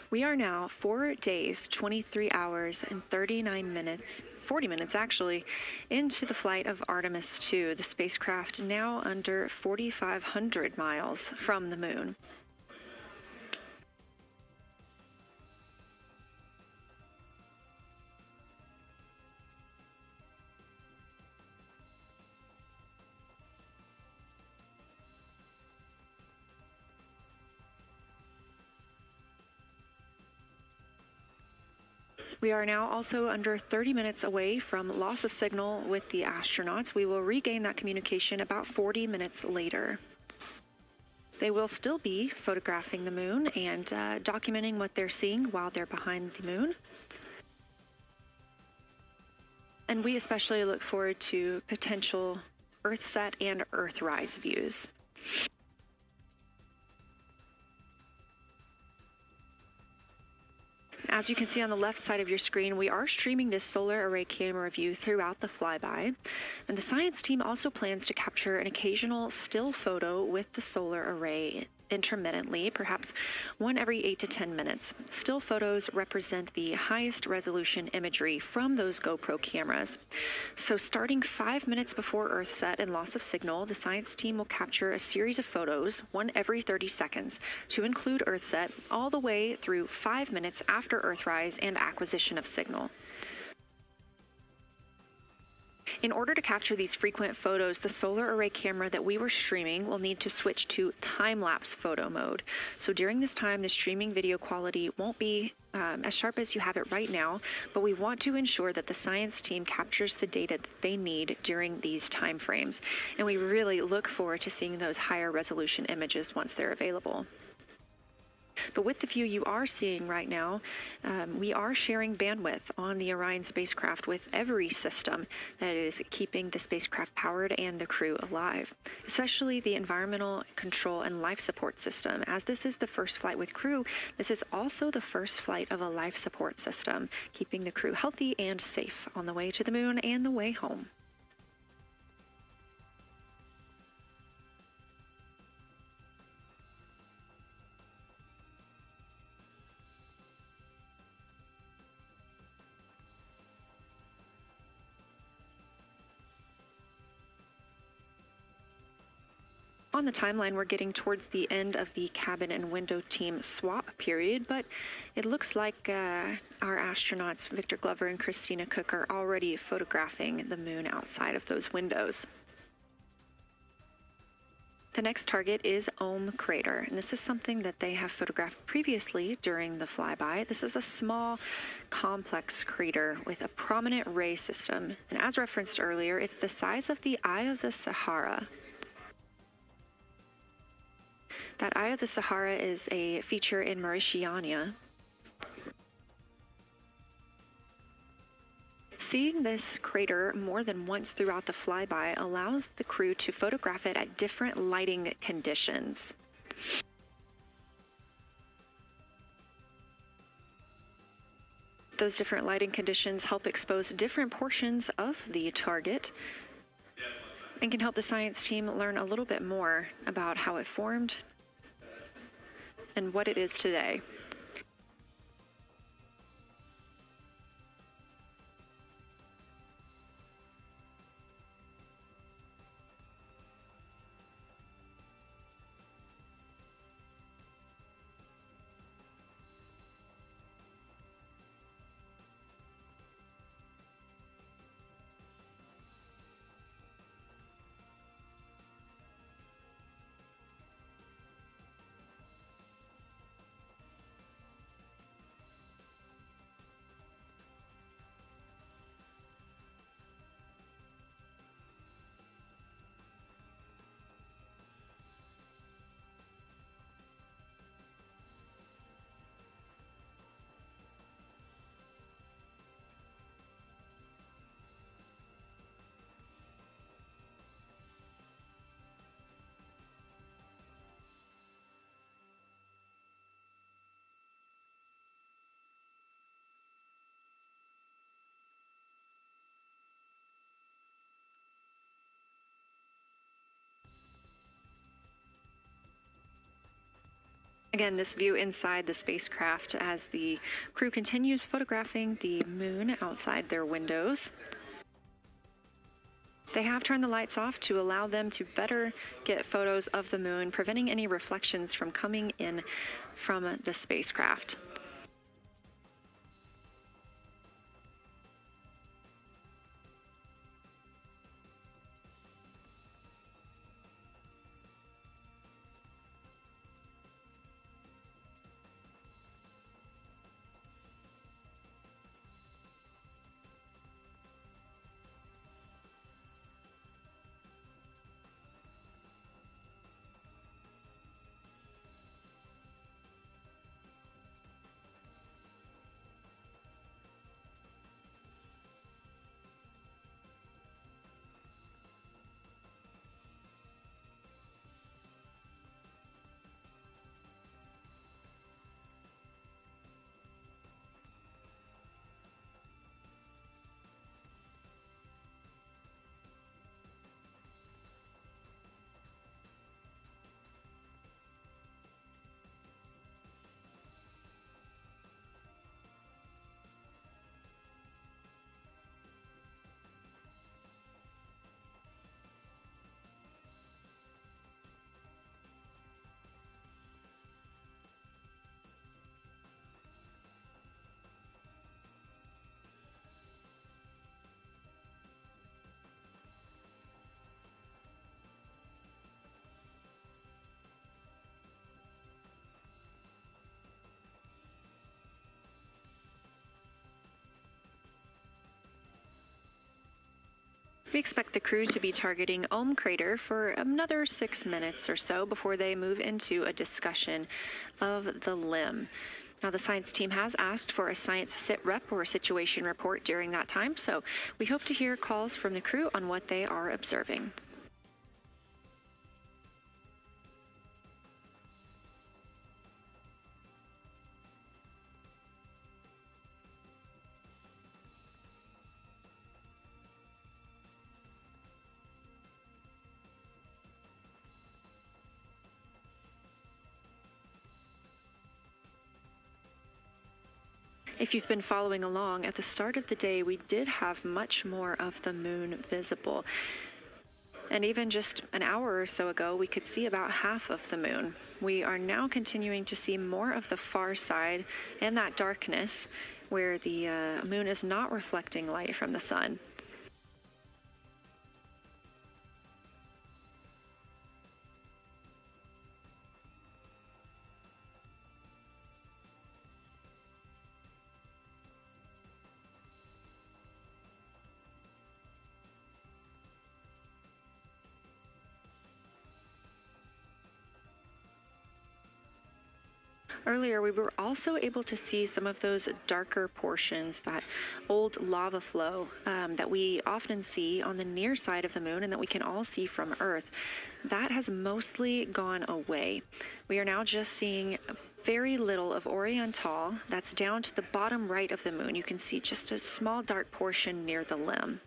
We are now 4 days, 23 hours, and 39 minutes, 40 minutes actually, into the flight of Artemis II, the spacecraft now under 4,500 miles from the moon. We are now also under 30 minutes away from loss of signal with the astronauts. We will regain that communication about 40 minutes later. They will still be photographing the moon and documenting what they're seeing while they're behind the moon. And we especially look forward to potential Earthset and Earthrise views. As you can see on the left side of your screen, we are streaming this solar array camera view throughout the flyby. And the science team also plans to capture an occasional still photo with the solar array intermittently, perhaps one every 8 to 10 minutes. Still photos represent the highest resolution imagery from those GoPro cameras. So starting 5 minutes before Earthset and loss of signal, the science team will capture a series of photos, one every 30 seconds, to include Earthset, all the way through 5 minutes after Earthrise and acquisition of signal. In order to capture these frequent photos, the solar array camera that we were streaming will need to switch to time-lapse photo mode. So during this time, the streaming video quality won't be as sharp as you have it right now, but we want to ensure that the science team captures the data that they need during these time frames. And we really look forward to seeing those higher resolution images once they're available. But with the view you are seeing right now, we are sharing bandwidth on the Orion spacecraft with every system that is keeping the spacecraft powered and the crew alive, especially the environmental control and life support system. As this is the first flight with crew, this is also the first flight of a life support system, keeping the crew healthy and safe on the way to the moon and the way home. On the timeline, we're getting towards the end of the cabin and window team swap period, but it looks like our astronauts, Victor Glover and Christina Cook, are already photographing the moon outside of those windows. The next target is Ohm Crater, and this is something that they have photographed previously during the flyby. This is a small, complex crater with a prominent ray system, and as referenced earlier, it's the size of the Eye of the Sahara. That Eye of the Sahara is a feature in Mauritania. Seeing this crater more than once throughout the flyby allows the crew to photograph it at different lighting conditions. Those different lighting conditions help expose different portions of the target and can help the science team learn a little bit more about how it formed and what it is today. Again, this view inside the spacecraft as the crew continues photographing the moon outside their windows. They have turned the lights off to allow them to better get photos of the moon, preventing any reflections from coming in from the spacecraft. We expect the crew to be targeting Ohm Crater for another 6 minutes or so before they move into a discussion of the limb. Now, the science team has asked for a science sit rep or situation report during that time, so we hope to hear calls from the crew on what they are observing. If you've been following along, at the start of the day, we did have much more of the moon visible. And even just an hour or so ago, we could see about half of the moon. We are now continuing to see more of the far side and that darkness where the moon is not reflecting light from the sun. Earlier, we were also able to see some of those darker portions, that old lava flow that we often see on the near side of the moon and that we can all see from Earth. That has mostly gone away. We are now just seeing very little of Orion. That's down to the bottom right of the moon. You can see just a small dark portion near the limb.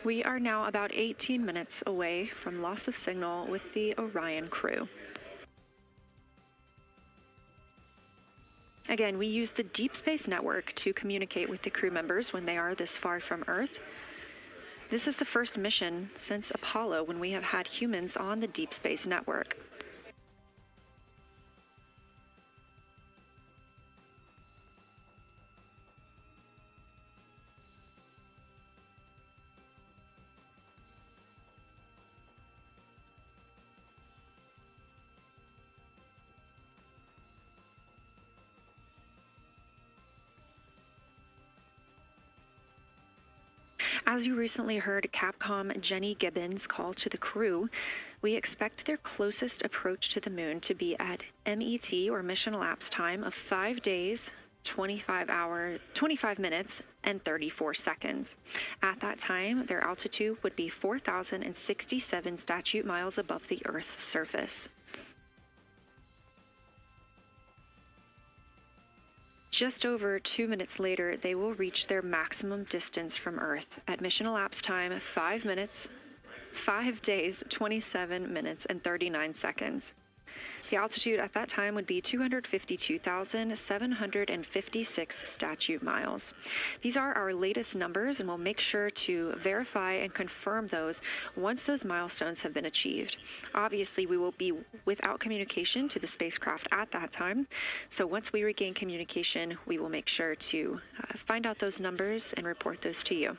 We are now about 18 minutes away from loss of signal with the Orion crew. Again, we use the Deep Space Network to communicate with the crew members when they are this far from Earth. This is the first mission since Apollo when we have had humans on the Deep Space Network. As you recently heard Capcom Jenny Gibbons call to the crew, we expect their closest approach to the moon to be at MET, or mission elapsed time, of 5 days, 25 minutes, and 34 seconds. At that time, their altitude would be 4,067 statute miles above the Earth's surface. Just over 2 minutes later, they will reach their maximum distance from Earth at mission elapsed time 5 days, 27 minutes, and 39 seconds. The altitude at that time would be 252,756 statute miles. These are our latest numbers, and we'll make sure to verify and confirm those once those milestones have been achieved. Obviously, we will be without communication to the spacecraft at that time, so once we regain communication, we will make sure to find out those numbers and report those to you.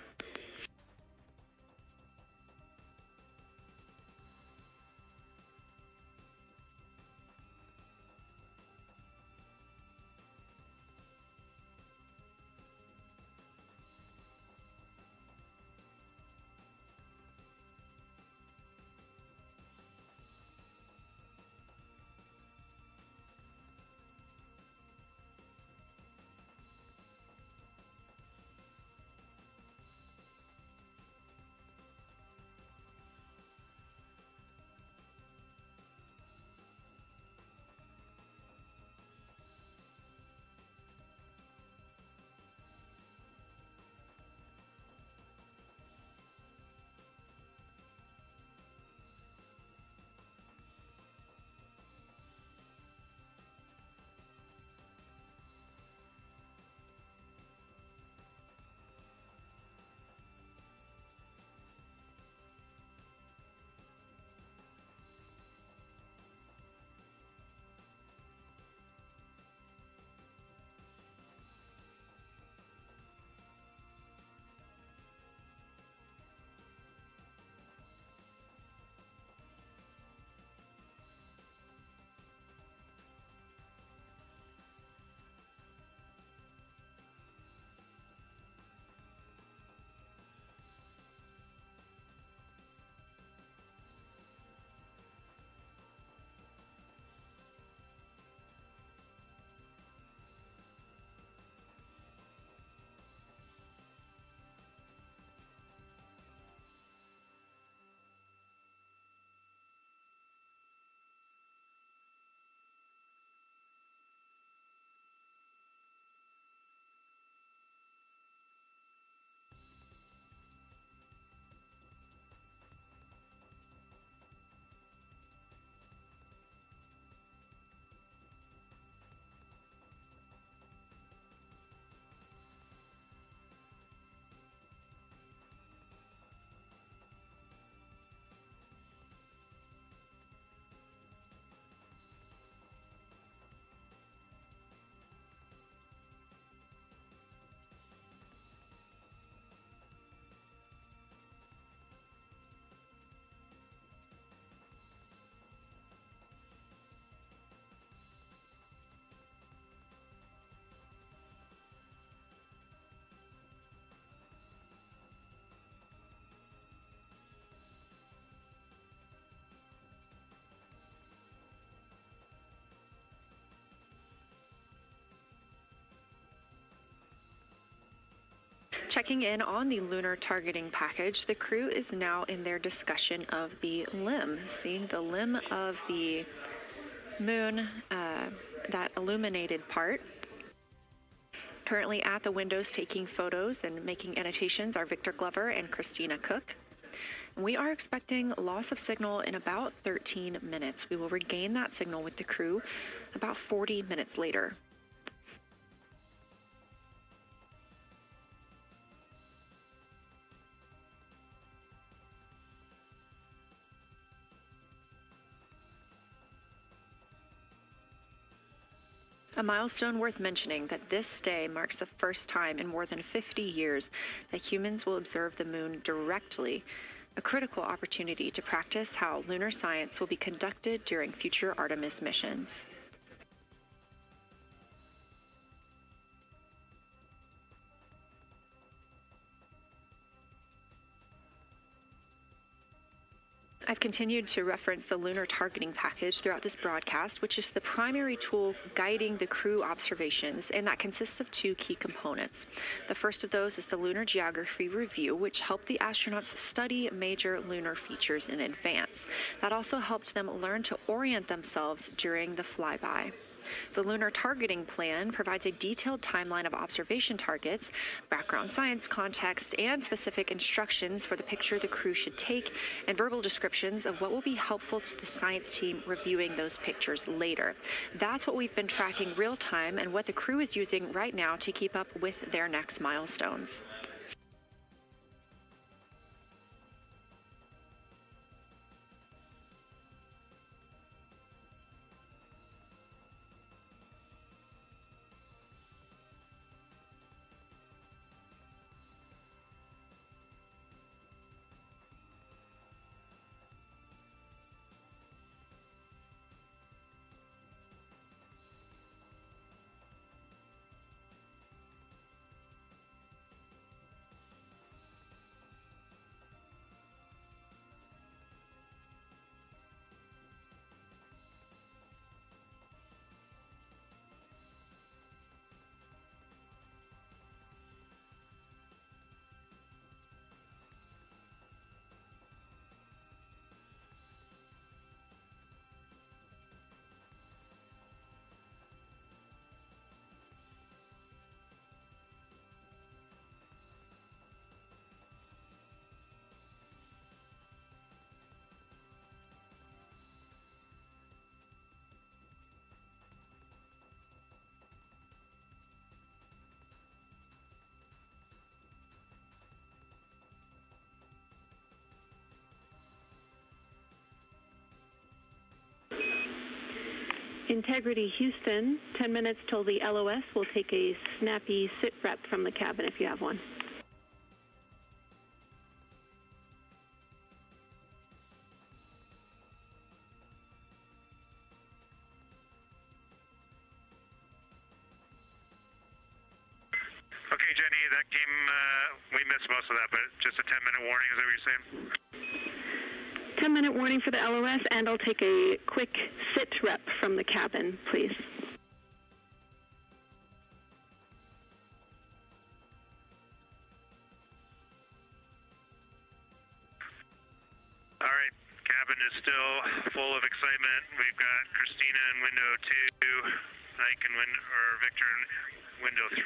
Checking in on the lunar targeting package, the crew is now in their discussion of the limb, seeing the limb of the moon, that illuminated part. Currently at the windows taking photos and making annotations are Victor Glover and Christina Cook. We are expecting loss of signal in about 13 minutes. We will regain that signal with the crew about 40 minutes later. A milestone worth mentioning that this day marks the first time in more than 50 years that humans will observe the moon directly, a critical opportunity to practice how lunar science will be conducted during future Artemis missions. I've continued to reference the lunar targeting package throughout this broadcast, which is the primary tool guiding the crew observations, and that consists of two key components. The first of those is the Lunar Geography Review, which helped the astronauts study major lunar features in advance. That also helped them learn to orient themselves during the flyby. The Lunar Targeting Plan provides a detailed timeline of observation targets, background science context, and specific instructions for the picture the crew should take, and verbal descriptions of what will be helpful to the science team reviewing those pictures later. That's what we've been tracking real time and what the crew is using right now to keep up with their next milestones. Integrity Houston, 10 minutes till the LOS. We'll take a snappy sit rep from the cabin if you have one. Okay, Jenny, that came, we missed most of that, but just a 10-minute warning, is that what you're saying? 10-minute warning for the LOS, and I'll take a quick sit rep from the cabin, please. All right, cabin is still full of excitement. We've got Christina in window 2, Ike in Victor in window 3.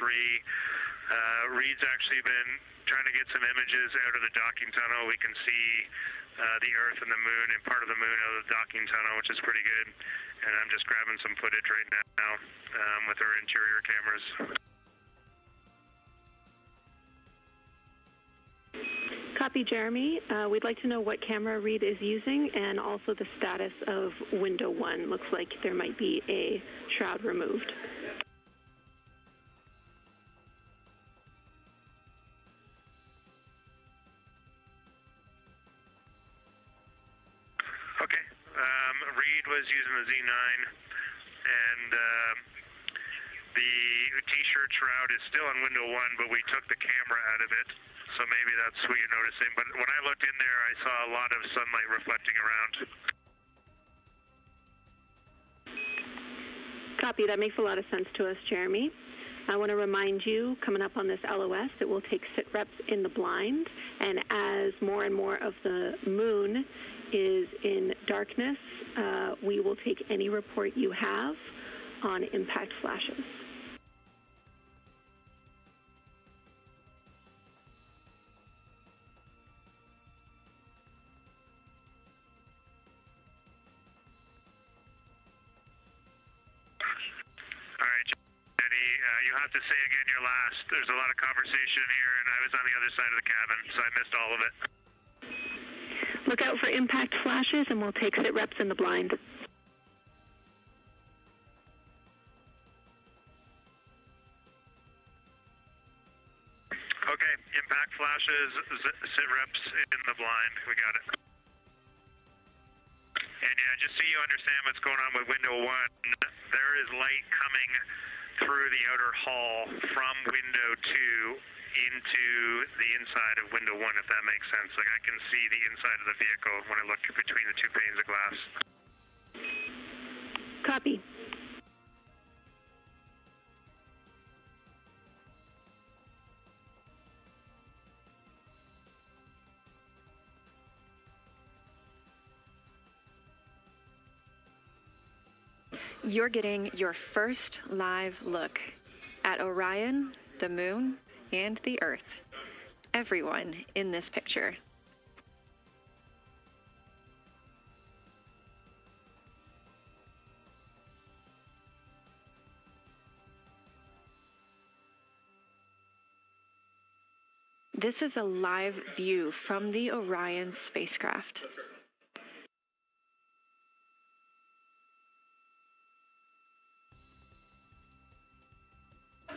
Reed's actually been trying to get some images out of the docking tunnel. We can see the Earth and the Moon and part of the Moon out of the docking tunnel, which is pretty good. And I'm just grabbing some footage right now with our interior cameras. Copy, Jeremy. We'd like to know what camera Reed is using and also the status of window 1. Looks like there might be a shroud removed. Okay. Reed was using the Z9, and the T-shirt shroud is still on window 1, but we took the camera out of it, so maybe that's what you're noticing. But when I looked in there, I saw a lot of sunlight reflecting around. Copy. That makes a lot of sense to us, Jeremy. I want to remind you, coming up on this LOS, that we'll take sit reps in the blind, and as more and more of the moon is in darkness, we will take any report you have on impact flashes. All right, Jenny, you'll have to say again your last. There's a lot of conversation here, and I was on the other side of the cabin, so I missed all of it. Look out for impact flashes, and we'll take sit reps in the blind. Okay, impact flashes, sit reps in the blind. We got it. And yeah, just so you understand what's going on with window 1, there is light coming through the outer hall from window 2 into the inside of window 1, if that makes sense. Like, I can see the inside of the vehicle when I look between the 2 panes of glass. Copy. You're getting your first live look at Orion, the moon, and the Earth. Everyone in this picture. This is a live view from the Orion spacecraft.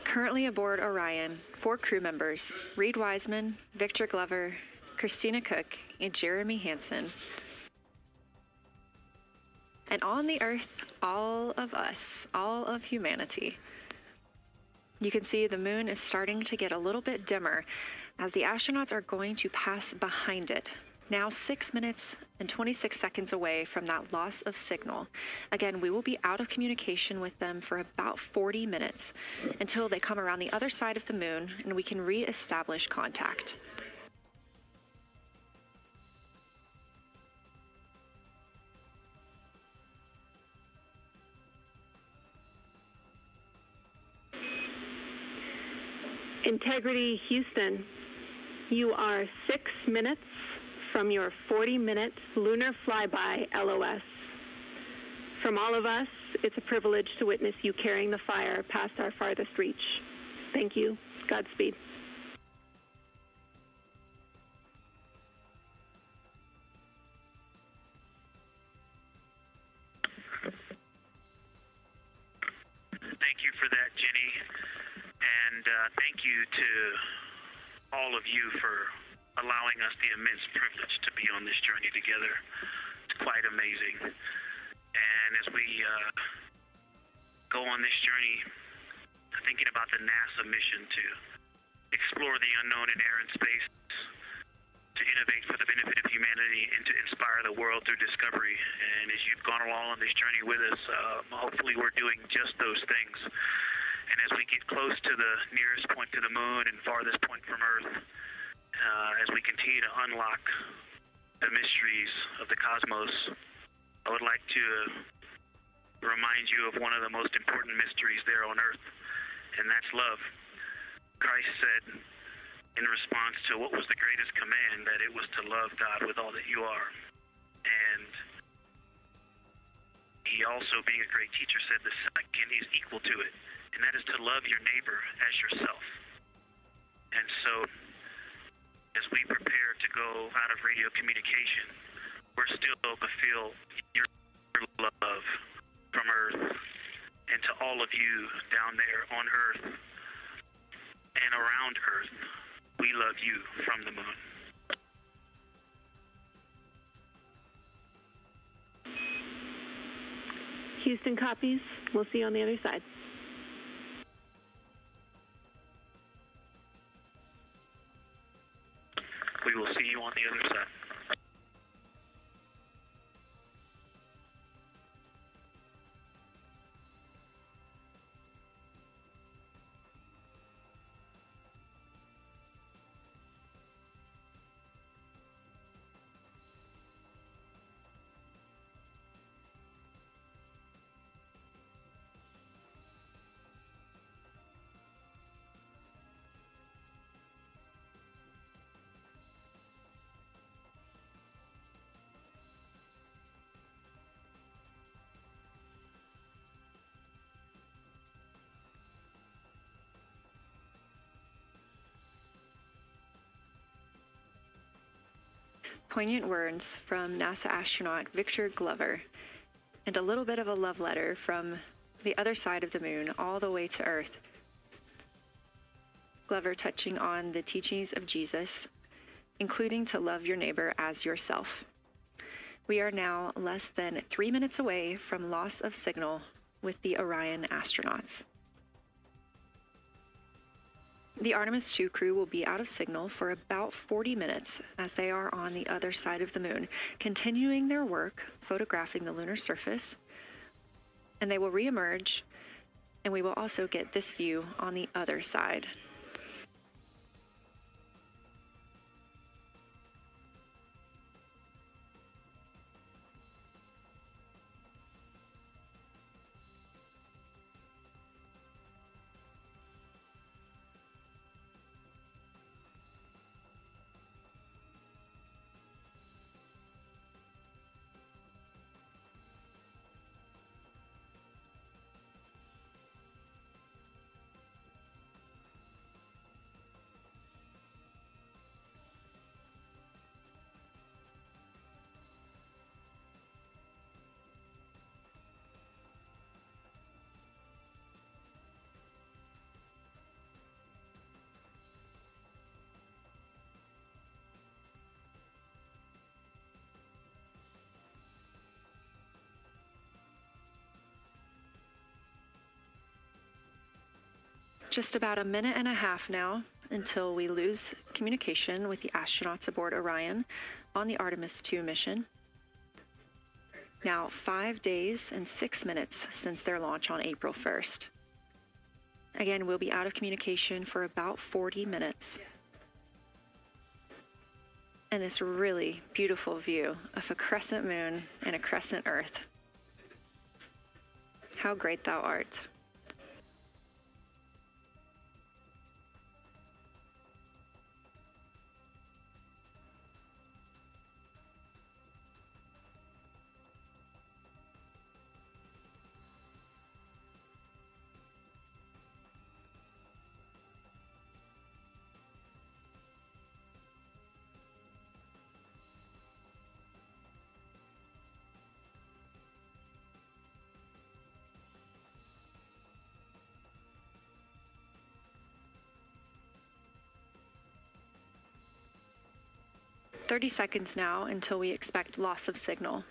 Currently aboard Orion, 4 crew members, Reed Wiseman, Victor Glover, Christina Cook, and Jeremy Hansen. And on the Earth, all of us, all of humanity. You can see the moon is starting to get a little bit dimmer as the astronauts are going to pass behind it. Now 6 minutes and 26 seconds away from that loss of signal. Again, we will be out of communication with them for about 40 minutes until they come around the other side of the moon and we can re-establish contact. Integrity Houston, you are 6 minutes from your 40-minute lunar flyby LOS. From all of us, it's a privilege to witness you carrying the fire past our farthest reach. Thank you. Godspeed. Thank you for that, Jenny. And thank you to all of you for allowing us the immense privilege to be on this journey together. It's quite amazing. And as we go on this journey, thinking about the NASA mission to explore the unknown in air and space, to innovate for the benefit of humanity, and to inspire the world through discovery. And as you've gone along on this journey with us, hopefully we're doing just those things. And as we get close to the nearest point to the moon and farthest point from Earth, as we continue to unlock the mysteries of the cosmos, I would like to remind you of one of the most important mysteries there on Earth, and that's love. Christ said in response to what was the greatest command, that it was to love God with all that you are. And he also, being a great teacher, said the second is equal to it, and that is to love your neighbor as yourself. And so, as we prepare to go out of radio communication, we're still to feel your love from Earth, and to all of you down there on Earth and around Earth, we love you from the moon. Houston copies. We'll see you on the other side. We will see you on the other side. Poignant words from NASA astronaut Victor Glover, and a little bit of a love letter from the other side of the moon all the way to Earth. Glover touching on the teachings of Jesus, including to love your neighbor as yourself. We are now less than 3 minutes away from loss of signal with the Orion astronauts. The Artemis II crew will be out of signal for about 40 minutes as they are on the other side of the moon, continuing their work photographing the lunar surface, and they will reemerge, and we will also get this view on the other side. Just about a minute and a half now until we lose communication with the astronauts aboard Orion on the Artemis II mission. Now 5 days and 6 minutes since their launch on April 1st. Again, we'll be out of communication for about 40 minutes. And this really beautiful view of a crescent moon and a crescent Earth. How great thou art. "30 seconds now until we expect loss of signal.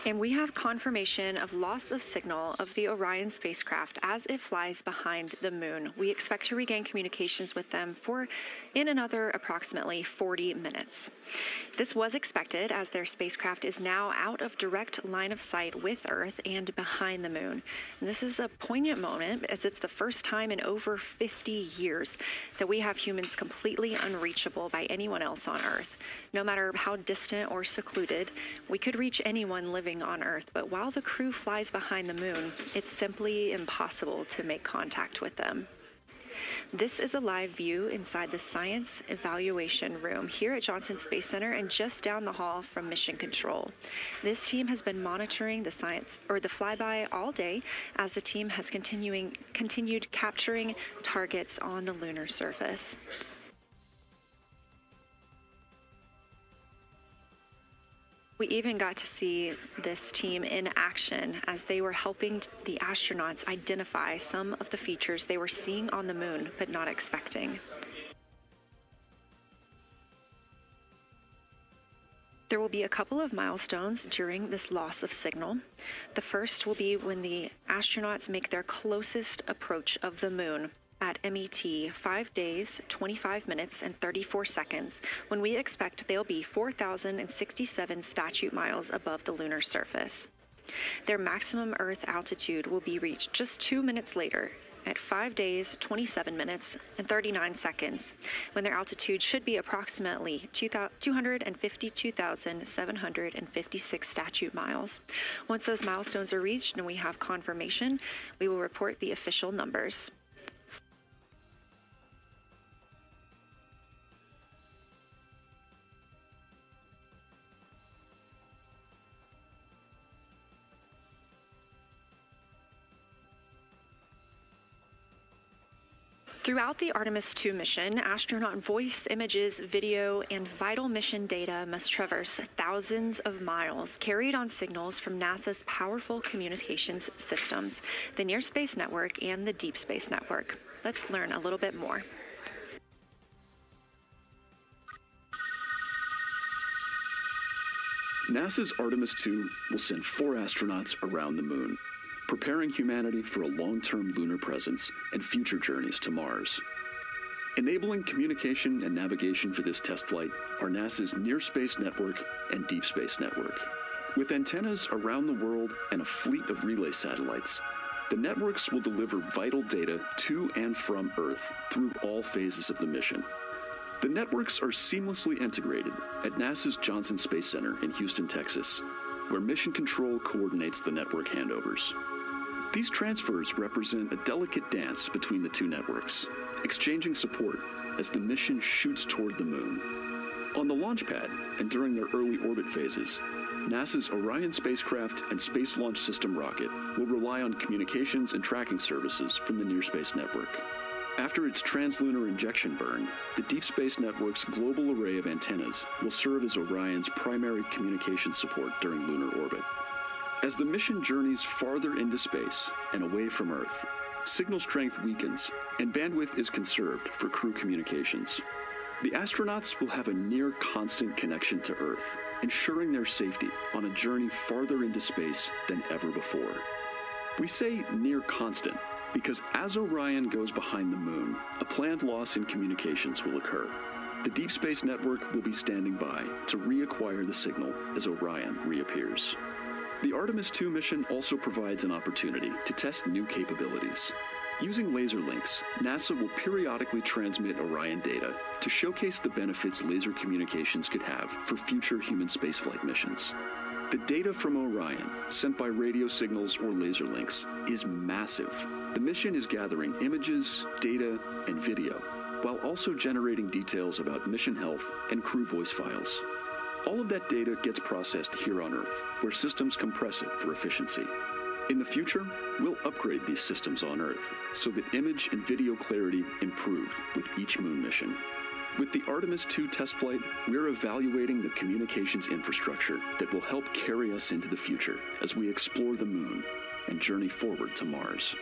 And we have confirmation of loss of signal of the Orion spacecraft as it flies behind the moon. We expect to regain communications with them in another approximately 40 minutes. This was expected as their spacecraft is now out of direct line of sight with Earth and behind the moon. And this is a poignant moment as it's the first time in over 50 years that we have humans completely unreachable by anyone else on Earth. No matter how distant or secluded, we could reach anyone living on Earth, but while the crew flies behind the moon, it's simply impossible to make contact with them. This is a live view inside the Science Evaluation Room here at Johnson Space Center and just down the hall from Mission Control. This team has been monitoring the flyby all day as the team has continued capturing targets on the lunar surface. We even got to see this team in action as they were helping the astronauts identify some of the features they were seeing on the moon but not expecting. There will be a couple of milestones during this loss of signal. The first will be when the astronauts make their closest approach of the moon. at MET 5 days, 25 minutes, and 34 seconds, when we expect they'll be 4,067 statute miles above the lunar surface. Their maximum Earth altitude will be reached just 2 minutes later, at 5 days, 27 minutes, and 39 seconds, when their altitude should be approximately 252,756 statute miles. Once those milestones are reached and we have confirmation, we will report the official numbers. Throughout the Artemis II mission, astronaut voice, images, video, and vital mission data must traverse thousands of miles, carried on signals from NASA's powerful communications systems, the Near Space Network and the Deep Space Network. Let's learn a little bit more. NASA's Artemis II will send 4 astronauts around the moon, preparing humanity for a long-term lunar presence and future journeys to Mars. Enabling communication and navigation for this test flight are NASA's Near Space Network and Deep Space Network. With antennas around the world and a fleet of relay satellites, the networks will deliver vital data to and from Earth through all phases of the mission. The networks are seamlessly integrated at NASA's Johnson Space Center in Houston, Texas, where Mission Control coordinates the network handovers. These transfers represent a delicate dance between the 2 networks, exchanging support as the mission shoots toward the moon. On the launch pad and during their early orbit phases, NASA's Orion spacecraft and Space Launch System rocket will rely on communications and tracking services from the Near Space Network. After its translunar injection burn, the Deep Space Network's global array of antennas will serve as Orion's primary communication support during lunar orbit. As the mission journeys farther into space and away from Earth, signal strength weakens and bandwidth is conserved for crew communications. The astronauts will have a near constant connection to Earth, ensuring their safety on a journey farther into space than ever before. We say near constant because as Orion goes behind the moon, a planned loss in communications will occur. The Deep Space Network will be standing by to reacquire the signal as Orion reappears. The Artemis II mission also provides an opportunity to test new capabilities. Using laser links, NASA will periodically transmit Orion data to showcase the benefits laser communications could have for future human spaceflight missions. The data from Orion, sent by radio signals or laser links, is massive. The mission is gathering images, data, and video, while also generating details about mission health and crew voice files. All of that data gets processed here on Earth, where systems compress it for efficiency. In the future, we'll upgrade these systems on Earth so that image and video clarity improve with each moon mission. With the Artemis II test flight, we're evaluating the communications infrastructure that will help carry us into the future as we explore the moon and journey forward to Mars.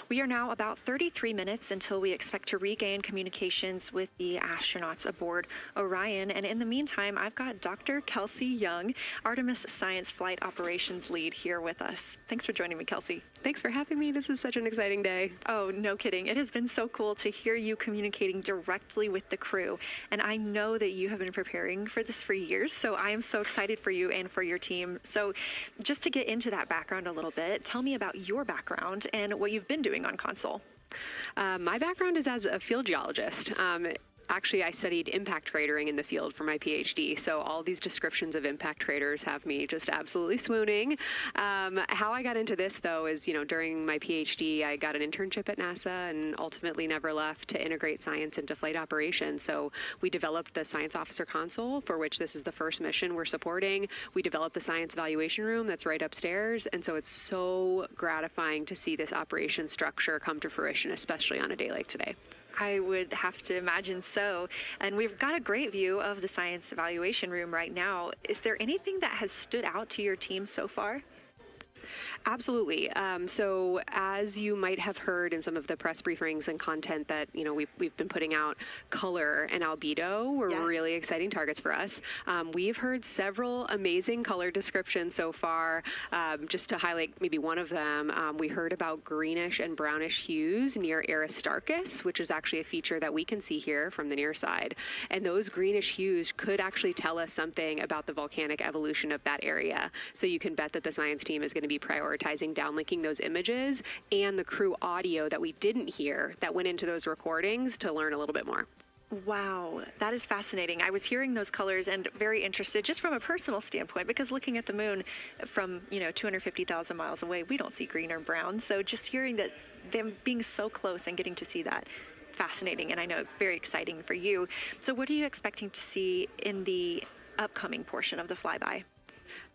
We are now about 33 minutes until we expect to regain communications with the astronauts aboard Orion. And in the meantime, I've got Dr. Kelsey Young, Artemis Science Flight Operations Lead, here with us. Thanks for joining me, Kelsey. Thanks for having me. This is such an exciting day. Oh, no kidding. It has been so cool to hear you communicating directly with the crew. And I know that you have been preparing for this for years, so I am so excited for you and for your team. So just to get into that background a little bit, tell me about your background and what you've been doing on console. My background is as a field geologist. Actually, I studied impact cratering in the field for my PhD, so all these descriptions of impact craters have me just absolutely swooning. How I got into this, though, is, during my PhD, I got an internship at NASA and ultimately never left to integrate science into flight operations. So we developed the Science Officer Console, for which this is the first mission we're supporting. We developed the Science Evaluation Room that's right upstairs, and so it's so gratifying to see this operation structure come to fruition, especially on a day like today. I would have to imagine so. And we've got a great view of the Science Evaluation Room right now. Is there anything that has stood out to your team so far? Absolutely. So as you might have heard in some of the press briefings and content that, we've been putting out, color and albedo were really exciting targets for us. We've heard several amazing color descriptions so far. Just to highlight maybe one of them, we heard about greenish and brownish hues near Aristarchus, which is actually a feature that we can see here from the near side. And those greenish hues could actually tell us something about the volcanic evolution of that area. So you can bet that the science team is going to be prioritizing downlinking those images and the crew audio that we didn't hear that went into those recordings to learn a little bit more. Wow, that is fascinating. I was hearing those colors and very interested just from a personal standpoint, because looking at the moon from, 250,000 miles away, we don't see green or brown. So just hearing that, them being so close and getting to see that, fascinating, and I know very exciting for you. So what are you expecting to see in the upcoming portion of the flyby?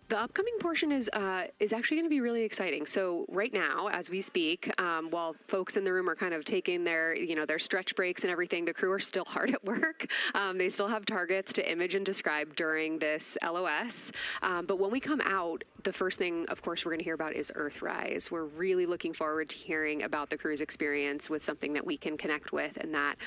The upcoming portion is actually going to be really exciting. So right now, as we speak, while folks in the room are kind of taking their, their stretch breaks and everything, the crew are still hard at work. They still have targets to image and describe during this LOS. But when we come out, the first thing, of course, we're going to hear about is Earthrise. We're really looking forward to hearing about the crew's experience with something that we can connect with and that,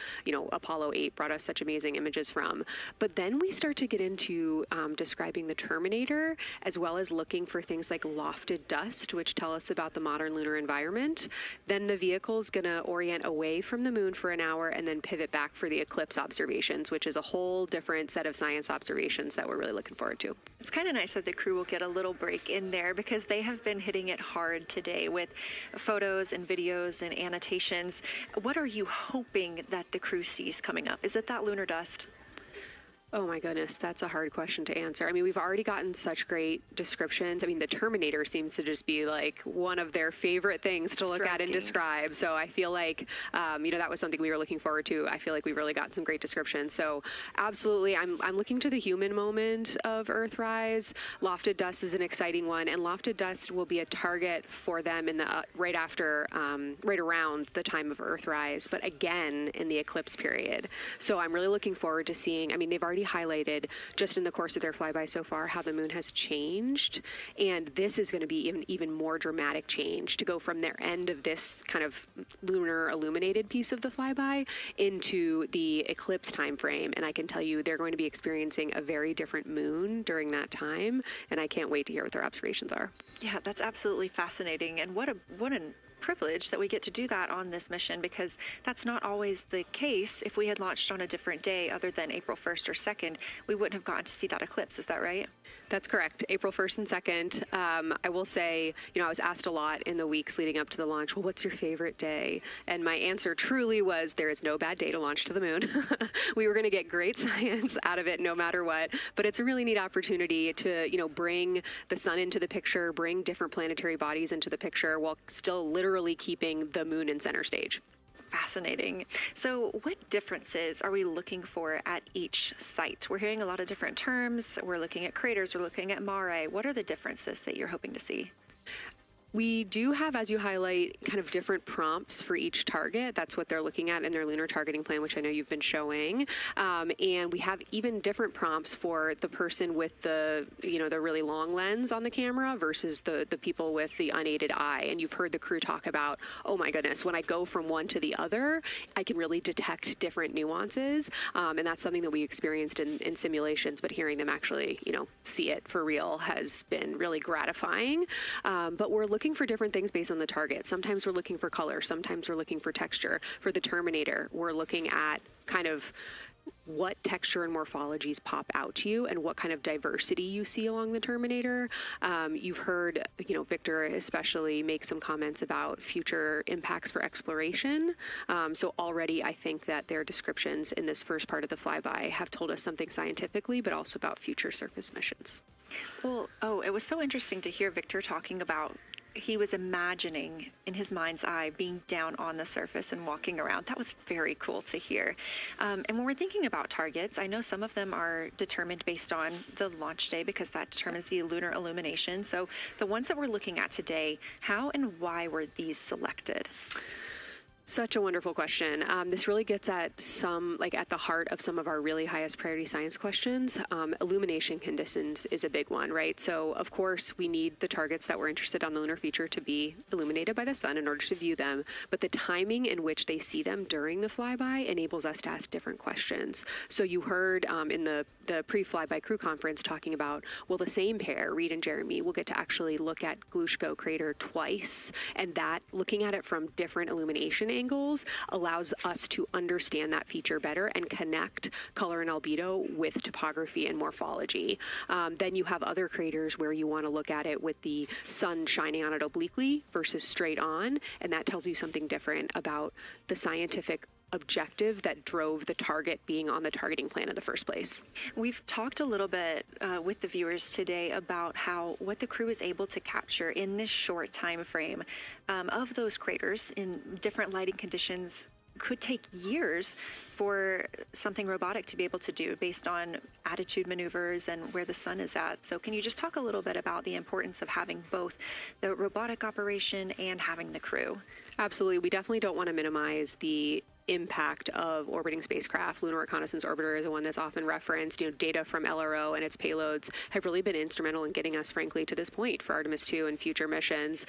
Apollo 8 brought us such amazing images from. But then we start to get into describing the Terminator, as well as looking for things like lofted dust, which tell us about the modern lunar environment. Then the vehicle's going to orient away from the moon for an hour and then pivot back for the eclipse observations, which is a whole different set of science observations that we're really looking forward to. It's kind of nice that the crew will get a little break in there, because they have been hitting it hard today with photos and videos and annotations. What are you hoping that the crew sees coming up? Is it that lunar dust? Oh my goodness, that's a hard question to answer. I mean, we've already gotten such great descriptions. I mean, the Terminator seems to just be like one of their favorite things to look at and describe. So I feel like, that was something we were looking forward to. I feel like we've really gotten some great descriptions. So absolutely, I'm looking to the human moment of Earthrise. Lofted dust is an exciting one, and lofted dust will be a target for them in the right around the time of Earthrise, but again in the eclipse period. So I'm really looking forward to seeing. I mean, they've already highlighted just in the course of their flyby so far how the moon has changed, and this is going to be even more dramatic change to go from their end of this kind of lunar illuminated piece of the flyby into the eclipse time frame. And I can tell you they're going to be experiencing a very different moon during that time, and I can't wait to hear what their observations are. Yeah, that's absolutely fascinating, and what a privilege that we get to do that on this mission, because that's not always the case. If we had launched on a different day other than April 1st or 2nd, we wouldn't have gotten to see that eclipse. Is that right? That's correct. April 1st and 2nd. I will say, I was asked a lot in the weeks leading up to the launch, well, what's your favorite day? And my answer truly was, there is no bad day to launch to the moon. We were going to get great science out of it no matter what, but it's a really neat opportunity to, bring the sun into the picture, bring different planetary bodies into the picture while still literally keeping the moon in center stage. Fascinating. So what differences are we looking for at each site? We're hearing a lot of different terms. We're looking at craters. We're looking at mare. What are the differences that you're hoping to see? We do have, as you highlight, kind of different prompts for each target. That's what they're looking at in their lunar targeting plan, which I know you've been showing. And we have even different prompts for the person with the, the really long lens on the camera versus the people with the unaided eye. And you've heard the crew talk about, oh my goodness, when I go from one to the other, I can really detect different nuances. And that's something that we experienced in simulations, but hearing them actually, see it for real has been really gratifying. But we're looking for different things based on the target. Sometimes we're looking for color. Sometimes we're looking for texture. For the Terminator, we're looking at kind of what texture and morphologies pop out to you and what kind of diversity you see along the Terminator. You've heard, Victor especially make some comments about future impacts for exploration. So already I think that their descriptions in this first part of the flyby have told us something scientifically, but also about future surface missions. Well, it was so interesting to hear Victor talking about he was imagining in his mind's eye being down on the surface and walking around. That was very cool to hear. And when we're thinking about targets, I know some of them are determined based on the launch day because that determines the lunar illumination. So the ones that we're looking at today, how and why were these selected? Such a wonderful question. This really gets at at the heart of some of our really highest priority science questions. Illumination conditions is a big one, right? So, of course, we need the targets that we're interested on the lunar feature to be illuminated by the sun in order to view them. But the timing in which they see them during the flyby enables us to ask different questions. So you heard in the pre-flyby crew conference talking about, well, the same pair, Reed and Jeremy, will get to actually look at Glushko crater twice. And that, looking at it from different illumination angles, allows us to understand that feature better and connect color and albedo with topography and morphology. Then you have other craters where you want to look at it with the sun shining on it obliquely versus straight on, and that tells you something different about the scientific objective that drove the target being on the targeting plan in the first place. We've talked a little bit with the viewers today about what the crew is able to capture in this short time frame of those craters in different lighting conditions. Could take years for something robotic to be able to do based on attitude maneuvers and where the sun is at. So can you just talk a little bit about the importance of having both the robotic operation and having the crew? Absolutely. We definitely don't want to minimize the impact of orbiting spacecraft. Lunar Reconnaissance Orbiter is the one that's often referenced. Data from LRO and its payloads have really been instrumental in getting us, frankly, to this point for Artemis II and future missions.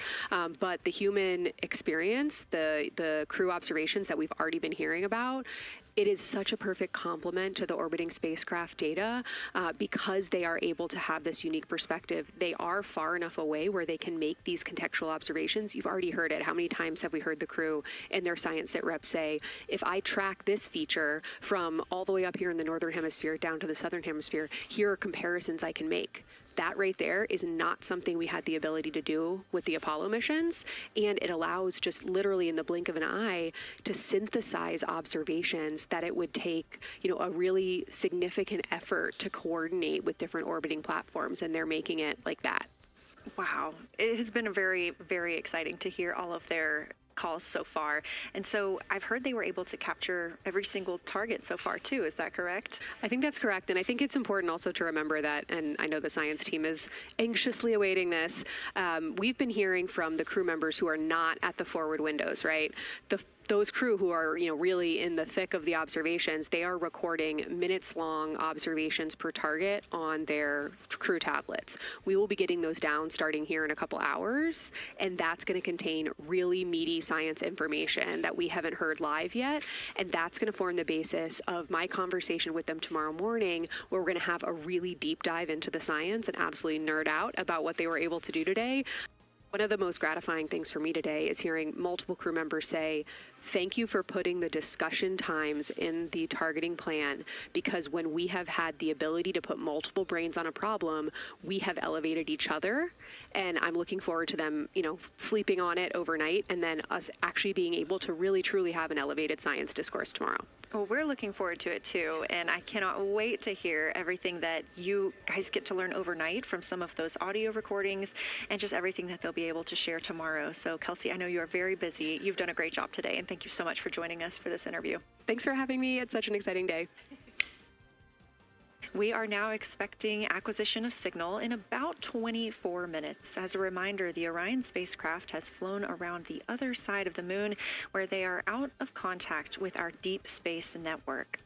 But the human experience, the crew observations that we've already been hearing about, it is such a perfect complement to the orbiting spacecraft data because they are able to have this unique perspective. They are far enough away where they can make these contextual observations. You've already heard it. How many times have we heard the crew and their science sit reps say, if I track this feature from all the way up here in the northern hemisphere down to the southern hemisphere, here are comparisons I can make. That right there is not something we had the ability to do with the Apollo missions, and it allows just literally in the blink of an eye to synthesize observations that it would take, a really significant effort to coordinate with different orbiting platforms, and they're making it like that. Wow. It has been very, very exciting to hear all of their calls so far. And so I've heard they were able to capture every single target so far too. Is that correct? I think that's correct. And I think it's important also to remember that, and I know the science team is anxiously awaiting this, we've been hearing from the crew members who are not at the forward windows, right? Those crew who are, really in the thick of the observations, they are recording minutes-long observations per target on their crew tablets. We will be getting those down starting here in a couple hours, and that's going to contain really meaty science information that we haven't heard live yet, and that's going to form the basis of my conversation with them tomorrow morning, where we're going to have a really deep dive into the science and absolutely nerd out about what they were able to do today. One of the most gratifying things for me today is hearing multiple crew members say, thank you for putting the discussion times in the targeting plan, because when we have had the ability to put multiple brains on a problem, we have elevated each other. And I'm looking forward to them, sleeping on it overnight and then us actually being able to really, truly have an elevated science discourse tomorrow. Well, we're looking forward to it too, and I cannot wait to hear everything that you guys get to learn overnight from some of those audio recordings and just everything that they'll be able to share tomorrow. So, Kelsey, I know you are very busy. You've done a great job today, and thank you so much for joining us for this interview. Thanks for having me. It's such an exciting day. We are now expecting acquisition of signal in about 24 minutes. As a reminder, the Orion spacecraft has flown around the other side of the moon, where they are out of contact with our deep space network.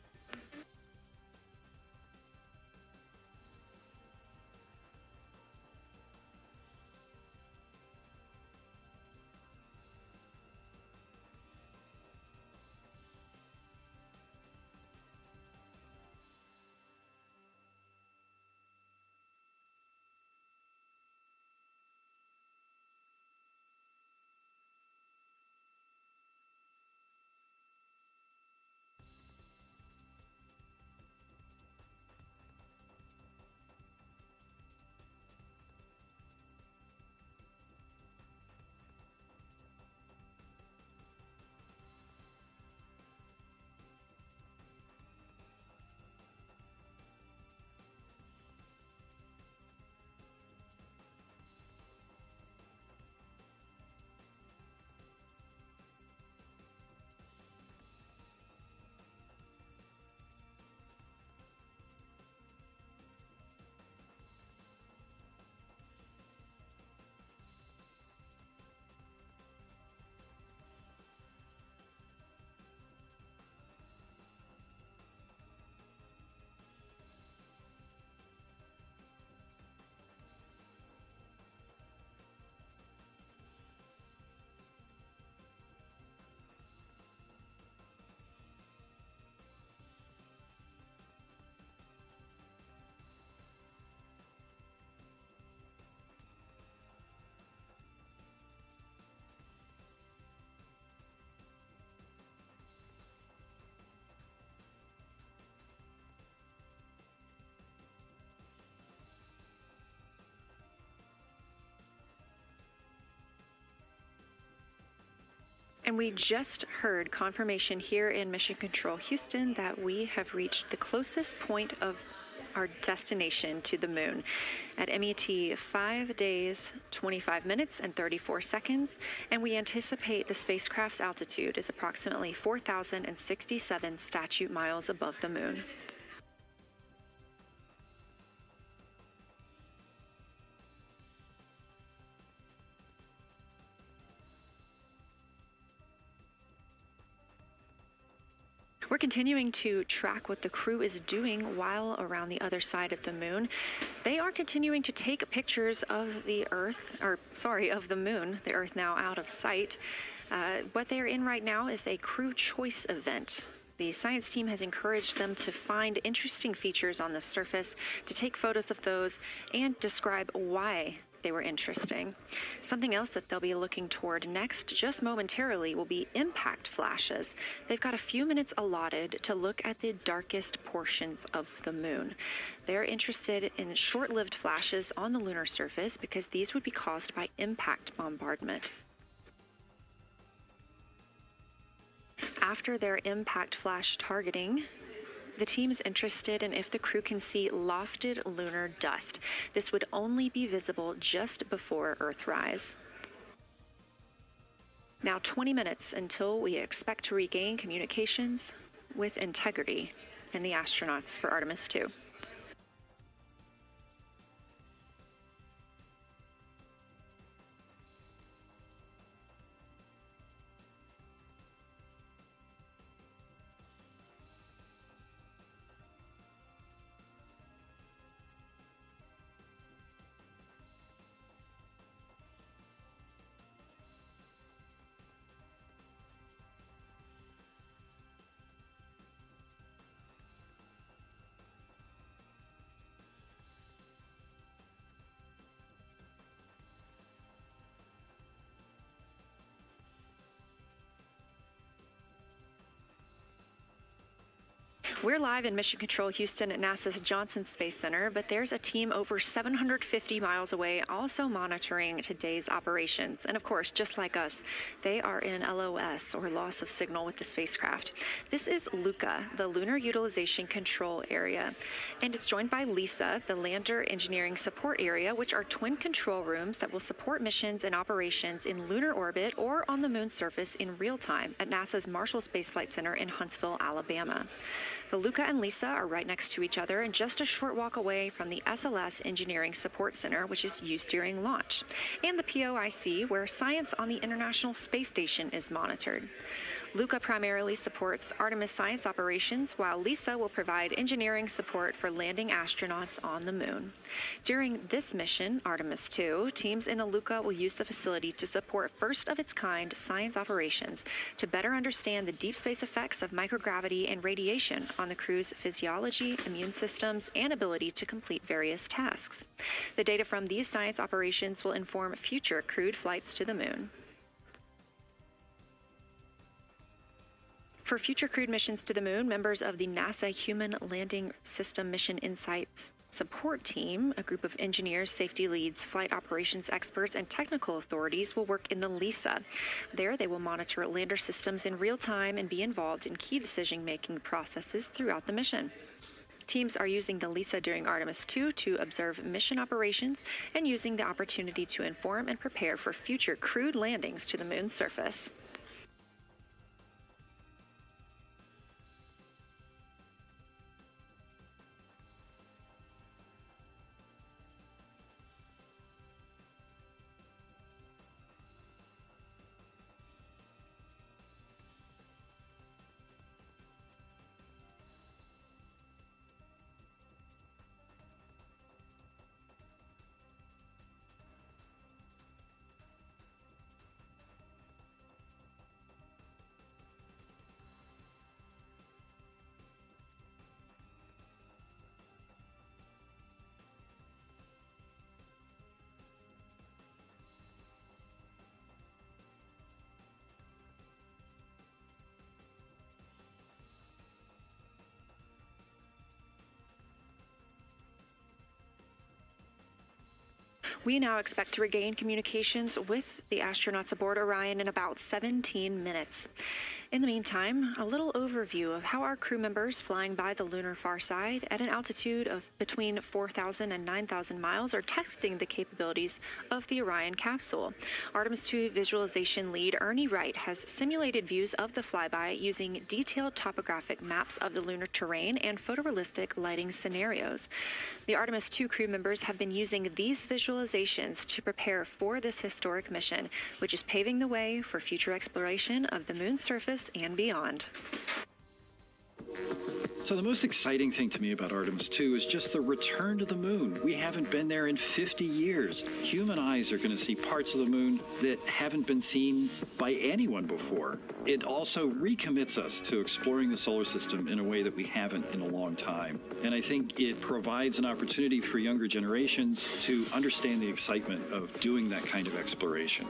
And we just heard confirmation here in Mission Control Houston that we have reached the closest point of our destination to the moon at MET 5 days, 25 minutes, and 34 seconds. And we anticipate the spacecraft's altitude is approximately 4,067 statute miles above the moon. We're continuing to track what the crew is doing while around the other side of the moon. They are continuing to take pictures of the moon, the Earth now out of sight. What they're in right now is a crew choice event. The science team has encouraged them to find interesting features on the surface, to take photos of those, and describe why they were interesting. Something else that they'll be looking toward next, just momentarily, will be impact flashes. They've got a few minutes allotted to look at the darkest portions of the moon. They're interested in short-lived flashes on the lunar surface because these would be caused by impact bombardment. After their impact flash targeting, the team is interested in if the crew can see lofted lunar dust. This would only be visible just before Earthrise. Now 20 minutes until we expect to regain communications with integrity in the astronauts for Artemis II. We're live in Mission Control Houston at NASA's Johnson Space Center, but there's a team over 750 miles away also monitoring today's operations. And of course, just like us, they are in LOS, or loss of signal, with the spacecraft. This is LUCA, the Lunar Utilization Control Area, and it's joined by LISA, the Lander Engineering Support Area, which are twin control rooms that will support missions and operations in lunar orbit or on the moon's surface in real time at NASA's Marshall Space Flight Center in Huntsville, Alabama. The LUCA and LISA are right next to each other and just a short walk away from the SLS Engineering Support Center, which is used during launch, and the POIC, where science on the International Space Station is monitored. LUCA primarily supports Artemis science operations, while LISA will provide engineering support for landing astronauts on the moon. During this mission, Artemis II, teams in the LUCA will use the facility to support first-of-its-kind science operations to better understand the deep space effects of microgravity and radiation on the crew's physiology, immune systems, and ability to complete various tasks. The data from these science operations will inform future crewed flights to the moon. For future crewed missions to the moon, members of the NASA Human Landing System Mission Insights Support Team, a group of engineers, safety leads, flight operations experts, and technical authorities, will work in the LISA. There, they will monitor lander systems in real time and be involved in key decision-making processes throughout the mission. Teams are using the LISA during Artemis II to observe mission operations and using the opportunity to inform and prepare for future crewed landings to the moon's surface. We now expect to regain communications with the astronauts aboard Orion in about 17 minutes. In the meantime, a little overview of how our crew members flying by the lunar far side at an altitude of between 4,000 and 9,000 miles are testing the capabilities of the Orion capsule. Artemis II visualization lead Ernie Wright has simulated views of the flyby using detailed topographic maps of the lunar terrain and photorealistic lighting scenarios. The Artemis II crew members have been using these visualizations to prepare for this historic mission, which is paving the way for future exploration of the moon's surface and beyond. So the most exciting thing to me about Artemis II is just the return to the moon. We haven't been there in 50 years. Human eyes are going to see parts of the moon that haven't been seen by anyone before. It also recommits us to exploring the solar system in a way that we haven't in a long time. And I think it provides an opportunity for younger generations to understand the excitement of doing that kind of exploration.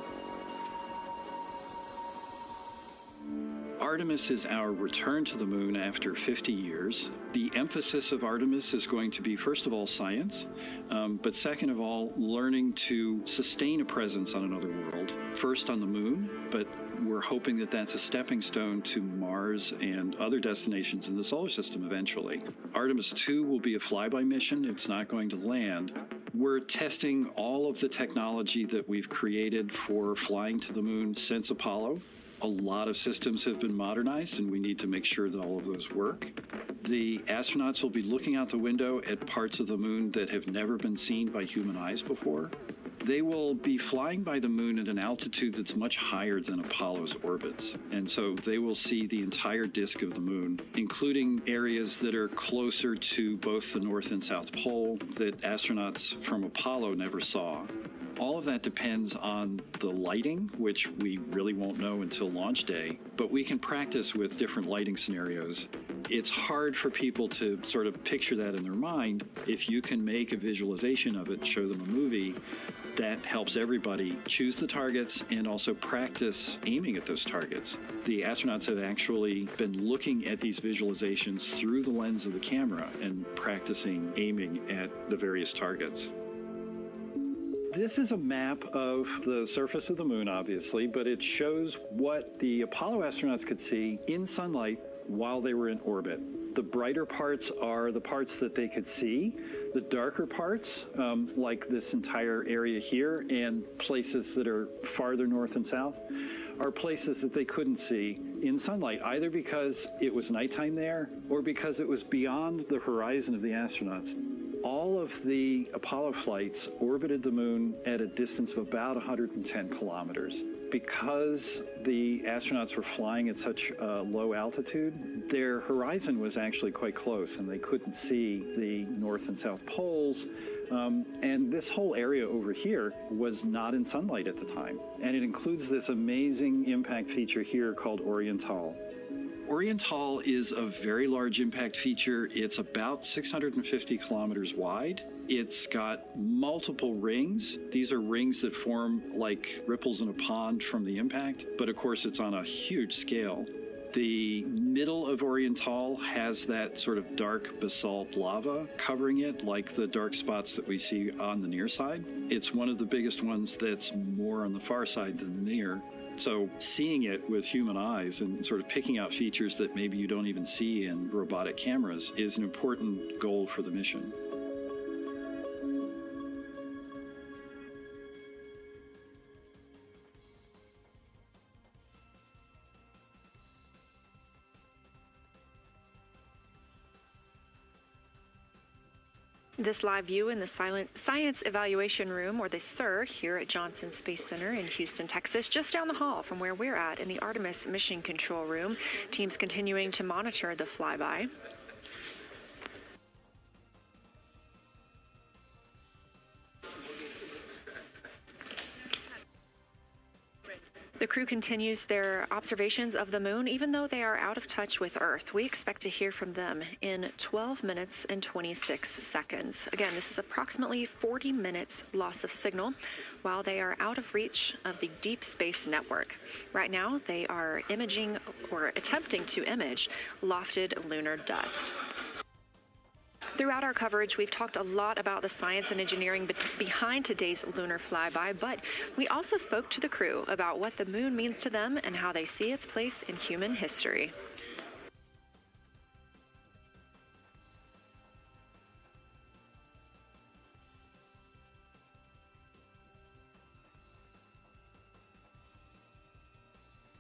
Artemis is our return to the moon after 50 years. The emphasis of Artemis is going to be, first of all, science, but second of all, learning to sustain a presence on another world. First on the moon, but we're hoping that that's a stepping stone to Mars and other destinations in the solar system eventually. Artemis II will be a flyby mission. It's not going to land. We're testing all of the technology that we've created for flying to the moon since Apollo. A lot of systems have been modernized, and we need to make sure that all of those work. The astronauts will be looking out the window at parts of the moon that have never been seen by human eyes before. They will be flying by the moon at an altitude that's much higher than Apollo's orbits. And so they will see the entire disk of the moon, including areas that are closer to both the North and South Pole that astronauts from Apollo never saw. All of that depends on the lighting, which we really won't know until launch day, but we can practice with different lighting scenarios. It's hard for people to sort of picture that in their mind. If you can make a visualization of it, show them a movie, that helps everybody choose the targets and also practice aiming at those targets. The astronauts have actually been looking at these visualizations through the lens of the camera and practicing aiming at the various targets. This is a map of the surface of the moon, obviously, but it shows what the Apollo astronauts could see in sunlight while they were in orbit. The brighter parts are the parts that they could see. The darker parts, like this entire area here and places that are farther north and south, are places that they couldn't see in sunlight, either because it was nighttime there or because it was beyond the horizon of the astronauts. All of the Apollo flights orbited the moon at a distance of about 110 kilometers. Because the astronauts were flying at such a low altitude, their horizon was actually quite close, and they couldn't see the North and South poles. And this whole area over here was not in sunlight at the time. And it includes this amazing impact feature here called Oriental. Oriental is a very large impact feature. It's about 650 kilometers wide. It's got multiple rings. These are rings that form like ripples in a pond from the impact, but of course it's on a huge scale. The middle of Oriental has that sort of dark basalt lava covering it, like the dark spots that we see on the near side. It's one of the biggest ones that's more on the far side than the near. So seeing it with human eyes and sort of picking out features that maybe you don't even see in robotic cameras is an important goal for the mission. This live view in the Science Evaluation Room, or the SIR, here at Johnson Space Center in Houston, Texas, just down the hall from where we're at in the Artemis Mission Control Room. Teams continuing to monitor the flyby. The crew continues their observations of the moon, even though they are out of touch with Earth. We expect to hear from them in 12 minutes and 26 seconds. Again, this is approximately 40 minutes loss of signal while they are out of reach of the deep space network. Right now, they are imaging or attempting to image lofted lunar dust. Throughout our coverage, we've talked a lot about the science and engineering behind today's lunar flyby, but we also spoke to the crew about what the moon means to them and how they see its place in human history.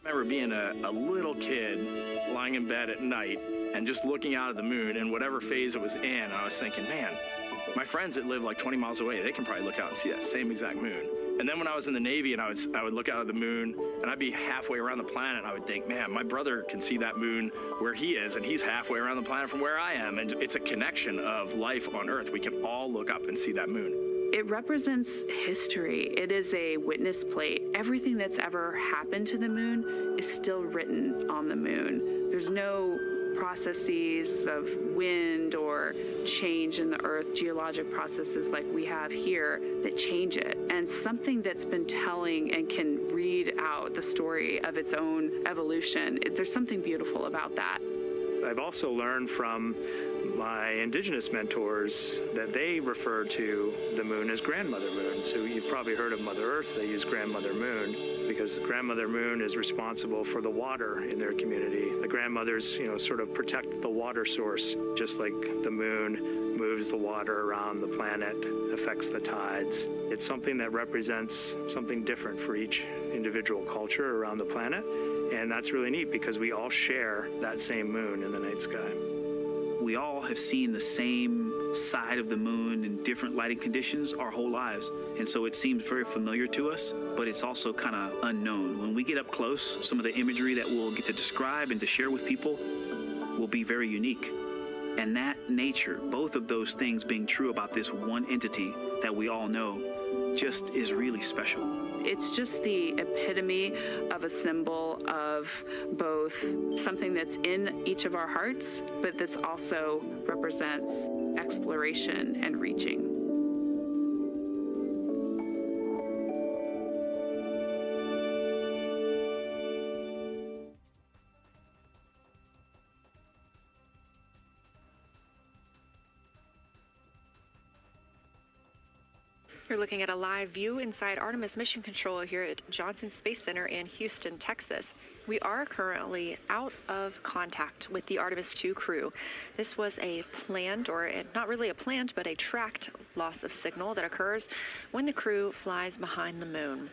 I remember being a little kid lying in bed at night and just looking out at the moon and whatever phase it was in, I was thinking, man, my friends that live like 20 miles away, they can probably look out and see that same exact moon. And then when I was in the Navy and I would look out at the moon and I'd be halfway around the planet and I would think, man, my brother can see that moon where he is and he's halfway around the planet from where I am. And it's a connection of life on Earth. We can all look up and see that moon. It represents history. It is a witness plate. Everything that's ever happened to the moon is still written on the moon. There's no processes of wind or change in the Earth, geologic processes like we have here that change it. And something that's been telling and can read out the story of its own evolution, there's something beautiful about that. I've also learned from my indigenous mentors that they refer to the moon as grandmother moon. So you've probably heard of Mother Earth. They use grandmother moon because grandmother moon is responsible for the water in their community. The grandmothers, sort of protect the water source, just like the moon moves the water around the planet, affects the tides. It's something that represents something different for each individual culture around the planet. And that's really neat because we all share that same moon in the night sky. We all have seen the same side of the moon in different lighting conditions our whole lives. And so it seems very familiar to us, but it's also kind of unknown. When we get up close, some of the imagery that we'll get to describe and to share with people will be very unique. And that nature, both of those things being true about this one entity that we all know, just is really special. It's just the epitome of a symbol of both something that's in each of our hearts, but that's also represents exploration and reaching. You're looking at a live view inside Artemis Mission Control here at Johnson Space Center in Houston, Texas. We are currently out of contact with the Artemis II crew. This was a planned, or not really a planned, but a tracked loss of signal that occurs when the crew flies behind the moon.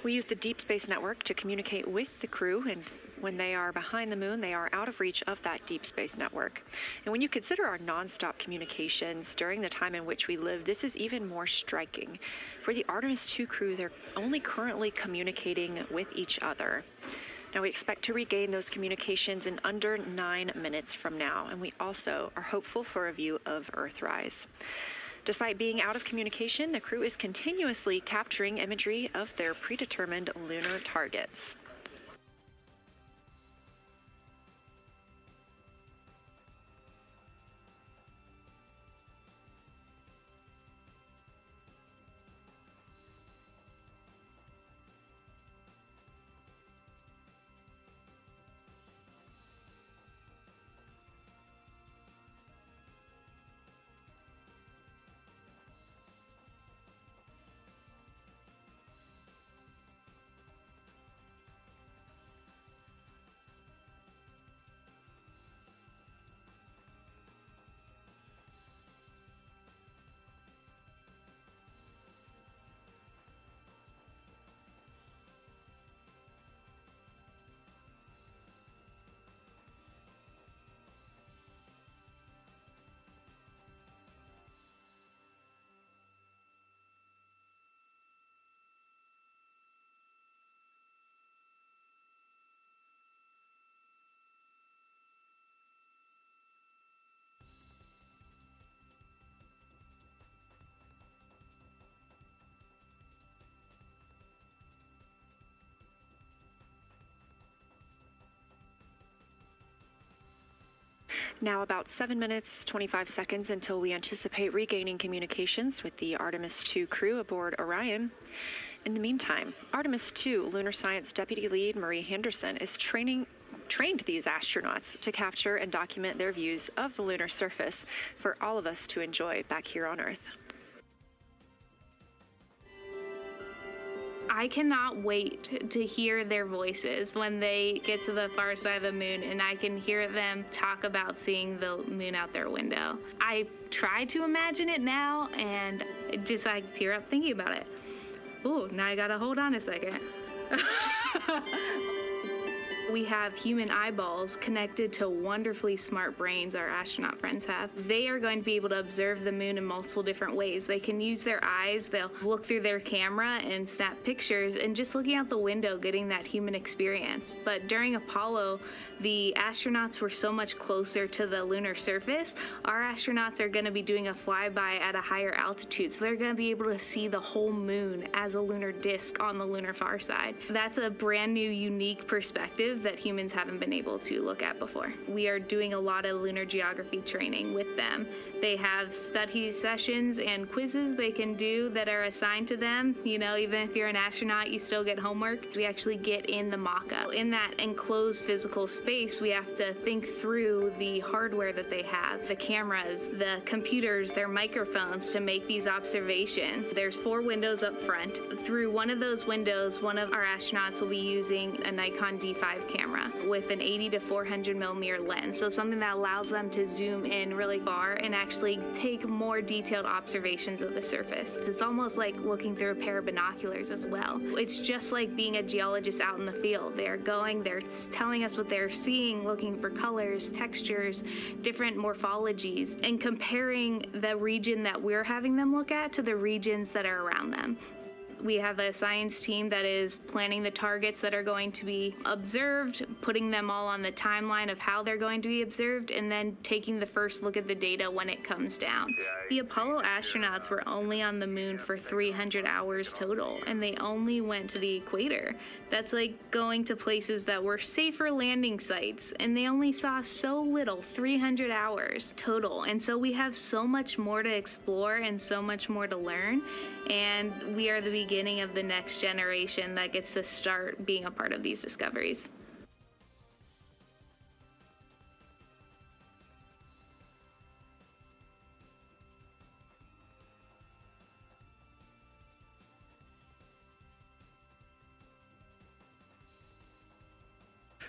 We use the Deep Space Network to communicate with the crew, and when they are behind the moon, they are out of reach of that Deep Space Network. And when you consider our nonstop communications during the time in which we live, this is even more striking. For the Artemis II crew, they're only currently communicating with each other. Now, we expect to regain those communications in under 9 minutes from now, and we also are hopeful for a view of Earthrise. Despite being out of communication, the crew is continuously capturing imagery of their predetermined lunar targets. Now about 7 minutes, 25 seconds until we anticipate regaining communications with the Artemis II crew aboard Orion. In the meantime, Artemis II lunar science deputy lead Marie Henderson is training trained these astronauts to capture and document their views of the lunar surface for all of us to enjoy back here on Earth. I cannot wait to hear their voices when they get to the far side of the moon and I can hear them talk about seeing the moon out their window. I try to imagine it now and just like tear up thinking about it. Ooh, now I gotta hold on a second. We have human eyeballs connected to wonderfully smart brains our astronaut friends have. They are going to be able to observe the moon in multiple different ways. They can use their eyes, they'll look through their camera and snap pictures, and just looking out the window getting that human experience. But during Apollo, the astronauts were so much closer to the lunar surface. Our astronauts are going to be doing a flyby at a higher altitude, so they're going to be able to see the whole moon as a lunar disk on the lunar far side. That's a brand new, unique perspective that humans haven't been able to look at before. We are doing a lot of lunar geography training with them. They have study sessions and quizzes they can do that are assigned to them. You know, even if you're an astronaut, you still get homework. We actually get in the mock-up. In that enclosed physical space, we have to think through the hardware that they have, the cameras, the computers, their microphones to make these observations. There's 4 windows up front. Through one of those windows, one of our astronauts will be using a Nikon D5 camera with an 80 to 400 millimeter lens. So something that allows them to zoom in really far and actually take more detailed observations of the surface. It's almost like looking through a pair of binoculars as well. It's just like being a geologist out in the field. They're telling us what they're seeing, looking for colors, textures, different morphologies, and comparing the region that we're having them look at to the regions that are around them. We have a science team that is planning the targets that are going to be observed, putting them all on the timeline of how they're going to be observed, and then taking the first look at the data when it comes down. The Apollo astronauts were only on the moon for 300 hours total, and they only went to the equator. That's like going to places that were safer landing sites, and they only saw so little, 300 hours total. And so we have so much more to explore and so much more to learn, and we are the beginning of the next generation that gets to start being a part of these discoveries.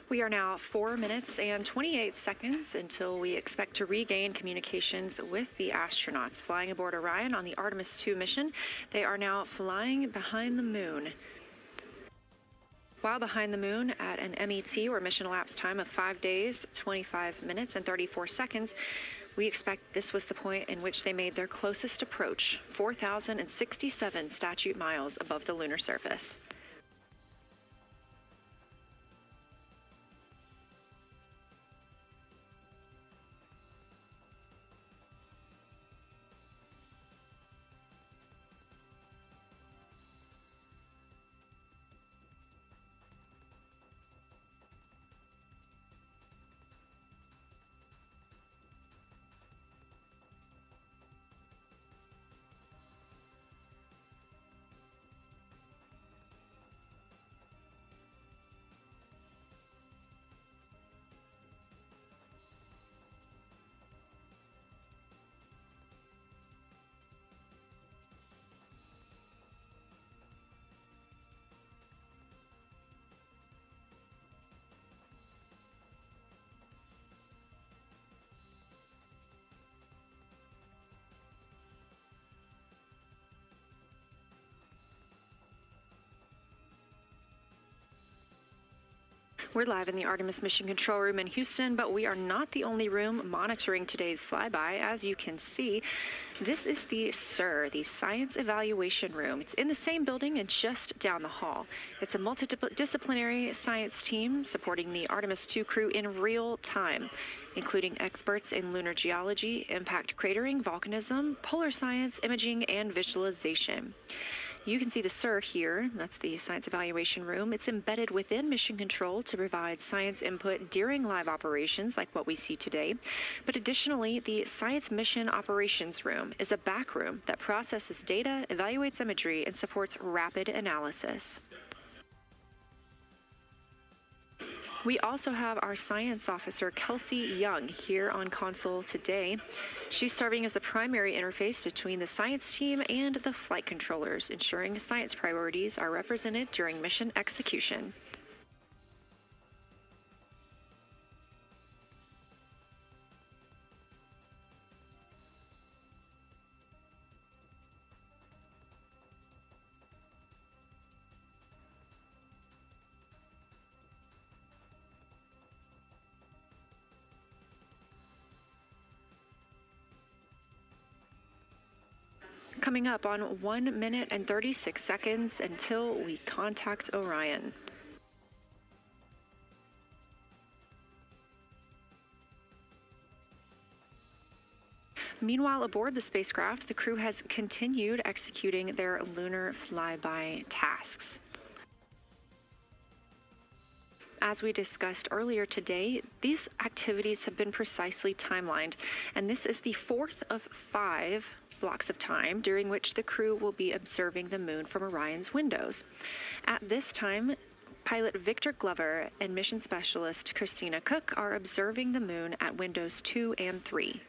We are now 4 minutes and 28 seconds until we expect to regain communications with the astronauts flying aboard Orion on the Artemis II mission. They are now flying behind the moon. While behind the moon at an MET, or mission elapsed time, of 5 days, 25 minutes, and 34 seconds, we expect this was the point in which they made their closest approach, 4,067 statute miles above the lunar surface. We're live in the Artemis Mission Control Room in Houston, but we are not the only room monitoring today's flyby. As you can see, this is the SIR, the Science Evaluation Room. It's in the same building and just down the hall. It's a multidisciplinary science team supporting the Artemis II crew in real time, including experts in lunar geology, impact cratering, volcanism, polar science, imaging, and visualization. You can see the SIR here. That's the Science Evaluation Room. It's embedded within Mission Control to provide science input during live operations like what we see today. But additionally, the Science Mission Operations Room is a back room that processes data, evaluates imagery, and supports rapid analysis. We also have our science officer, Kelsey Young, here on console today. She's serving as the primary interface between the science team and the flight controllers, ensuring science priorities are represented during mission execution. Coming up on 1 minute and 36 seconds until we contact Orion. Meanwhile, aboard the spacecraft, the crew has continued executing their lunar flyby tasks. As we discussed earlier today, these activities have been precisely timelined, and this is the fourth of 5 blocks of time during which the crew will be observing the moon from Orion's windows. At this time, pilot Victor Glover and mission specialist Christina Cook are observing the moon at windows 2 and 3.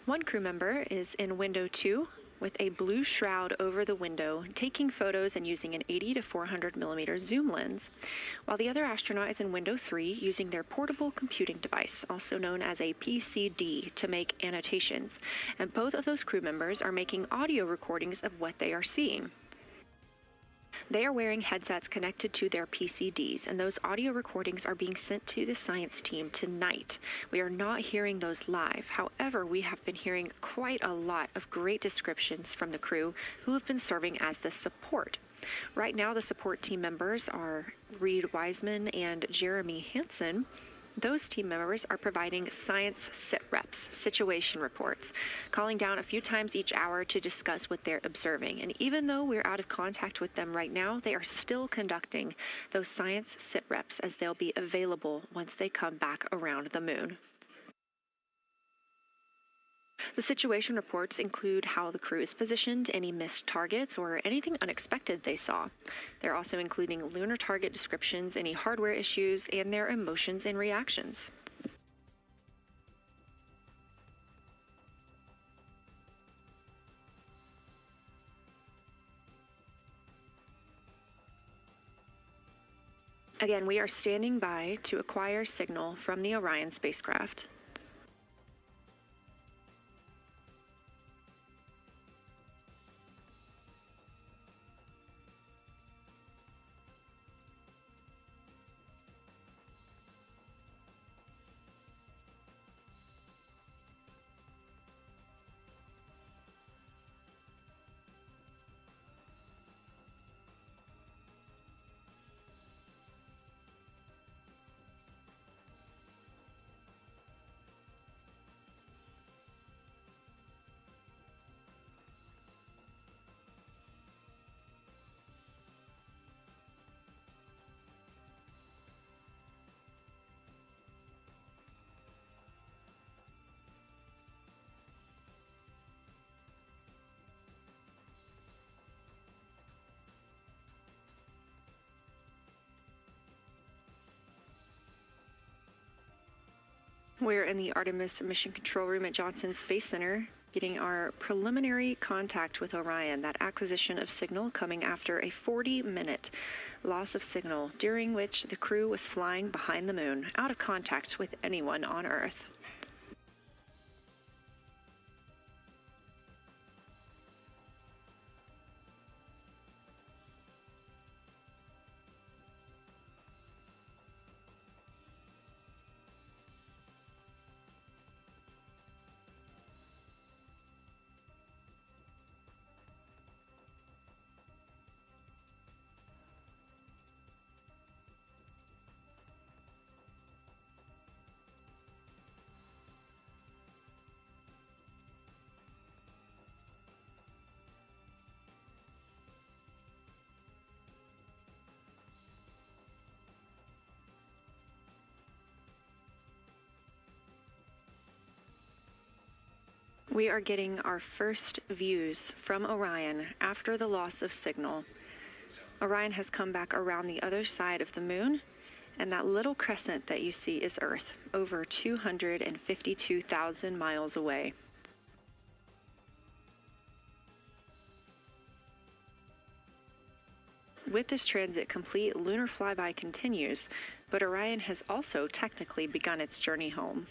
One crew member is in window 2 with a blue shroud over the window, taking photos and using an 80 to 400 millimeter zoom lens, while the other astronaut is in window 3 using their portable computing device, also known as a PCD, to make annotations. And both of those crew members are making audio recordings of what they are seeing. They are wearing headsets connected to their PCDs, and those audio recordings are being sent to the science team tonight. We are not hearing those live. However, we have been hearing quite a lot of great descriptions from the crew who have been serving as the support. Right now, the support team members are Reed Wiseman and Jeremy Hansen. Those team members are providing science sit reps, situation reports, calling down a few times each hour to discuss what they're observing. And even though we're out of contact with them right now, they are still conducting those science sit reps as they'll be available once they come back around the moon. The situation reports include how the crew is positioned, any missed targets, or anything unexpected they saw. They're also including lunar target descriptions, any hardware issues, and their emotions and reactions. Again, we are standing by to acquire signal from the Orion spacecraft. We're in the Artemis Mission Control Room at Johnson Space Center, getting our preliminary contact with Orion, that acquisition of signal coming after a 40-minute loss of signal, during which the crew was flying behind the moon, out of contact with anyone on Earth. We are getting our first views from Orion after the loss of signal. Orion has come back around the other side of the moon, and that little crescent that you see is Earth, over 252,000 miles away. With this transit complete, lunar flyby continues, but Orion has also technically begun its journey home.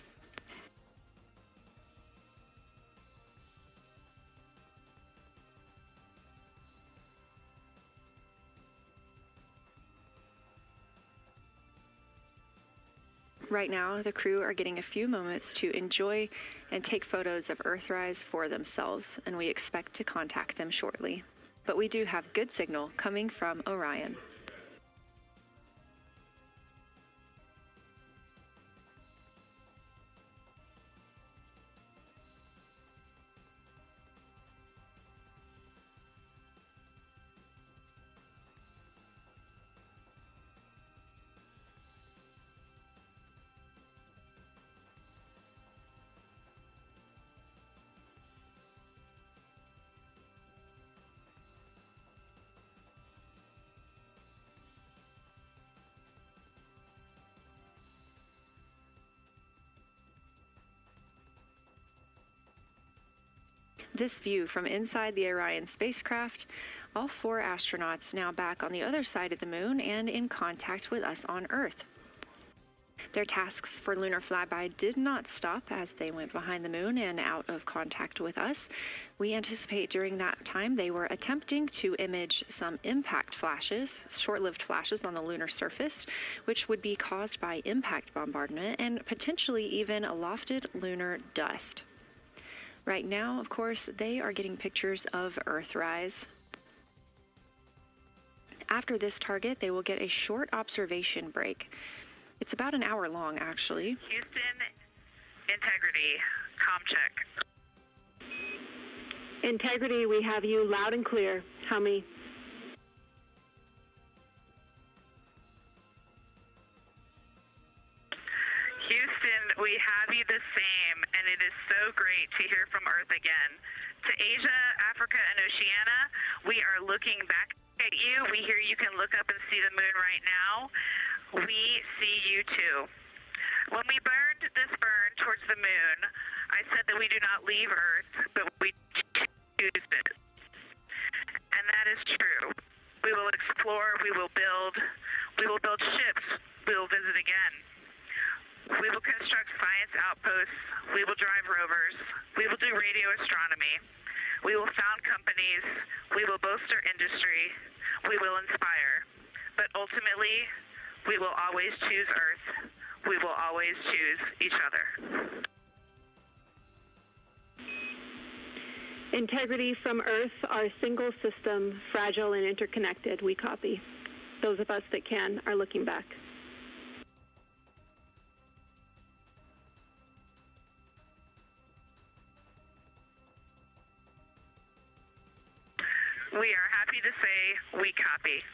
Right now, the crew are getting a few moments to enjoy and take photos of Earthrise for themselves, and we expect to contact them shortly. But we do have good signal coming from Orion. This view from inside the Orion spacecraft, all 4 astronauts now back on the other side of the moon and in contact with us on Earth. Their tasks for lunar flyby did not stop as they went behind the moon and out of contact with us. We anticipate during that time they were attempting to image some impact flashes, short-lived flashes on the lunar surface, which would be caused by impact bombardment and potentially even lofted lunar dust. Right now, of course, they are getting pictures of Earthrise. After this target, they will get a short observation break. It's about an hour long, actually. Houston, integrity, comm check. Integrity, we have you loud and clear. How many? Houston, we have you the same, and it is so great to hear from Earth again. To Asia, Africa, and Oceania, we are looking back at you. We hear you can look up and see the moon right now. We see you too. When we burned this burn towards the moon, I said that we do not leave Earth, but we choose it. And that is true. We will explore, we will build ships, we will visit again. We will construct science outposts. We will drive rovers. We will do radio astronomy. We will found companies. We will bolster industry. We will inspire. But ultimately, we will always choose Earth. We will always choose each other. Integrity from Earth, our single system, fragile and interconnected. We copy. Those of us that can are looking back. We are happy to say we copy.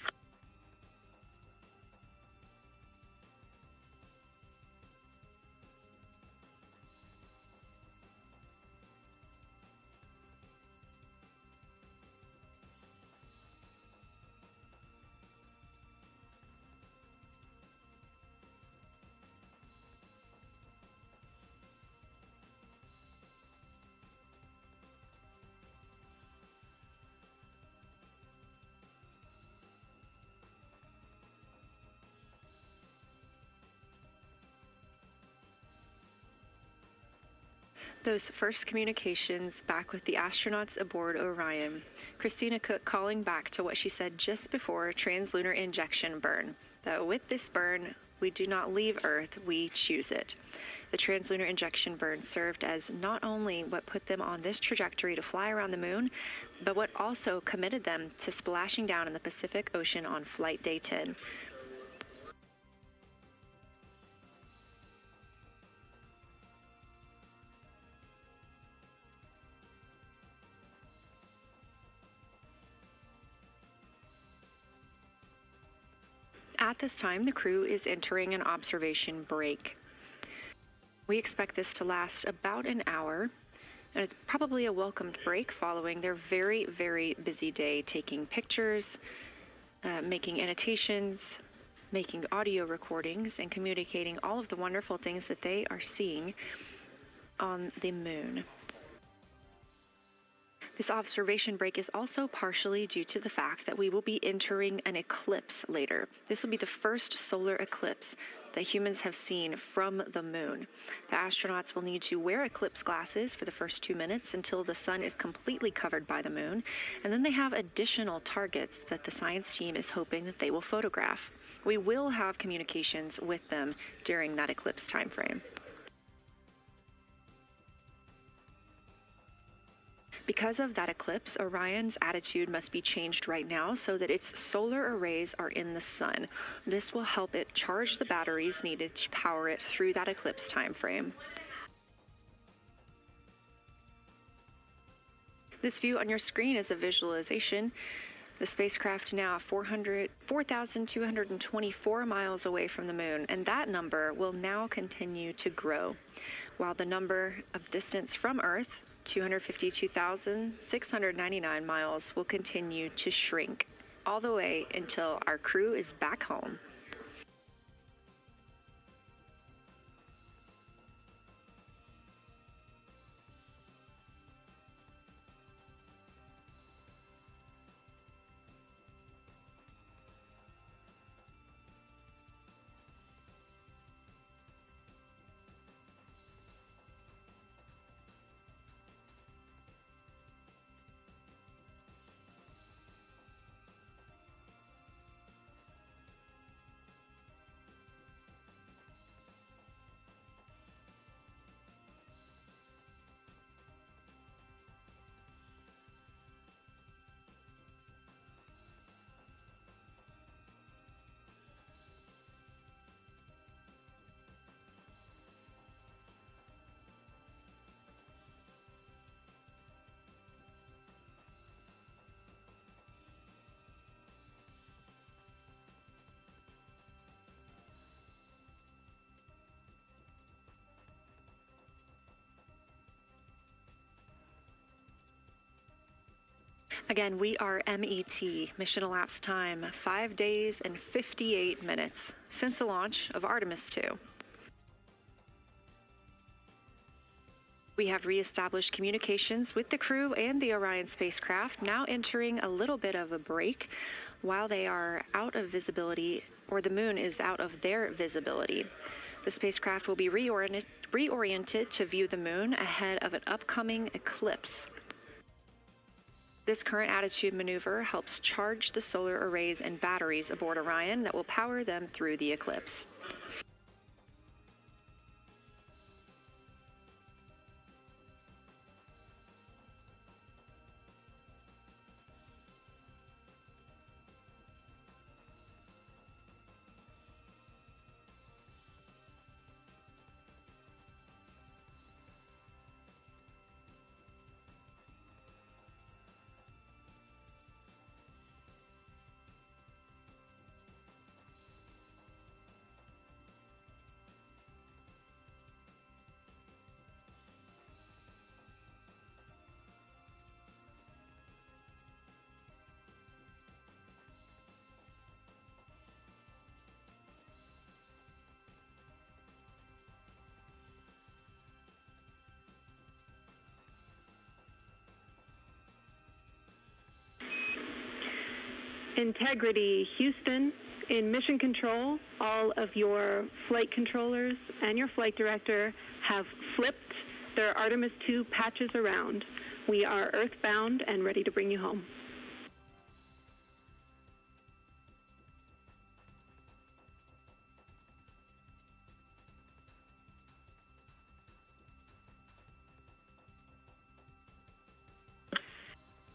Those first communications back with the astronauts aboard Orion. Christina Cook calling back to what she said just before translunar injection burn, that with this burn, we do not leave Earth, we choose it. The translunar injection burn served as not only what put them on this trajectory to fly around the moon, but what also committed them to splashing down in the Pacific Ocean on Flight Day 10. At this time, the crew is entering an observation break. We expect this to last about an hour, and it's probably a welcomed break following their very, very busy day taking pictures, making annotations, making audio recordings, and communicating all of the wonderful things that they are seeing on the moon. This observation break is also partially due to the fact that we will be entering an eclipse later. This will be the first solar eclipse that humans have seen from the moon. The astronauts will need to wear eclipse glasses for the first 2 minutes until the sun is completely covered by the moon, and then they have additional targets that the science team is hoping that they will photograph. We will have communications with them during that eclipse time frame. Because of that eclipse, Orion's attitude must be changed right now so that its solar arrays are in the sun. This will help it charge the batteries needed to power it through that eclipse time frame. This view on your screen is a visualization. The spacecraft now 4,224 miles away from the moon, and that number will now continue to grow, while the number of distance from Earth, 252,699 miles, will continue to shrink all the way until our crew is back home. Again, we are MET, mission elapsed time, 5 days and 58 minutes since the launch of Artemis II. We have reestablished communications with the crew and the Orion spacecraft, now entering a little bit of a break while they are out of visibility, or the moon is out of their visibility. The spacecraft will be reoriented to view the moon ahead of an upcoming eclipse. This current attitude maneuver helps charge the solar arrays and batteries aboard Orion that will power them through the eclipse. Integrity, Houston. In mission control, all of your flight controllers and your flight director have flipped their Artemis II patches around. We are earthbound and ready to bring you home.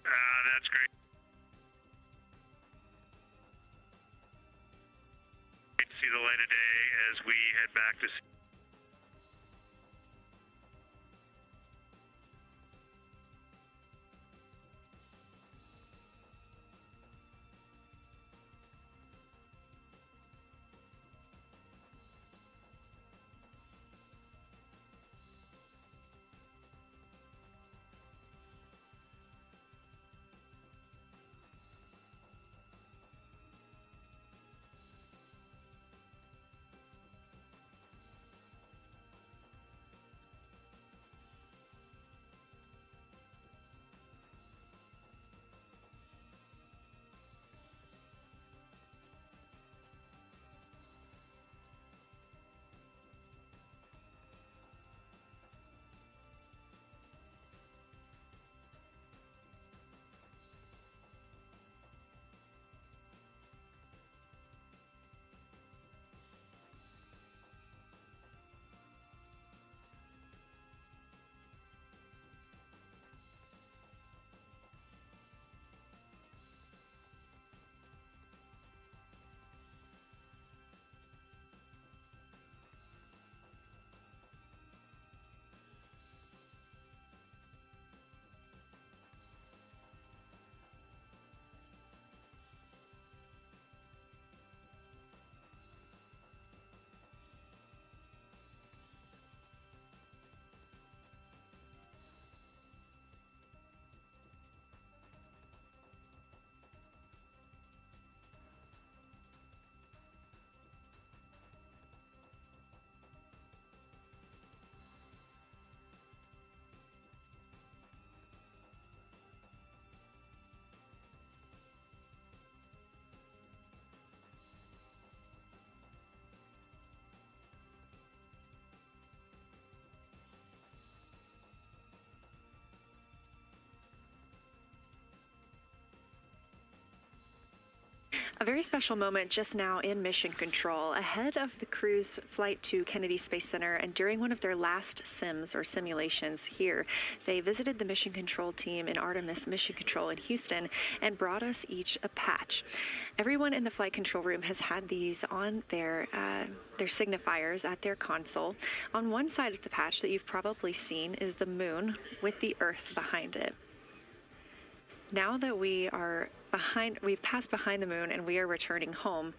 That's great. See the light of day as we head back to A very special moment just now in mission control. Ahead of the crew's flight to Kennedy Space Center and during one of their last sims or simulations here, they visited the mission control team in Artemis Mission Control in Houston and brought us each a patch. Everyone in the flight control room has had these on their signifiers at their console. On one side of the patch that you've probably seen is the moon with the Earth behind it. Now that we've passed behind the moon and we are returning home,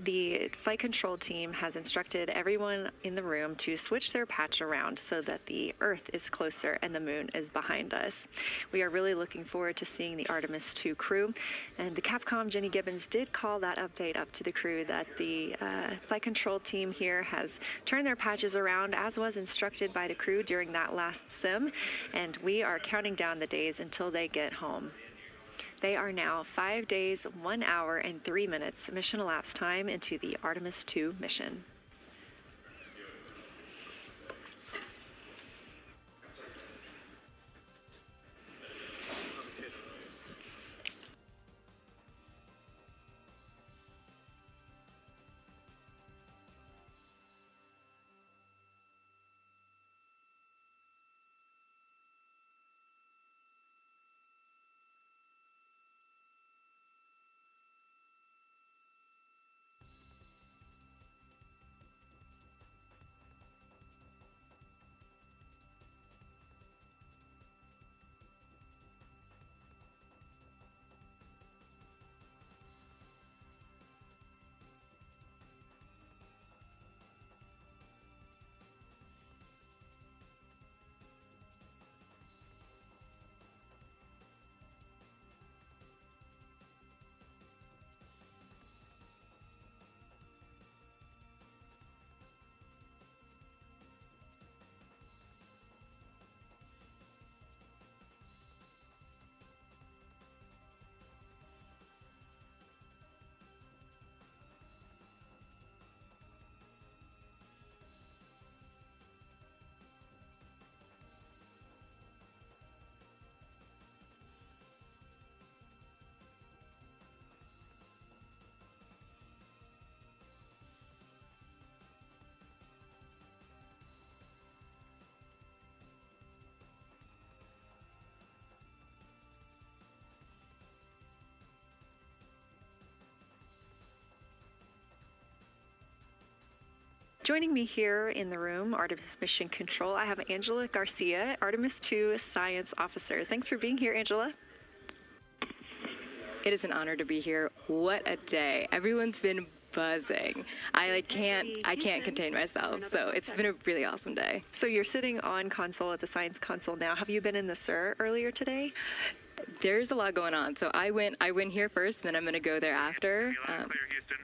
the flight control team has instructed everyone in the room to switch their patch around so that the Earth is closer and the moon is behind us. We are really looking forward to seeing the Artemis II crew, and the Capcom, Jenny Gibbons, did call that update up to the crew that the flight control team here has turned their patches around as was instructed by the crew during that last sim, and we are counting down the days until they get home. They are now 5 days, 1 hour, and 3 minutes mission elapsed time into the Artemis II mission. Joining me here in the room, Artemis Mission Control, I have Angela Garcia, Artemis II Science Officer. Thanks for being here, Angela. It is an honor to be here. What a day. Everyone's been buzzing. I can't contain myself. So it's been a really awesome day. So you're sitting on console at the science console now. Have you been in the SIR earlier today? There's a lot going on. So I went here first, and then I'm going to go there after. Clear, Houston.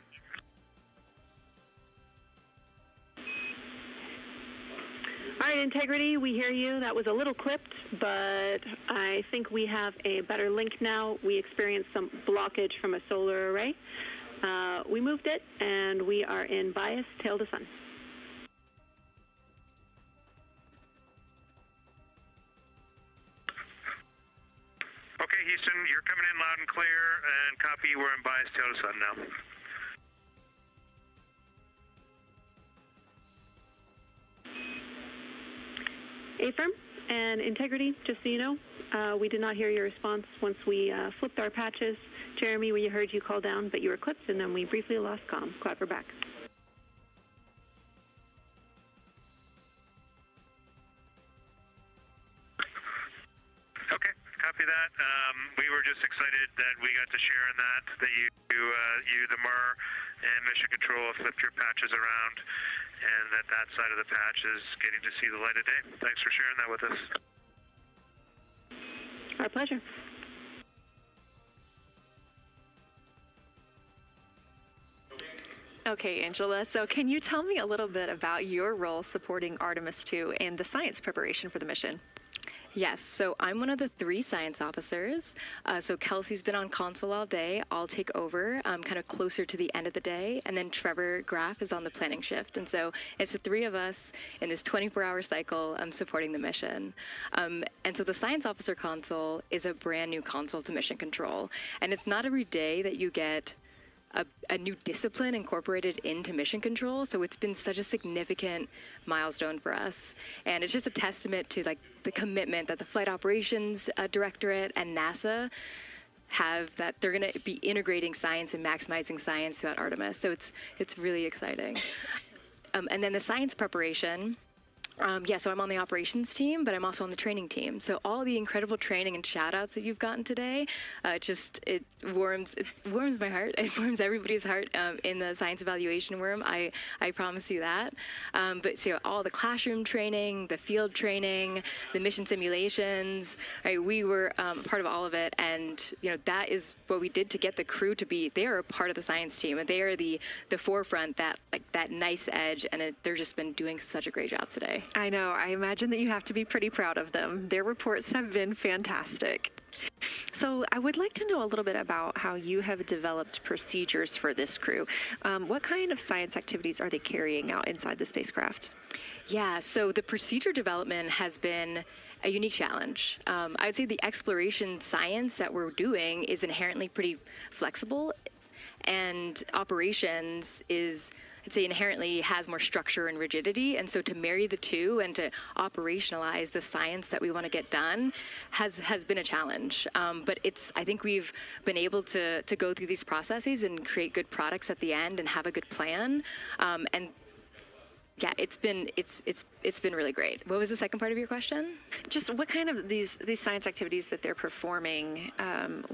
All right, Integrity, we hear you. That was a little clipped, but I think we have a better link now. We experienced some blockage from a solar array. We moved it, and we are in bias tail to sun. Okay, Houston, you're coming in loud and clear, and copy, we're in bias tail to sun now. Affirm and Integrity, just so you know, we did not hear your response once we flipped our patches. Jeremy, we heard you call down, but you were clipped, and then we briefly lost comm. Glad we're back. Okay, copy that. We were just excited that we got to share in that you, the MER, and Mission Control have flipped your patches around, and that side of the patch is getting to see the light of day. Thanks for sharing that with us. Our pleasure. Okay, Angela, so can you tell me a little bit about your role supporting Artemis II and the science preparation for the mission? Yes, so I'm one of the 3 science officers. So Kelsey's been on console all day. I'll take over kind of closer to the end of the day. And then Trevor Graff is on the planning shift. And so it's the 3 of us in this 24-hour cycle supporting the mission. And so the science officer console is a brand new console to mission control. And it's not every day that you get a new discipline incorporated into mission control. So it's been such a significant milestone for us. And it's just a testament to like the commitment that the Flight Operations Directorate and NASA have, that they're going to be integrating science and maximizing science throughout Artemis. So it's really exciting. And then the science preparation. So I'm on the operations team, but I'm also on the training team. So all the incredible training and shout outs that you've gotten today, it warms my heart. It warms everybody's heart in the science evaluation room. I promise you that. But so all the classroom training, the field training, the mission simulations, right, we were part of all of it. And, that is what we did to get the crew to be, they are a part of the science team, and they are the forefront, that nice edge. And they're just been doing such a great job today. I know. I imagine that you have to be pretty proud of them. Their reports have been fantastic. So I would like to know a little bit about how you have developed procedures for this crew. What kind of science activities are they carrying out inside the spacecraft? Yeah, so the procedure development has been a unique challenge. I would say the exploration science that we're doing is inherently pretty flexible, and operations is, I'd say, inherently has more structure and rigidity. And so to marry the two and to operationalize the science that we want to get done has been a challenge. But I think we've been able to go through these processes and create good products at the end and have a good plan. And yeah, it's been really great. What was the second part of your question? Just what kind of these science activities that they're performing,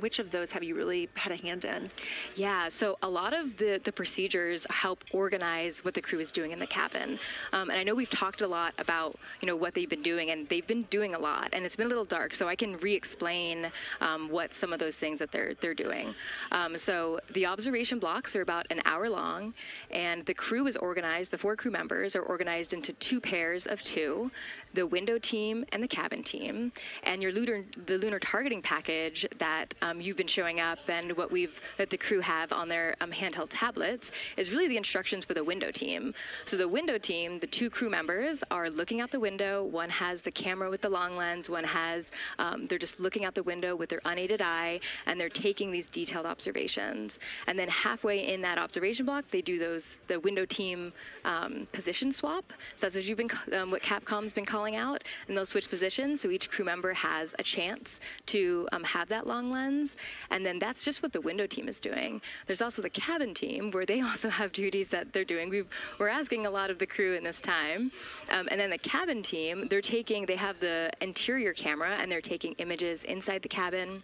which of those have you really had a hand in? Yeah, so a lot of the procedures help organize what the crew is doing in the cabin. And I know we've talked a lot about, what they've been doing, and they've been doing a lot, and it's been a little dark, so I can re-explain what some of those things that they're doing. So the observation blocks are about an hour long, and the crew is organized, the 4 crew members are organized into 2 pairs of 2, the window team and the cabin team. And the lunar targeting package that you've been showing up and that the crew have on their handheld tablets is really the instructions for the window team. So the window team, the 2 crew members are looking out the window. One has the camera with the long lens, one has, they're just looking out the window with their unaided eye, and they're taking these detailed observations. And then halfway in that observation block, they do the window team position swap. So that's what Capcom's been calling out, and they'll switch positions, so each crew member has a chance to have that long lens. And then that's just what the window team is doing. There's also the cabin team, where they also have duties that they're doing. We're asking a lot of the crew in this time. And then the cabin team, they have the interior camera, and they're taking images inside the cabin.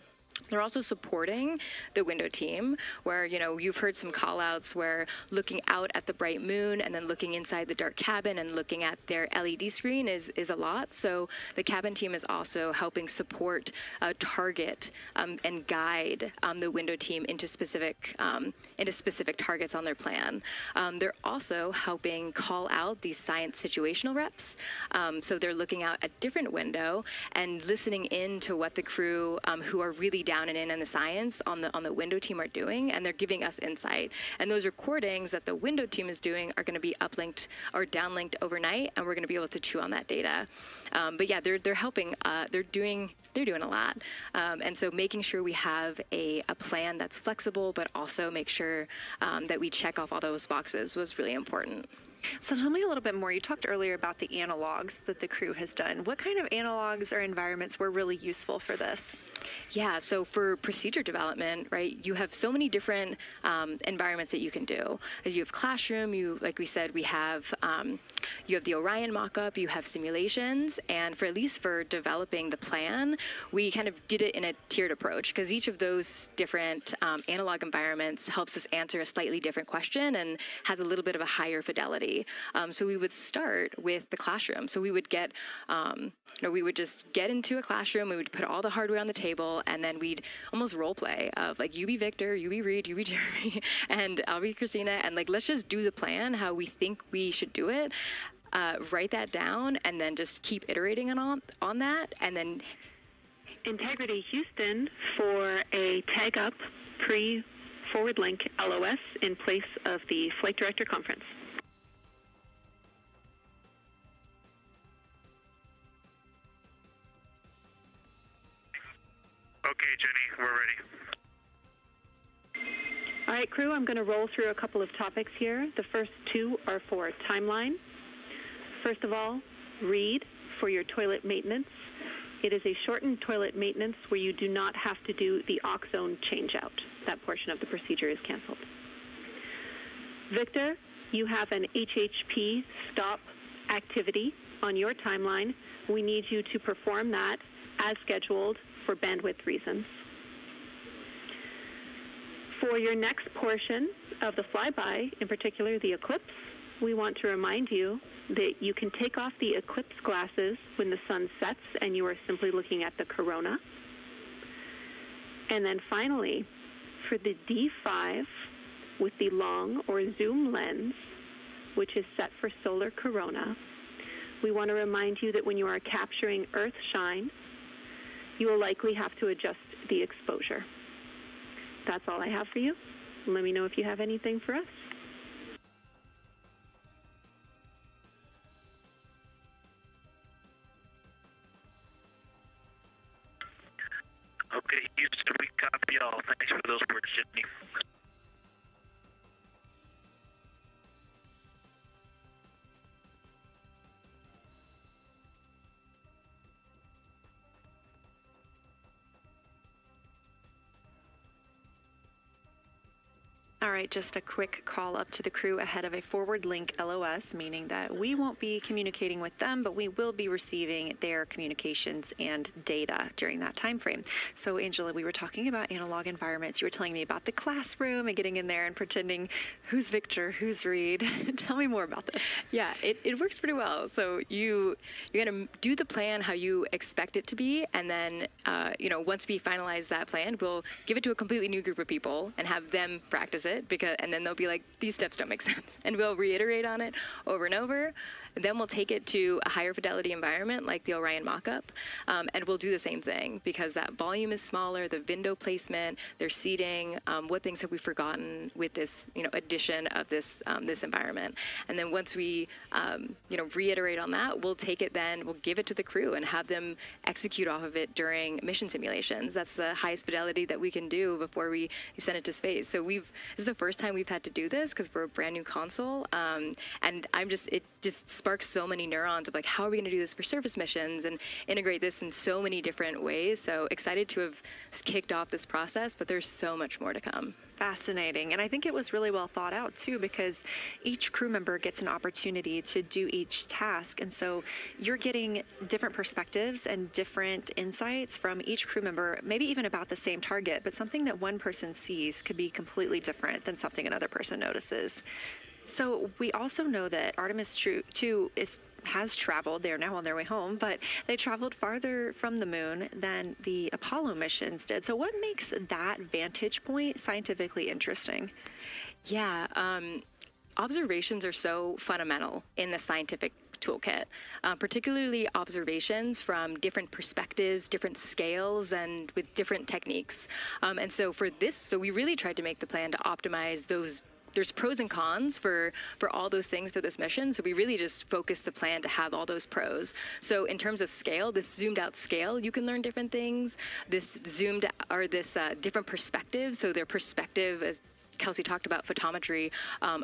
They're also supporting the window team, where, you've heard some call-outs where looking out at the bright moon and then looking inside the dark cabin and looking at their LED screen is a lot. So the cabin team is also helping support, target, and guide the window team into specific targets on their plan. They're also helping call out these science situational reps. So they're looking out a different window and listening in to what the crew who are really down and in the science on the window team are doing, and they're giving us insight. And those recordings that the window team is doing are going to be uplinked or downlinked overnight, and we're going to be able to chew on that data. But yeah, they're helping. They're doing a lot. And so making sure we have a plan that's flexible, but also make sure that we check off all those boxes was really important. So tell me a little bit more. You talked earlier about the analogs that the crew has done. What kind of analogs or environments were really useful for this? Yeah, so for procedure development, right, you have so many different environments that you can do. You have classroom, like we said, you have the Orion mock-up, you have simulations, and at least for developing the plan, we kind of did it in a tiered approach, because each of those different analog environments helps us answer a slightly different question and has a little bit of a higher fidelity. So we would start with the classroom. So we would we would just get into a classroom, we would put all the hardware on the table, and then we'd almost role play of like, you be Victor, you be Reed, you be Jeremy, and I'll be Christina, and like, let's just do the plan how we think we should do it. Write that down, and then just keep iterating on that, and then Integrity Houston for a tag up pre-forward link LOS in place of the Flight Director Conference. Okay, Jenny, we're ready. All right, right, crew, I'm going to roll through a couple of topics here. The first two are for timeline. First of all, read for your toilet maintenance. It is a shortened toilet maintenance where you do not have to do the oxone changeout. That portion of the procedure is canceled. Victor, you have an HHP stop activity on your timeline. We need you to perform that as scheduled for bandwidth reasons. For your next portion of the flyby, in particular the eclipse, we want to remind you that you can take off the eclipse glasses when the sun sets and you are simply looking at the corona. And then finally, for the D5 with the long or zoom lens, which is set for solar corona, we want to remind you that when you are capturing Earth shine, you will likely have to adjust the exposure. That's all I have for you. Let me know if you have anything for us. Okay, Houston, we copy all. Thanks for those words, Jimmy. All right, just a quick call up to the crew ahead of a forward link LOS, meaning that we won't be communicating with them, but we will be receiving their communications and data during that time frame. So, Angela, we were talking about analog environments. You were telling me about the classroom and getting in there and pretending who's Victor, who's Reed. Tell me more about this. Yeah, it works pretty well. So you're going to do the plan how you expect it to be, and then once we finalize that plan, we'll give it to a completely new group of people and have them practice it. And then they'll be like, these steps don't make sense. And we'll reiterate on it over and over. Then we'll take it to a higher fidelity environment like the Orion mock-up, and we'll do the same thing because that volume is smaller, the window placement, their seating, what things have we forgotten with this addition of this environment. And then once we reiterate on that, we'll take it then, we'll give it to the crew and have them execute off of it during mission simulations. That's the highest fidelity that we can do before we send it to space. So this is the first time we've had to do this because we're a brand new console, and it just sparks so many neurons of like, how are we going to do this for surface missions and integrate this in so many different ways. So excited to have kicked off this process, but there's so much more to come. Fascinating. And I think it was really well thought out too, because each crew member gets an opportunity to do each task. And so you're getting different perspectives and different insights from each crew member, maybe even about the same target, but something that one person sees could be completely different than something another person notices. So we also know that Artemis II has traveled. They're now on their way home, but they traveled farther from the moon than the Apollo missions did. So what makes that vantage point scientifically interesting? Yeah, observations are so fundamental in the scientific toolkit, particularly observations from different perspectives, different scales, and with different techniques. And so for this, so we really tried to make the plan to optimize those. There's pros and cons for all those things for this mission. So we really just focused the plan to have all those pros. So in terms of scale, this zoomed out scale, you can learn different things. This different perspectives. So their perspective, as Kelsey talked about, photometry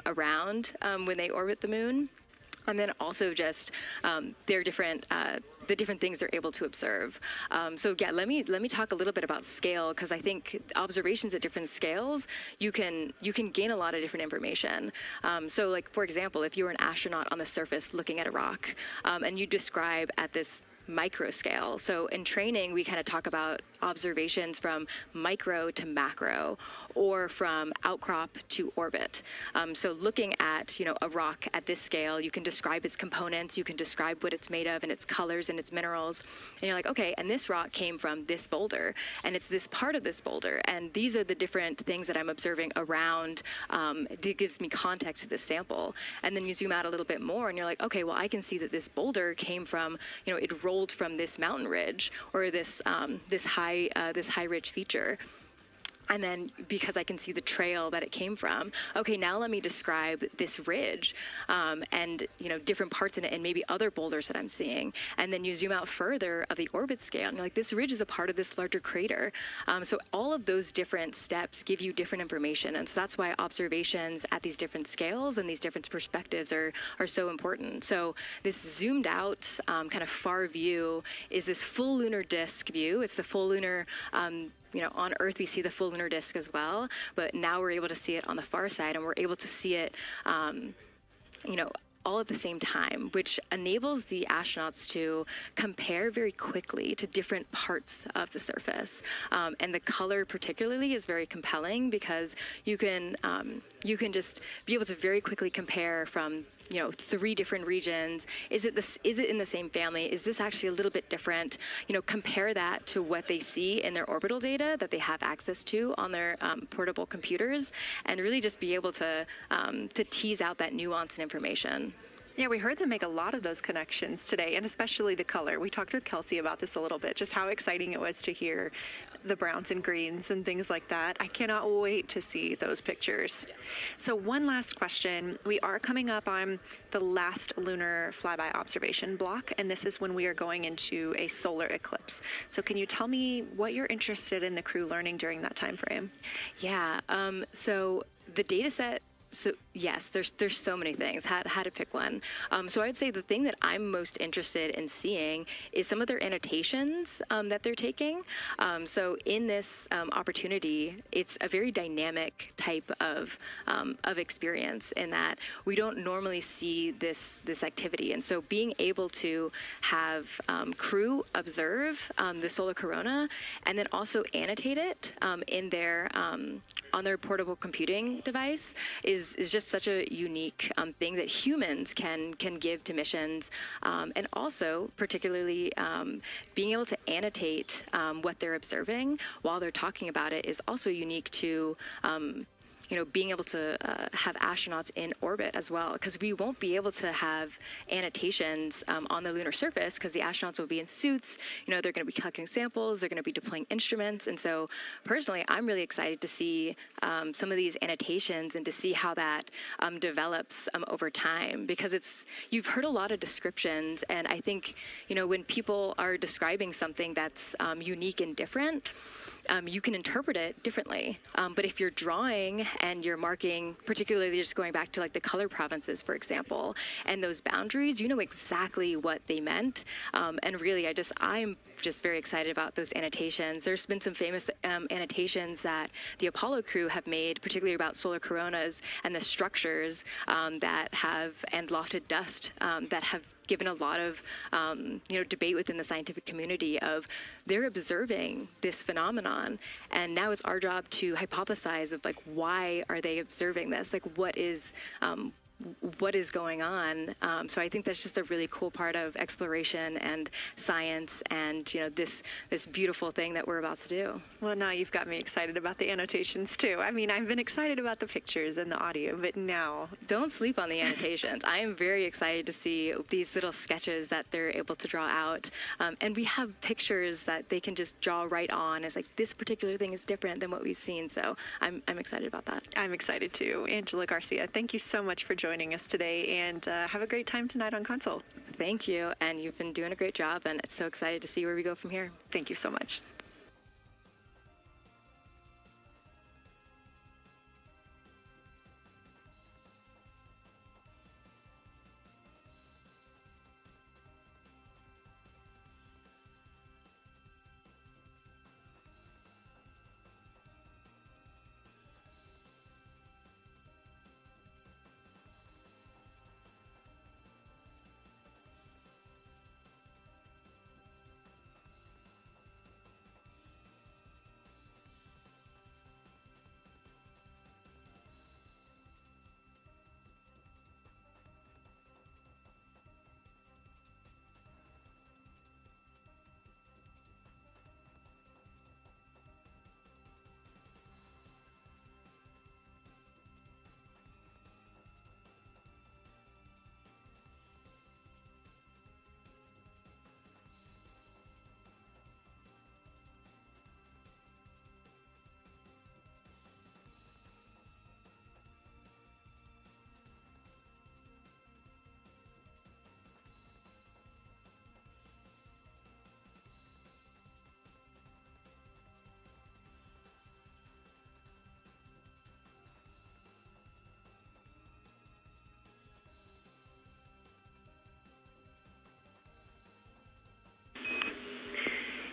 around when they orbit the moon. And then also just their different the different things they're able to observe. So yeah, let me talk a little bit about scale, because I think observations at different scales, you can gain a lot of different information. So like, for example, if you were an astronaut on the surface looking at a rock, and you describe at this micro scale. So in training, we kind of talk about observations from micro to macro, or from outcrop to orbit. So looking at, a rock at this scale, you can describe its components, you can describe what it's made of and its colors and its minerals. And you're like, okay, and this rock came from this boulder, and it's this part of this boulder, and these are the different things that I'm observing around. It gives me context to this sample. And then you zoom out a little bit more, and you're like, okay, well, I can see that this boulder came from, it rolled from this mountain ridge, or this high ridge feature. And then because I can see the trail that it came from, okay, now let me describe this ridge and, different parts in it and maybe other boulders that I'm seeing. And then you zoom out further of the orbit scale and you're like, this ridge is a part of this larger crater. So all of those different steps give you different information. And so that's why observations at these different scales and these different perspectives are so important. So this zoomed out kind of far view is this full lunar disk view. It's the full lunar on Earth, we see the full lunar disk as well, but now we're able to see it on the far side, and we're able to see it, all at the same time, which enables the astronauts to compare very quickly to different parts of the surface. And the color particularly is very compelling because you can just be able to very quickly compare from 3 different regions. Is it in the same family? Is this actually a little bit different? Compare that to what they see in their orbital data that they have access to on their portable computers, and really just be able to tease out that nuance and information. Yeah, we heard them make a lot of those connections today, and especially the color. We talked with Kelsey about this a little bit, just how exciting it was to hear the browns and greens and things like that. I cannot wait to see those pictures. Yeah. So one last question. We are coming up on the last lunar flyby observation block, and this is when we are going into a solar eclipse. So can you tell me what you're interested in the crew learning during that time frame? Yeah, so the data set, so yes, there's so many things. How to pick one. So I'd say the thing that I'm most interested in seeing is some of their annotations that they're taking. So in this opportunity, it's a very dynamic type of experience in that we don't normally see this activity. And so being able to have crew observe the solar corona and then also annotate it in their on their portable computing device is just such a unique thing that humans can give to missions, and also particularly being able to annotate what they're observing while they're talking about it is also unique to being able to have astronauts in orbit as well, because we won't be able to have annotations on the lunar surface because the astronauts will be in suits. They're going to be collecting samples, they're going to be deploying instruments. And so personally, I'm really excited to see some of these annotations and to see how that develops over time, because you've heard a lot of descriptions. And I think, when people are describing something that's unique and different, you can interpret it differently. But if you're drawing and you're marking, particularly just going back to like the color provinces, for example, and those boundaries, you know exactly what they meant. And really, I'm just very excited about those annotations. There's been some famous annotations that the Apollo crew have made, particularly about solar coronas and the structures that have, and lofted dust that have given a lot of debate within the scientific community of they're observing this phenomenon, and now it's our job to hypothesize of like, why are they observing this? Like, what is going on? So I think that's just a really cool part of exploration and science, and this beautiful thing that we're about to do. Well, now you've got me excited about the annotations too. I mean, I've been excited about the pictures and the audio, but now don't sleep on the annotations. I am very excited to see these little sketches that they're able to draw out, and we have pictures that they can just draw right on as like, this particular thing is different than what we've seen. So I'm excited about that. I'm excited too. Angela Garcia, thank you so much for joining us today, and have a great time tonight on Console. Thank you, and you've been doing a great job, and it's so excited to see where we go from here. Thank you so much.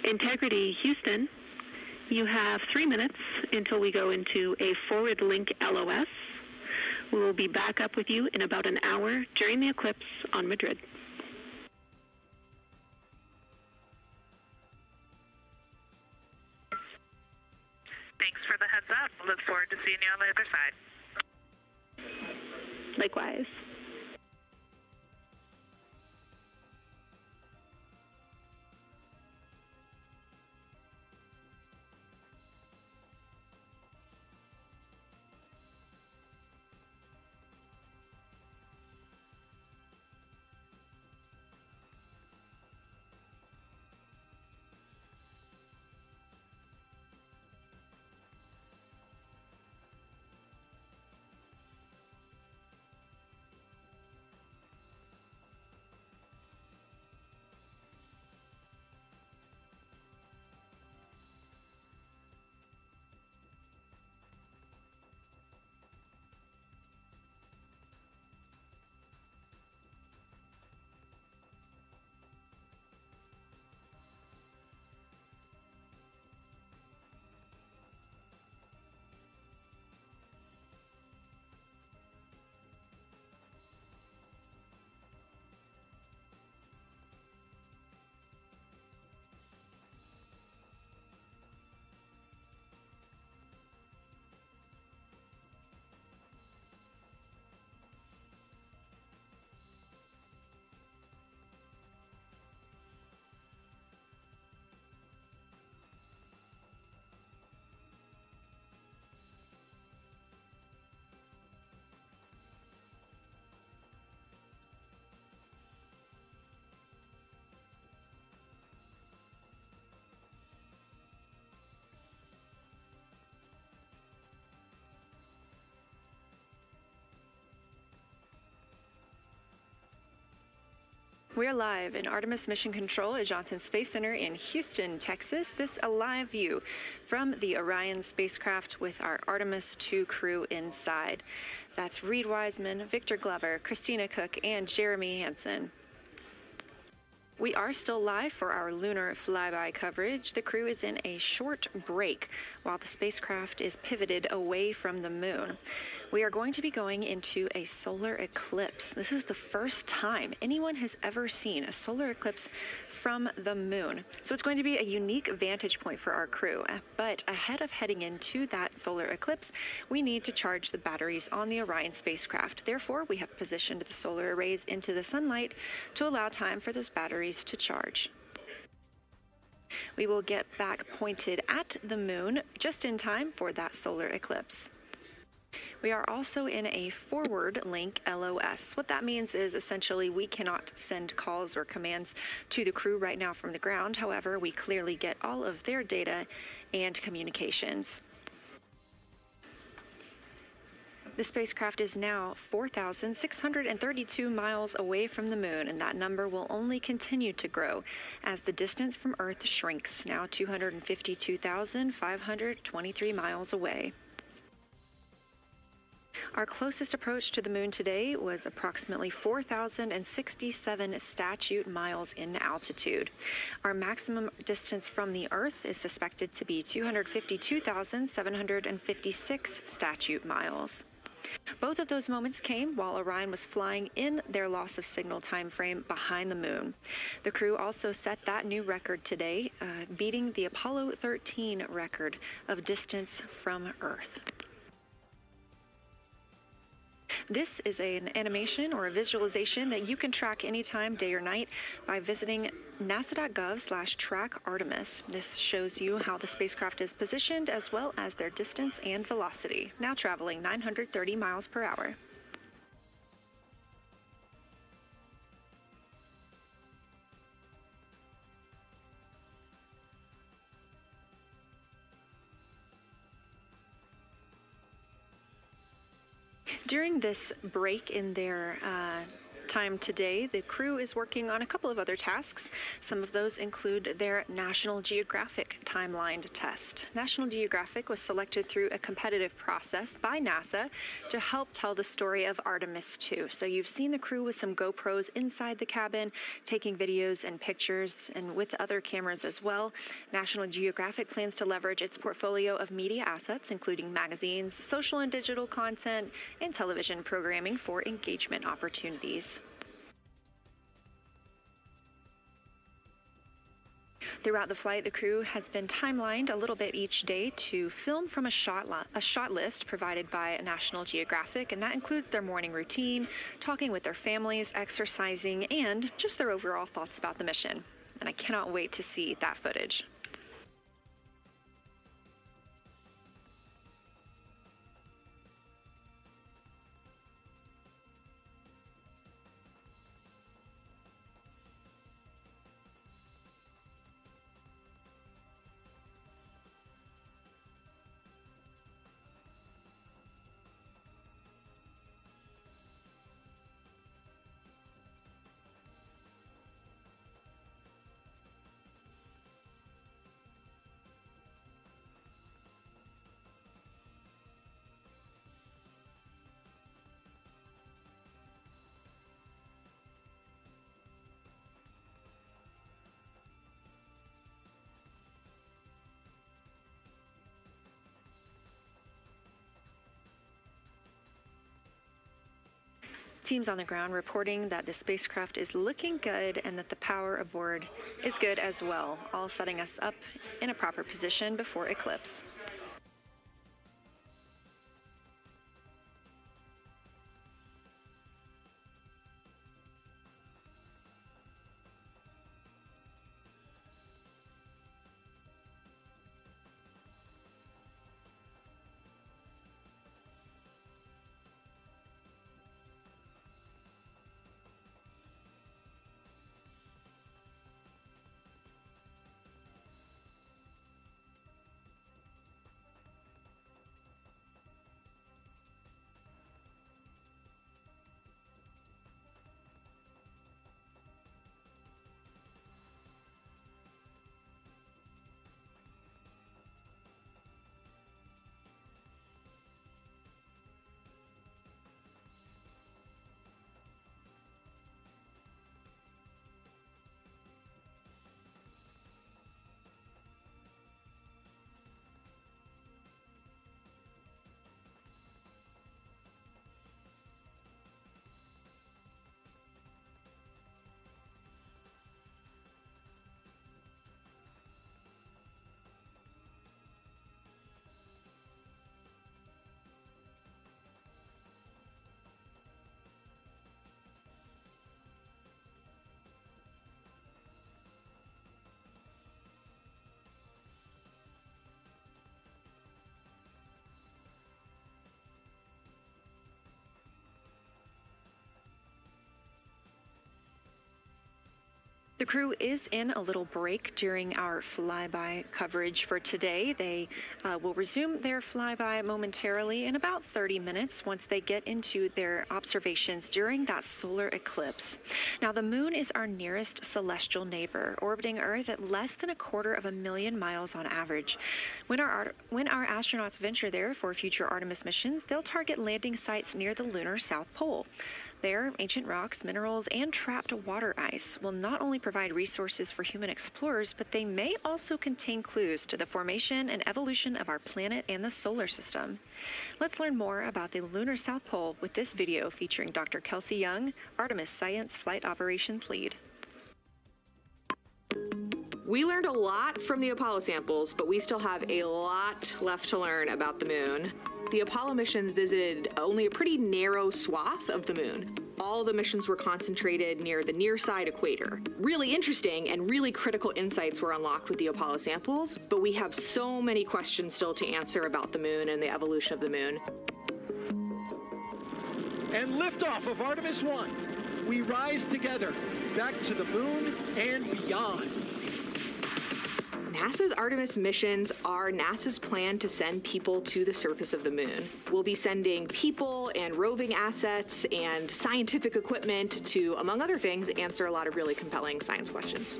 Integrity Houston, you have 3 minutes until we go into a forward link LOS. We will be back up with you in about an hour during the eclipse on Madrid. Thanks for the heads up. Look forward to seeing you on the other side. Likewise. We're live in Artemis Mission Control at Johnson Space Center in Houston, Texas. This a live view from the Orion spacecraft with our Artemis II crew inside. That's Reed Wiseman, Victor Glover, Christina Cook, and Jeremy Hansen. We are still live for our lunar flyby coverage. The crew is in a short break while the spacecraft is pivoted away from the moon. We are going to be going into a solar eclipse. This is the first time anyone has ever seen a solar eclipse from the moon. So it's going to be a unique vantage point for our crew. But ahead of heading into that solar eclipse, we need to charge the batteries on the Orion spacecraft. Therefore, we have positioned the solar arrays into the sunlight to allow time for those batteries to charge. We will get back pointed at the moon just in time for that solar eclipse. We are also in a forward link LOS. What that means is essentially we cannot send calls or commands to the crew right now from the ground. However, we clearly get all of their data and communications. The spacecraft is now 4,632 miles away from the moon, and that number will only continue to grow as the distance from Earth shrinks, now 252,523 miles away. Our closest approach to the moon today was approximately 4,067 statute miles in altitude. Our maximum distance from the Earth is suspected to be 252,756 statute miles. Both of those moments came while Orion was flying in their loss of signal time frame behind the moon. The crew also set that new record today, beating the Apollo 13 record of distance from Earth. This is an animation or a visualization that you can track anytime, day or night, by visiting nasa.gov/track Artemis. This shows you how the spacecraft is positioned as well as their distance and velocity, now traveling 930 miles per hour. During this break in their time today, the crew is working on a couple of other tasks. Some of those include their National Geographic timeline test. National Geographic was selected through a competitive process by NASA to help tell the story of Artemis II. So you've seen the crew with some GoPros inside the cabin, taking videos and pictures, and with other cameras as well. National Geographic plans to leverage its portfolio of media assets, including magazines, social and digital content, and television programming for engagement opportunities. Throughout the flight, the crew has been timelined a little bit each day to film from a shot list provided by National Geographic, and that includes their morning routine, talking with their families, exercising, and just their overall thoughts about the mission. And I cannot wait to see that footage. Teams on the ground reporting that the spacecraft is looking good and that the power aboard is good as well, all setting us up in a proper position before eclipse. The crew is in a little break during our flyby coverage for today. They will resume their flyby momentarily in about 30 minutes once they get into their observations during that solar eclipse. Now, the moon is our nearest celestial neighbor, orbiting Earth at less than 250,000 miles on average. When our astronauts venture there for future Artemis missions, they'll target landing sites near the lunar South Pole. There, ancient rocks, minerals, and trapped water ice will not only provide resources for human explorers, but they may also contain clues to the formation and evolution of our planet and the solar system. Let's learn more about the lunar South Pole with this video featuring Dr. Kelsey Young, Artemis Science Flight Operations Lead. We learned a lot from the Apollo samples, but we still have a lot left to learn about the moon. The Apollo missions visited only a pretty narrow swath of the moon. All the missions were concentrated near the near-side equator. Really interesting and really critical insights were unlocked with the Apollo samples, but we have so many questions still to answer about the moon and the evolution of the moon. And liftoff of Artemis I. We rise together, back to the moon and beyond. NASA's Artemis missions are NASA's plan to send people to the surface of the moon. We'll be sending people and roving assets and scientific equipment to, among other things, answer a lot of really compelling science questions.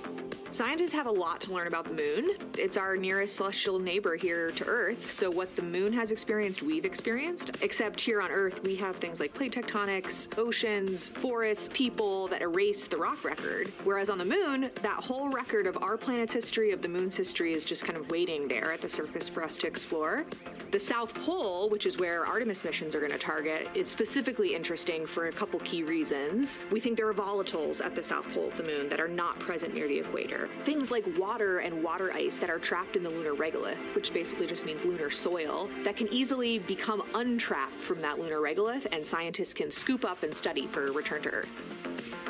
Scientists have a lot to learn about the moon. It's our nearest celestial neighbor here to Earth, so what the moon has experienced, we've experienced. Except here on Earth, we have things like plate tectonics, oceans, forests, people that erase the rock record. Whereas on the moon, that whole record of our planet's history, of the moon's history, is just kind of waiting there at the surface for us to explore. The South Pole, which is where Artemis missions are going to target, is specifically interesting for a couple key reasons. We think there are volatiles at the South Pole of the moon that are not present near the equator. Things like water and water ice that are trapped in the lunar regolith, which basically just means lunar soil, that can easily become untrapped from that lunar regolith, and scientists can scoop up and study for return to Earth.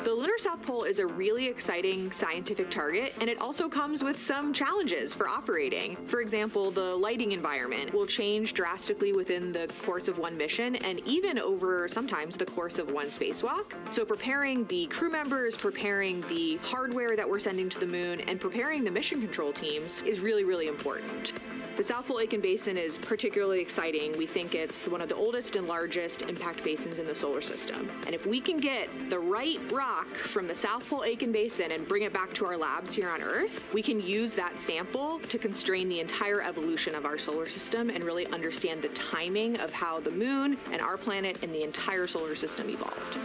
The lunar South Pole is a really exciting scientific target, and it also comes with some challenges for operating. For example, the lighting environment will change drastically within the course of one mission, and even over sometimes the course of one spacewalk. So preparing the crew members, preparing the hardware that we're sending to the moon, and preparing the mission control teams is really, really important. The South Pole Aitken Basin is particularly exciting. We think it's one of the oldest and largest impact basins in the solar system. And if we can get the right rock from the South Pole Aitken Basin and bring it back to our labs here on Earth, we can use that sample to constrain the entire evolution of our solar system and really understand the timing of how the moon and our planet and the entire solar system evolved.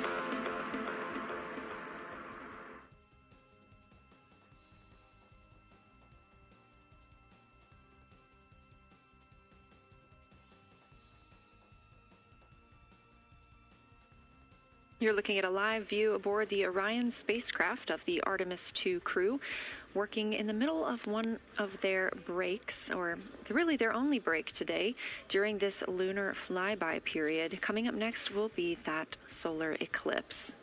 You're looking at a live view aboard the Orion spacecraft of the Artemis II crew, working in the middle of one of their breaks, or really their only break today, during this lunar flyby period. Coming up next will be that solar eclipse.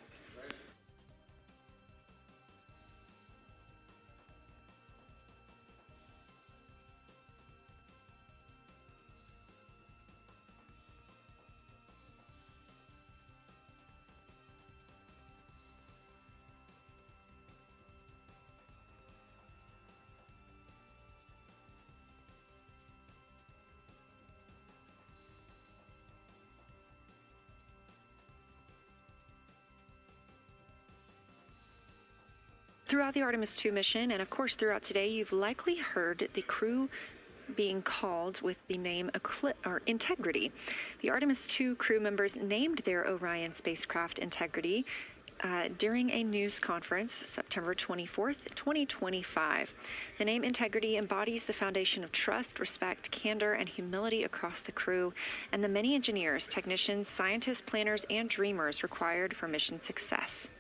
Throughout the Artemis II mission, and of course throughout today, you've likely heard the crew being called with the name Integrity. The Artemis II crew members named their Orion spacecraft Integrity during a news conference September 24th, 2025. The name Integrity embodies the foundation of trust, respect, candor, and humility across the crew and the many engineers, technicians, scientists, planners, and dreamers required for mission success.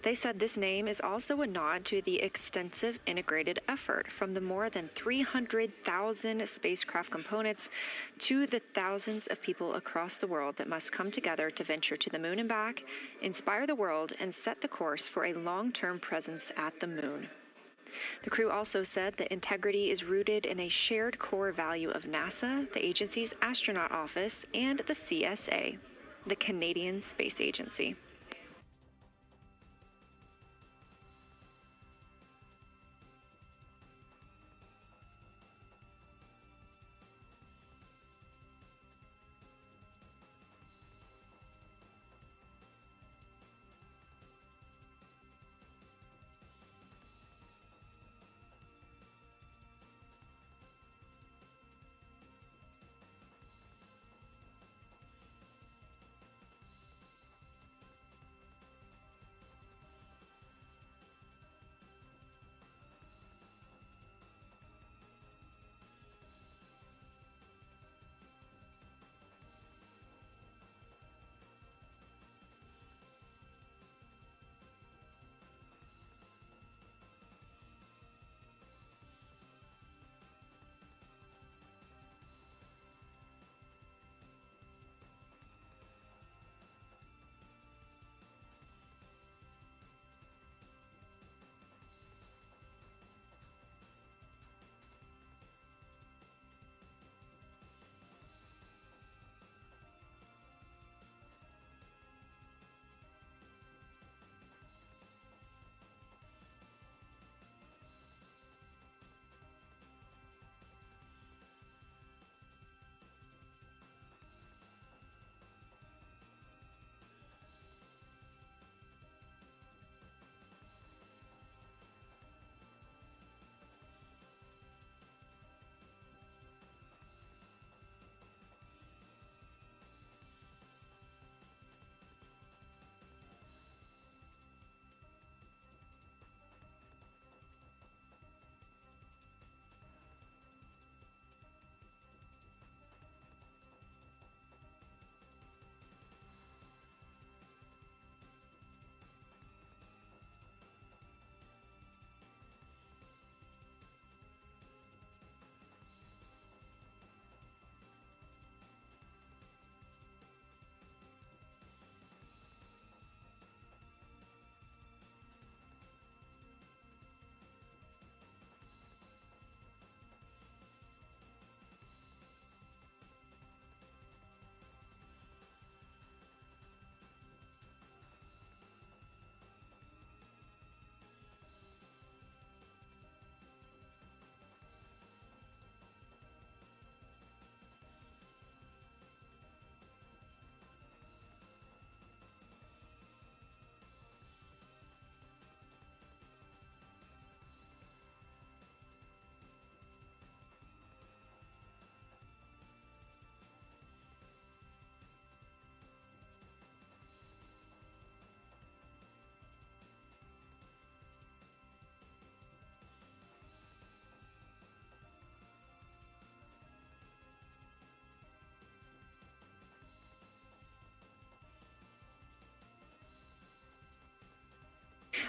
They said this name is also a nod to the extensive integrated effort from the more than 300,000 spacecraft components to the thousands of people across the world that must come together to venture to the moon and back, inspire the world, and set the course for a long-term presence at the moon. The crew also said that integrity is rooted in a shared core value of NASA, the agency's astronaut office, and the CSA, the Canadian Space Agency.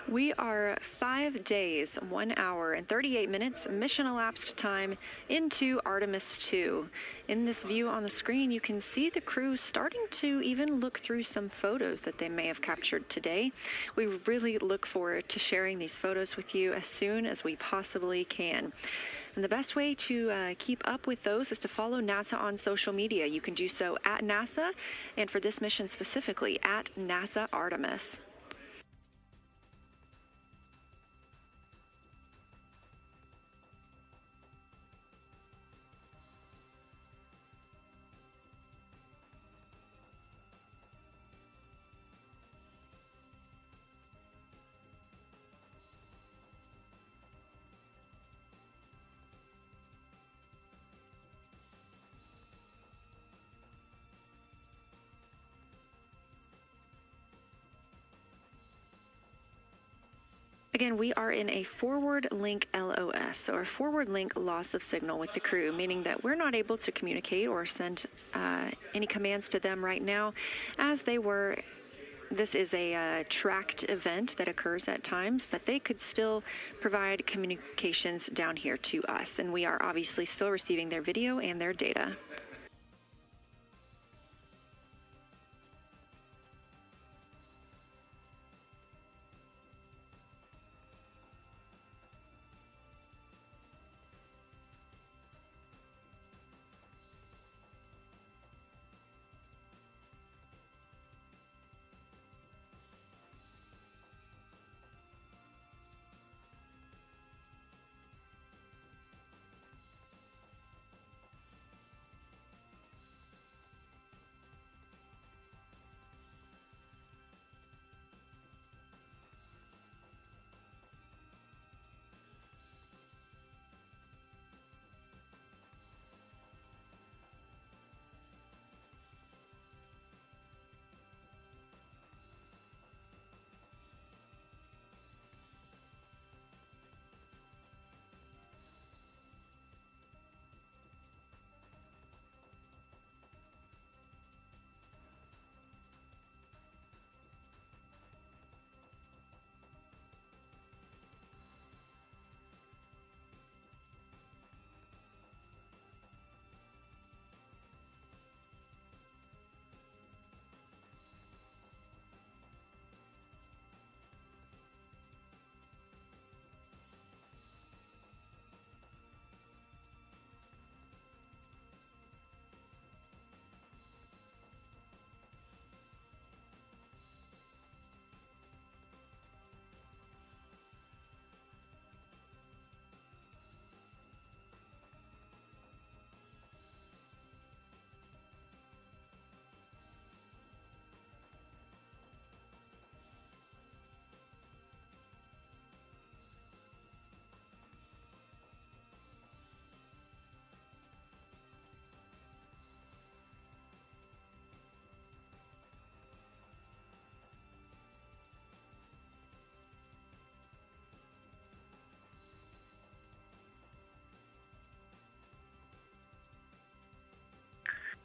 We are 5 days, 1 hour, and 38 minutes mission elapsed time into Artemis II. In this view on the screen, you can see the crew starting to even look through some photos that they may have captured today. We really look forward to sharing these photos with you as soon as we possibly can. And the best way to keep up with those is to follow NASA on social media. You can do so at NASA, and for this mission specifically, at NASA Artemis. Again, we are in a forward link LOS, or forward link loss of signal with the crew, meaning that we're not able to communicate or send any commands to them right now as they were. This is a tracked event that occurs at times, but they could still provide communications down here to us, and we are obviously still receiving their video and their data.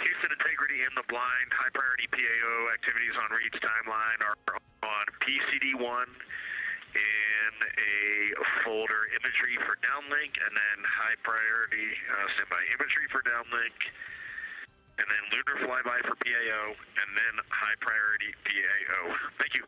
Houston integrity in the blind. High priority PAO activities on Reed's timeline are on PCD1 in a folder imagery for downlink, and then high priority standby imagery for downlink, and then lunar flyby for PAO, and then high priority PAO. Thank you.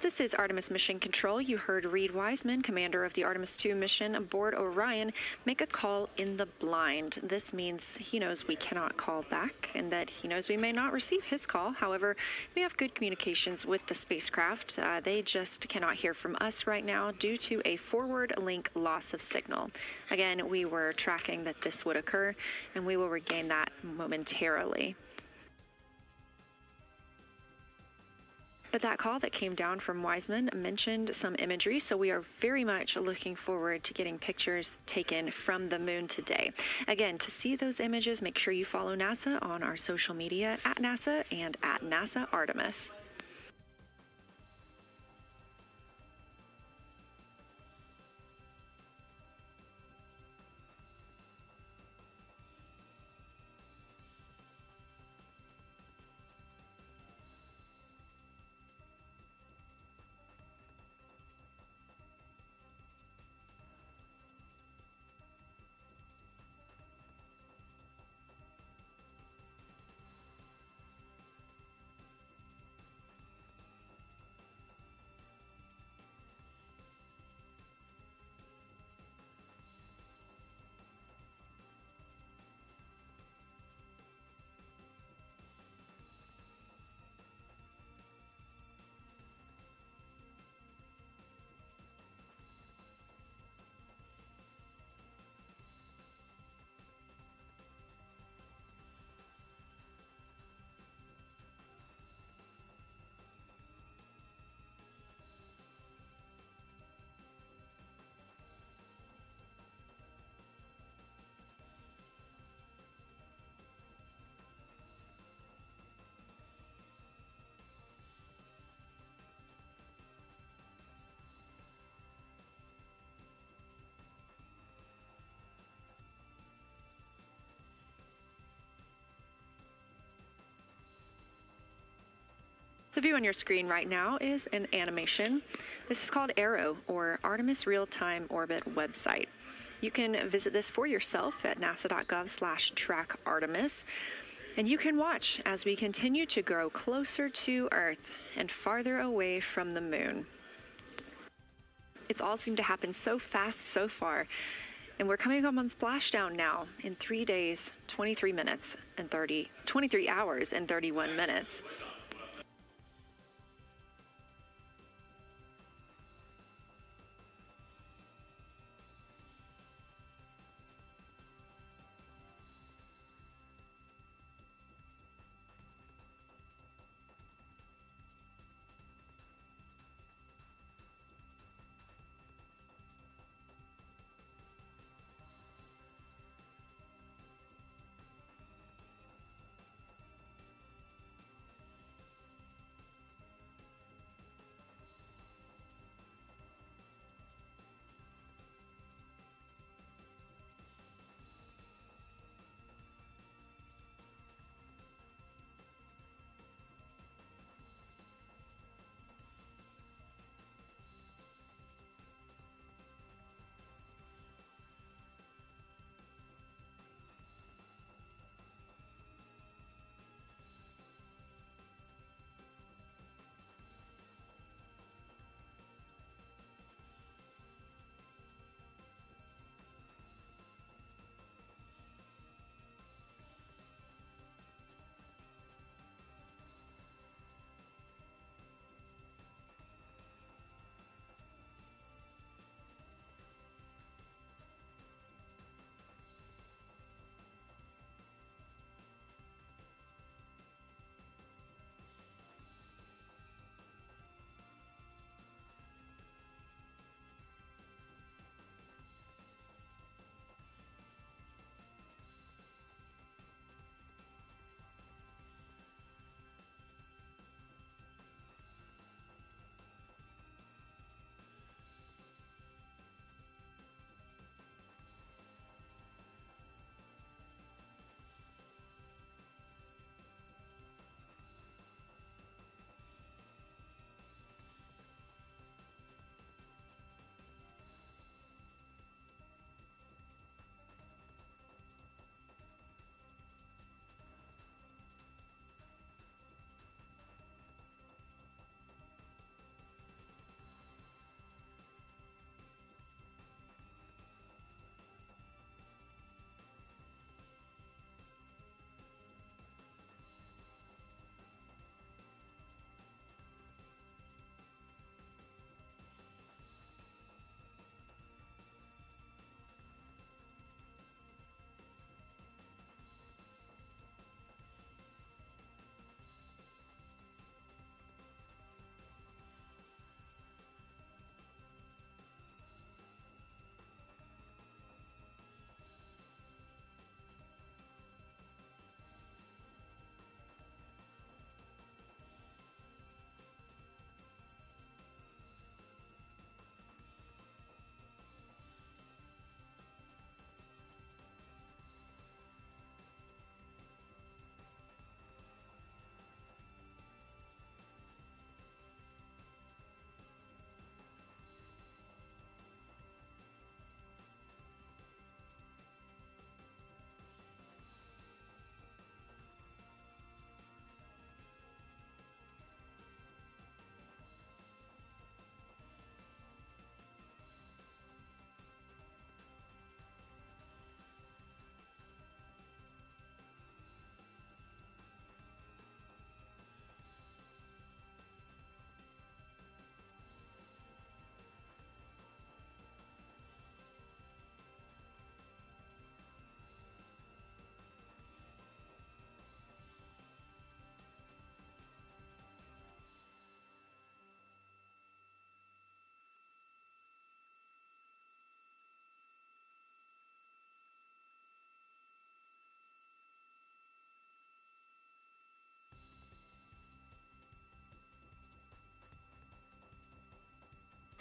This is Artemis Mission Control. You heard Reed Wiseman, commander of the Artemis II mission aboard Orion, make a call in the blind. This means he knows we cannot call back and that he knows we may not receive his call. However, we have good communications with the spacecraft. They just cannot hear from us right now due to a forward link loss of signal. Again, we were tracking that this would occur, and we will regain that momentarily. But that call that came down from Wiseman mentioned some imagery, so we are very much looking forward to getting pictures taken from the moon today. Again, to see those images, make sure you follow NASA on our social media at NASA and at NASA Artemis. The view on your screen right now is an animation. This is called ARROW, or Artemis Real-Time Orbit website. You can visit this for yourself at nasa.gov/trackartemis, and you can watch as we continue to grow closer to Earth and farther away from the moon. It's all seemed to happen so fast so far, and we're coming up on splashdown now in 3 days, 23 hours and 31 minutes.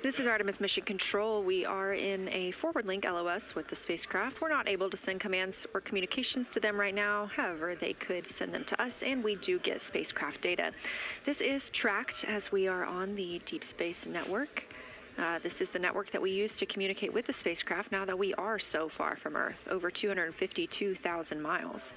This is Artemis Mission Control. We are in a forward link LOS with the spacecraft. We're not able to send commands or communications to them right now. However, they could send them to us, and we do get spacecraft data. This is tracked as we are on the Deep Space Network. This is the network that we use to communicate with the spacecraft now that we are so far from Earth, over 252,000 miles.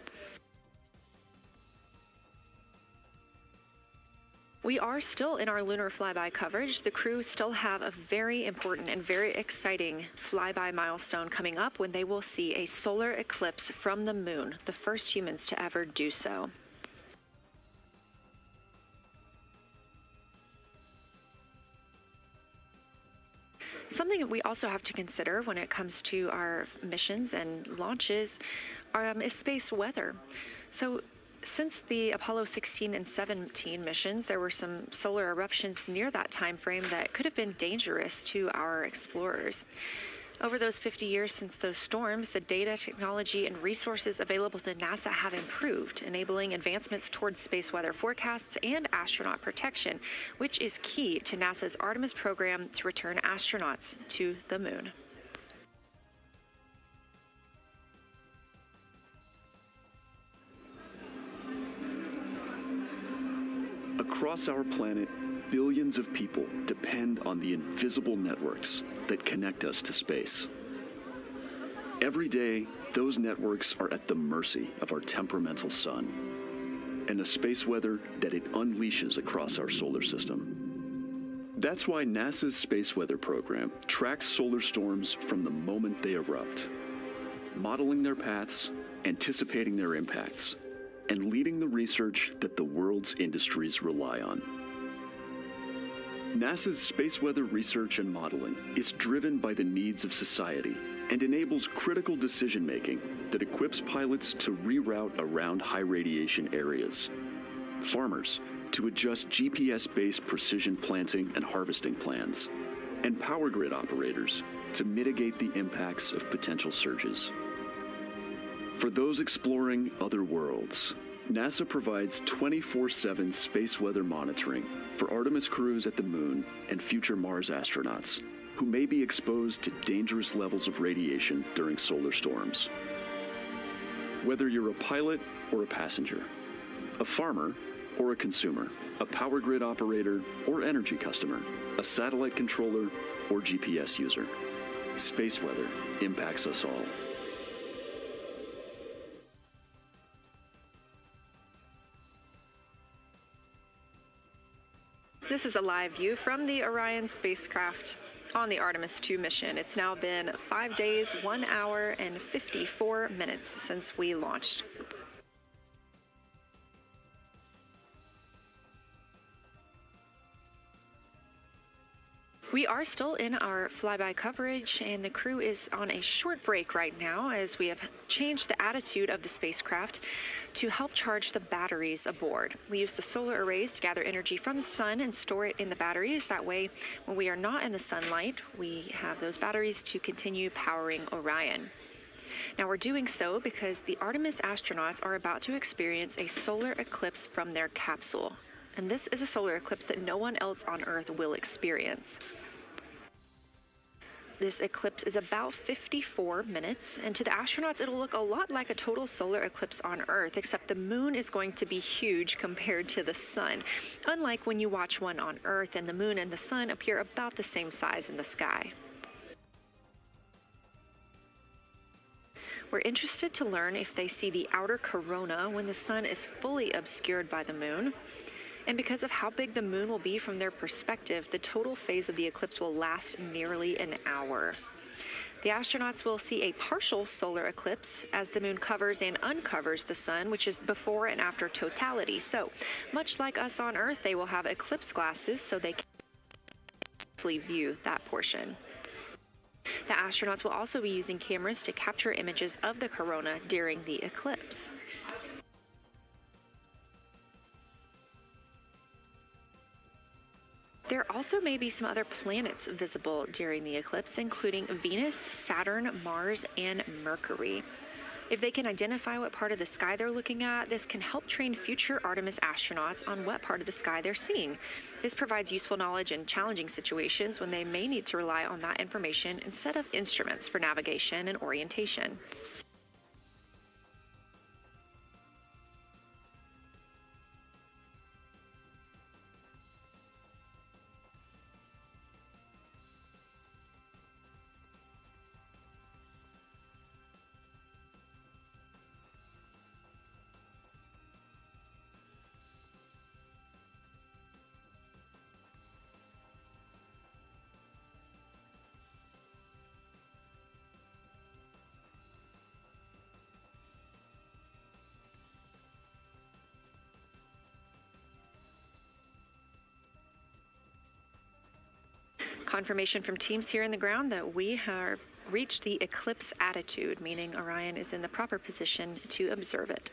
We are still in our lunar flyby coverage. The crew still have a very important and very exciting flyby milestone coming up when they will see a solar eclipse from the moon, the first humans to ever do so. Something that we also have to consider when it comes to our missions and launches is space weather. So since the Apollo 16 and 17 missions, there were some solar eruptions near that time frame that could have been dangerous to our explorers. Over those 50 years since those storms, the data, technology, and resources available to NASA have improved, enabling advancements towards space weather forecasts and astronaut protection, which is key to NASA's Artemis program to return astronauts to the moon. Across our planet, billions of people depend on the invisible networks that connect us to space. Every day, those networks are at the mercy of our temperamental sun and the space weather that it unleashes across our solar system. That's why NASA's space weather program tracks solar storms from the moment they erupt, modeling their paths, anticipating their impacts, and leading the research that the world's industries rely on. NASA's space weather research and modeling is driven by the needs of society and enables critical decision-making that equips pilots to reroute around high radiation areas, farmers to adjust GPS-based precision planting and harvesting plans, and power grid operators to mitigate the impacts of potential surges. For those exploring other worlds, NASA provides 24/7 space weather monitoring for Artemis crews at the moon and future Mars astronauts who may be exposed to dangerous levels of radiation during solar storms. Whether you're a pilot or a passenger, a farmer or a consumer, a power grid operator or energy customer, a satellite controller or GPS user, space weather impacts us all. This is a live view from the Orion spacecraft on the Artemis II mission. It's now been 5 days, 1 hour, and 54 minutes since we launched. We are still in our flyby coverage, and the crew is on a short break right now as we have changed the attitude of the spacecraft to help charge the batteries aboard. We use the solar arrays to gather energy from the sun and store it in the batteries. That way, when we are not in the sunlight, we have those batteries to continue powering Orion. Now, we're doing so because the Artemis astronauts are about to experience a solar eclipse from their capsule. And this is a solar eclipse that no one else on Earth will experience. This eclipse is about 54 minutes, and to the astronauts, it'll look a lot like a total solar eclipse on Earth, except the moon is going to be huge compared to the sun, unlike when you watch one on Earth and the moon and the sun appear about the same size in the sky. We're interested to learn if they see the outer corona when the sun is fully obscured by the moon. And because of how big the moon will be from their perspective, the total phase of the eclipse will last nearly an hour. The astronauts will see a partial solar eclipse as the moon covers and uncovers the sun, which is before and after totality. So, much like us on Earth, they will have eclipse glasses so they can safely view that portion. The astronauts will also be using cameras to capture images of the corona during the eclipse. There also may be some other planets visible during the eclipse, including Venus, Saturn, Mars, and Mercury. If they can identify what part of the sky they're looking at, this can help train future Artemis astronauts on what part of the sky they're seeing. This provides useful knowledge in challenging situations when they may need to rely on that information instead of instruments for navigation and orientation. Confirmation from teams here in the ground that we have reached the eclipse attitude, meaning Orion is in the proper position to observe it.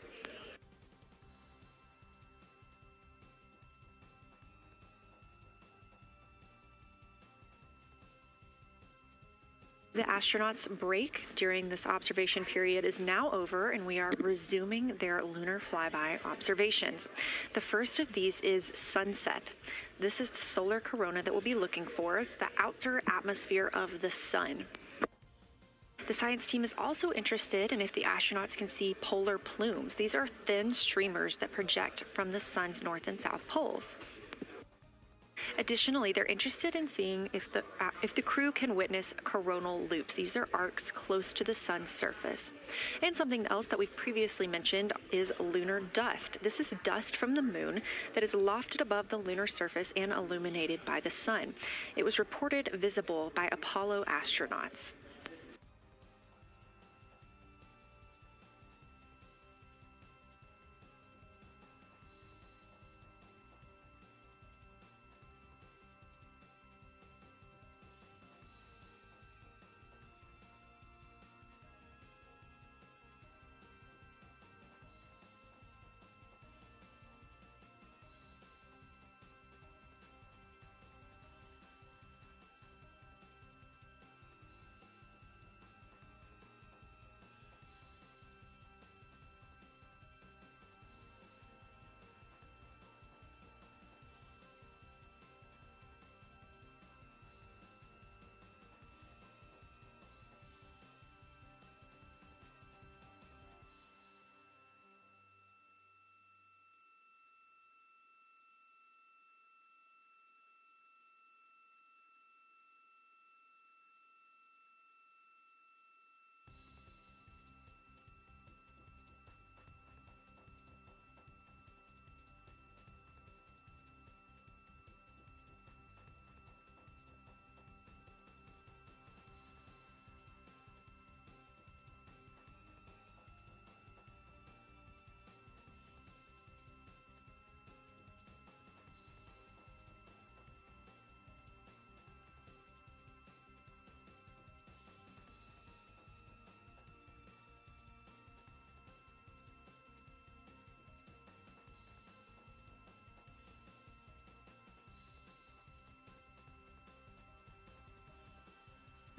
The astronauts' break during this observation period is now over, and we are resuming their lunar flyby observations. The first of these is sunset. This is the solar corona that we'll be looking for. It's the outer atmosphere of the sun. The science team is also interested in if the astronauts can see polar plumes. These are thin streamers that project from the sun's north and south poles. Additionally, they're interested in seeing if the crew can witness coronal loops. These are arcs close to the sun's surface. And something else that we've previously mentioned is lunar dust. This is dust from the moon that is lofted above the lunar surface and illuminated by the sun. It was reported visible by Apollo astronauts.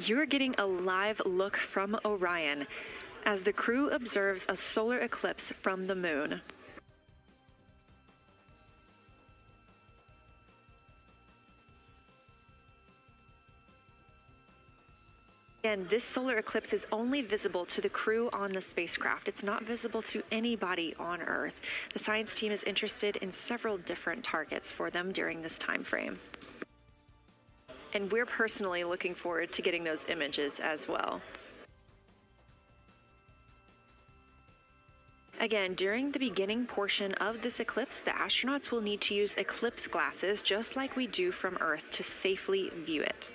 You're getting a live look from Orion as the crew observes a solar eclipse from the moon. And this solar eclipse is only visible to the crew on the spacecraft. It's not visible to anybody on Earth. The science team is interested in several different targets for them during this time frame. And we're personally looking forward to getting those images as well. Again, during the beginning portion of this eclipse, the astronauts will need to use eclipse glasses just like we do from Earth to safely view it.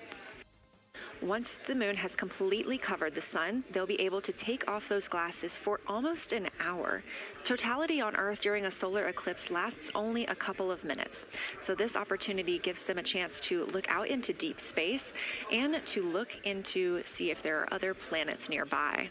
Once the moon has completely covered the sun, they'll be able to take off those glasses for almost an hour. Totality on Earth during a solar eclipse lasts only a couple of minutes. So this opportunity gives them a chance to look out into deep space and to look into see if there are other planets nearby.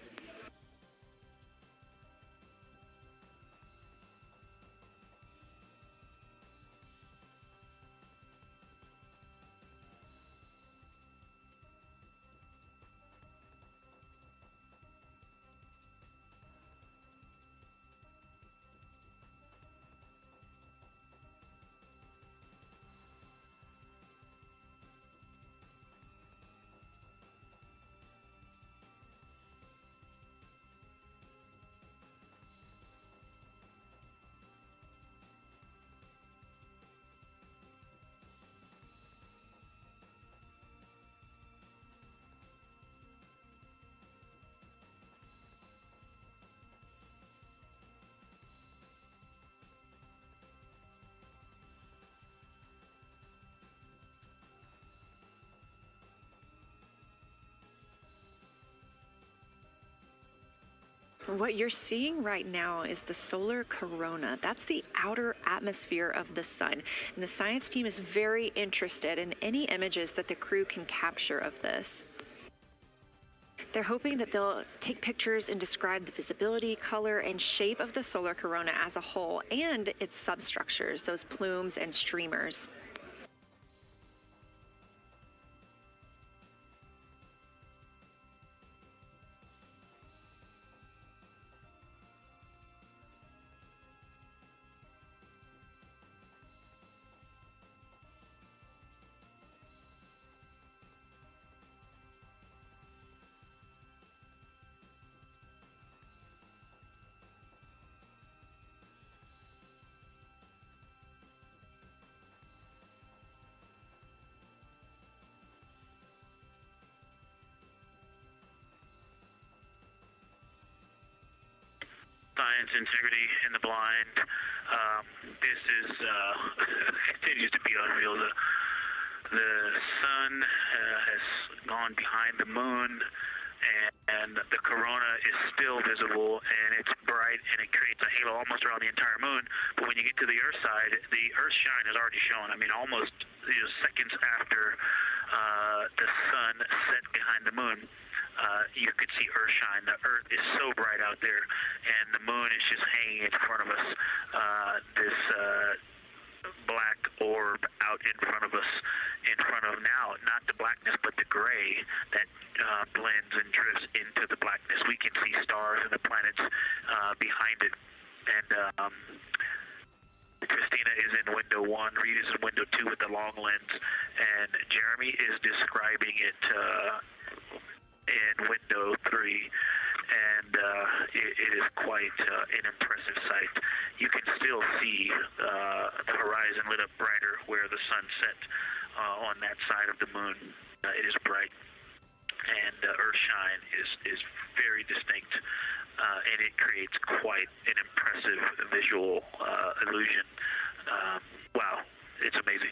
What you're seeing right now is the solar corona. That's the outer atmosphere of the sun. And the science team is very interested in any images that the crew can capture of this. They're hoping that they'll take pictures and describe the visibility, color, and shape of the solar corona as a whole and its substructures, those plumes and streamers. Science integrity in the blind. This is continues to be unreal. The sun has gone behind the moon, and the corona is still visible, and it's bright, and it creates a halo almost around the entire moon. But when you get to the Earth side, the Earth shine is already shown. I mean, almost seconds after the sun set behind the moon. You could see Earth shine. The Earth is so bright out there, and the moon is just hanging in front of us. This black orb out in front of us, in front of now, not the blackness, but the gray that blends and drifts into the blackness. We can see stars and the planets behind it. And Christina is in window 1, Reed is in window 2 with the long lens, and Jeremy is describing it in window 3, and it is quite an impressive sight. You can still see the horizon lit up brighter where the sun set on that side of the moon. It is bright, and Earthshine is very distinct, and it creates quite an impressive visual illusion. Wow, it's amazing.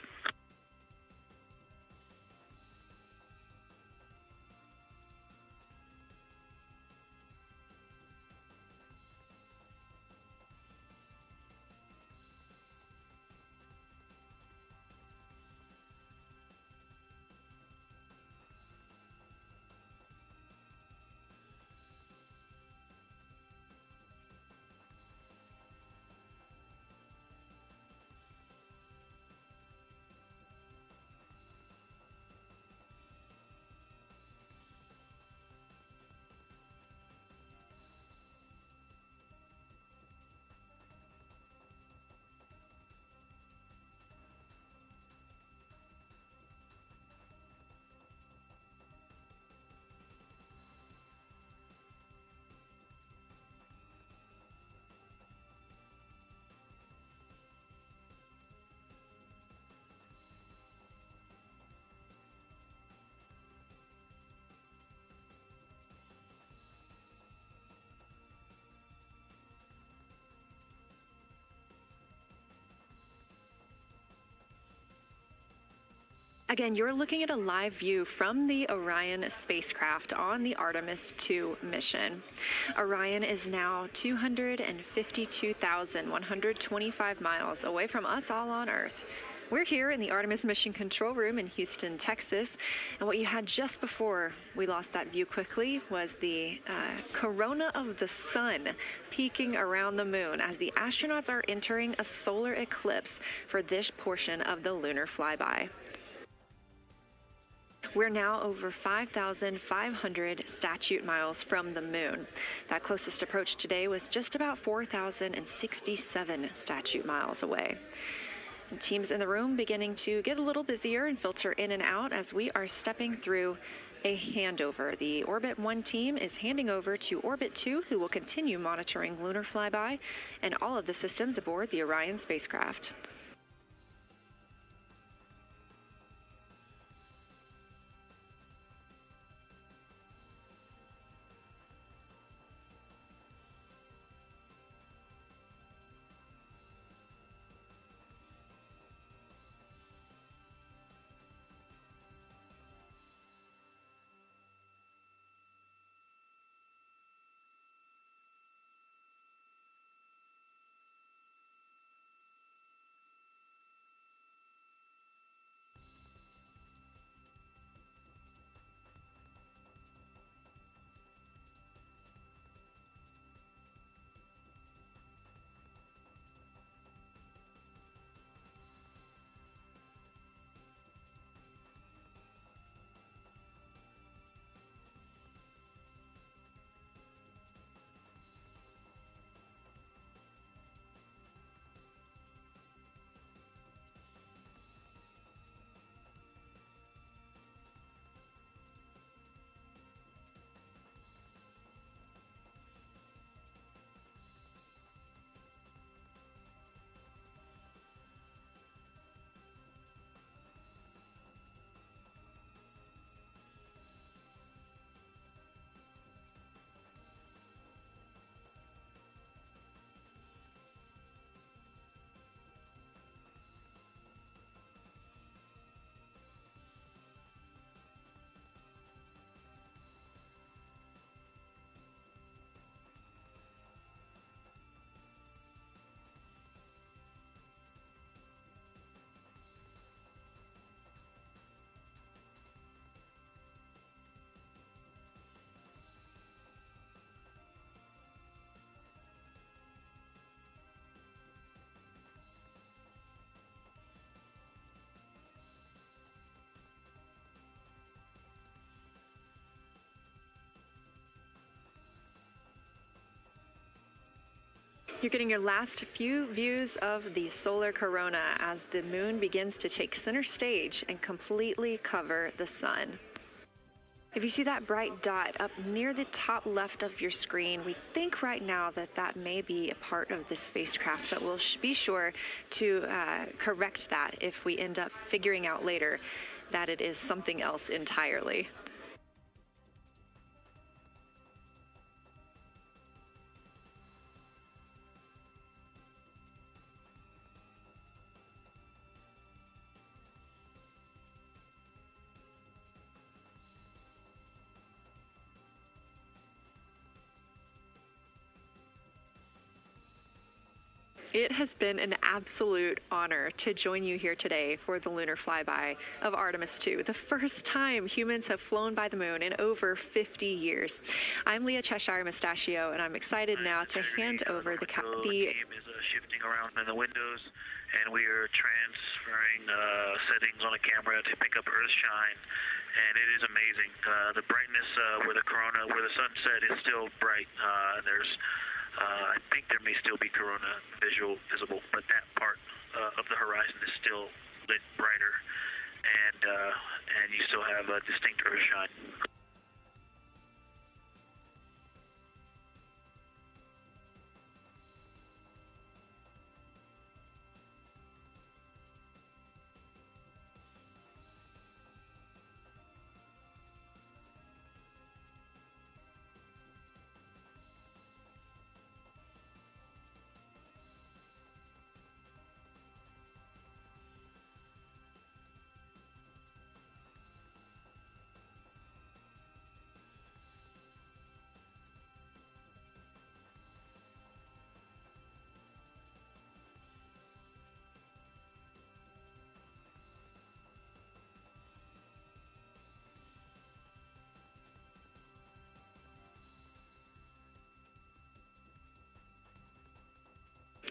Again, you're looking at a live view from the Orion spacecraft on the Artemis II mission. Orion is now 252,125 miles away from us all on Earth. We're here in the Artemis mission control room in Houston, Texas, and what you had just before we lost that view quickly was the corona of the sun peeking around the moon as the astronauts are entering a solar eclipse for this portion of the lunar flyby. We're now over 5,500 statute miles from the moon. That closest approach today was just about 4,067 statute miles away. And teams in the room beginning to get a little busier and filter in and out as we are stepping through a handover. The Orbit 1 team is handing over to Orbit 2, who will continue monitoring lunar flyby and all of the systems aboard the Orion spacecraft. You're getting your last few views of the solar corona as the moon begins to take center stage and completely cover the sun. If you see that bright dot up near the top left of your screen, we think right now that that may be a part of the spacecraft, but we'll be sure to correct that if we end up figuring out later that it is something else entirely. It has been an absolute honor to join you here today for the lunar flyby of Artemis II, the first time humans have flown by the moon in over 50 years. I'm Leah Cheshire Mustachio, and I'm excited now to hand over the team is shifting around in the windows, and we are transferring settings on the camera to pick up Earth shine. And it is amazing. The brightness where the corona, where the sunset is still bright. I think there may still be corona visible, but that part of the horizon is still lit brighter, and you still have a distinct Earth shine.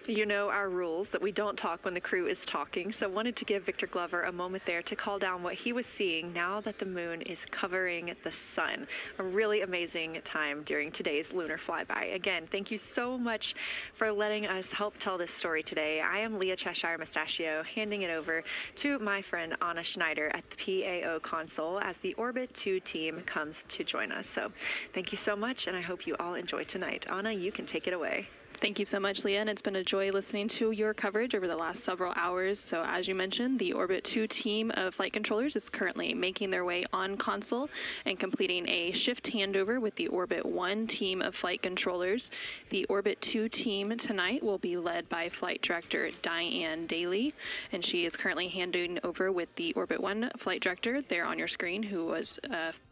You know our rules that we don't talk when the crew is talking, so wanted to give Victor Glover a moment there to call down what he was seeing now that the moon is covering the sun. A really amazing time during today's lunar flyby. Again, thank you so much for letting us help tell this story today. I am Leah Cheshire Mustachio, handing it over to my friend Anna Schneider at the PAO console as the Orbit 2 team comes to join us. So thank you so much, and I hope you all enjoy tonight. Anna, you can take it away. Thank you so much, Leah, and it's been a joy listening to your coverage over the last several hours. So as you mentioned, the Orbit 2 team of flight controllers is currently making their way on console and completing a shift handover with the Orbit 1 team of flight controllers. The Orbit 2 team tonight will be led by Flight Director Diane Daly, and she is currently handing over with the Orbit 1 Flight Director there on your screen, who was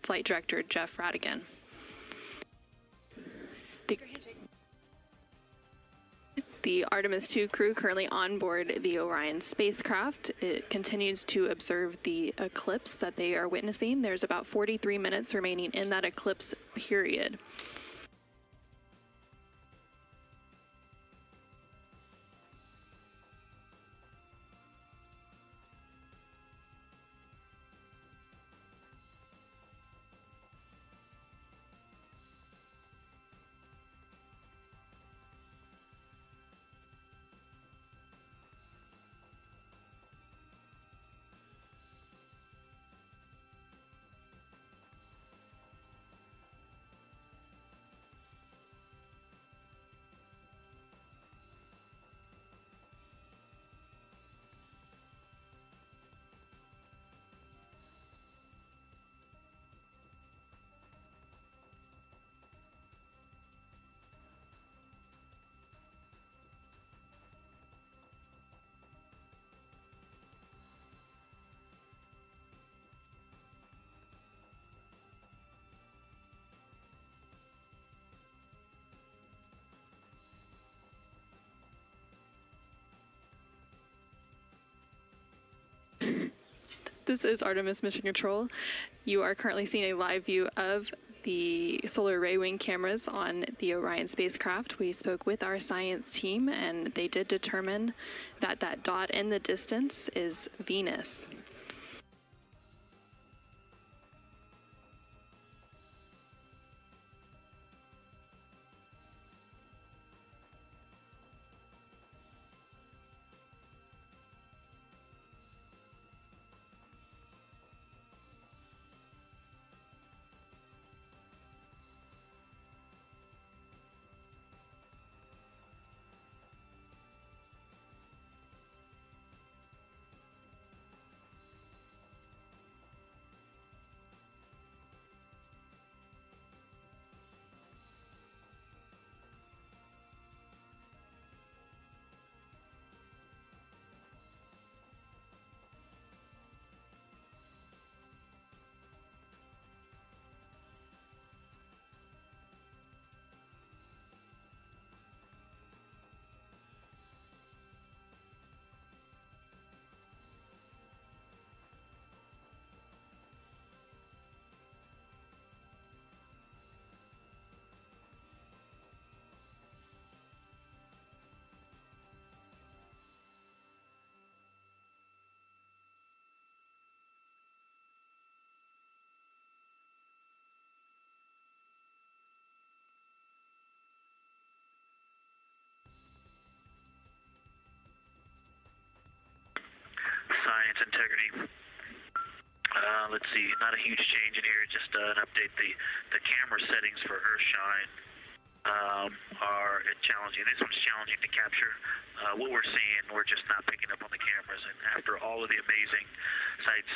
Flight Director Jeff Radigan. The Artemis II crew currently on board the Orion spacecraft. It continues to observe the eclipse that they are witnessing. There's about 43 minutes remaining in that eclipse period. This is Artemis Mission Control. You are currently seeing a live view of the solar array wing cameras on the Orion spacecraft. We spoke with our science team, and they did determine that that dot in the distance is Venus. integrity. Let's see, not a huge change in here, just an update. The camera settings for Earthshine are challenging. This one's challenging to capture. What we're seeing, we're just not picking up on the cameras. And after all of the amazing sights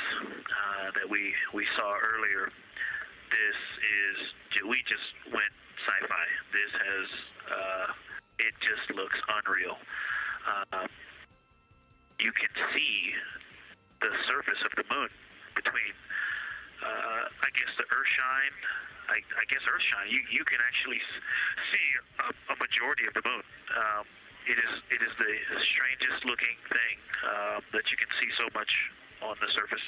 that we saw earlier, we just went sci-fi. This has, it just looks unreal. You can see the surface of the moon between, I guess, the Earthshine. I guess Earthshine. You can actually see a majority of the moon. It is the strangest looking thing that you can see so much on the surface.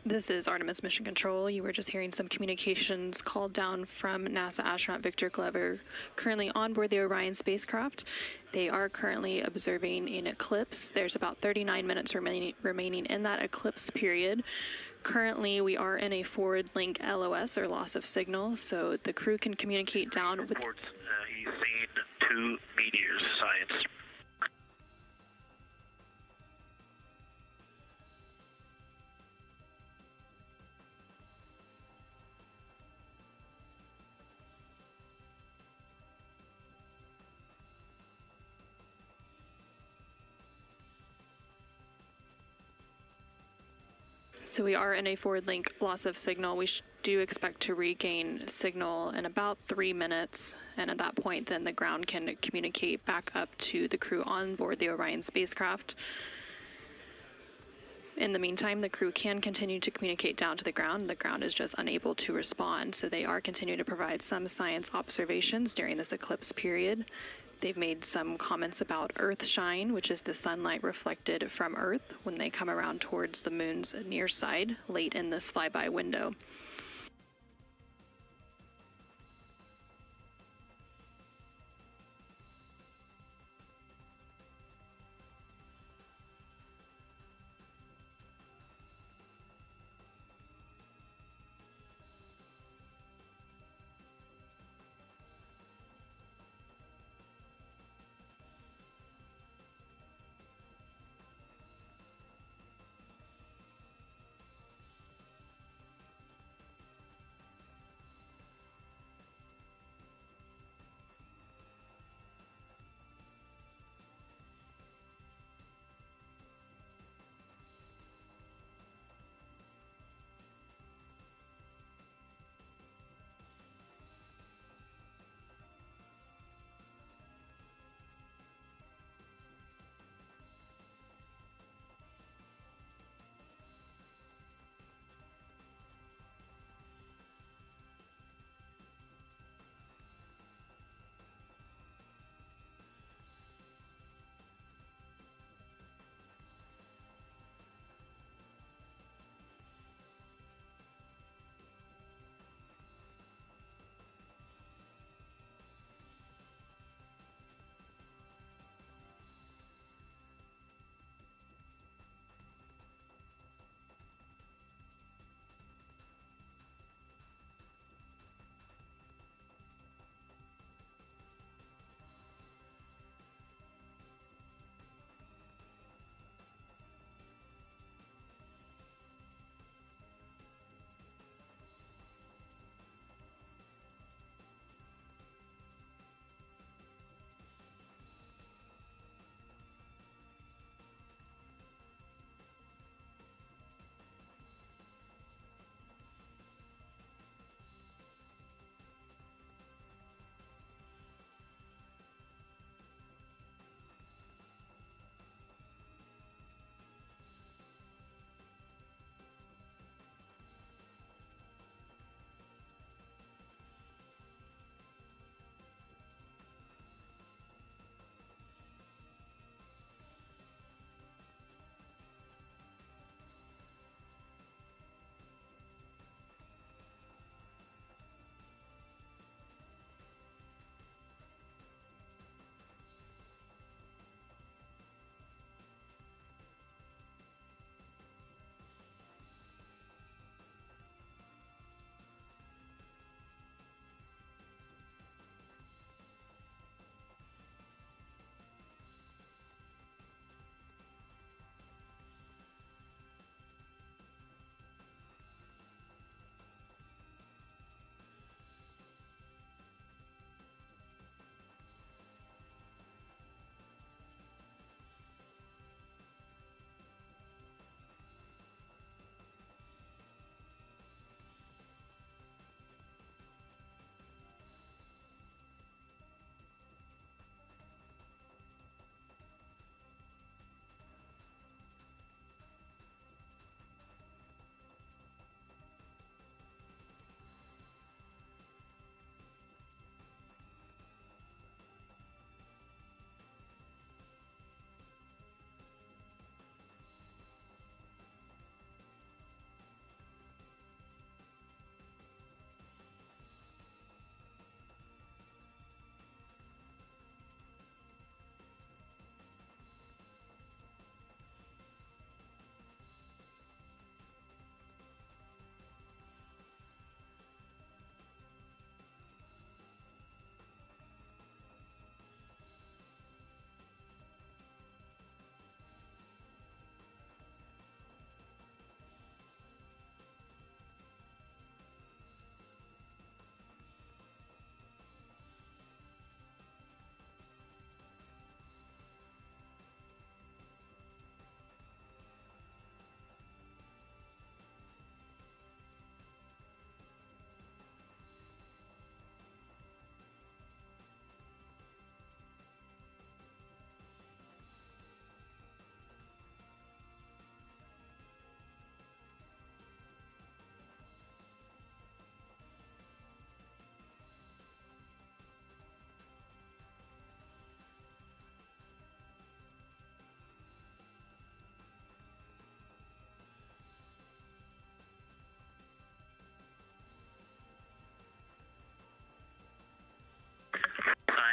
This is Artemis Mission Control. You were just hearing some communications called down from NASA astronaut Victor Glover, currently on board the Orion spacecraft. They are currently observing an eclipse. There's about 39 minutes remaining in that eclipse period. Currently, we are in a forward link LOS, or loss of signal, so the crew can communicate down with... He's seen 2 meteors, science. So we are in a forward link loss of signal. We do expect to regain signal in about 3 minutes, and at that point then the ground can communicate back up to the crew on board the Orion spacecraft. In the meantime, the crew can continue to communicate down to the ground. The ground is just unable to respond, so they are continuing to provide some science observations during this eclipse period. They've made some comments about Earthshine, which is the sunlight reflected from Earth when they come around towards the moon's near side late in this flyby window.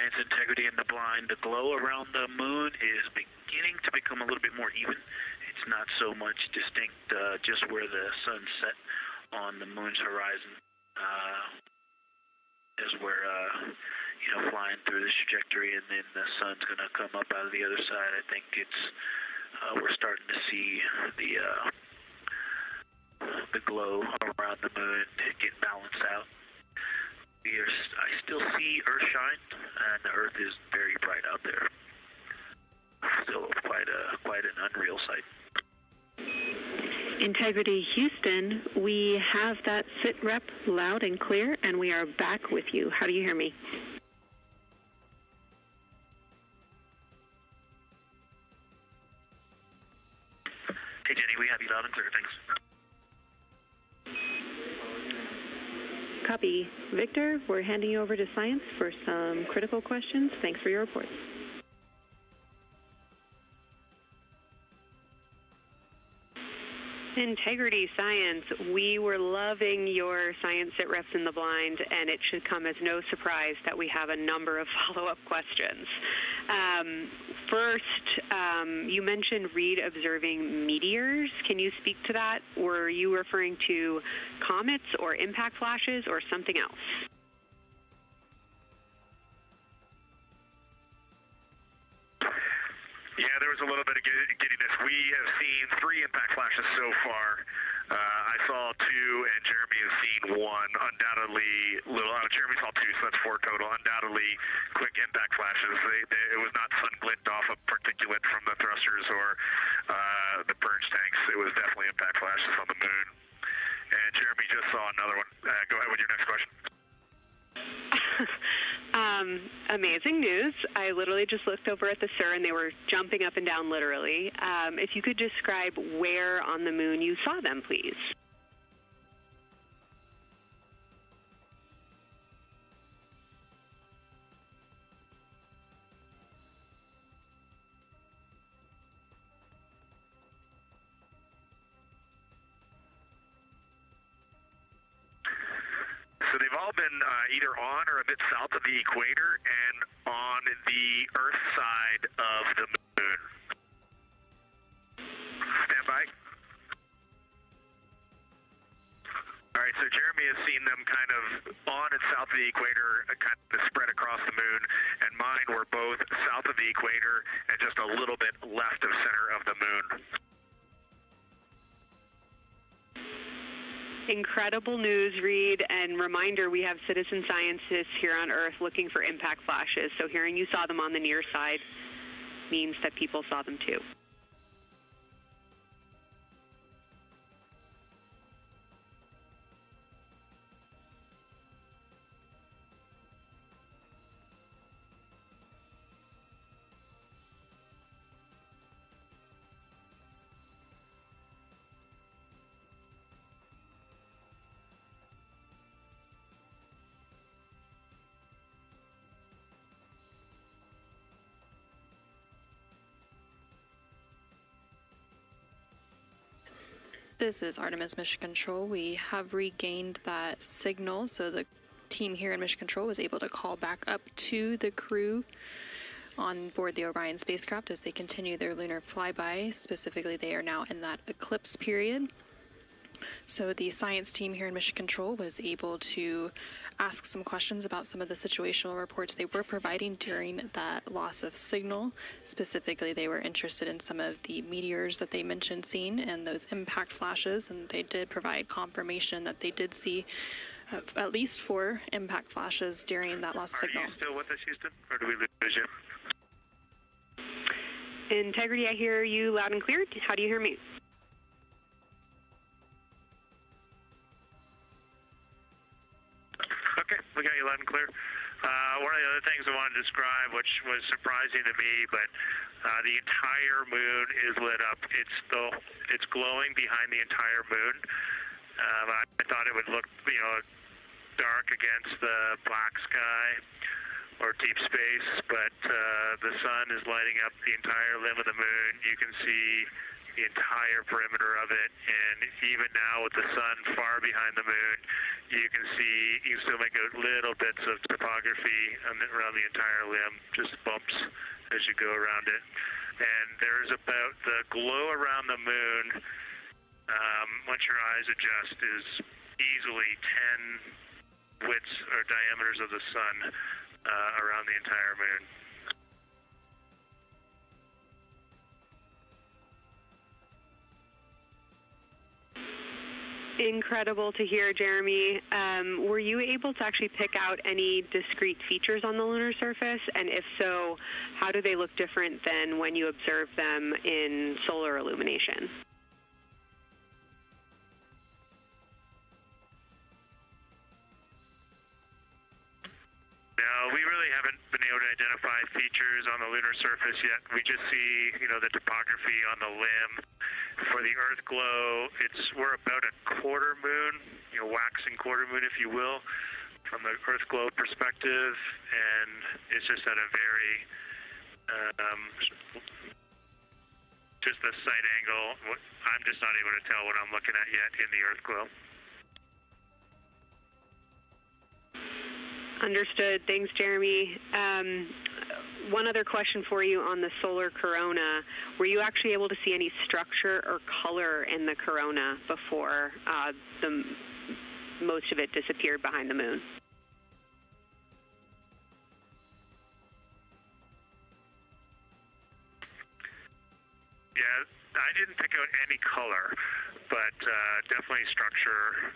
science, integrity, and the blind. The glow around the moon is beginning to become a little bit more even. It's not so much distinct just where the sun set on the moon's horizon as we're flying through this trajectory, and then the sun's going to come up out of the other side. I think it's we're starting to see the glow around the moon get balanced out. I still see Earth shine, and the Earth is very bright out there. Still quite an unreal sight. Integrity Houston, we have that sit rep loud and clear, and we are back with you. How do you hear me? Hey, Jenny, we have you loud and clear. Thanks. Copy. Victor, we're handing you over to science for some critical questions. Thanks for your report. Integrity Science, we were loving your science sit reps in the blind, and it should come as no surprise that we have a number of follow-up questions. First, you mentioned Reed observing meteors. Can you speak to that? Were you referring to comets or impact flashes or something else? Yeah, there was a little bit of giddiness. We have seen 3 impact flashes so far. I saw 2, and Jeremy has seen 1. Undoubtedly, Jeremy saw 2, so that's 4 total. Undoubtedly, quick impact flashes. It was not sun glint off of particulate from the thrusters or the purge tanks. It was definitely impact flashes on the moon. And Jeremy just saw another one. Go ahead with your next question. Amazing news. I literally just looked over at the SIR, and they were jumping up and down literally. If you could describe where on the moon you saw them, please. So they've all been either on or a bit south of the equator and on the Earth side of the moon. Stand by. All right, so Jeremy has seen them kind of on and south of the equator, kind of spread across the moon, and mine were both south of the equator and just a little bit left of center of the moon. Incredible news, Reed, and reminder, we have citizen scientists here on Earth looking for impact flashes, so hearing you saw them on the near side means that people saw them too. This is Artemis Mission Control. We have regained that signal, so the team here in Mission Control was able to call back up to the crew on board the Orion spacecraft as they continue their lunar flyby. Specifically, they are now in that eclipse period. So the science team here in Mission Control was able to ask some questions about some of the situational reports they were providing during that loss of signal. Specifically, they were interested in some of the meteors that they mentioned seeing and those impact flashes, and they did provide confirmation that they did see at least 4 impact flashes during that lost signal. Are you still with us, Houston, or do we lose you? Integrity, I hear you loud and clear. How do you hear me? Okay, we got you loud and clear. One of the other things I wanted to describe, which was surprising to me, but the entire moon is lit up. It's glowing behind the entire moon. I thought it would look, dark against the black sky or deep space, but the sun is lighting up the entire limb of the moon. You can see, the entire perimeter of it, and even now with the sun far behind the moon, you can still make out little bits of topography around the entire limb, just bumps as you go around it. And there's about the glow around the moon, once your eyes adjust, is easily 10 widths or diameters of the sun around the entire moon. Incredible to hear, Jeremy. Were you able to actually pick out any discrete features on the lunar surface? And if so, how do they look different than when you observe them in solar illumination? No, we really haven't been able to identify features on the lunar surface yet. We just see, the topography on the limb. For the Earth glow, we're about a quarter moon, waxing quarter moon, if you will, from the Earth glow perspective, and it's just at a very, just the sight angle. I'm just not able to tell what I'm looking at yet in the Earth glow. Understood. Thanks, Jeremy. One other question for you on the solar corona. Were you actually able to see any structure or color in the corona before most of it disappeared behind the moon? Yeah, I didn't pick out any color, but definitely structure.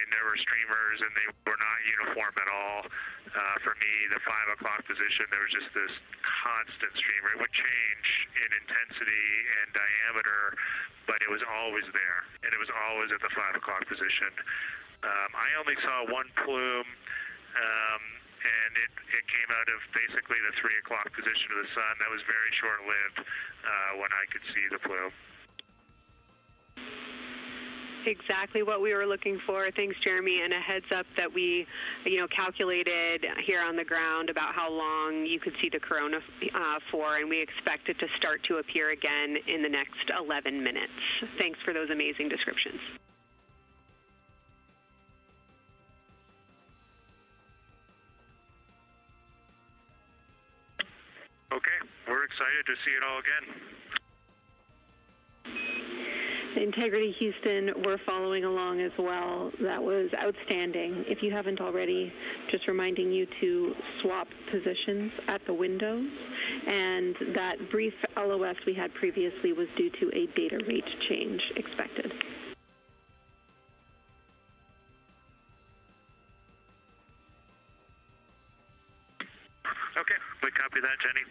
There were streamers, and they were not uniform at all. For me, the 5 o'clock position, there was just this constant streamer. It would change in intensity and diameter, but it was always there, and it was always at the 5 o'clock position. I only saw one plume, and it came out of basically the 3 o'clock position of the sun. That was very short-lived when I could see the plume. Exactly what we were looking for. Thanks, Jeremy. And a heads up that we, calculated here on the ground about how long you could see the corona for, and we expect it to start to appear again in the next 11 minutes. Thanks for those amazing descriptions. Okay, we're excited to see it all again. Integrity Houston, we're following along as well. That was outstanding. If you haven't already, just reminding you to swap positions at the windows. And that brief LOS we had previously was due to a data rate change expected. Okay, we copy that, Jenny.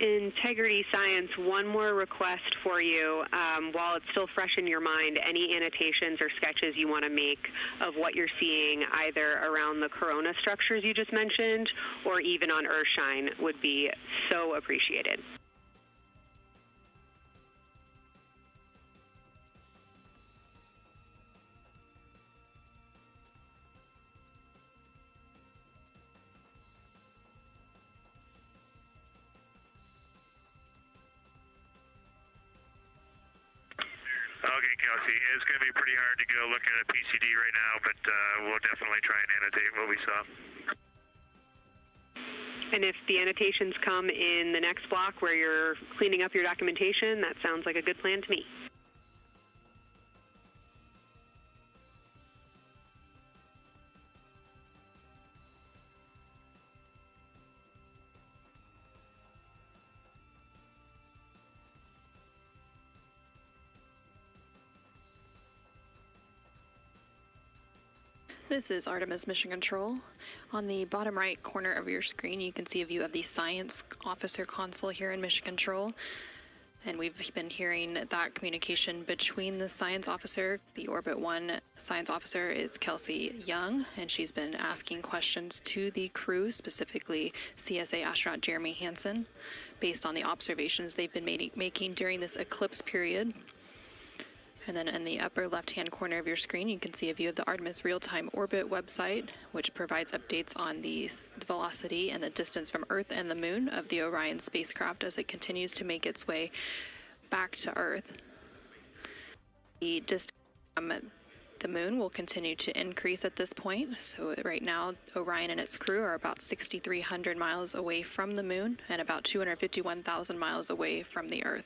Integrity Science, one more request for you. While it's still fresh in your mind, any annotations or sketches you want to make of what you're seeing either around the corona structures you just mentioned or even on Earthshine would be so appreciated. Okay, Kelsey, it's going to be pretty hard to go looking at a PCD right now, but we'll definitely try and annotate what we saw. And if the annotations come in the next block where you're cleaning up your documentation, that sounds like a good plan to me. This is Artemis Mission Control. On the bottom right corner of your screen, you can see a view of the Science Officer Console here in Mission Control. And we've been hearing that communication between the science officer. The Orbit 1 science officer is Kelsey Young, and she's been asking questions to the crew, specifically CSA astronaut Jeremy Hansen, based on the observations they've been making during this eclipse period. And then in the upper left-hand corner of your screen, you can see a view of the Artemis real-time orbit website, which provides updates on the velocity and the distance from Earth and the Moon of the Orion spacecraft as it continues to make its way back to Earth. The distance from the Moon will continue to increase at this point. So right now, Orion and its crew are about 6,300 miles away from the Moon and about 251,000 miles away from the Earth.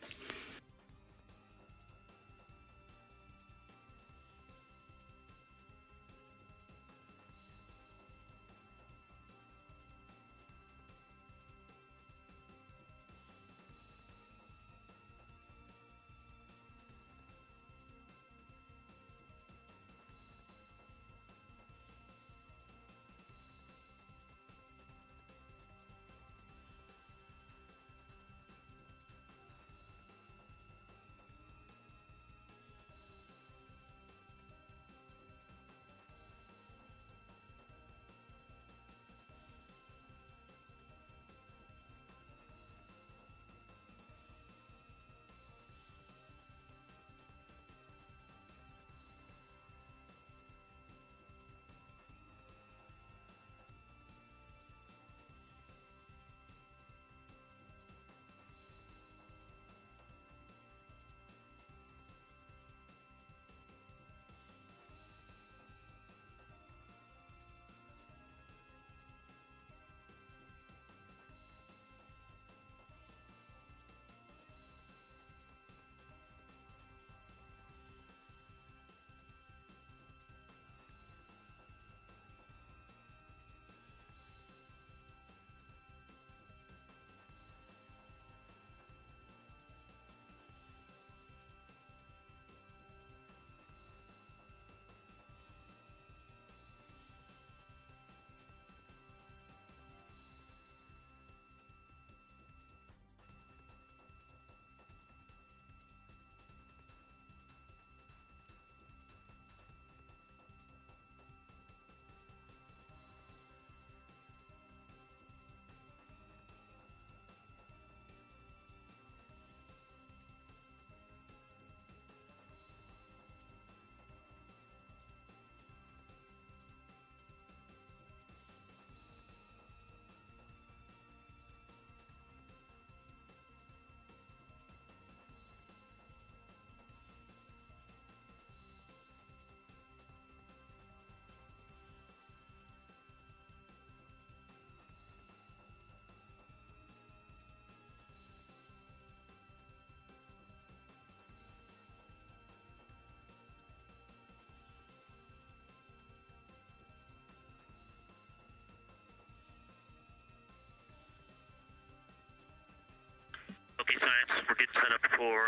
Okay, science, we're getting set up for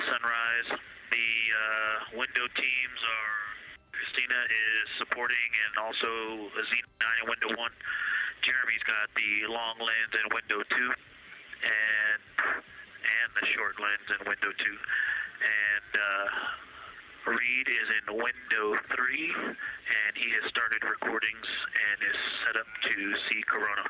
sunrise. The window teams are, Christina is supporting, and also Xena 9 in window 1. Jeremy's got the long lens in window 2, and the short lens in window 2. And Reed is in window 3, and he has started recordings and is set up to see Corona.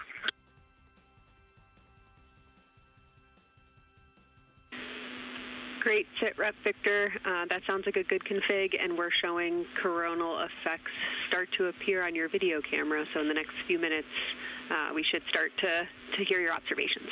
Great sit rep, Victor. That sounds like a good config, and we're showing coronal effects start to appear on your video camera. So in the next few minutes, we should start to hear your observations.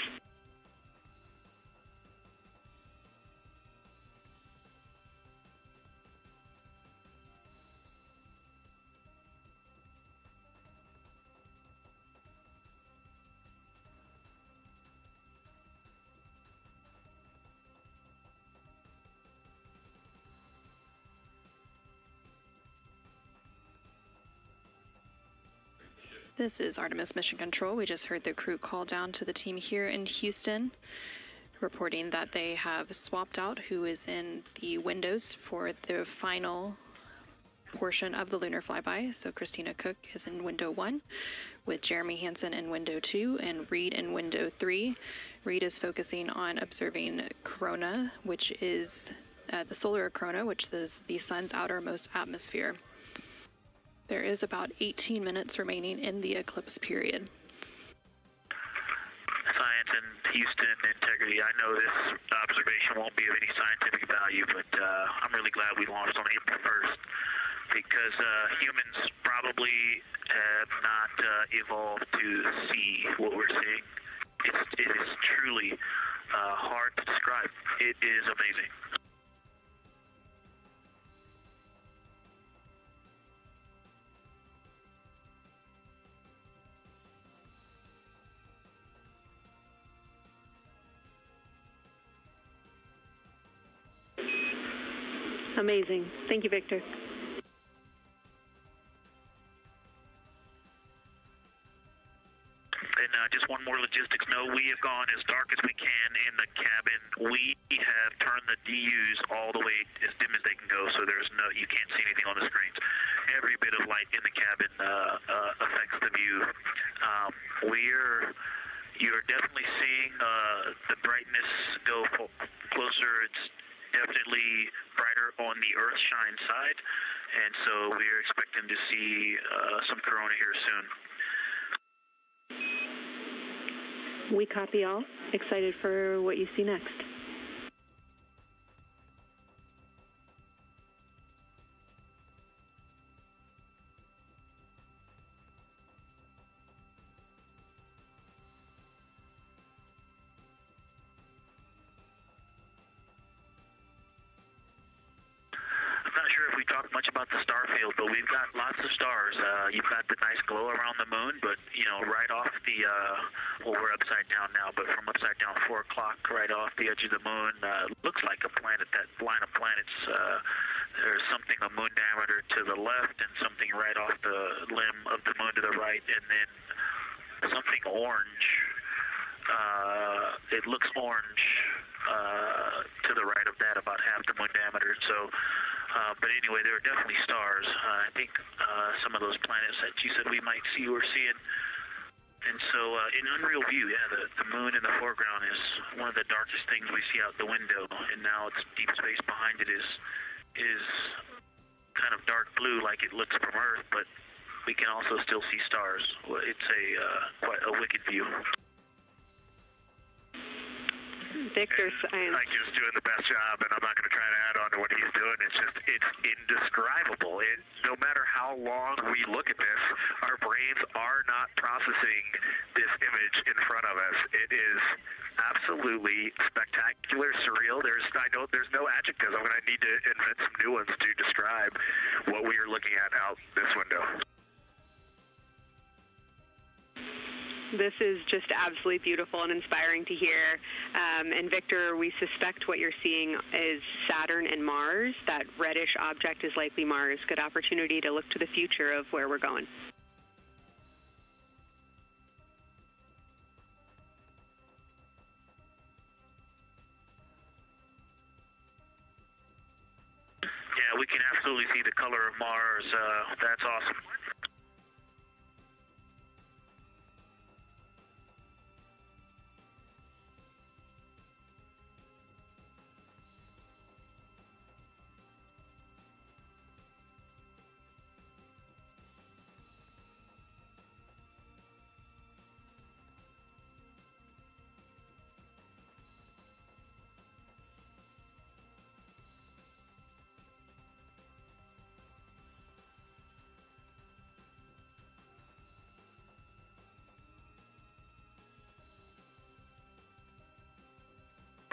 This is Artemis Mission Control. We just heard the crew call down to the team here in Houston, reporting that they have swapped out who is in the windows for the final portion of the lunar flyby. So Christina Cook is in window 1, with Jeremy Hansen in window 2 and Reed in window 3. Reed is focusing on observing corona, which is the solar corona, which is the sun's outermost atmosphere. There is about 18 minutes remaining in the eclipse period. Science and Houston integrity. I know this observation won't be of any scientific value, but I'm really glad we launched on April 1st because humans probably have not evolved to see what we're seeing. It is truly hard to describe. It is amazing. Amazing. Thank you, Victor. And just one more logistics note. We have gone as dark as we can in the cabin. We have turned the DUs all the way as dim as they can go, so you can't see anything on the screens. Every bit of light in the cabin affects the view. You're definitely seeing the brightness go closer. It's definitely brighter on the Earth-shine side, and so we're expecting to see some corona here soon. We copy all. Excited for what you see next. Talk much about the star field, but we've got lots of stars. You've got the nice glow around the moon, but right off the we're upside down now, but from upside down 4 o'clock, right off the edge of the moon, looks like a planet. That line of planets, there's something a moon diameter to the left, and something right off the limb of the moon to the right, and then something orange. It looks orange to the right of that, about half the moon diameter. So. But anyway, there are definitely stars. I think some of those planets that you said we might see, we're seeing. And so in unreal view, the moon in the foreground is one of the darkest things we see out the window. And now it's deep space behind it is kind of dark blue like it looks from Earth, but we can also still see stars. It's quite a wicked view. Victor Science. Like just doing the best job, and I'm not going to try to add on to what he's doing. It's indescribable. No matter how long we look at this, our brains are not processing this image in front of us. It is absolutely spectacular, surreal. There's no adjectives. I'm going to need to invent some new ones to describe what we are looking at out this window. This is just absolutely beautiful and inspiring to hear. And Victor, we suspect what you're seeing is Saturn and Mars. That reddish object is likely Mars. Good opportunity to look to the future of where we're going. Yeah, we can absolutely see the color of Mars. That's awesome.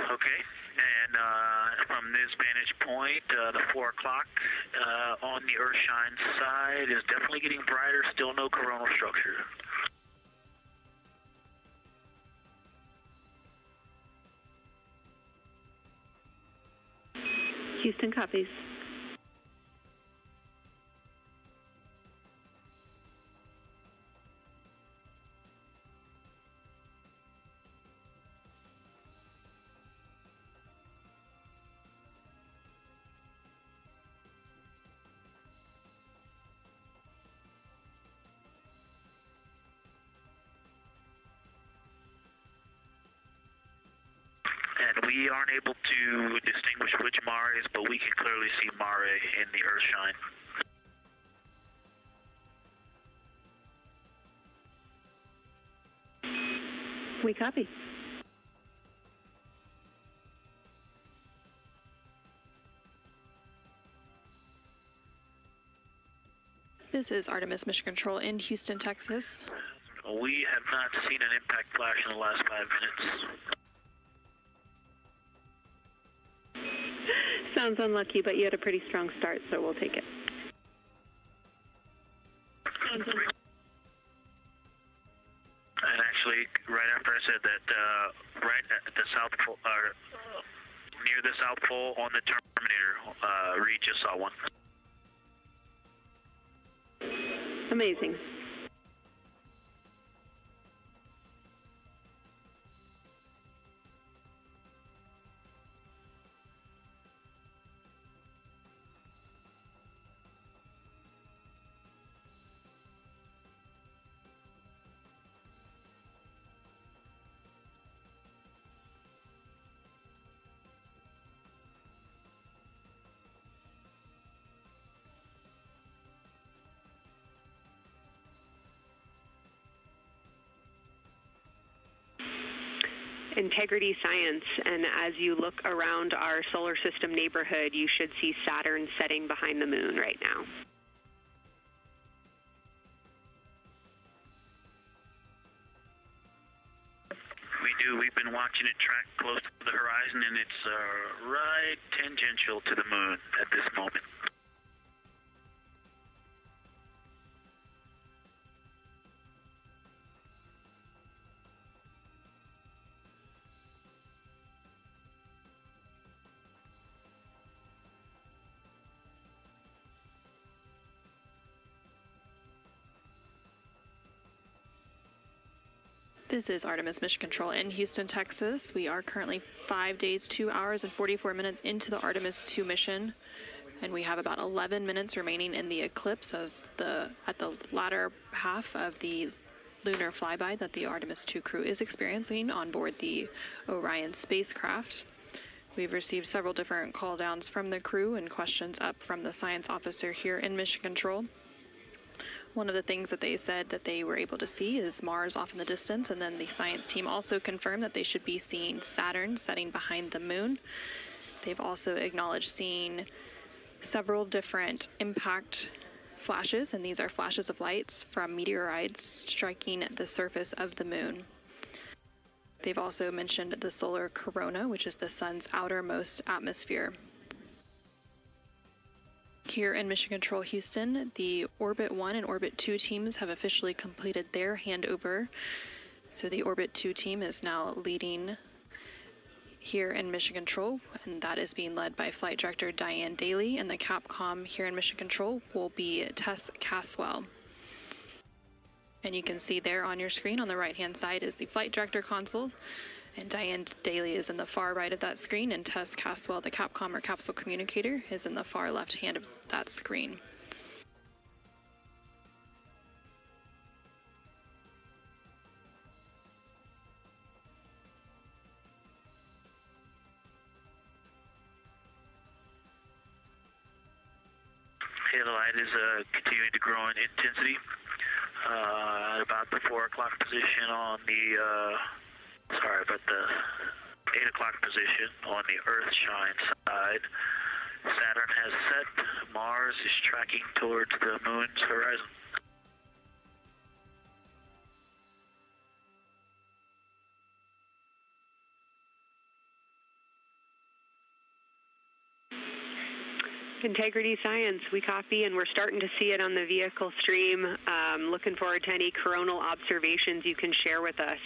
Okay, and from this vantage point, the 4 o'clock on the Earth-shine side is definitely getting brighter, still no coronal structure. Houston copies. We aren't able to distinguish which Mare is, but we can clearly see Mare in the Earthshine. We copy. This is Artemis Mission Control in Houston, Texas. We have not seen an impact flash in the last 5 minutes. Sounds unlucky, but you had a pretty strong start, so we'll take it. And actually, right after I said that, right at the South Pole, near the South Pole on the Terminator, Reed just saw one. Amazing. Integrity Science, and as you look around our solar system neighborhood, you should see Saturn setting behind the moon right now. We do. We've been watching it track close to the horizon, and it's right tangential to the moon at this moment. This is Artemis Mission Control in Houston, Texas. We are currently 5 days, 2 hours, and 44 minutes into the Artemis II mission, and we have about 11 minutes remaining in the eclipse at the latter half of the lunar flyby that the Artemis II crew is experiencing on board the Orion spacecraft. We've received several different call downs from the crew and questions up from the science officer here in Mission Control. One of the things that they said that they were able to see is Mars off in the distance, and then the science team also confirmed that they should be seeing Saturn setting behind the moon. They've also acknowledged seeing several different impact flashes, and these are flashes of lights from meteorites striking the surface of the moon. They've also mentioned the solar corona, which is the sun's outermost atmosphere. Here in Mission Control Houston, the Orbit 1 and Orbit 2 teams have officially completed their handover. So the Orbit 2 team is now leading here in Mission Control, and that is being led by Flight Director Diane Daly, and the Capcom here in Mission Control will be Tess Caswell. And you can see there on your screen on the right-hand side is the Flight Director console, and Diane Daly is in the far right of that screen, and Tess Caswell, the Capcom or capsule communicator, is in the far left hand of that screen. Okay, the light is continuing to grow in intensity. At about the 4 o'clock position on the about the 8 o'clock position on the Earthshine side. Saturn has set. Mars is tracking towards the moon's horizon. Integrity Science, we copy, and we're starting to see it on the vehicle stream. Looking forward to any coronal observations you can share with us.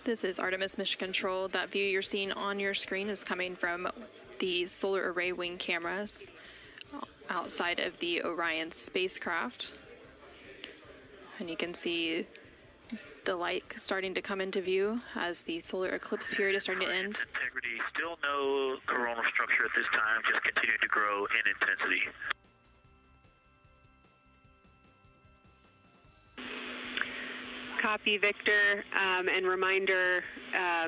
This is Artemis Mission Control. That view you're seeing on your screen is coming from the solar array wing cameras outside of the Orion spacecraft. And you can see the light starting to come into view as the solar eclipse period is starting to end. Integrity, still no coronal structure at this time, just continue to grow in intensity. Copy, Victor, and reminder,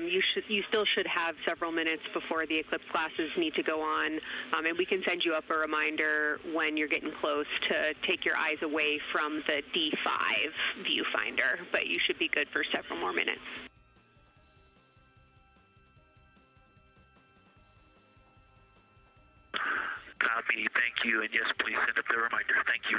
you still should have several minutes before the eclipse classes need to go on, and we can send you up a reminder when you're getting close to take your eyes away from the D5 viewfinder, but you should be good for several more minutes. Copy, thank you, and yes, please send up the reminder. Thank you.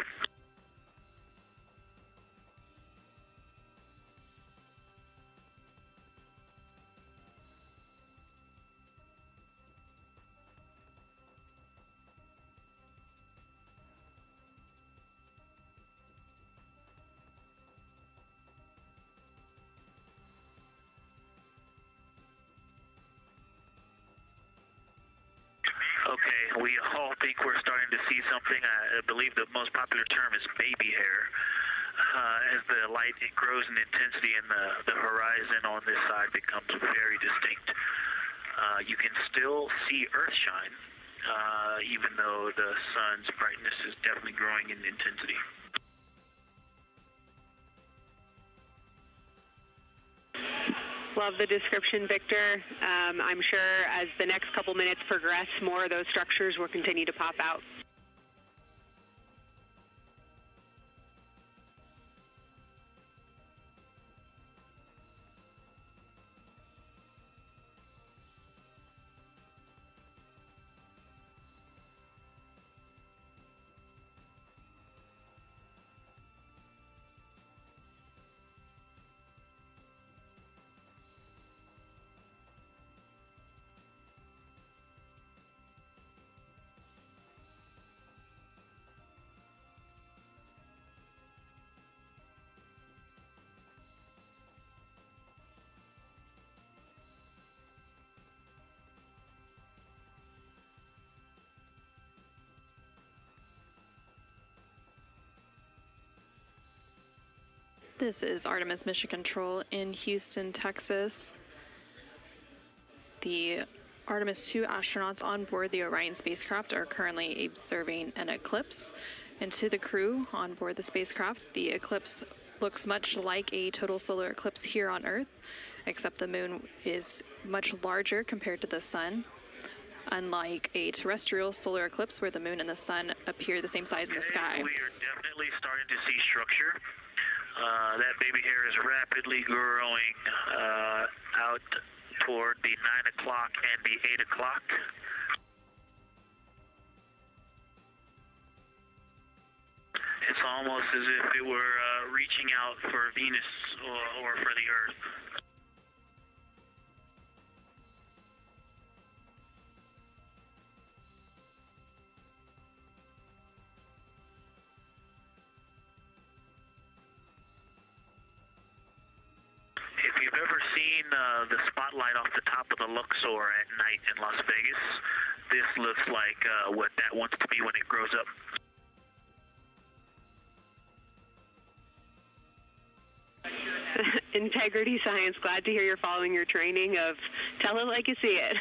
Okay, we all think we're starting to see something. I believe the most popular term is baby hair. As the light grows in intensity and the horizon on this side becomes very distinct. You can still see Earth shine, even though the sun's brightness is definitely growing in intensity. Love the description, Victor. I'm sure as the next couple minutes progress, more of those structures will continue to pop out. This is Artemis Mission Control in Houston, Texas. The Artemis II astronauts on board the Orion spacecraft are currently observing an eclipse. And to the crew on board the spacecraft, the eclipse looks much like a total solar eclipse here on Earth, except the moon is much larger compared to the sun, unlike a terrestrial solar eclipse where the moon and the sun appear the same size in the sky. We are definitely starting to see structure. That baby hair is rapidly growing out toward the 9 o'clock and the 8 o'clock. It's almost as if it were reaching out for Venus or for the Earth. If you've ever seen the spotlight off the top of the Luxor at night in Las Vegas, this looks like what that wants to be when it grows up. Integrity Science, glad to hear you're following your training of tell it like you see it.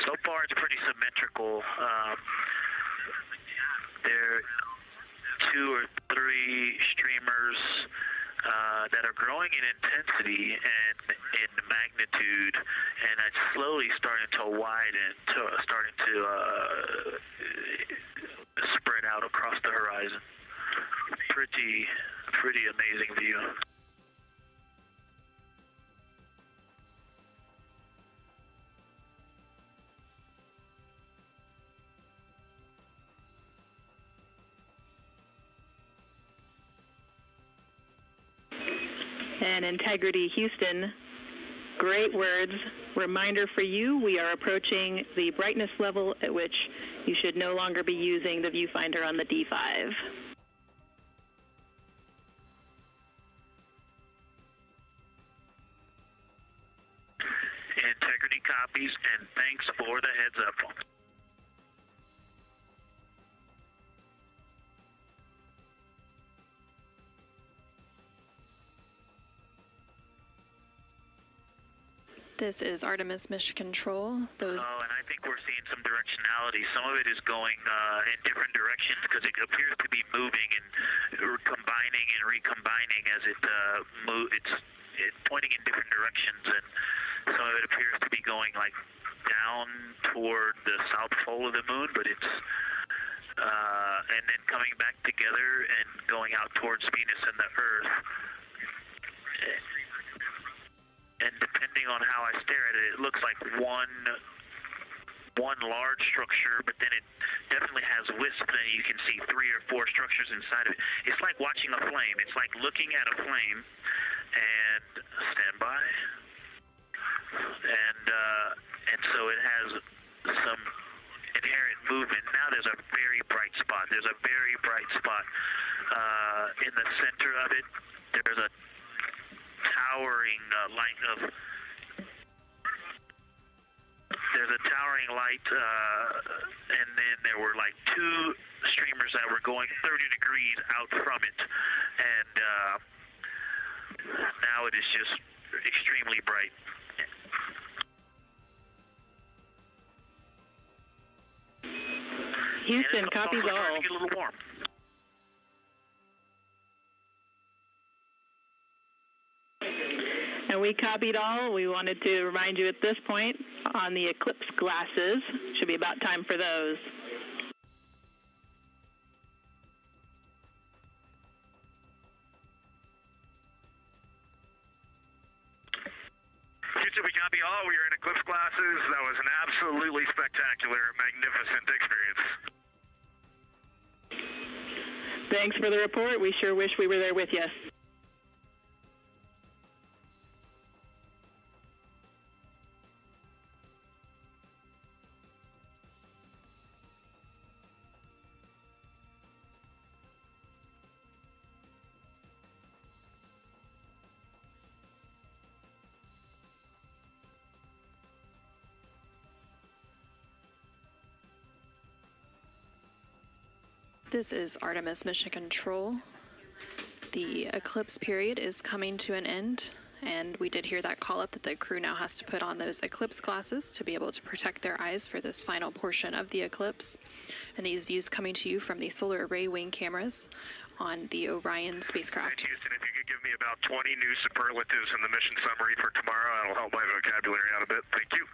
So far, it's pretty symmetrical. There are 2 or 3 streamers that are growing in intensity and in magnitude, and it's slowly starting to widen, starting to spread out across the horizon. Pretty amazing view. And Integrity Houston, Great words. Reminder for you, we are approaching the brightness level at which you should no longer be using the viewfinder on the D5. Integrity copies, and thanks for the heads up. This is Artemis Mission Control. And I think we're seeing some directionality. Some of it is going in different directions because it appears to be moving and combining and recombining as it moves. It's pointing in different directions, and some of it appears to be going like down toward the south pole of the moon, but it's and then coming back together and going out towards Venus and the Earth. And depending on how I stare at it, it looks like one large structure, but then it definitely has wisps, and you can see 3 or 4 structures inside of it. It's like watching a flame. It's like looking at a flame, and stand by. And so it has some inherent movement. Now there's a very bright spot. There's a very bright spot in the center of it. There's a towering light of. There's a towering light, and then there were like 2 streamers that were going 30 degrees out from it, and now it is just extremely bright. Houston, copies all. Get a little warm. And we copied all. We wanted to remind you at this point on the eclipse glasses. Should be about time for those. Houston, we copy all. We are in eclipse glasses. That was an absolutely spectacular, magnificent experience. Thanks for the report. We sure wish we were there with you. This is Artemis Mission Control. The eclipse period is coming to an end, and we did hear that call up that the crew now has to put on those eclipse glasses to be able to protect their eyes for this final portion of the eclipse. And these views coming to you from the solar array wing cameras on the Orion spacecraft. And Houston, if you could give me about 20 new superlatives in the mission summary for tomorrow, that'll help my vocabulary out a bit. Thank you.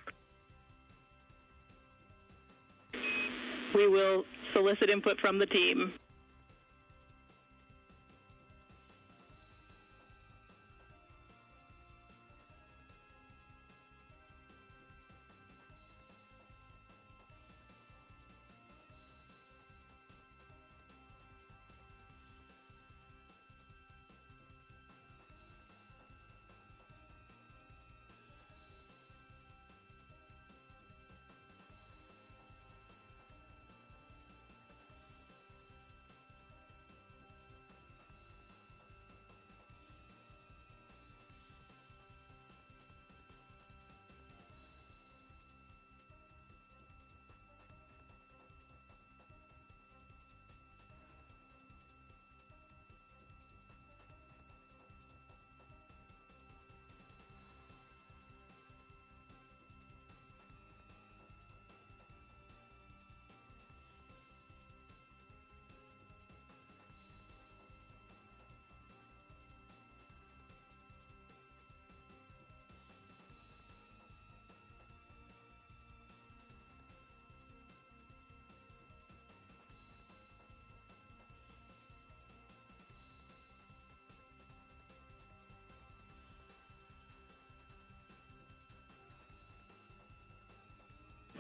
We will solicit input from the team.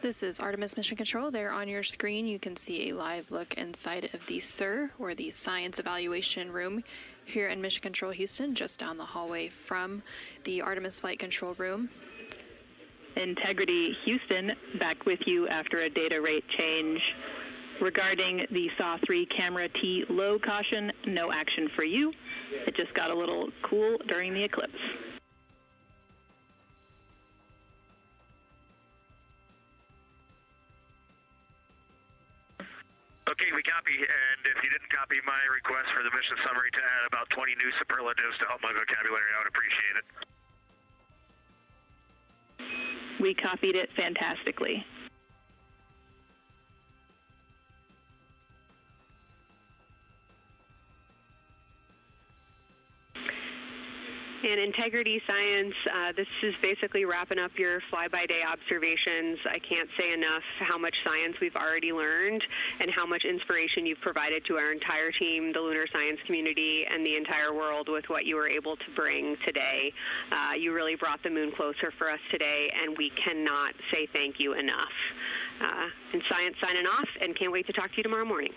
This is Artemis Mission Control. There on your screen you can see a live look inside of the SIR, or the Science Evaluation Room, here in Mission Control Houston, just down the hallway from the Artemis Flight Control Room. Integrity Houston, back with you after a data rate change. Regarding the SAW-3 camera T low caution, no action for you. It just got a little cool during the eclipse. Okay, we copy, and if you didn't copy my request for the mission summary to add about 20 new superlatives to help my vocabulary, I would appreciate it. We copied it fantastically. In Integrity Science, this is basically wrapping up your fly-by-day observations. I can't say enough how much science we've already learned and how much inspiration you've provided to our entire team, the lunar science community, and the entire world with what you were able to bring today. You really brought the moon closer for us today, and we cannot say thank you enough. And Science signing off, and can't wait to talk to you tomorrow morning.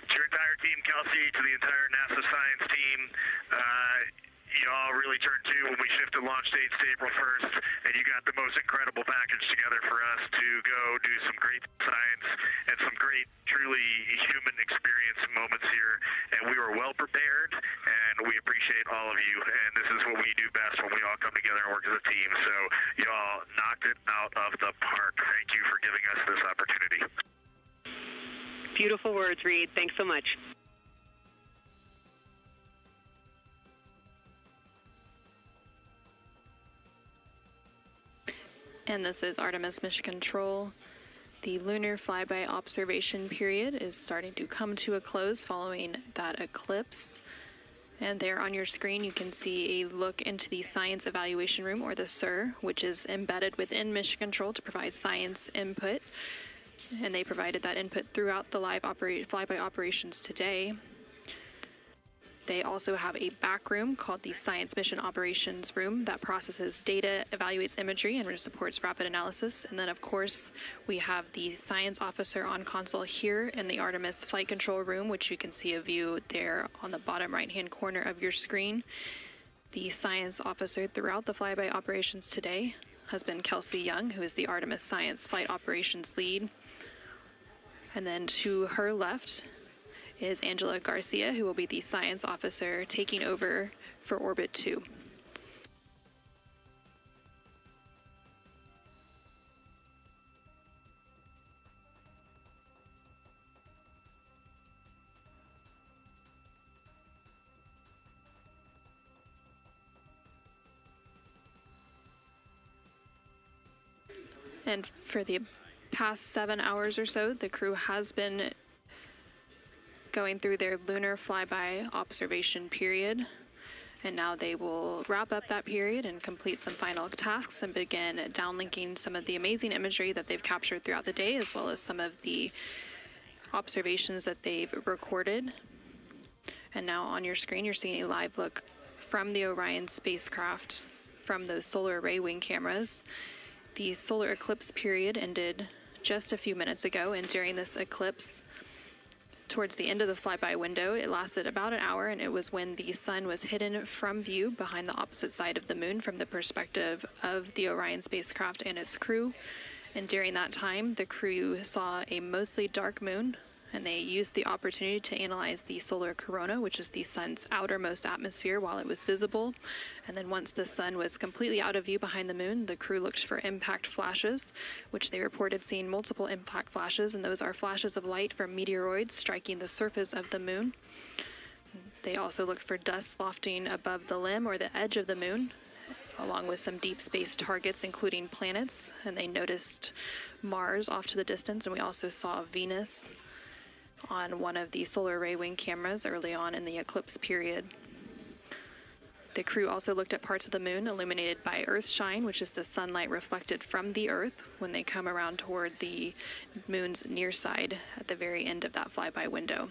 To your entire team, Kelsey, to the entire NASA science team, y'all really turned to when we shifted launch dates to April 1st, and you got the most incredible package together for us to go do some great science and some great, truly human experience moments here. And we were well prepared, and we appreciate all of you. And this is what we do best when we all come together and work as a team. So y'all knocked it out of the park. Thank you for giving us this opportunity. Beautiful words, Reed. Thanks so much. And this is Artemis Mission Control. The lunar flyby observation period is starting to come to a close following that eclipse. And there on your screen you can see a look into the Science Evaluation Room, or the SIR, which is embedded within Mission Control to provide science input. And they provided that input throughout the live flyby operations today. They also have a back room called the Science Mission Operations Room that processes data, evaluates imagery, and supports rapid analysis. And then, of course, we have the science officer on console here in the Artemis Flight Control Room, which you can see a view there on the bottom right-hand corner of your screen. The science officer throughout the flyby operations today has been Kelsey Young, who is the Artemis Science Flight Operations Lead. And then to her left is Angela Garcia, who will be the science officer taking over for Orbit 2. And for the past 7 hours or so, the crew has been going through their lunar flyby observation period, and now they will wrap up that period and complete some final tasks and begin downlinking some of the amazing imagery that they've captured throughout the day, as well as some of the observations that they've recorded. And now on your screen you're seeing a live look from the Orion spacecraft from those solar array wing cameras. The solar eclipse period ended just a few minutes ago, and during this eclipse, towards the end of the flyby window, it lasted about an hour, and it was when the sun was hidden from view behind the opposite side of the moon from the perspective of the Orion spacecraft and its crew. And during that time, the crew saw a mostly dark moon, and they used the opportunity to analyze the solar corona, which is the sun's outermost atmosphere, while it was visible. And then once the sun was completely out of view behind the moon, the crew looked for impact flashes, which they reported seeing multiple impact flashes, and those are flashes of light from meteoroids striking the surface of the moon. They also looked for dust lofting above the limb or the edge of the moon, along with some deep space targets, including planets, and they noticed Mars off to the distance, and we also saw Venus on one of the solar array wing cameras early on in the eclipse period. The crew also looked at parts of the moon illuminated by Earthshine, which is the sunlight reflected from the Earth when they come around toward the moon's near side at the very end of that flyby window.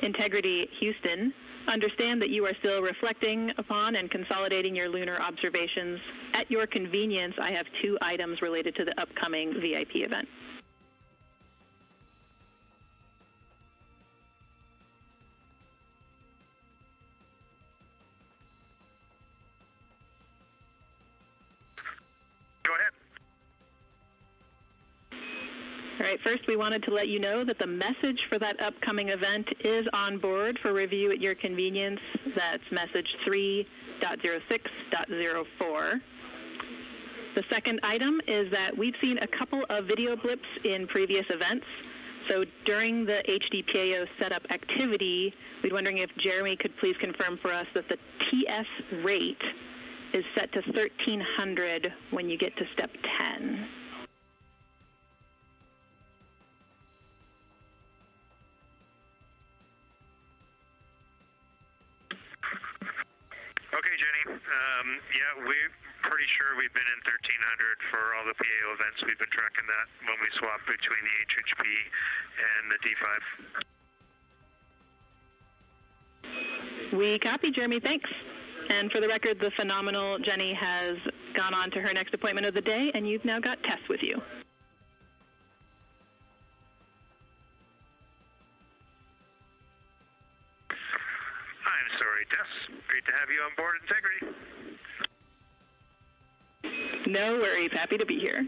Integrity Houston, understand that you are still reflecting upon and consolidating your lunar observations. At your convenience, I have 2 items related to the upcoming VIP event. Go ahead. All right, first we wanted to let you know that the message for that upcoming event is on board for review at your convenience. That's message 3.06.04. The second item is that we've seen a couple of video blips in previous events. So during the HDPAO setup activity, we're wondering if Jeremy could please confirm for us that the TS rate is set to 1300 when you get to step 10. Okay, Jenny. Yeah, we're pretty sure we've been in 1300 for all the PAO events. We've been tracking that when we swap between the HHP and the D5. We copy, Jeremy. Thanks. And for the record, the phenomenal Jenny has gone on to her next appointment of the day, and you've now got Tess with you. I'm sorry, Tess. Great to have you on board Integrity. No worries. Happy to be here.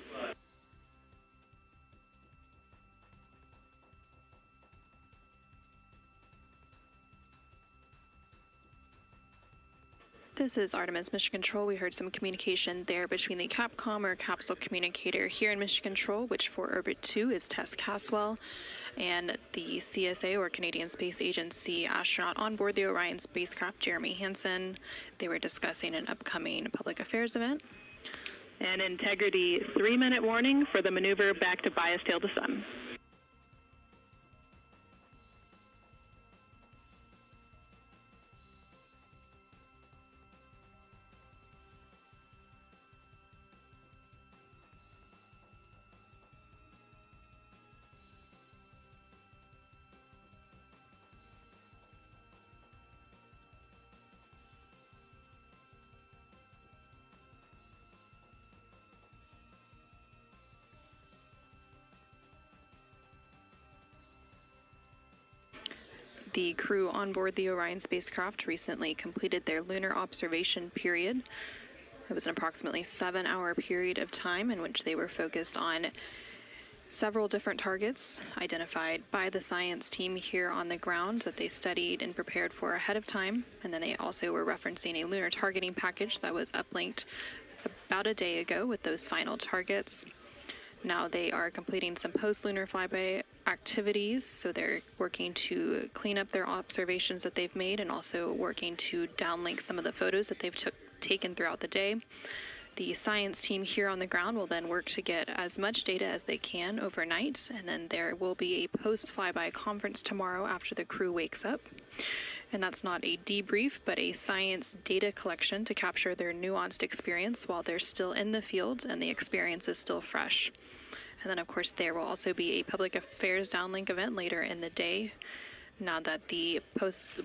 This is Artemis Mission Control. We heard some communication there between the Capcom or capsule communicator here in Mission Control, which for Orbit 2 is Tess Caswell, and the CSA or Canadian Space Agency astronaut on board the Orion spacecraft, Jeremy Hansen. They were discussing an upcoming public affairs event. And Integrity, 3-minute warning for the maneuver back to bias tail to sun. The crew on board the Orion spacecraft recently completed their lunar observation period. It was an approximately 7-hour period of time in which they were focused on several different targets identified by the science team here on the ground that they studied and prepared for ahead of time. And then they also were referencing a lunar targeting package that was uplinked about a day ago with those final targets. Now they are completing some post-lunar flyby activities, so they're working to clean up their observations that they've made and also working to downlink some of the photos that they've taken throughout the day. The science team here on the ground will then work to get as much data as they can overnight, and then there will be a post-flyby conference tomorrow after the crew wakes up. And that's not a debrief, but a science data collection to capture their nuanced experience while they're still in the field and the experience is still fresh. And then, of course, there will also be a public affairs downlink event later in the day. Now that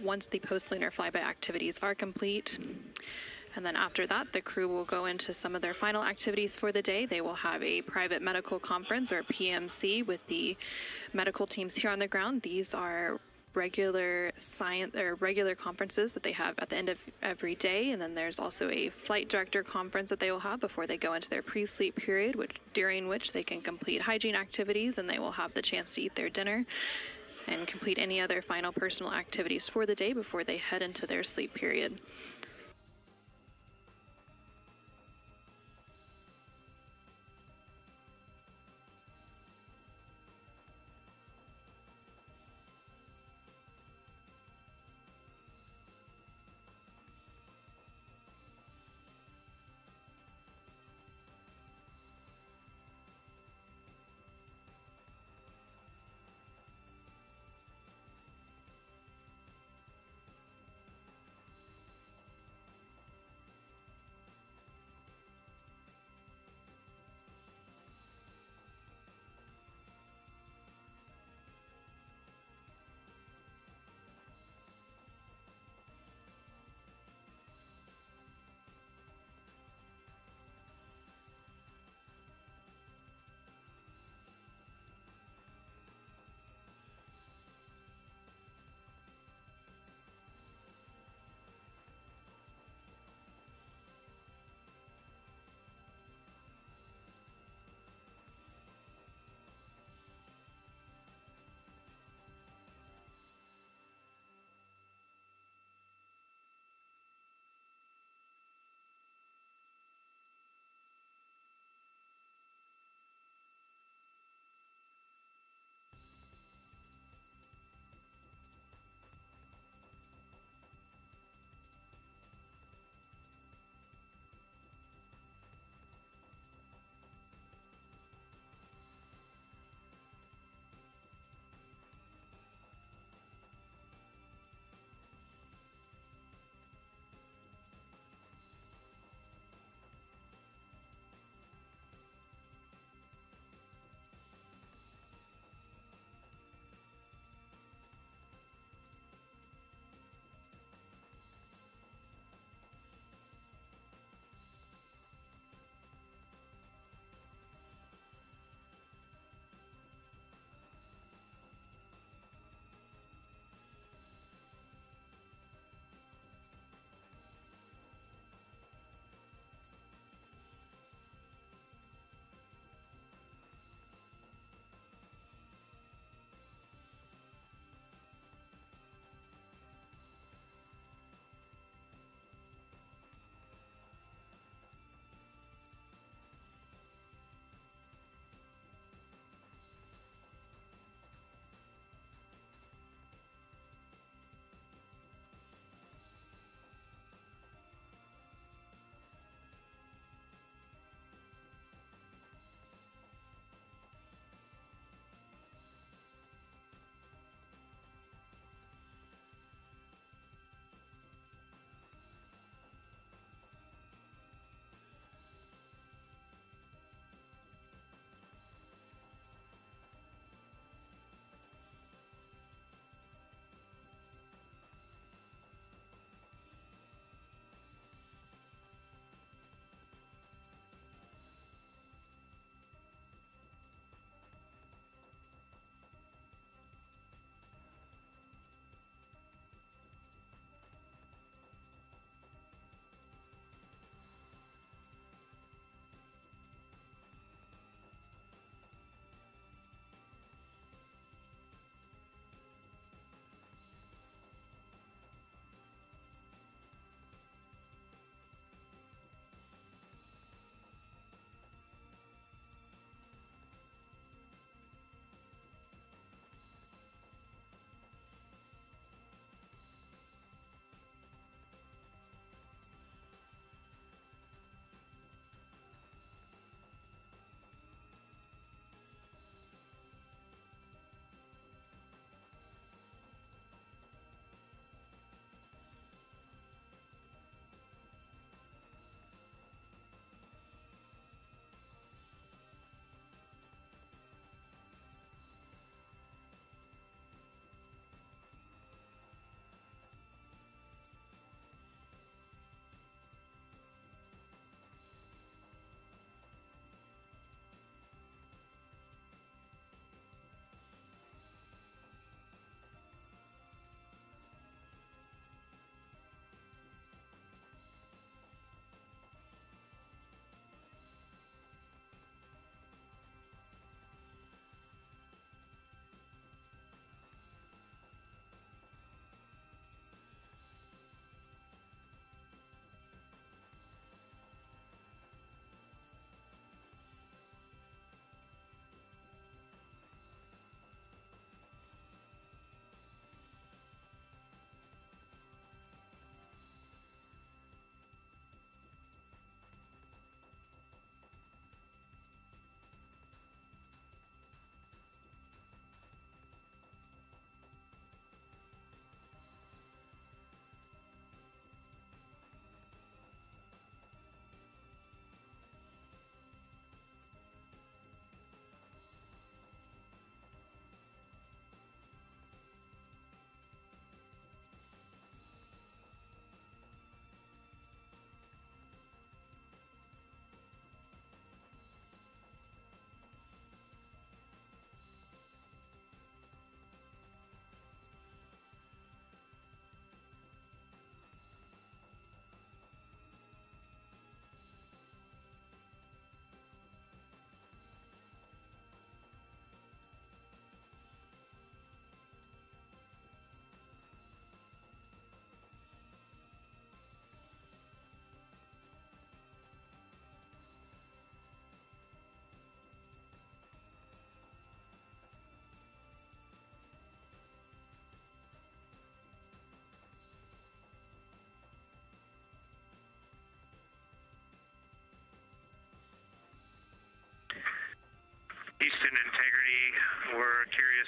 once the post-lunar flyby activities are complete. And then after that, the crew will go into some of their final activities for the day. They will have a private medical conference, or PMC, with the medical teams here on the ground. These are regular conferences that they have at the end of every day, and then there's also a flight director conference that they will have before they go into their pre-sleep period, during which they can complete hygiene activities, and they will have the chance to eat their dinner and complete any other final personal activities for the day before they head into their sleep period.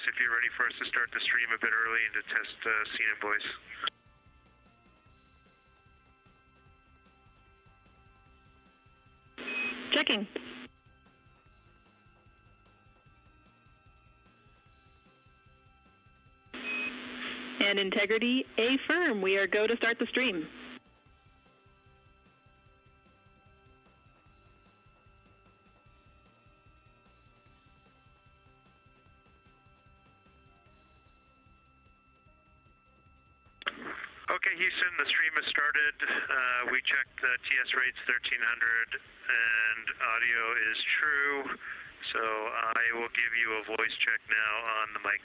if you're ready for us to start the stream a bit early and to test scene and voice. Checking. And integrity, affirm. We are go to start the stream. Okay, Houston, the stream has started. We checked the TS rates 1300 and audio is true. So I will give you a voice check now on the mic.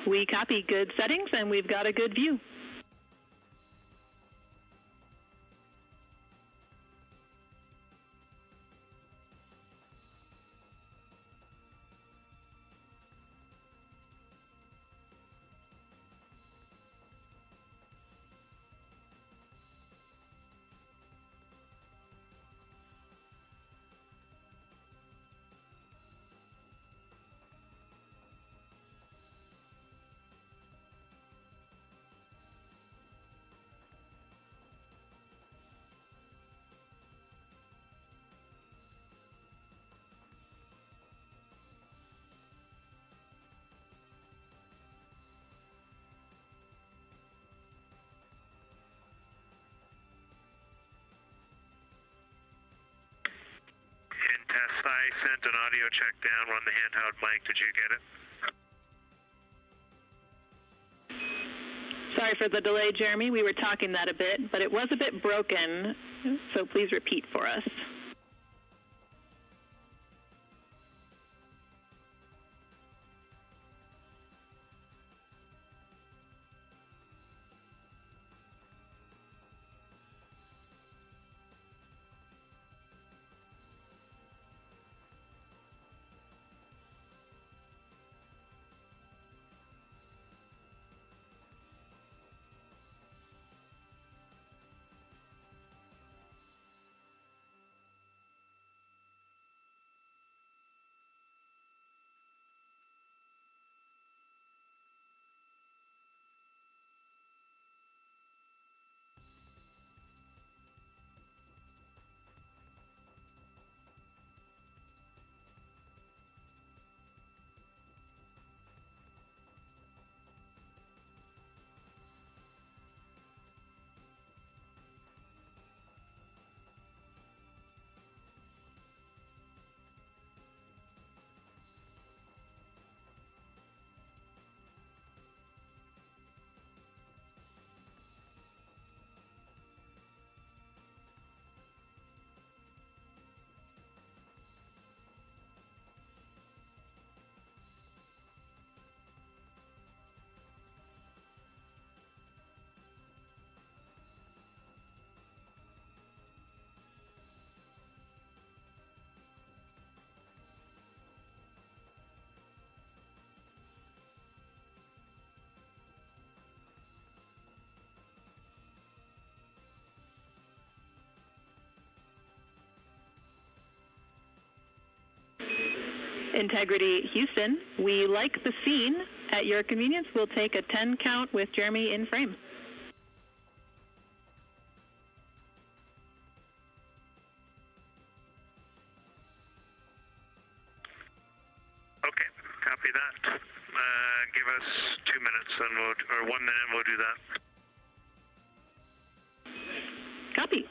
We copy good settings and we've got a good view. Test, I sent an audio check down on the handheld mic. Did you get it? Sorry for the delay, Jeremy. We were talking that a bit, but it was a bit broken, so please repeat for us. Integrity Houston, we like the scene. At your convenience, we'll take a 10 count with Jeremy in frame. Okay, copy that. Give us 2 minutes, and or 1 minute, and we'll do that. Copy.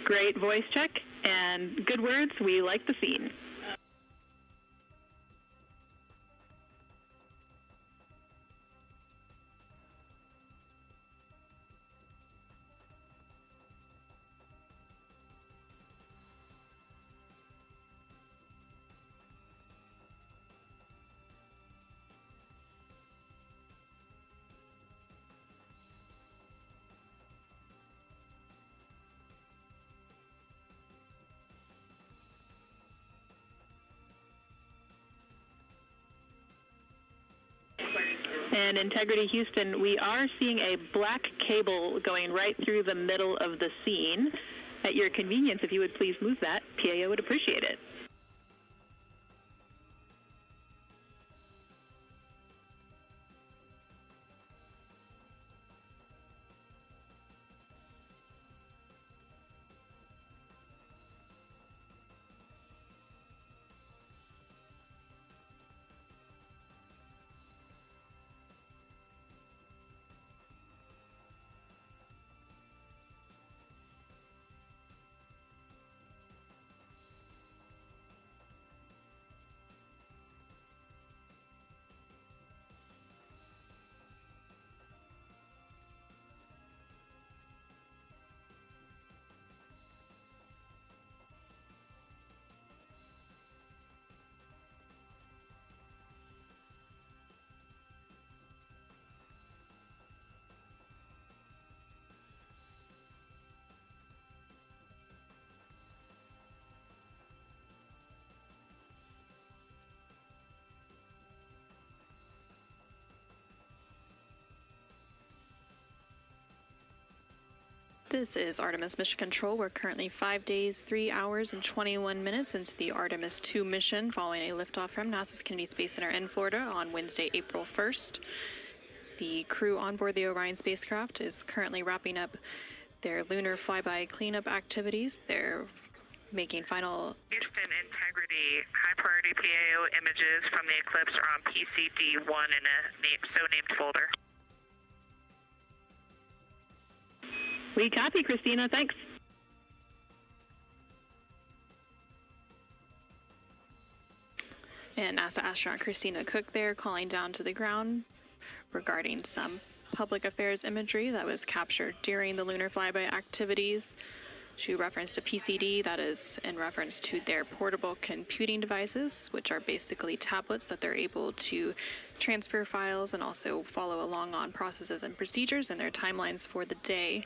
Great voice check and good words. We like the scene. And Integrity Houston, we are seeing a black cable going right through the middle of the scene. At your convenience, if you would please move that, PAO would appreciate it. This is Artemis Mission Control. We're currently 5 days, 3 hours, and 21 minutes into the Artemis II mission following a liftoff from NASA's Kennedy Space Center in Florida on Wednesday, April 1st. The crew on board the Orion spacecraft is currently wrapping up their lunar flyby cleanup activities. They're making final... Houston Integrity, high-priority PAO images from the eclipse are on PCD-1 in a so-named folder. We copy, Christina. Thanks. And NASA astronaut Christina Cook there calling down to the ground regarding some public affairs imagery that was captured during the lunar flyby activities. She referenced a PCD, that is in reference to their portable computing devices, which are basically tablets that they're able to transfer files and also follow along on processes and procedures and their timelines for the day.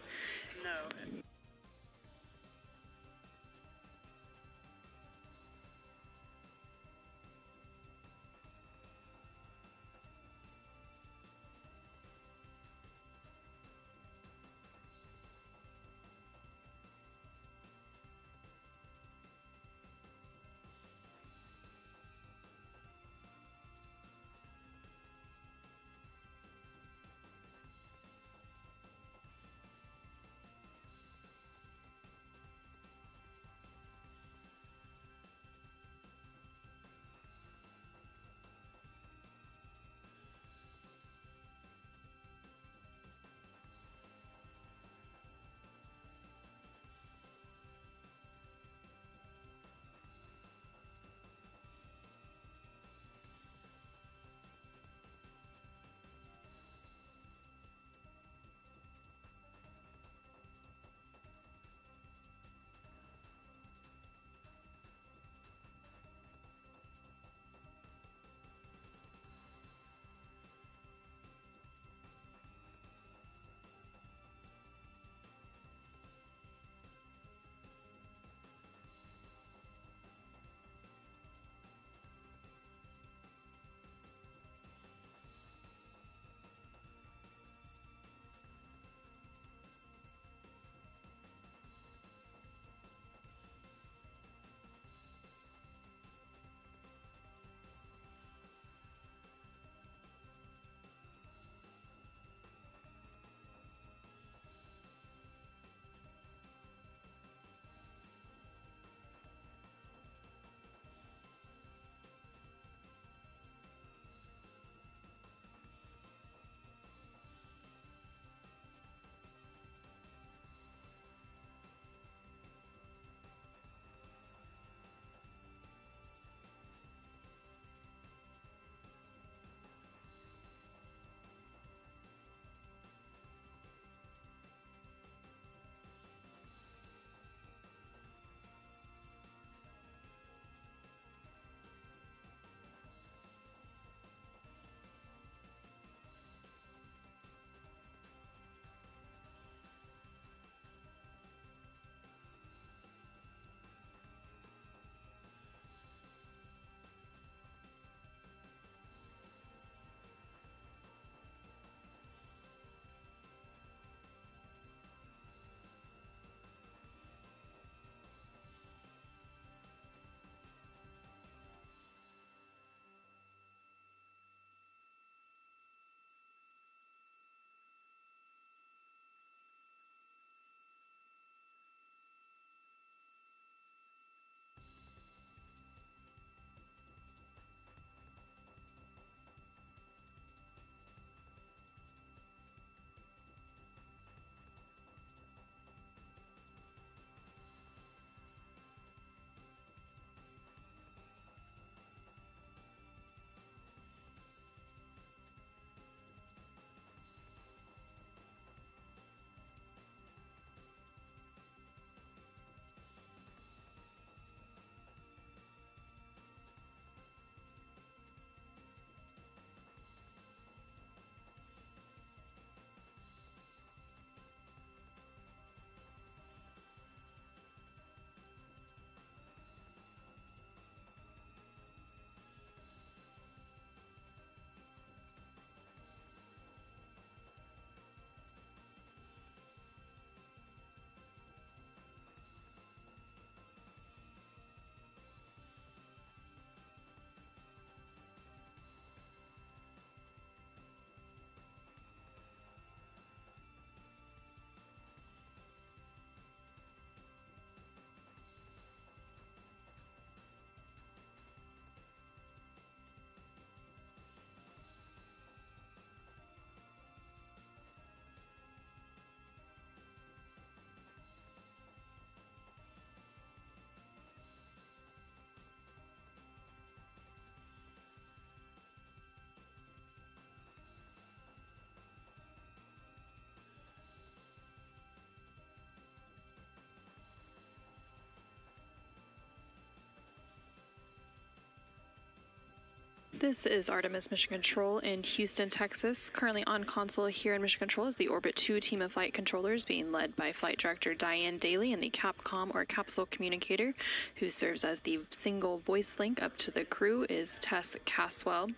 This is Artemis Mission Control in Houston, Texas. Currently on console here in Mission Control is the Orbit 2 team of flight controllers being led by Flight Director Diane Daly and the Capcom or Capsule Communicator, who serves as the single voice link up to the crew, is Tess Caswell.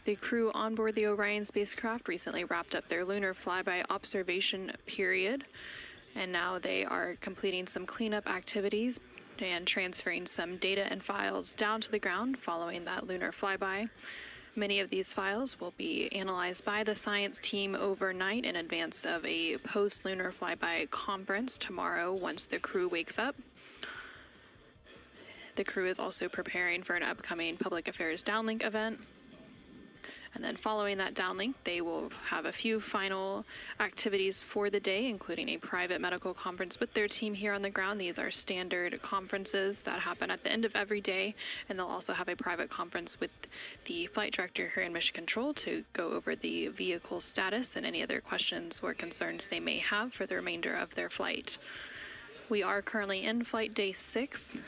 The crew on board the Orion spacecraft recently wrapped up their lunar flyby observation period, and now they are completing some cleanup activities and transferring some data and files down to the ground following that lunar flyby. Many of these files will be analyzed by the science team overnight in advance of a post-lunar flyby conference tomorrow once the crew wakes up. The crew is also preparing for an upcoming public affairs downlink event. And then following that downlink, they will have a few final activities for the day, including a private medical conference with their team here on the ground. These are standard conferences that happen at the end of every day, and they'll also have a private conference with the flight director here in Mission Control to go over the vehicle status and any other questions or concerns they may have for the remainder of their flight. We are currently in flight day 6,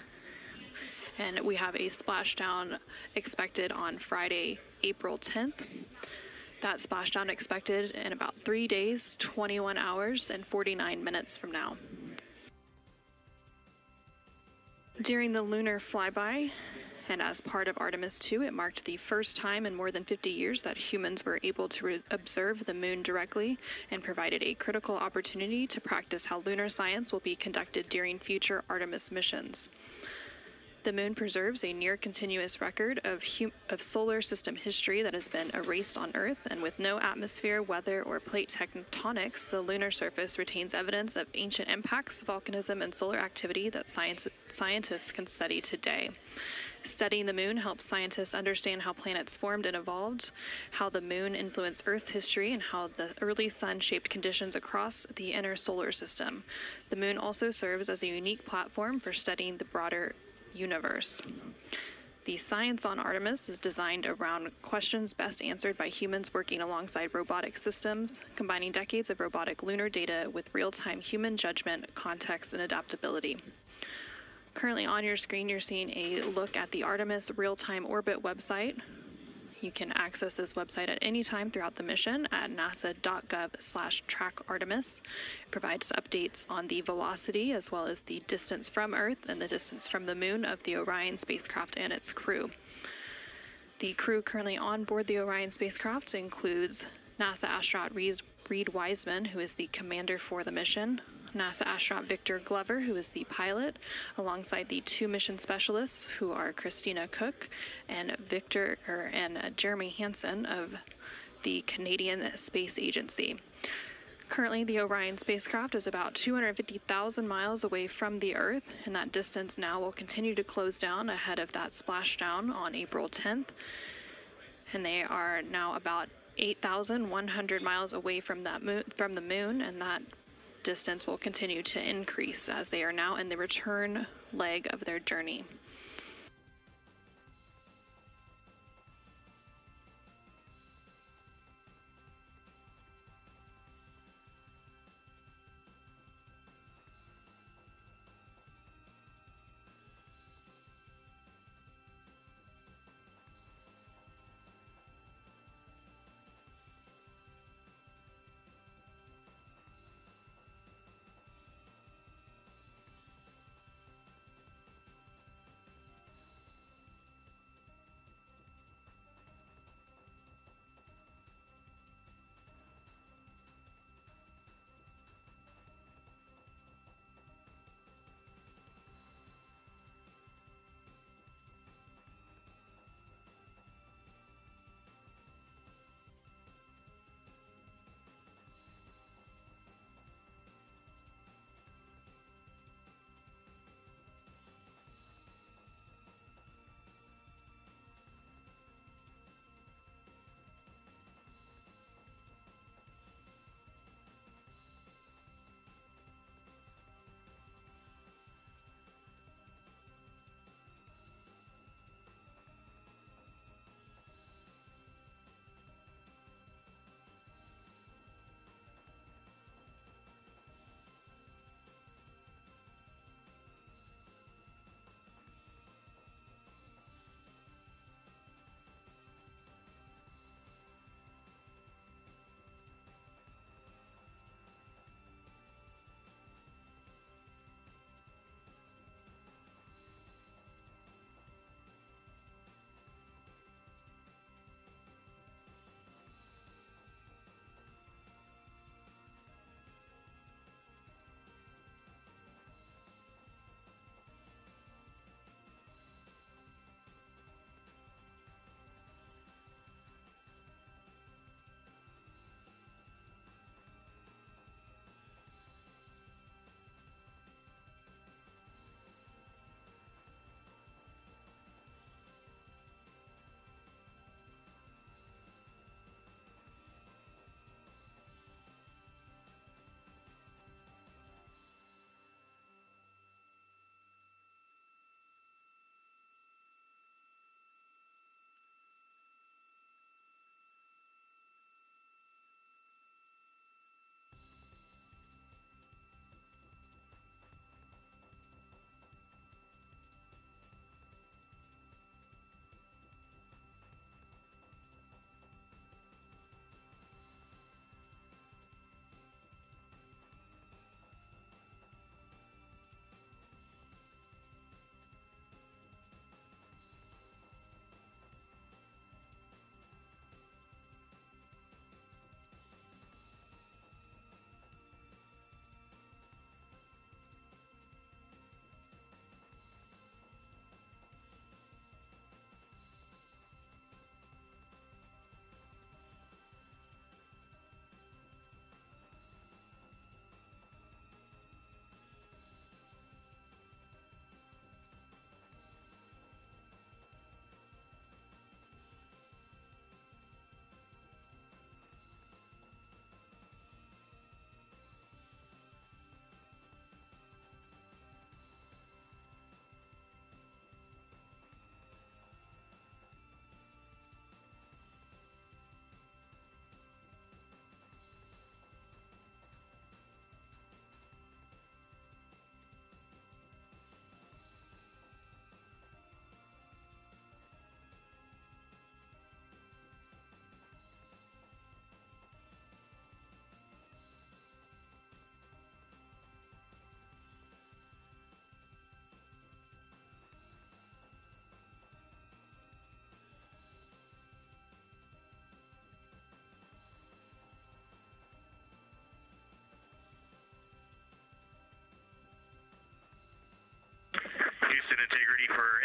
and we have a splashdown expected on Friday, April 10th. That splashdown expected in about 3 days, 21 hours, and 49 minutes from now. During the lunar flyby, and as part of Artemis II, it marked the first time in more than 50 years that humans were able to observe the moon directly and provided a critical opportunity to practice how lunar science will be conducted during future Artemis missions. The moon preserves a near-continuous record of solar system history that has been erased on Earth, and with no atmosphere, weather, or plate tectonics, the lunar surface retains evidence of ancient impacts, volcanism, and solar activity that scientists can study today. Studying the moon helps scientists understand how planets formed and evolved, how the moon influenced Earth's history, and how the early sun shaped conditions across the inner solar system. The moon also serves as a unique platform for studying the broader universe. The science on Artemis is designed around questions best answered by humans working alongside robotic systems, combining decades of robotic lunar data with real-time human judgment, context, and adaptability. Currently on your screen, you're seeing a look at the Artemis real-time orbit website. You can access this website at any time throughout the mission at nasa.gov/trackartemis. It provides updates on the velocity as well as the distance from Earth and the distance from the moon of the Orion spacecraft and its crew. The crew currently on board the Orion spacecraft includes NASA astronaut Reed Wiseman, who is the commander for the mission, NASA astronaut Victor Glover, who is the pilot, alongside the 2 mission specialists, who are Christina Cook and Jeremy Hansen of the Canadian Space Agency. Currently, the Orion spacecraft is about 250,000 miles away from the Earth, and that distance now will continue to close down ahead of that splashdown on April 10th. And they are now about 8,100 miles away from the moon, and that distance will continue to increase as they are now in the return leg of their journey.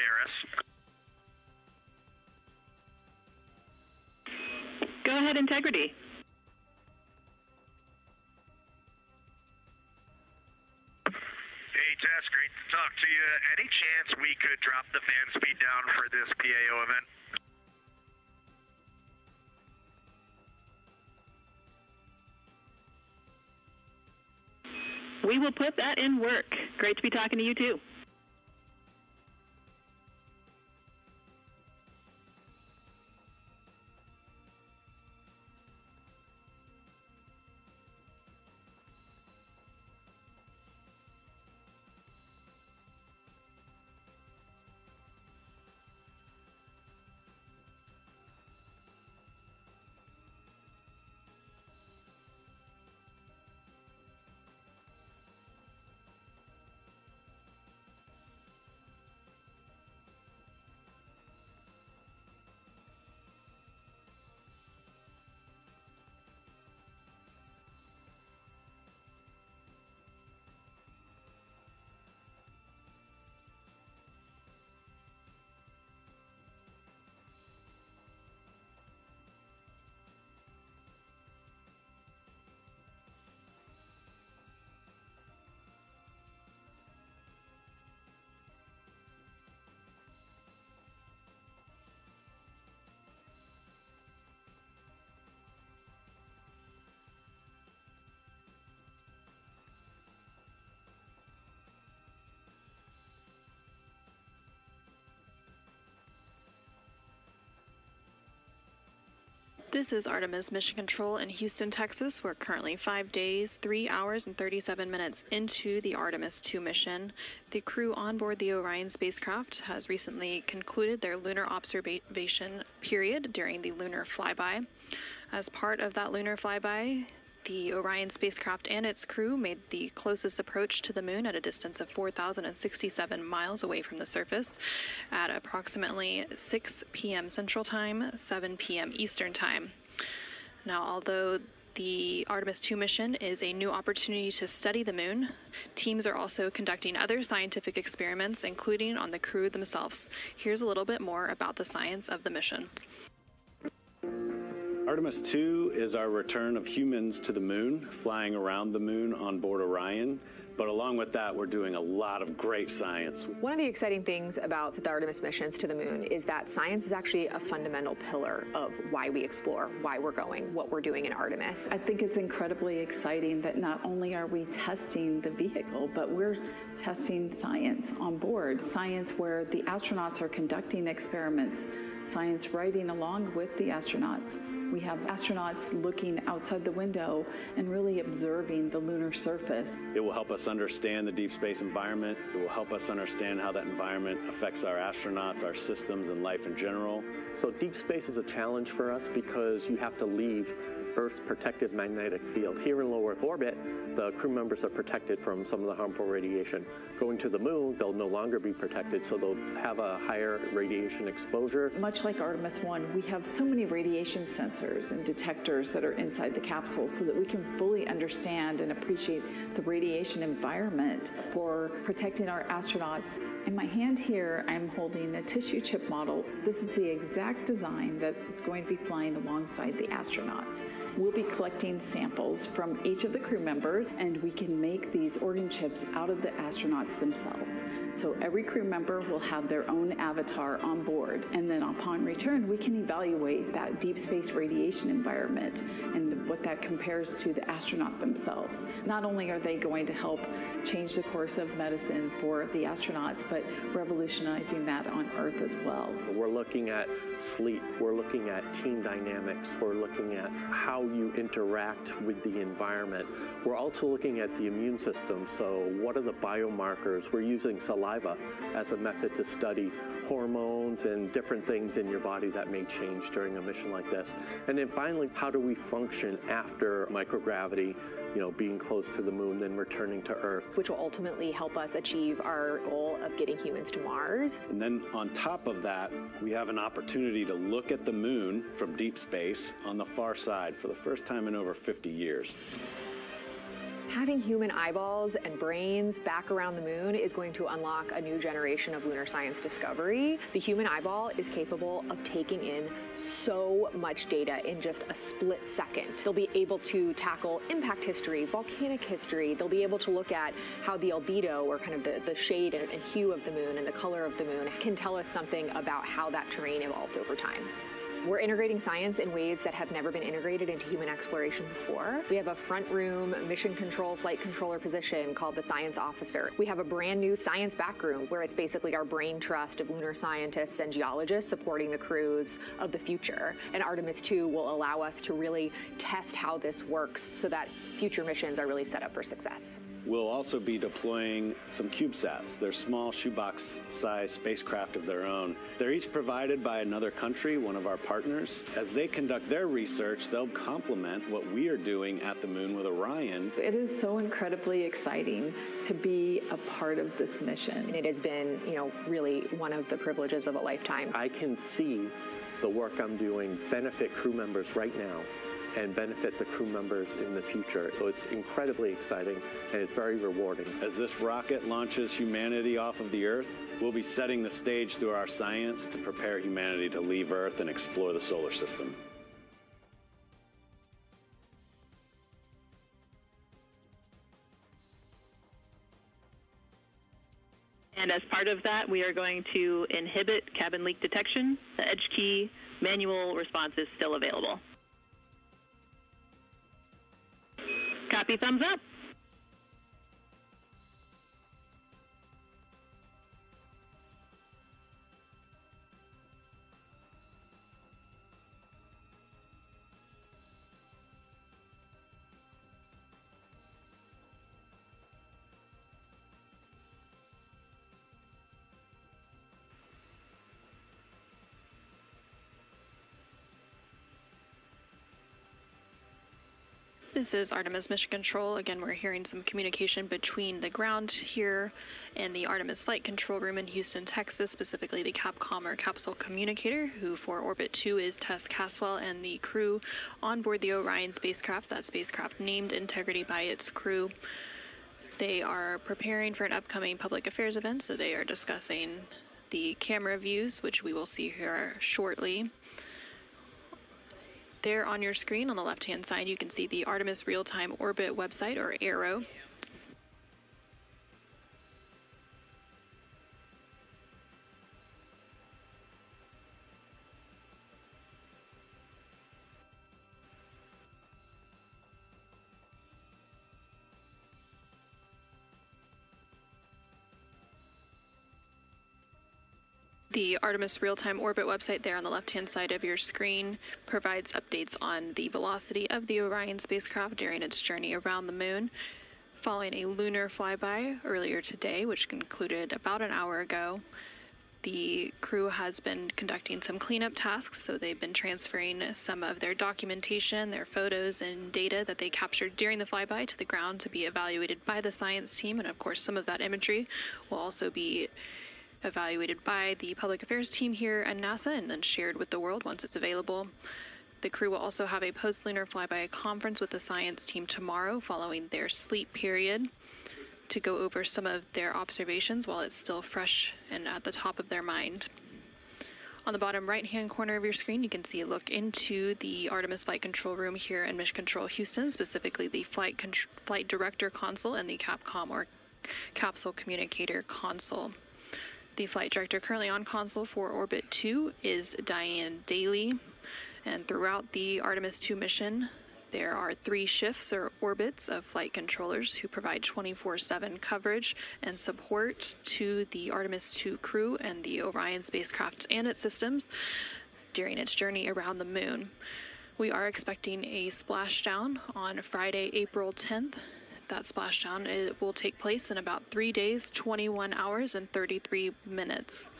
ARS. Go ahead, Integrity. Hey, Tess, great to talk to you. Any chance we could drop the fan speed down for this PAO event? We will put that in work. Great to be talking to you, too. This is Artemis Mission Control in Houston, Texas. We're currently 5 days, 3 hours, and 37 minutes into the Artemis II mission. The crew on board the Orion spacecraft has recently concluded their lunar observation period during the lunar flyby. As part of that lunar flyby, the Orion spacecraft and its crew made the closest approach to the moon at a distance of 4,067 miles away from the surface at approximately 6 p.m. Central Time, 7 p.m. Eastern Time. Now, although the Artemis II mission is a new opportunity to study the moon, teams are also conducting other scientific experiments, including on the crew themselves. Here's a little bit more about the science of the mission. Artemis II is our return of humans to the moon, flying around the moon on board Orion. But along with that, we're doing a lot of great science. One of the exciting things about the Artemis missions to the moon is that science is actually a fundamental pillar of why we explore, why we're going, what we're doing in Artemis. I think it's incredibly exciting that not only are we testing the vehicle, but we're testing science on board. Science where the astronauts are conducting experiments, science riding along with the astronauts. We have astronauts looking outside the window and really observing the lunar surface. It will help us understand the deep space environment. It will help us understand how that environment affects our astronauts, our systems, and life in general. So deep space is a challenge for us because you have to leave Earth's protective magnetic field. Here in low Earth orbit, the crew members are protected from some of the harmful radiation. Going to the moon, they'll no longer be protected, so they'll have a higher radiation exposure. Much like Artemis I, we have so many radiation sensors and detectors that are inside the capsule so that we can fully understand and appreciate the radiation environment for protecting our astronauts. In my hand here, I'm holding a tissue chip model. This is the exact design that it's going to be flying alongside the astronauts. We'll be collecting samples from each of the crew members, and we can make these organ chips out of the astronauts themselves. So every crew member will have their own avatar on board, and then upon return, we can evaluate that deep space radiation environment and what that compares to the astronaut themselves. Not only are they going to help change the course of medicine for the astronauts, but revolutionizing that on Earth as well. We're looking at sleep, we're looking at team dynamics, we're looking at how you interact with the environment. We're also looking at the immune system, so what are the biomarkers? We're using saliva as a method to study hormones and different things in your body that may change during a mission like this. And then finally, how do we function after microgravity, being close to the moon, then returning to Earth? Which will ultimately help us achieve our goal of getting humans to Mars. And then on top of that, we have an opportunity to look at the moon from deep space on the far side for the first time in over 50 years. Having human eyeballs and brains back around the moon is going to unlock a new generation of lunar science discovery. The human eyeball is capable of taking in so much data in just a split second. They'll be able to tackle impact history, volcanic history. They'll be able to look at how the albedo, or kind of the shade and hue of the moon and the color of the moon, can tell us something about how that terrain evolved over time. We're integrating science in ways that have never been integrated into human exploration before. We have a front room mission control flight controller position called the science officer. We have a brand new science back room where it's basically our brain trust of lunar scientists and geologists supporting the crews of the future. And Artemis II will allow us to really test how this works so that future missions are really set up for success. We'll also be deploying some CubeSats. They're small shoebox-sized spacecraft of their own. They're each provided by another country, one of our partners. As they conduct their research, they'll complement what we are doing at the moon with Orion. It is so incredibly exciting to be a part of this mission. It has been, really one of the privileges of a lifetime. I can see the work I'm doing benefit crew members right now and benefit the crew members in the future. So it's incredibly exciting and it's very rewarding. As this rocket launches humanity off of the Earth, we'll be setting the stage through our science to prepare humanity to leave Earth and explore the solar system. And as part of that, we are going to inhibit cabin leak detection. The edge key manual response is still available. Copy, thumbs up. This is Artemis Mission Control. Again, we're hearing some communication between the ground here and the Artemis Flight Control Room in Houston, Texas, specifically the Capcom or Capsule Communicator, who for Orbit 2 is Tess Caswell, and the crew on board the Orion spacecraft, that spacecraft named Integrity by its crew. They are preparing for an upcoming public affairs event, so they are discussing the camera views, which we will see here shortly. There on your screen on the left-hand side, you can see the Artemis Real-Time Orbit website, or ARO. The Artemis Real-Time Orbit website there on the left-hand side of your screen provides updates on the velocity of the Orion spacecraft during its journey around the moon. Following a lunar flyby earlier today, which concluded about an hour ago, the crew has been conducting some cleanup tasks, so they've been transferring some of their documentation, their photos and data that they captured during the flyby to the ground to be evaluated by the science team, and of course some of that imagery will also be evaluated by the public affairs team here at NASA and then shared with the world once it's available. The crew will also have a post-lunar flyby conference with the science team tomorrow following their sleep period to go over some of their observations while it's still fresh and at the top of their mind. On the bottom right-hand corner of your screen, you can see a look into the Artemis Flight Control Room here in Mission Control Houston, specifically the Flight Director Console and the Capcom or Capsule Communicator Console. The flight director currently on console for Orbit 2 is Diane Daly, and throughout the Artemis II mission, there are 3 shifts or orbits of flight controllers who provide 24/7 coverage and support to the Artemis II crew and the Orion spacecraft and its systems during its journey around the moon. We are expecting a splashdown on Friday, April 10th. That splashdown, it will take place in about 3 days, 21 hours, and 33 minutes.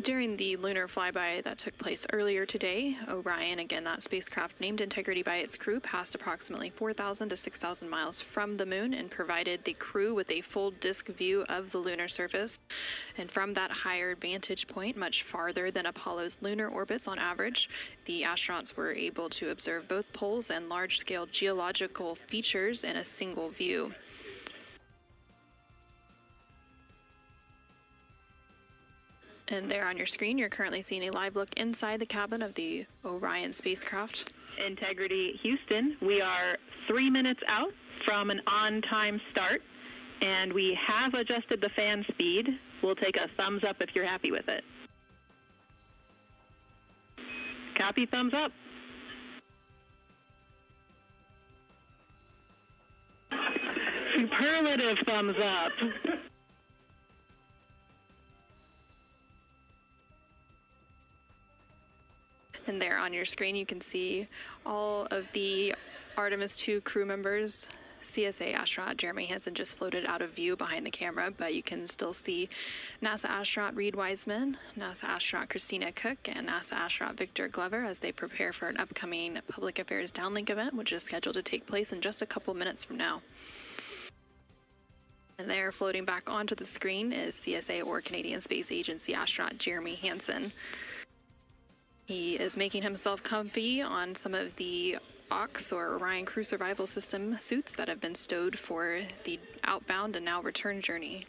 During the lunar flyby that took place earlier today, Orion, again that spacecraft named Integrity by its crew, passed approximately 4,000 to 6,000 miles from the moon and provided the crew with a full disk view of the lunar surface. And from that higher vantage point, much farther than Apollo's lunar orbits on average, the astronauts were able to observe both poles and large-scale geological features in a single view. And there on your screen, you're currently seeing a live look inside the cabin of the Orion spacecraft. Integrity Houston, we are 3 minutes out from an on-time start, and we have adjusted the fan speed. We'll take a thumbs up if you're happy with it. Copy, thumbs up. Superlative thumbs up. And there on your screen, you can see all of the Artemis II crew members. CSA astronaut Jeremy Hansen just floated out of view behind the camera, but you can still see NASA astronaut Reed Wiseman, NASA astronaut Christina Cook, and NASA astronaut Victor Glover as they prepare for an upcoming public affairs downlink event, which is scheduled to take place in just a couple minutes from now. And there, floating back onto the screen, is CSA or Canadian Space Agency astronaut Jeremy Hansen. He is making himself comfy on some of the OX or Orion Crew Survival System suits that have been stowed for the outbound and now return journey.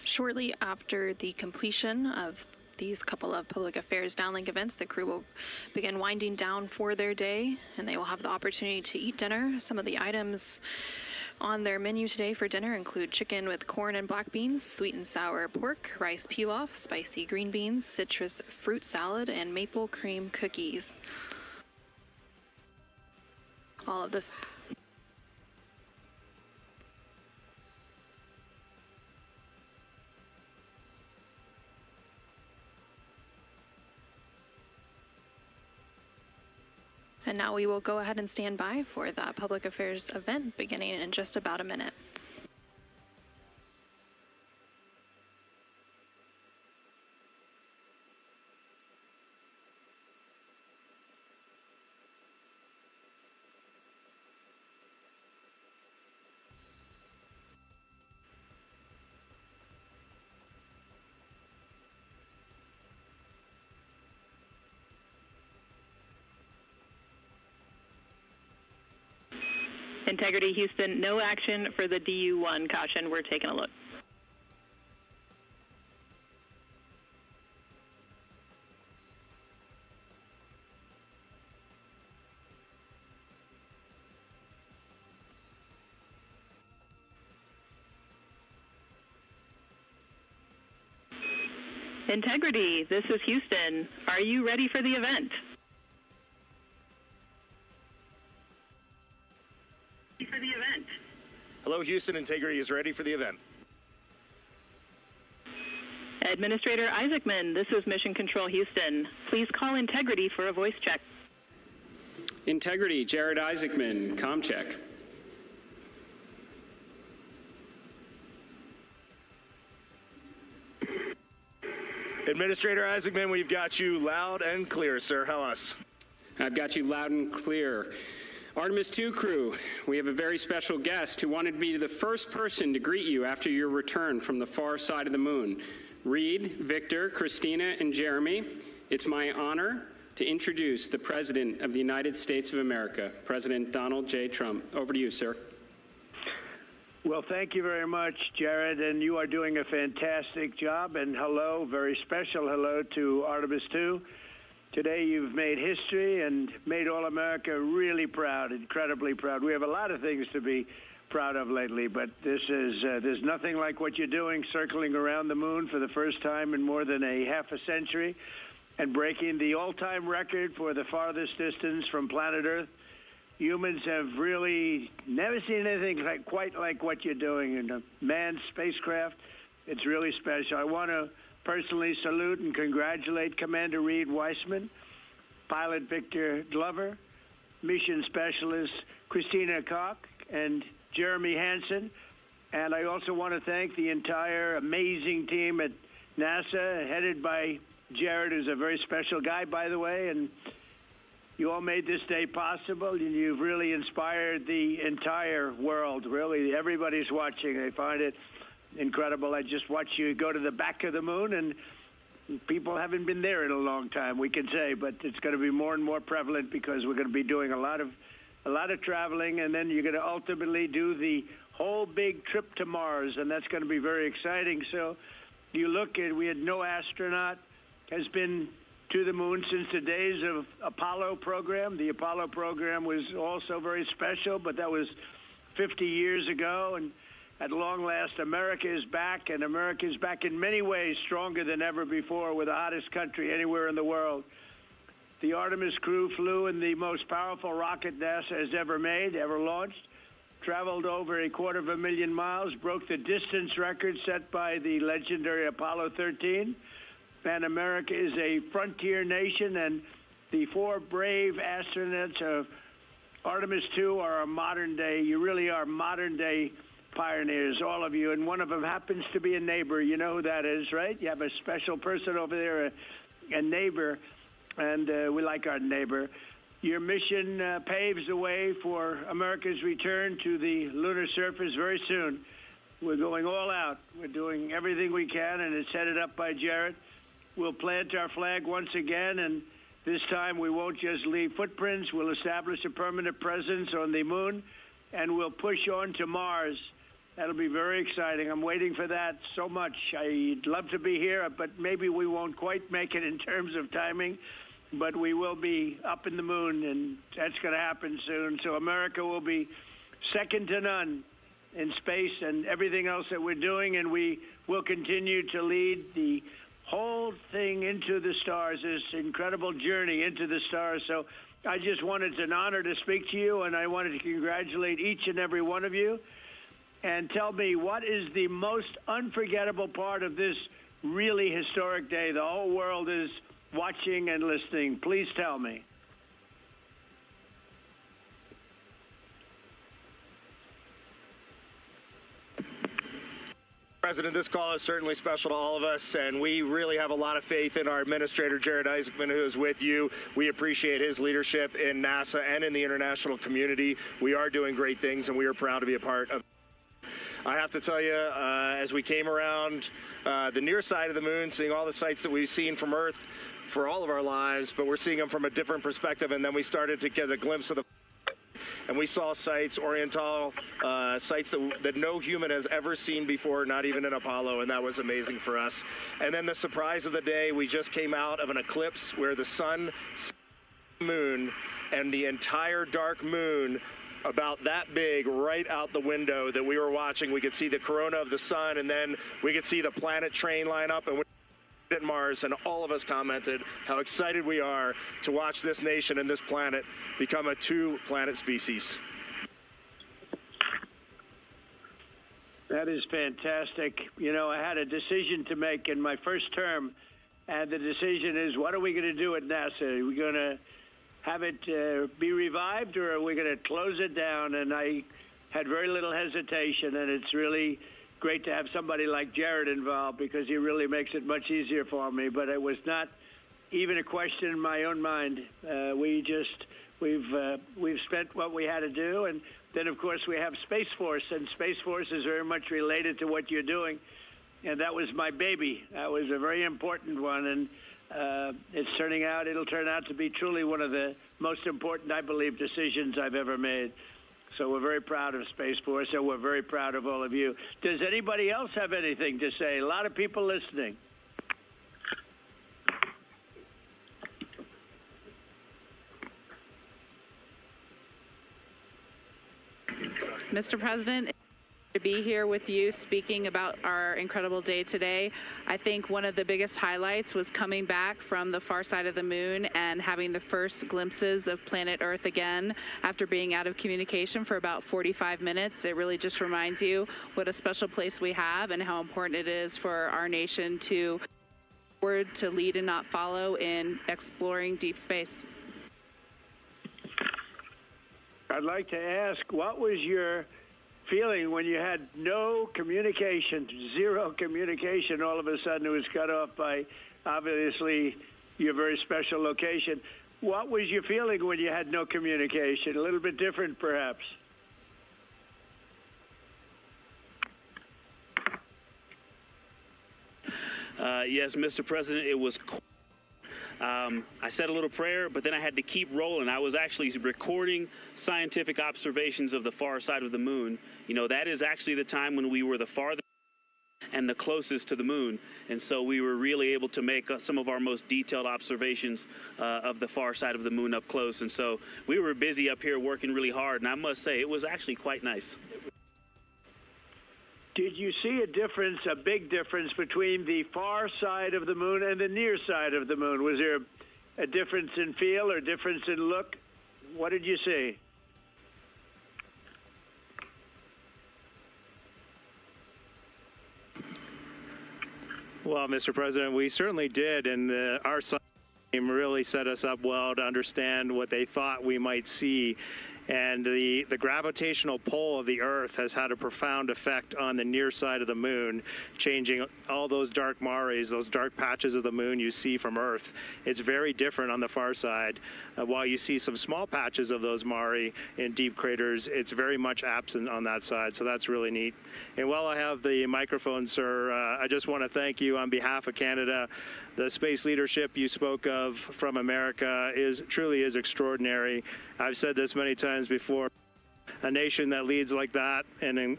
Shortly after the completion of these couple of public affairs downlink events, the crew will begin winding down for their day, and they will have the opportunity to eat dinner. Some of the items on their menu today for dinner include chicken with corn and black beans, sweet and sour pork, rice pilaf, spicy green beans, citrus fruit salad, and maple cream cookies. All of the And now we will go ahead and stand by for the public affairs event beginning in just about a minute. Integrity Houston, no action for the DU-1. Caution, we're taking a look. Integrity, this is Houston. Are you ready for the event? Hello, Houston. Integrity is ready for the event. Administrator Isaacman, this is Mission Control Houston. Please call Integrity for a voice check. Integrity, Jared Isaacman, comm check. Administrator Isaacman, we've got you loud and clear, sir. How us? I've got you loud and clear. Artemis II crew, we have a very special guest who wanted to be the first person to greet you after your return from the far side of the moon. Reed, Victor, Christina, and Jeremy, it's my honor to introduce the President of the United States of America, President Donald J. Trump. Over to you, sir. Well, thank you very much, Jared, and you are doing a fantastic job. And hello, very special hello to Artemis II. Today you've made history and made all America really proud, incredibly proud. We have a lot of things to be proud of lately, but this is there's nothing like what you're doing, circling around the moon for the first time in more than a half a century. and breaking the all-time record for the farthest distance from planet Earth. Humans have really never seen anything quite like what you're doing in a manned spacecraft. It's really special. I want to personally salute and congratulate Commander Reed Weissman, Pilot Victor Glover, Mission Specialist Christina Koch, and Jeremy Hansen. And I also want to thank the entire amazing team at NASA, headed by Jared, who's a very special guy, by the way, and you all made this day possible, and you've really inspired the entire world. Really, everybody's watching. I find it incredible. I just watched you go to the back of the moon, and people haven't been there in a long time, we can say, but it's going to be more and more prevalent because we're going to be doing a lot of traveling, and then you're going to ultimately do the whole big trip to Mars, and that's going to be very exciting. So you look at, we had no astronaut has been to the moon since the days of Apollo program. The Apollo program was also very special, but that was 50 years ago. And at long last, America is back, and America is back in many ways stronger than ever before. We're the hottest country anywhere in the world. The Artemis crew flew in the most powerful rocket NASA has ever made, ever launched, traveled over 250,000 miles, broke the distance record set by the legendary Apollo 13. And America is a frontier nation, and the 4 brave astronauts of Artemis II are a modern day, you really are modern day pioneers, all of you, and one of them happens to be a neighbor. You know who that is, right? You have a special person over there, a neighbor, and we like our neighbor. Your mission paves the way for America's return to the lunar surface very soon. We're going all out. We're doing everything we can, and it's headed up by Jared. We'll plant our flag once again, and this time we won't just leave footprints. We'll establish a permanent presence on the moon, and we'll push on to Mars. That'll be very exciting. I'm waiting for that so much. I'd love to be here, but maybe we won't quite make it in terms of timing, but we will be up in the moon, and that's going to happen soon. So America will be second to none in space and everything else that we're doing, and we will continue to lead the whole thing into the stars, this incredible journey into the stars. So I just wanted, it's an honor to speak to you, and I wanted to congratulate each and every one of you. And tell me, what is the most unforgettable part of this really historic day? The whole world is watching and listening. Please tell me. President, this call is certainly special to all of us, and we really have a lot of faith in our administrator, Jared Isaacman, who is with you. We appreciate his leadership in NASA and in the international community. We are doing great things, and we are proud to be a part of. I have to tell you, as we came around the near side of the moon, seeing all the sights that we've seen from Earth for all of our lives, but we're seeing them from a different perspective, and then we started to get a glimpse of the and we saw sites, Oriental sites that no human has ever seen before, not even in Apollo, and that was amazing for us. And then the surprise of the day, we just came out of an eclipse where the sun, moon, and the entire dark moon about that big right out the window that we were watching. We could see the corona of the sun, and then we could see the planet train line up, and we at Mars, and all of us commented how excited we are to watch this nation and this planet become a 2-planet species. That is fantastic. You know, I had a decision to make in my first term, and the decision is, what are we going to do at NASA? Are we going to have it be revived, or are we going to close it down? And I had very little hesitation, and it's really great to have somebody like Jared involved, because he really makes it much easier for me. But it was not even a question in my own mind. We've spent what we had to do, and then of course we have Space Force, and Space Force is very much related to what you're doing, and that was my baby. That was a very important one, and it'll turn out to be truly one of the most important, I believe, decisions I've ever made. So we're very proud of Space Force, and we're very proud of all of you. Does anybody else have anything to say? A lot of people listening. Mr. President, to be here with you speaking about our incredible day today. I think one of the biggest highlights was coming back from the far side of the moon and having the first glimpses of planet Earth again after being out of communication for about 45 minutes. It really just reminds you what a special place we have and how important it is for our nation to lead and not follow in exploring deep space. I'd like to ask, what was your feeling when you had no communication, zero communication? All of a sudden it was cut off by, obviously, your very special location. What was your feeling when you had no communication? A little bit different, perhaps. Yes, Mr. President, it was I said a little prayer, but then I had to keep rolling. I was actually recording scientific observations of the far side of the moon. You know, that is actually the time when we were the farthest and the closest to the moon. And so we were really able to make some of our most detailed observations of the far side of the moon up close. And so we were busy up here working really hard. And I must say, it was actually quite nice. Did you see a difference, a big difference, between the far side of the moon and the near side of the moon? Was there a difference in feel or difference in look? What did you see? Well, Mr. President, we certainly did, and our science team really set us up well to understand what they thought we might see. And the gravitational pull of the Earth has had a profound effect on the near side of the moon, changing all those dark mares, those dark patches of the moon you see from Earth. It's very different on the far side. While you see some small patches of those mare in deep craters, it's very much absent on that side, so that's really neat. And while I have the microphone, sir, I just want to thank you on behalf of Canada. The space leadership you spoke of from America truly is extraordinary. I've said this many times before. A nation that leads like that and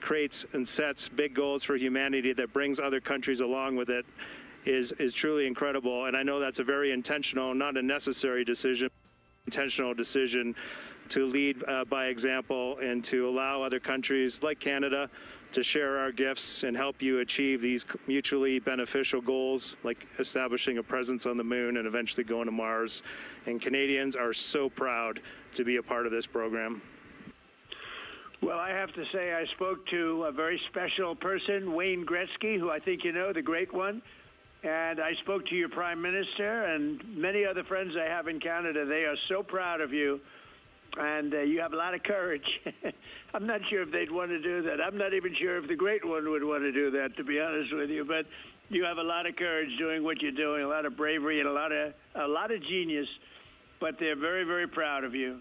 creates and sets big goals for humanity that brings other countries along with it is truly incredible. And I know that's a very intentional, not a necessary decision, intentional decision to lead by example and to allow other countries like Canada to share our gifts and help you achieve these mutually beneficial goals, like establishing a presence on the moon and eventually going to Mars. And Canadians are so proud to be a part of this program. Well, I have to say I spoke to a very special person, Wayne Gretzky, who I think you know, the great one. And I spoke to your Prime Minister and many other friends I have in Canada. They are so proud of you. And you have a lot of courage. I'm not sure if they'd want to do that. I'm not even sure if the great one would want to do that, to be honest with you. But you have a lot of courage doing what you're doing, a lot of bravery and a lot of genius. But they're very, very proud of you.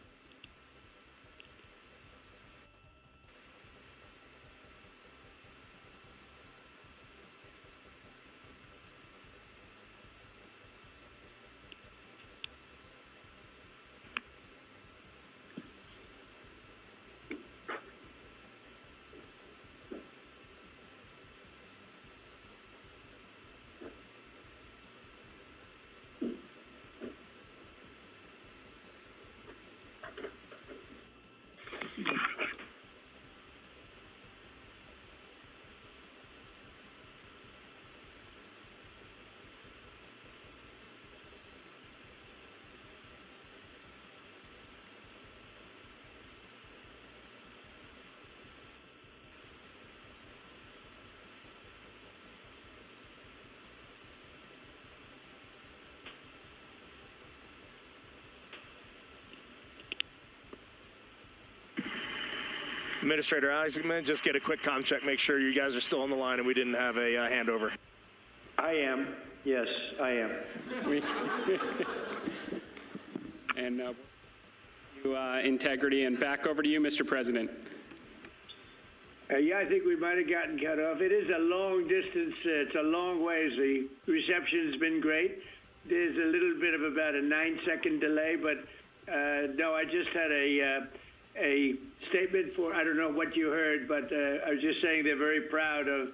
Administrator Alex, I'm going to just get a quick comm check, make sure you guys are still on the line and we didn't have a handover. I am. Yes, I am. And integrity, and back over to you, Mr. President. Yeah, I think we might have gotten cut off. It is a long distance. It's a long ways. The reception's been great. There's a little bit of about a 9-second delay, but no, I just had a statement for, I don't know what you heard, but I was just saying they're very proud of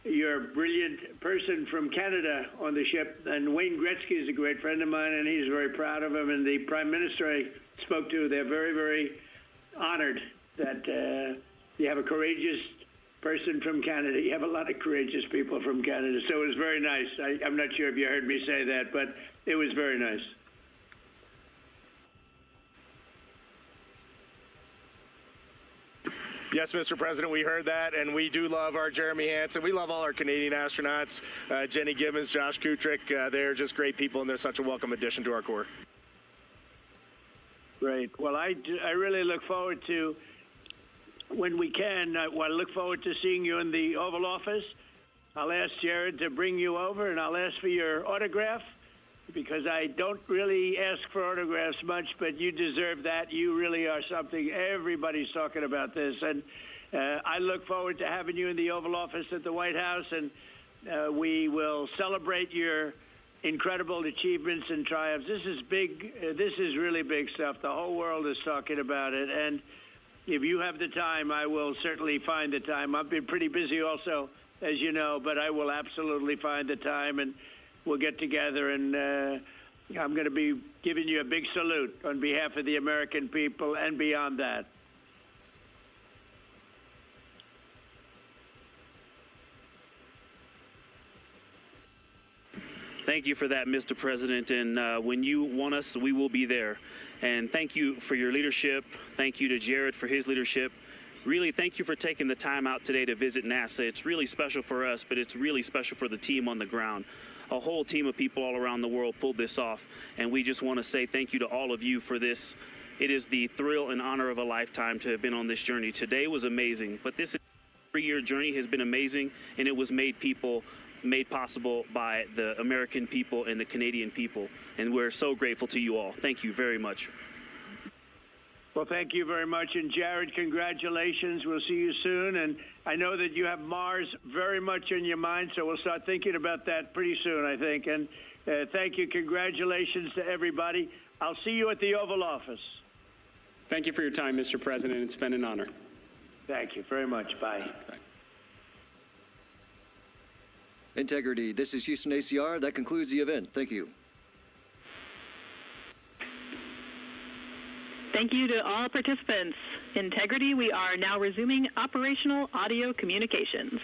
your brilliant person from Canada on the ship. And Wayne Gretzky is a great friend of mine, and he's very proud of him. And the Prime Minister I spoke to, they're very, very honored that you have a courageous person from Canada. You have a lot of courageous people from Canada, so it was very nice. I'm not sure if you heard me say that, but it was very nice. Yes, Mr. President, we heard that, and we do love our Jeremy Hansen. We love all our Canadian astronauts, Jenny Gibbons, Josh Kutrick. They're just great people, and they're such a welcome addition to our Corps. Great. Well, I really look forward to, when we can, I look forward to seeing you in the Oval Office. I'll ask Jared to bring you over, and I'll ask for your autograph, because I don't really ask for autographs much, but you deserve that. You really are something. Everybody's talking about this. And I look forward to having you in the Oval Office at the White House, and we will celebrate your incredible achievements and triumphs. This is big. This is really big stuff. The whole world is talking about it. And if you have the time, I will certainly find the time. I've been pretty busy also, as you know, but I will absolutely find the time, and we'll get together, and I'm going to be giving you a big salute on behalf of the American people and beyond that. Thank you for that, Mr. President. And when you want us, we will be there. And thank you for your leadership. Thank you to Jared for his leadership. Really, thank you for taking the time out today to visit NASA. It's really special for us, but it's really special for the team on the ground. A whole team of people all around the world pulled this off, and we just want to say thank you to all of you for this. It is the thrill and honor of a lifetime to have been on this journey. Today was amazing, but this 3-year journey has been amazing, and it was made possible by the American people and the Canadian people, and we're so grateful to you all. Thank you very much. Well, thank you very much. And Jared, congratulations. We'll see you soon. And I know that you have Mars very much in your mind, so we'll start thinking about that pretty soon, I think. And thank you. Congratulations to everybody. I'll see you at the Oval Office. Thank you for your time, Mr. President. It's been an honor. Thank you very much. Bye. Bye. Integrity. This is Houston ACR. That concludes the event. Thank you. Thank you to all participants. Integrity, we are now resuming operational audio communications.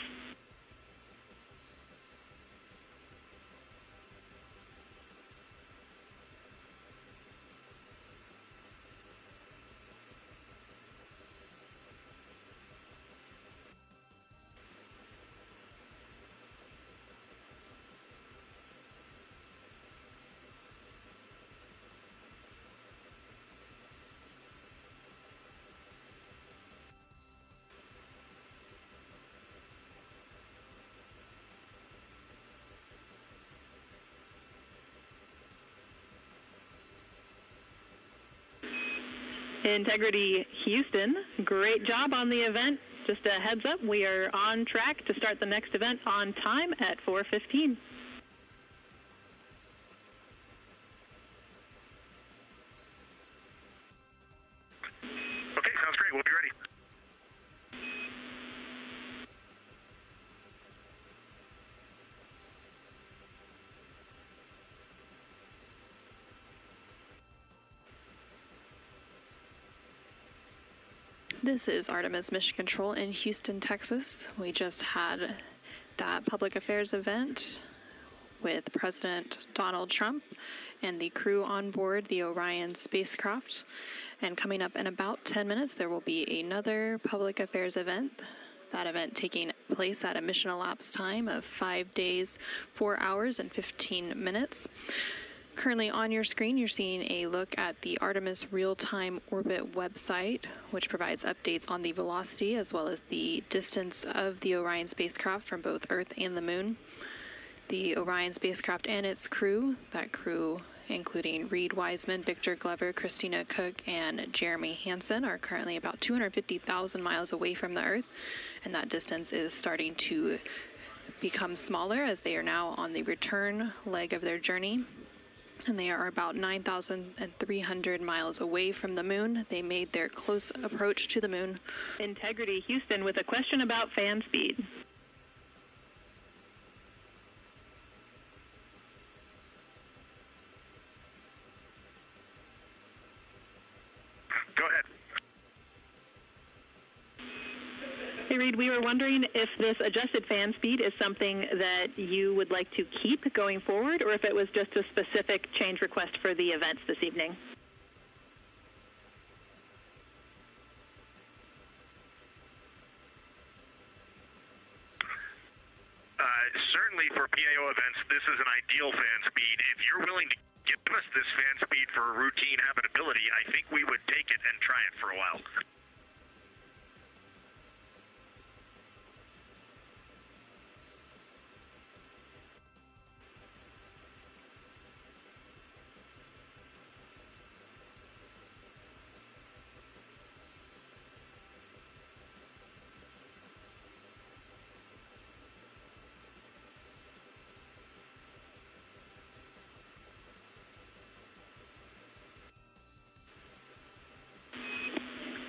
Integrity Houston, great job on the event. Just a heads up, we are on track to start the next event on time at 4:15. Okay, sounds great. We'll be ready. This is Artemis Mission Control in Houston, Texas. We just had that public affairs event with President Donald Trump and the crew on board the Orion spacecraft. And coming up in about 10 minutes, there will be another public affairs event. That event taking place at a mission elapsed time of 5 days, 4 hours, and 15 minutes. Currently on your screen, you're seeing a look at the Artemis Real-Time Orbit website, which provides updates on the velocity as well as the distance of the Orion spacecraft from both Earth and the Moon. The Orion spacecraft and its crew, that crew including Reed Wiseman, Victor Glover, Christina Cook, and Jeremy Hansen, are currently about 250,000 miles away from the Earth, and that distance is starting to become smaller as they are now on the return leg of their journey. And they are about 9,300 miles away from the Moon. They made their close approach to the Moon. Integrity Houston with a question about fan speed. Go ahead. Hey, Reed, we were wondering if this adjusted fan speed is something that you would like to keep going forward, or if it was just a specific change request for the events this evening. Certainly for PAO events, this is an ideal fan speed. If you're willing to give us this fan speed for routine habitability, I think we would take it and try it for a while.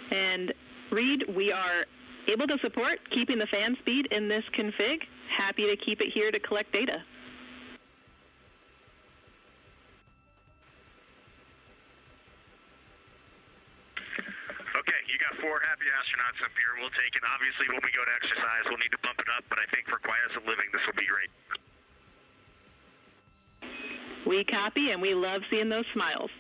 And Reed, we are able to support keeping the fan speed in this config. Happy to keep it here to collect data. Okay, you got 4 happy astronauts up here. We'll take it. Obviously, when we go to exercise, we'll need to bump it up, but I think for quiescent living, this will be great. We copy, and we love seeing those smiles.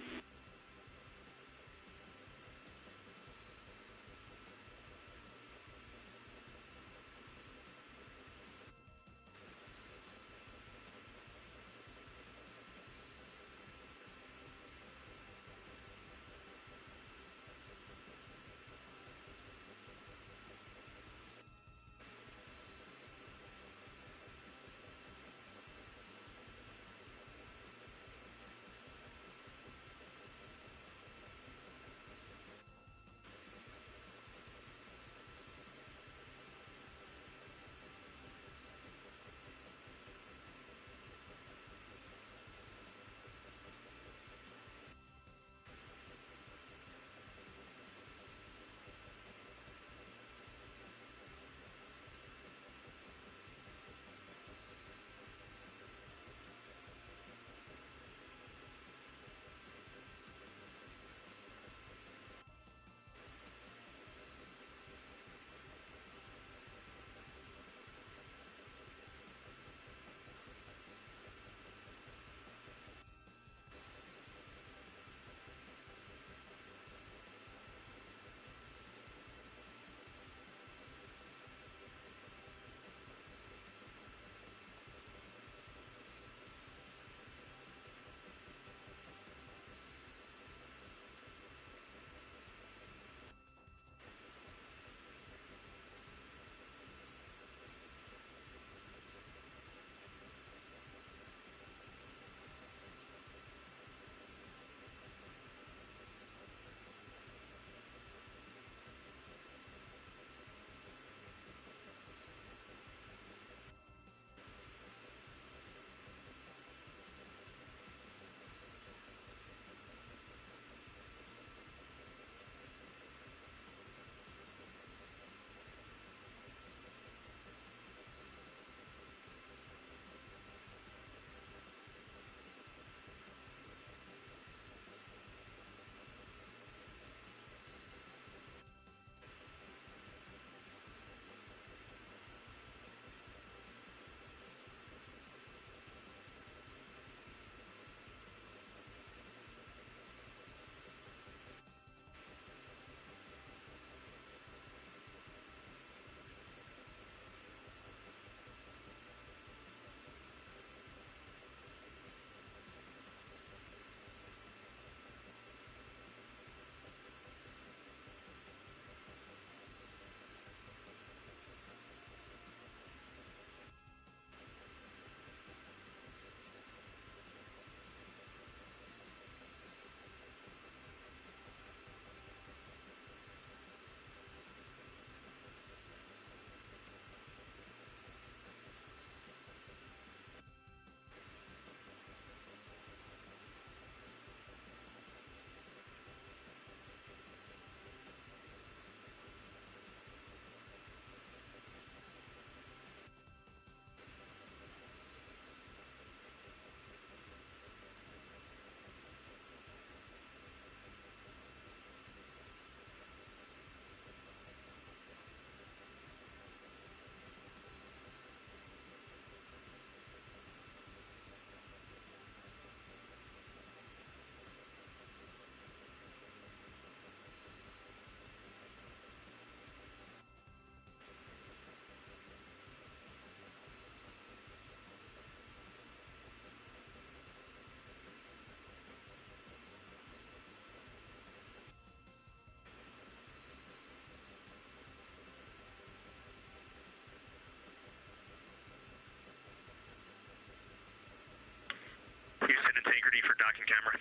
camera?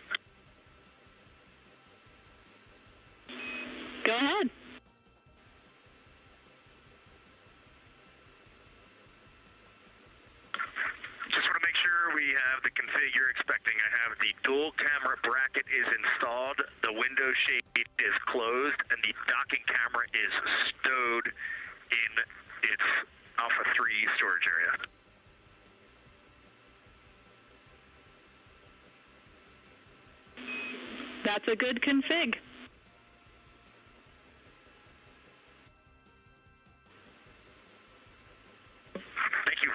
Go ahead. Just want to make sure we have the config you're expecting. I have the dual camera bracket is installed, the window shade is closed, and the docking camera is stowed in its Alpha 3 storage area. That's a good config. Thank you.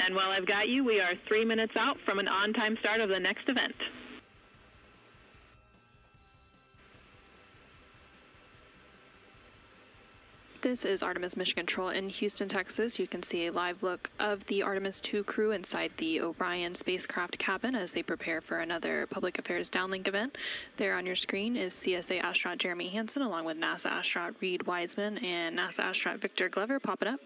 And while I've got you, we are 3 minutes out from an on-time start of the next event. This is Artemis Mission Control in Houston, Texas. You can see a live look of the Artemis II crew inside the Orion spacecraft cabin as they prepare for another public affairs downlink event. There on your screen is CSA astronaut Jeremy Hansen along with NASA astronaut Reed Wiseman and NASA astronaut Victor Glover popping up.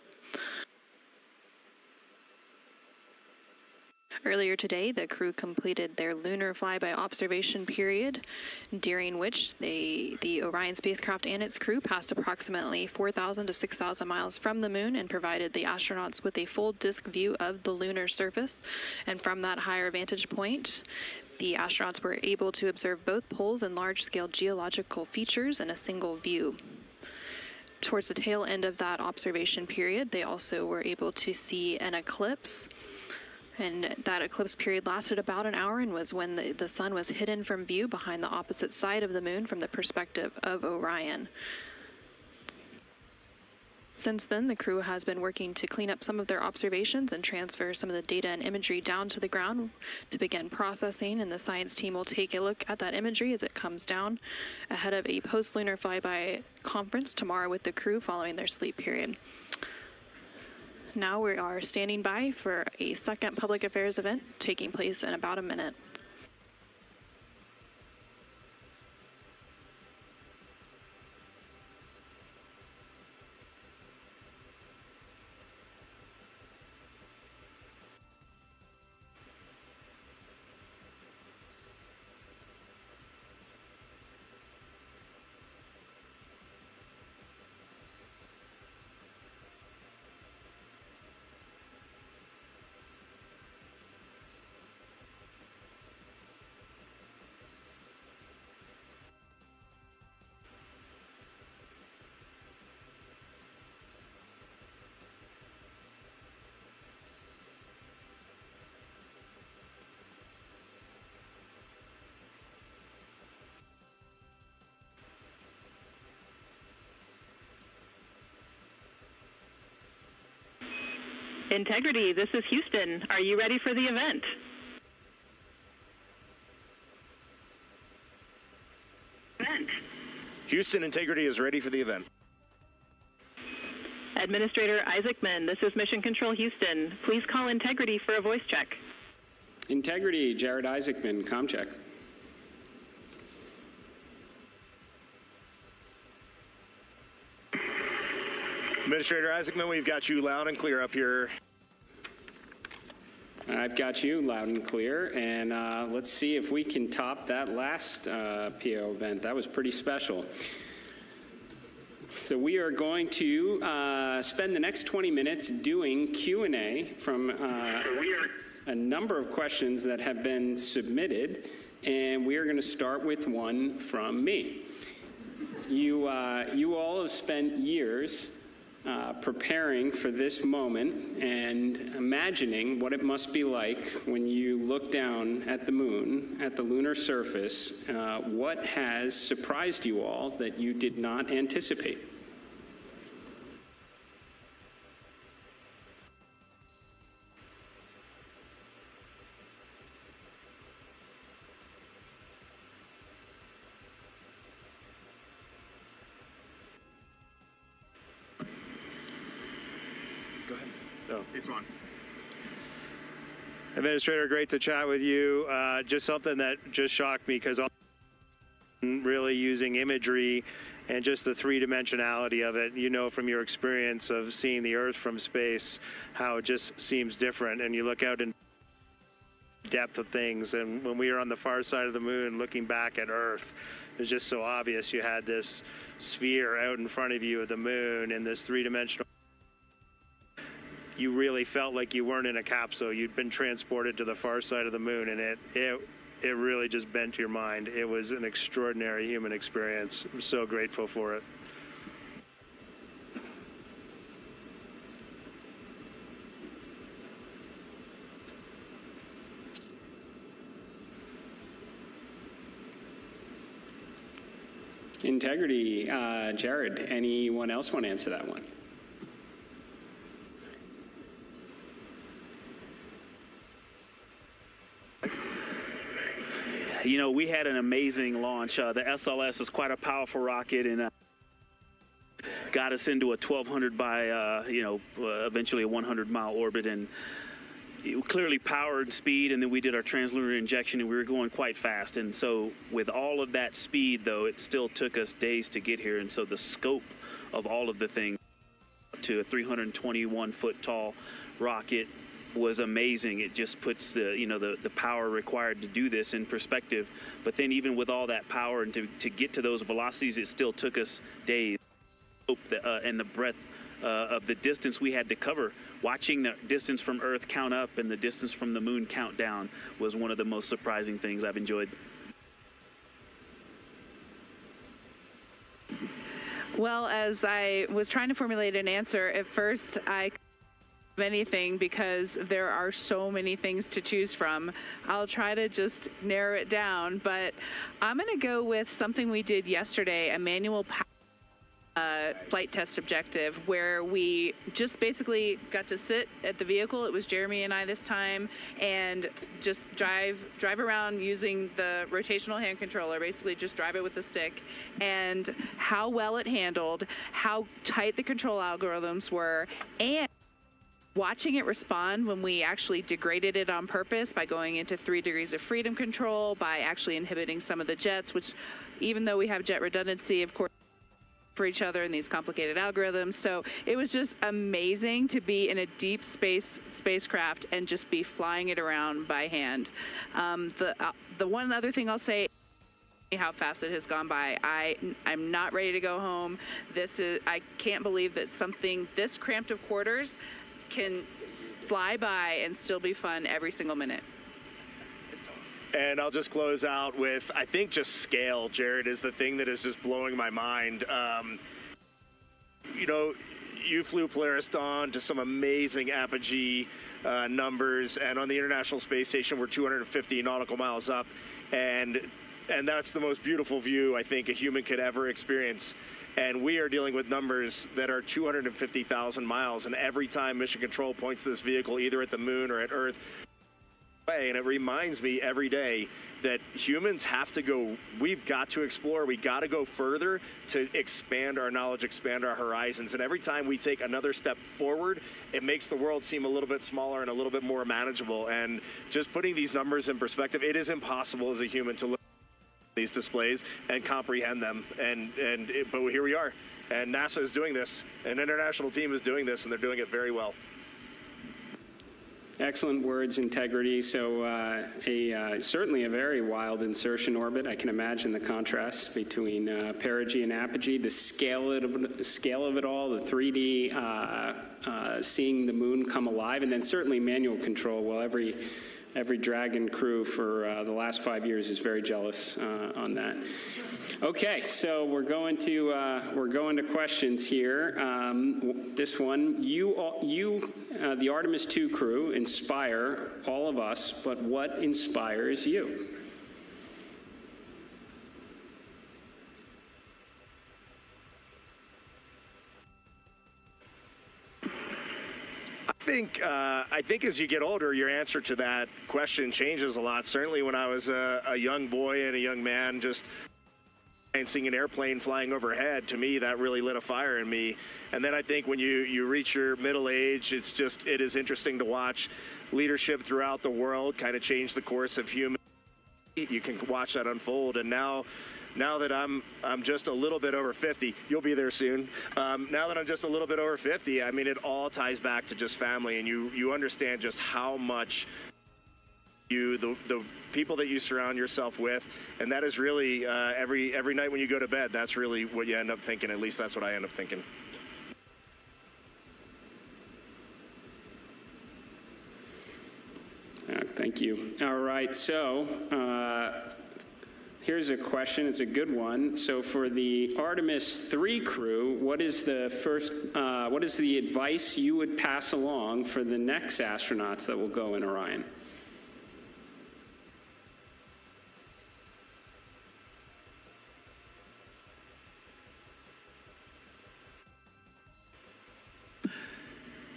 Earlier today, the crew completed their lunar flyby observation period, during which the Orion spacecraft and its crew passed approximately 4,000 to 6,000 miles from the moon and provided the astronauts with a full disk view of the lunar surface. And from that higher vantage point, the astronauts were able to observe both poles and large-scale geological features in a single view. Towards the tail end of that observation period, they also were able to see an eclipse. And that eclipse period lasted about an hour and was when the sun was hidden from view behind the opposite side of the moon from the perspective of Orion. Since then, the crew has been working to clean up some of their observations and transfer some of the data and imagery down to the ground to begin processing, and the science team will take a look at that imagery as it comes down ahead of a post-lunar flyby conference tomorrow with the crew following their sleep period. Now we are standing by for a second public affairs event taking place in about a minute. Integrity, this is Houston. Are you ready for the event? Houston, Integrity is ready for the event. Administrator Isaacman, this is Mission Control Houston. Please call Integrity for a voice check. Integrity, Jared Isaacman, comm check. Administrator Isaacman, we've got you loud and clear up here. I've got you loud and clear, and let's see if we can top that last PO event. That was pretty special. So we are going to spend the next 20 minutes doing Q&A from a number of questions that have been submitted, and we are going to start with one from me. You all have spent years preparing for this moment and imagining what it must be like when you look down at the moon, at the lunar surface. What has surprised you all that you did not anticipate? It's on. Administrator, great to chat with you. Just something that just shocked me because I'm really using imagery and just the three-dimensionality of it. You know from your experience of seeing the Earth from space how it just seems different. And you look out in depth of things. And when we were on the far side of the moon looking back at Earth, it was just so obvious. You had this sphere out in front of you of the moon in this three-dimensional. You really felt like you weren't in a capsule. You'd been transported to the far side of the moon, and it really just bent your mind. It was an extraordinary human experience. I'm so grateful for it. Integrity, Jared, anyone else want to answer that one? You know, we had an amazing launch. The SLS is quite a powerful rocket, and got us into a 1,200 by, eventually a 100-mile orbit, and clearly power and speed, and then we did our translunar injection, and we were going quite fast. And so with all of that speed, though, it still took us days to get here. And so the scope of all of the things to a 321-foot tall rocket was amazing. It just puts the power required to do this in perspective. But then even with all that power and to get to those velocities, it still took us days. And the breadth of the distance we had to cover. Watching the distance from Earth count up and the distance from the moon count down was one of the most surprising things I've enjoyed. Well, as I was trying to formulate an answer, at first I couldn't think of anything because there are so many things to choose from. I'll try to just narrow it down, but I'm going to go with something we did yesterday, a manual flight test objective, where we just basically got to sit at the vehicle. It was Jeremy and I this time, and just drive around using the rotational hand controller, basically just drive it with the stick, and how well it handled, how tight the control algorithms were, and watching it respond when we actually degraded it on purpose by going into 3 degrees of freedom control, by actually inhibiting some of the jets, which even though we have jet redundancy, of course, for each other in these complicated algorithms. So it was just amazing to be in a deep spacecraft and just be flying it around by hand. The one other thing I'll say, how fast it has gone by. I'm not ready to go home. I can't believe that something this cramped of quarters can fly by and still be fun every single minute. And I'll just close out with, I think just scale, Jared, is the thing that is just blowing my mind. You flew Polaris Dawn to some amazing apogee numbers, and on the International Space Station, we're 250 nautical miles up, and that's the most beautiful view I think a human could ever experience. And we are dealing with numbers that are 250,000 miles, and every time Mission Control points this vehicle either at the moon or at Earth, and it reminds me every day that humans have to go, we've got to explore, we got to go further to expand our knowledge, expand our horizons. And every time we take another step forward, it makes the world seem a little bit smaller and a little bit more manageable. And just putting these numbers in perspective, it is impossible as a human to look at these displays and comprehend them. But here we are. And NASA is doing this, an international team is doing this, and they're doing it very well. Excellent words, Integrity. So certainly a very wild insertion orbit. I can imagine the contrast between perigee and apogee, the scale of it all, the 3D, seeing the moon come alive, and then certainly manual control. Well, every Dragon crew for the last 5 years is very jealous on that. Okay, so we're going to questions here. This one, the Artemis II crew, inspire all of us, but what inspires you? I think as you get older, your answer to that question changes a lot. Certainly when I was a young boy and a young man, just seeing an airplane flying overhead, to me, that really lit a fire in me. And then I think when you reach your middle age, it is interesting to watch leadership throughout the world kind of change the course of human. You can watch that unfold. And now that I'm just a little bit over 50, you'll be there soon. Now that I'm just a little bit over 50, I mean, it all ties back to just family, and you understand just how much you, the people that you surround yourself with, and that is really every night when you go to bed, that's really what you end up thinking. At least that's what I end up thinking. Thank you. All right, so here's a question. It's a good one. So for the Artemis II crew, what is the advice you would pass along for the next astronauts that will go in Orion?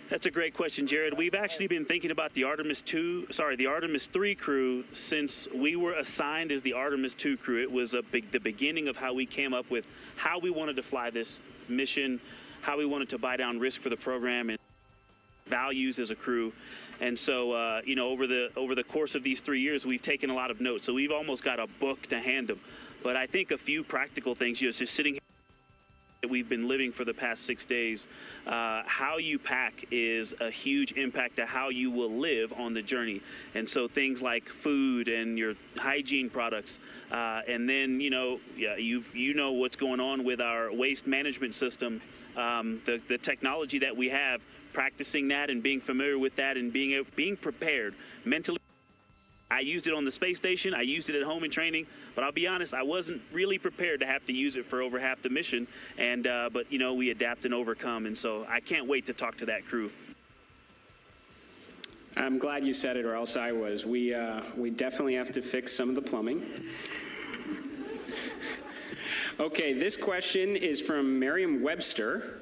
That's a great question, Jared. We've actually been thinking about the Artemis III crew since we were assigned as the Artemis II crew. It was the beginning of how we came up with how we wanted to fly this mission, how we wanted to buy down risk for the program, and values as a crew. And so, you know, over the course of these 3 years, we've taken a lot of notes. So we've almost got a book to hand them. But I think a few practical things, just sitting here, we've been living for the past 6 days, how you pack is a huge impact to how you will live on the journey. And so things like food and your hygiene products, and then, you know, you know what's going on with our waste management system, the technology that we have, practicing that and being familiar with that and being prepared mentally. I used it on the space station. I used it at home in training, but I'll be honest, I wasn't really prepared to have to use it for over half the mission. And but you know, we adapt and overcome, and so I can't wait to talk to that crew. I'm glad you said it, or else I was. We definitely have to fix some of the plumbing. Okay, this question is from Merriam-Webster.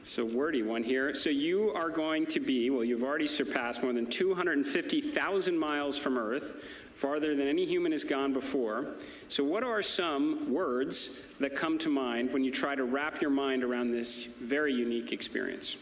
So wordy one here. So you are going to be, well, you've already surpassed more than 250,000 miles from Earth, farther than any human has gone before. So what are some words that come to mind when you try to wrap your mind around this very unique experience?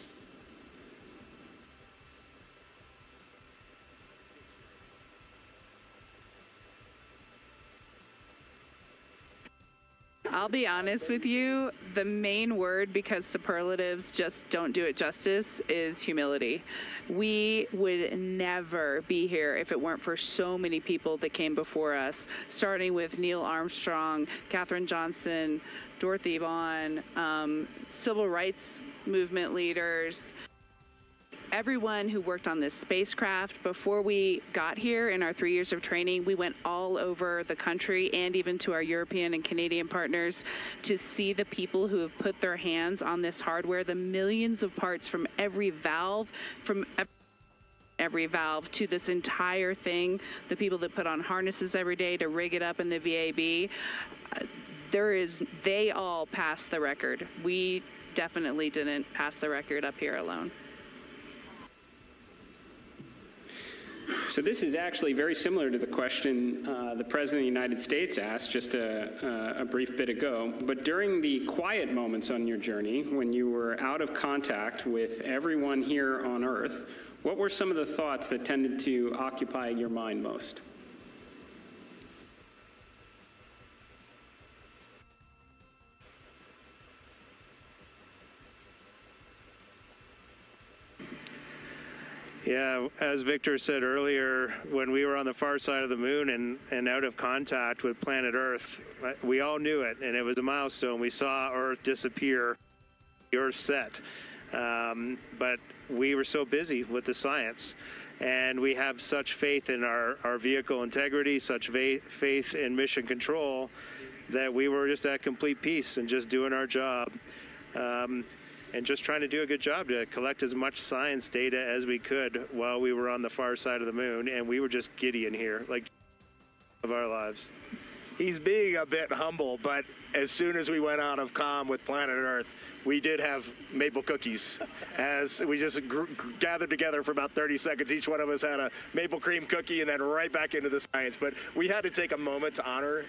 I'll be honest with you, the main word, because superlatives just don't do it justice, is humility. We would never be here if it weren't for so many people that came before us, starting with Neil Armstrong, Katherine Johnson, Dorothy Vaughan, civil rights movement leaders, everyone who worked on this spacecraft. Before we got here in our 3 years of training, we went all over the country and even to our European and Canadian partners to see the people who have put their hands on this hardware, the millions of parts from every valve, to this entire thing, the people that put on harnesses every day to rig it up in the VAB. They all passed the record. We definitely didn't pass the record up here alone. So this is actually very similar to the question the President of the United States asked just a brief bit ago. But during the quiet moments on your journey, when you were out of contact with everyone here on Earth, what were some of the thoughts that tended to occupy your mind most? Yeah, as Victor said earlier, when we were on the far side of the moon and out of contact with planet Earth, we all knew it, and it was a milestone. We saw Earth disappear, the Earth set. But we were so busy with the science, and we have such faith in our vehicle integrity, such faith in mission control, that we were just at complete peace and just doing our job. And just trying to do a good job to collect as much science data as we could while we were on the far side of the moon, and we were just giddy in here, like of our lives. He's being a bit humble, but as soon as we went out of comm with planet Earth, we did have maple cookies. As we just gathered together for about 30 seconds, each one of us had a maple cream cookie and then right back into the science. But we had to take a moment to honor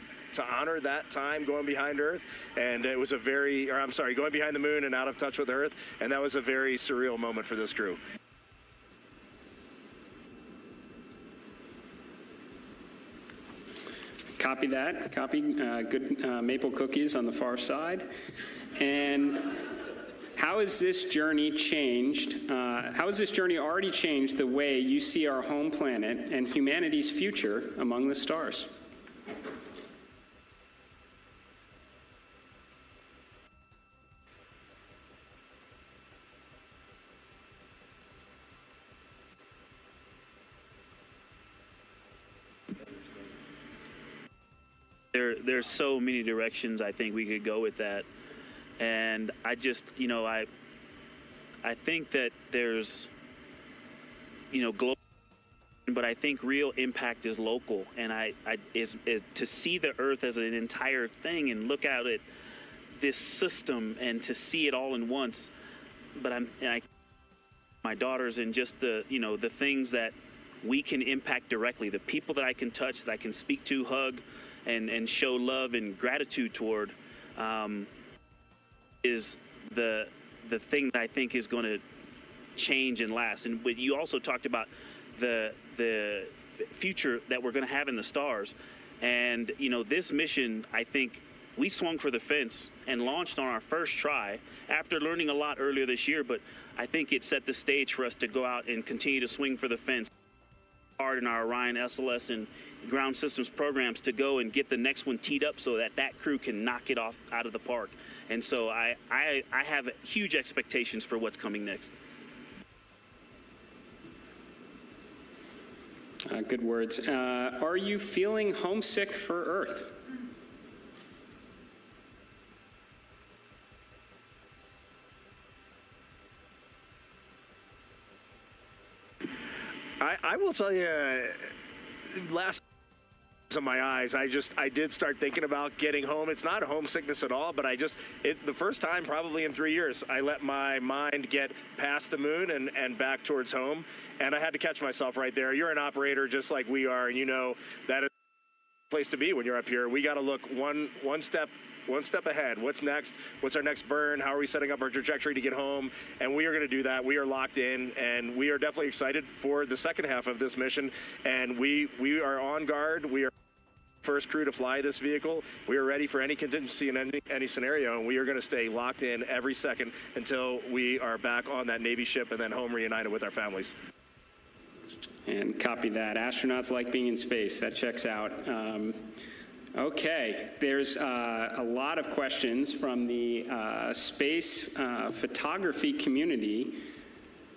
that time going behind Earth, and it was going behind the moon and out of touch with Earth, and that was a very surreal moment for this crew. Copy that. Good maple cookies on the far side. And How has this journey changed? How has this journey already changed the way you see our home planet and humanity's future among the stars? There's so many directions I think we could go with that, and I just, I think that there's, global, but I think real impact is local, and is to see the Earth as an entire thing and look at it, this system, and to see it all in once. But my daughters, and just the the things that we can impact directly, the people that I can touch, that I can speak to, hug, and show love and gratitude toward, is the thing that I think is going to change and last. And but you also talked about the future that we're going to have in the stars, and this mission, I think we swung for the fence and launched on our first try after learning a lot earlier this year. But I think it set the stage for us to go out and continue to swing for the fence hard in our Orion SLS and ground systems programs to go and get the next one teed up so that crew can knock it off out of the park. And so I have huge expectations for what's coming next. Good words. Are you feeling homesick for Earth? I will tell you, last of my eyes, I did start thinking about getting home. It's not homesickness at all, but the first time probably in 3 years, I let my mind get past the moon and back towards home, and I had to catch myself right there. You're an operator just like we are, and that is the place to be when you're up here. We got to look one step ahead. What's next? What's our next burn? How are we setting up our trajectory to get home? And we are going to do that. We are locked in, and we are definitely excited for the second half of this mission. And we are on guard. We are first crew to fly this vehicle. We are ready for any contingency in any scenario, and we are going to stay locked in every second until we are back on that Navy ship and then home reunited with our families. And copy that. Astronauts like being in space. That checks out. Okay, there's a lot of questions from the space photography community.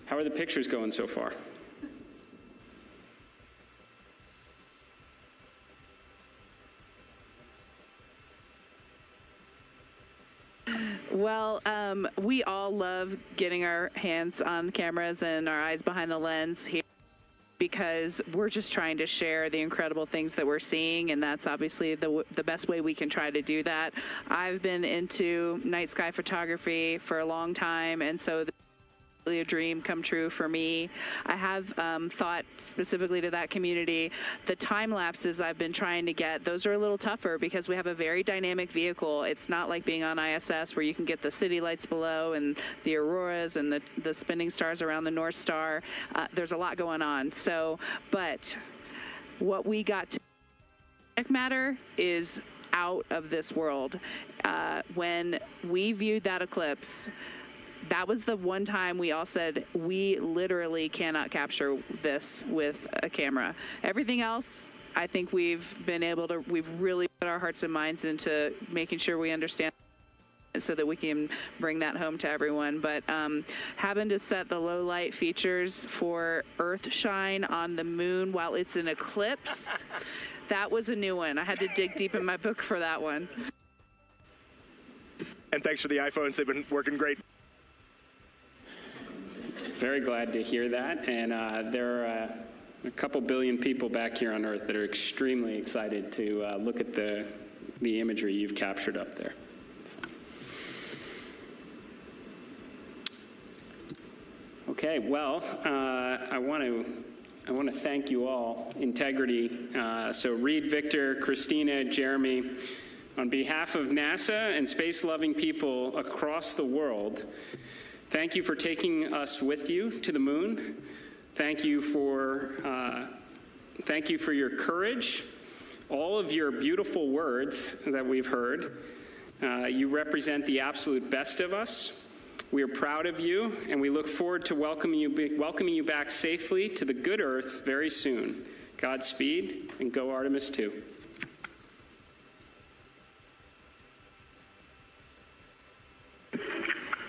How are the pictures going so far? Well, we all love getting our hands on cameras and our eyes behind the lens here, because we're just trying to share the incredible things that we're seeing, and that's obviously the best way we can try to do that. I've been into night sky photography for a long time, and so a dream come true for me. I have thought specifically to that community, the time lapses I've been trying to get, those are a little tougher because we have a very dynamic vehicle. It's not like being on ISS where you can get the city lights below and the auroras and the spinning stars around the North Star. There's a lot going on. So, but what we got to matter is out of this world. When we viewed that eclipse, that was the one time we all said, we literally cannot capture this with a camera. Everything else, I think we've really put our hearts and minds into making sure we understand so that we can bring that home to everyone. But having to set the low light features for Earth shine on the moon while it's an eclipse, that was a new one. I had to dig deep in my book for that one. And thanks for the iPhones. They've been working great. Very glad to hear that, and there are a couple billion people back here on Earth that are extremely excited to look at the imagery you've captured up there. So. Okay, well, I want to thank you all. Integrity. So Reed, Victor, Christina, Jeremy, on behalf of NASA and space-loving people across the world, thank you for taking us with you to the moon. Thank you for your courage, all of your beautiful words that we've heard. You represent the absolute best of us, We are proud of you, and we look forward to welcoming you back safely to the good Earth very soon. Godspeed, and go Artemis II.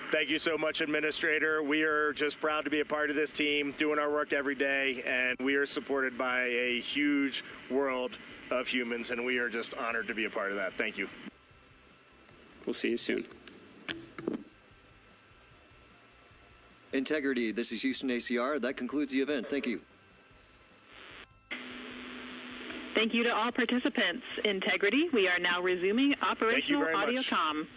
Thank you so much, Administrator. We are just proud to be a part of this team, doing our work every day, and we are supported by a huge world of humans, and we are just honored to be a part of that. Thank you. We'll see you soon. Integrity, this is Houston ACR. That concludes the event. Thank you. Thank you to all participants. Integrity, we are now resuming operational audio comm.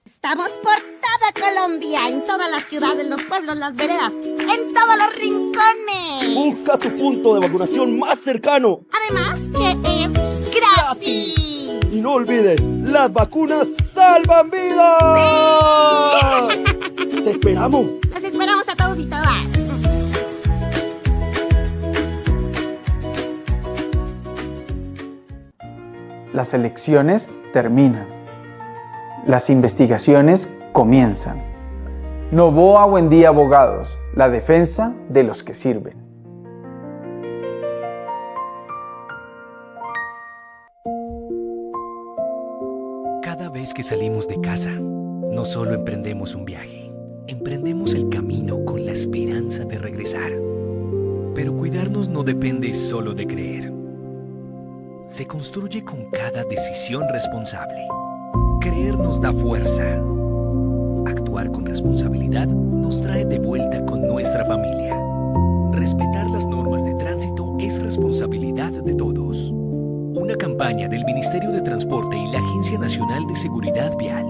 Estamos por toda Colombia, en todas las ciudades, los pueblos, las veredas, en todos los rincones. Busca tu punto de vacunación más cercano. Además, que es gratis. Y no olvides, las vacunas salvan vidas. ¡Sí! ¡Te esperamos! Los esperamos a todos y todas. Las elecciones terminan. Las investigaciones comienzan. Novoa Buen Día Abogados, la defensa de los que sirven. Cada vez que salimos de casa, no solo emprendemos un viaje, emprendemos el camino con la esperanza de regresar. Pero cuidarnos no depende solo de creer. Se construye con cada decisión responsable. Creer nos da fuerza. Actuar con responsabilidad nos trae de vuelta con nuestra familia. Respetar las normas de tránsito es responsabilidad de todos. Una campaña del Ministerio de Transporte y la Agencia Nacional de Seguridad Vial.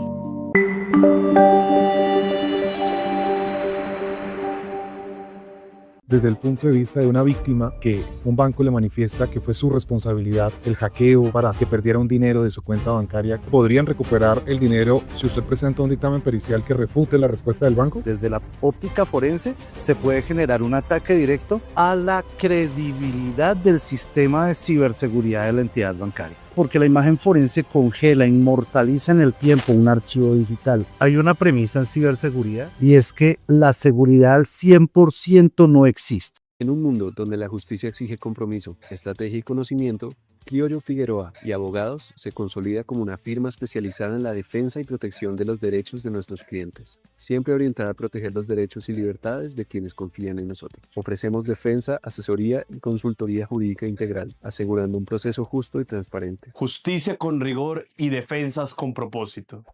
desde el punto de vista de una víctima que un banco le manifiesta que fue su responsabilidad el hackeo para que perdiera un dinero de su cuenta bancaria, ¿podrían recuperar el dinero si usted presenta un dictamen pericial que refute la respuesta del banco? Desde la óptica forense se puede generar un ataque directo a la credibilidad del sistema de ciberseguridad de la entidad bancaria. Porque la imagen forense congela, inmortaliza en el tiempo un archivo digital. Hay una premisa en ciberseguridad y es que la seguridad al 100% no existe. En un mundo donde la justicia exige compromiso, estrategia y conocimiento, Criollo Figueroa y Abogados se consolida como una firma especializada en la defensa y protección de los derechos de nuestros clientes, siempre orientada a proteger los derechos y libertades de quienes confían en nosotros. Ofrecemos defensa, asesoría y consultoría jurídica integral, asegurando un proceso justo y transparente. Justicia con rigor y defensas con propósito.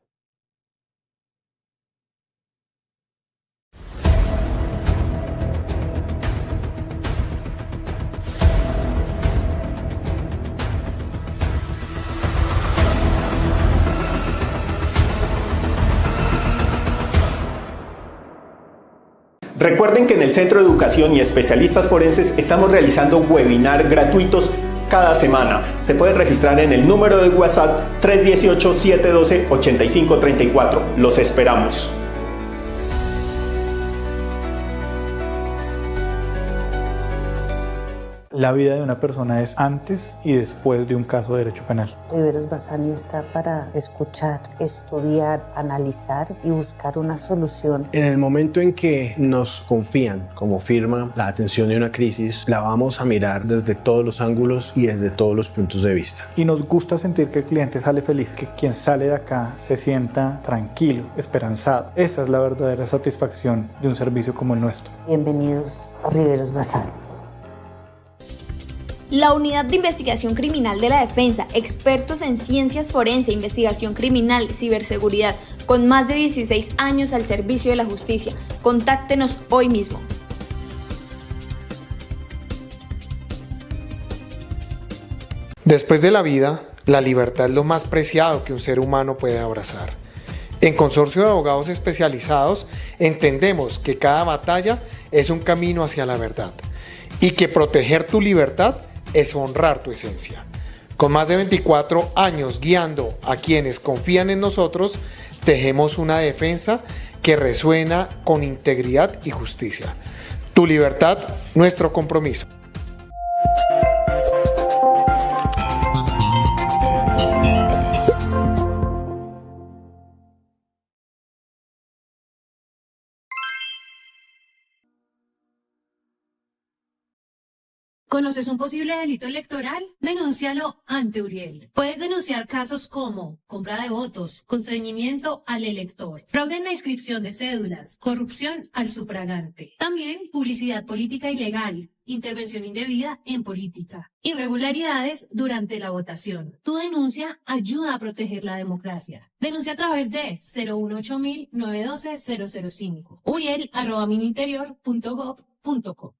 Recuerden que en el Centro de Educación y Especialistas Forenses estamos realizando webinars gratuitos cada semana. Se pueden registrar en el número de WhatsApp 318-712-8534. Los esperamos. La vida de una persona es antes y después de un caso de derecho penal. Riveros Bassani está para escuchar, estudiar, analizar y buscar una solución. En el momento en que nos confían como firma la atención de una crisis, la vamos a mirar desde todos los ángulos y desde todos los puntos de vista. Y nos gusta sentir que el cliente sale feliz, que quien sale de acá se sienta tranquilo, esperanzado. Esa es la verdadera satisfacción de un servicio como el nuestro. Bienvenidos a Riveros Bassani. La Unidad de Investigación Criminal de la Defensa, expertos en ciencias forense, investigación criminal, ciberseguridad, con más de 16 años al servicio de la justicia. Contáctenos hoy mismo. Después de la vida, la libertad es lo más preciado que un ser humano puede abrazar. En Consorcio de Abogados Especializados entendemos que cada batalla es un camino hacia la verdad y que proteger tu libertad es honrar tu esencia. Con más de 24 años guiando a quienes confían en nosotros, tejemos una defensa que resuena con integridad y justicia. Tu libertad, nuestro compromiso. ¿Conoces un posible delito electoral? Denúncialo ante Uriel. Puedes denunciar casos como compra de votos, constreñimiento al elector, fraude en la inscripción de cédulas, corrupción al sufragante. También publicidad política ilegal, intervención indebida en política, irregularidades durante la votación. Tu denuncia ayuda a proteger la democracia. Denuncia a través de 018-912-005. Uriel@minuinterior.gov.co.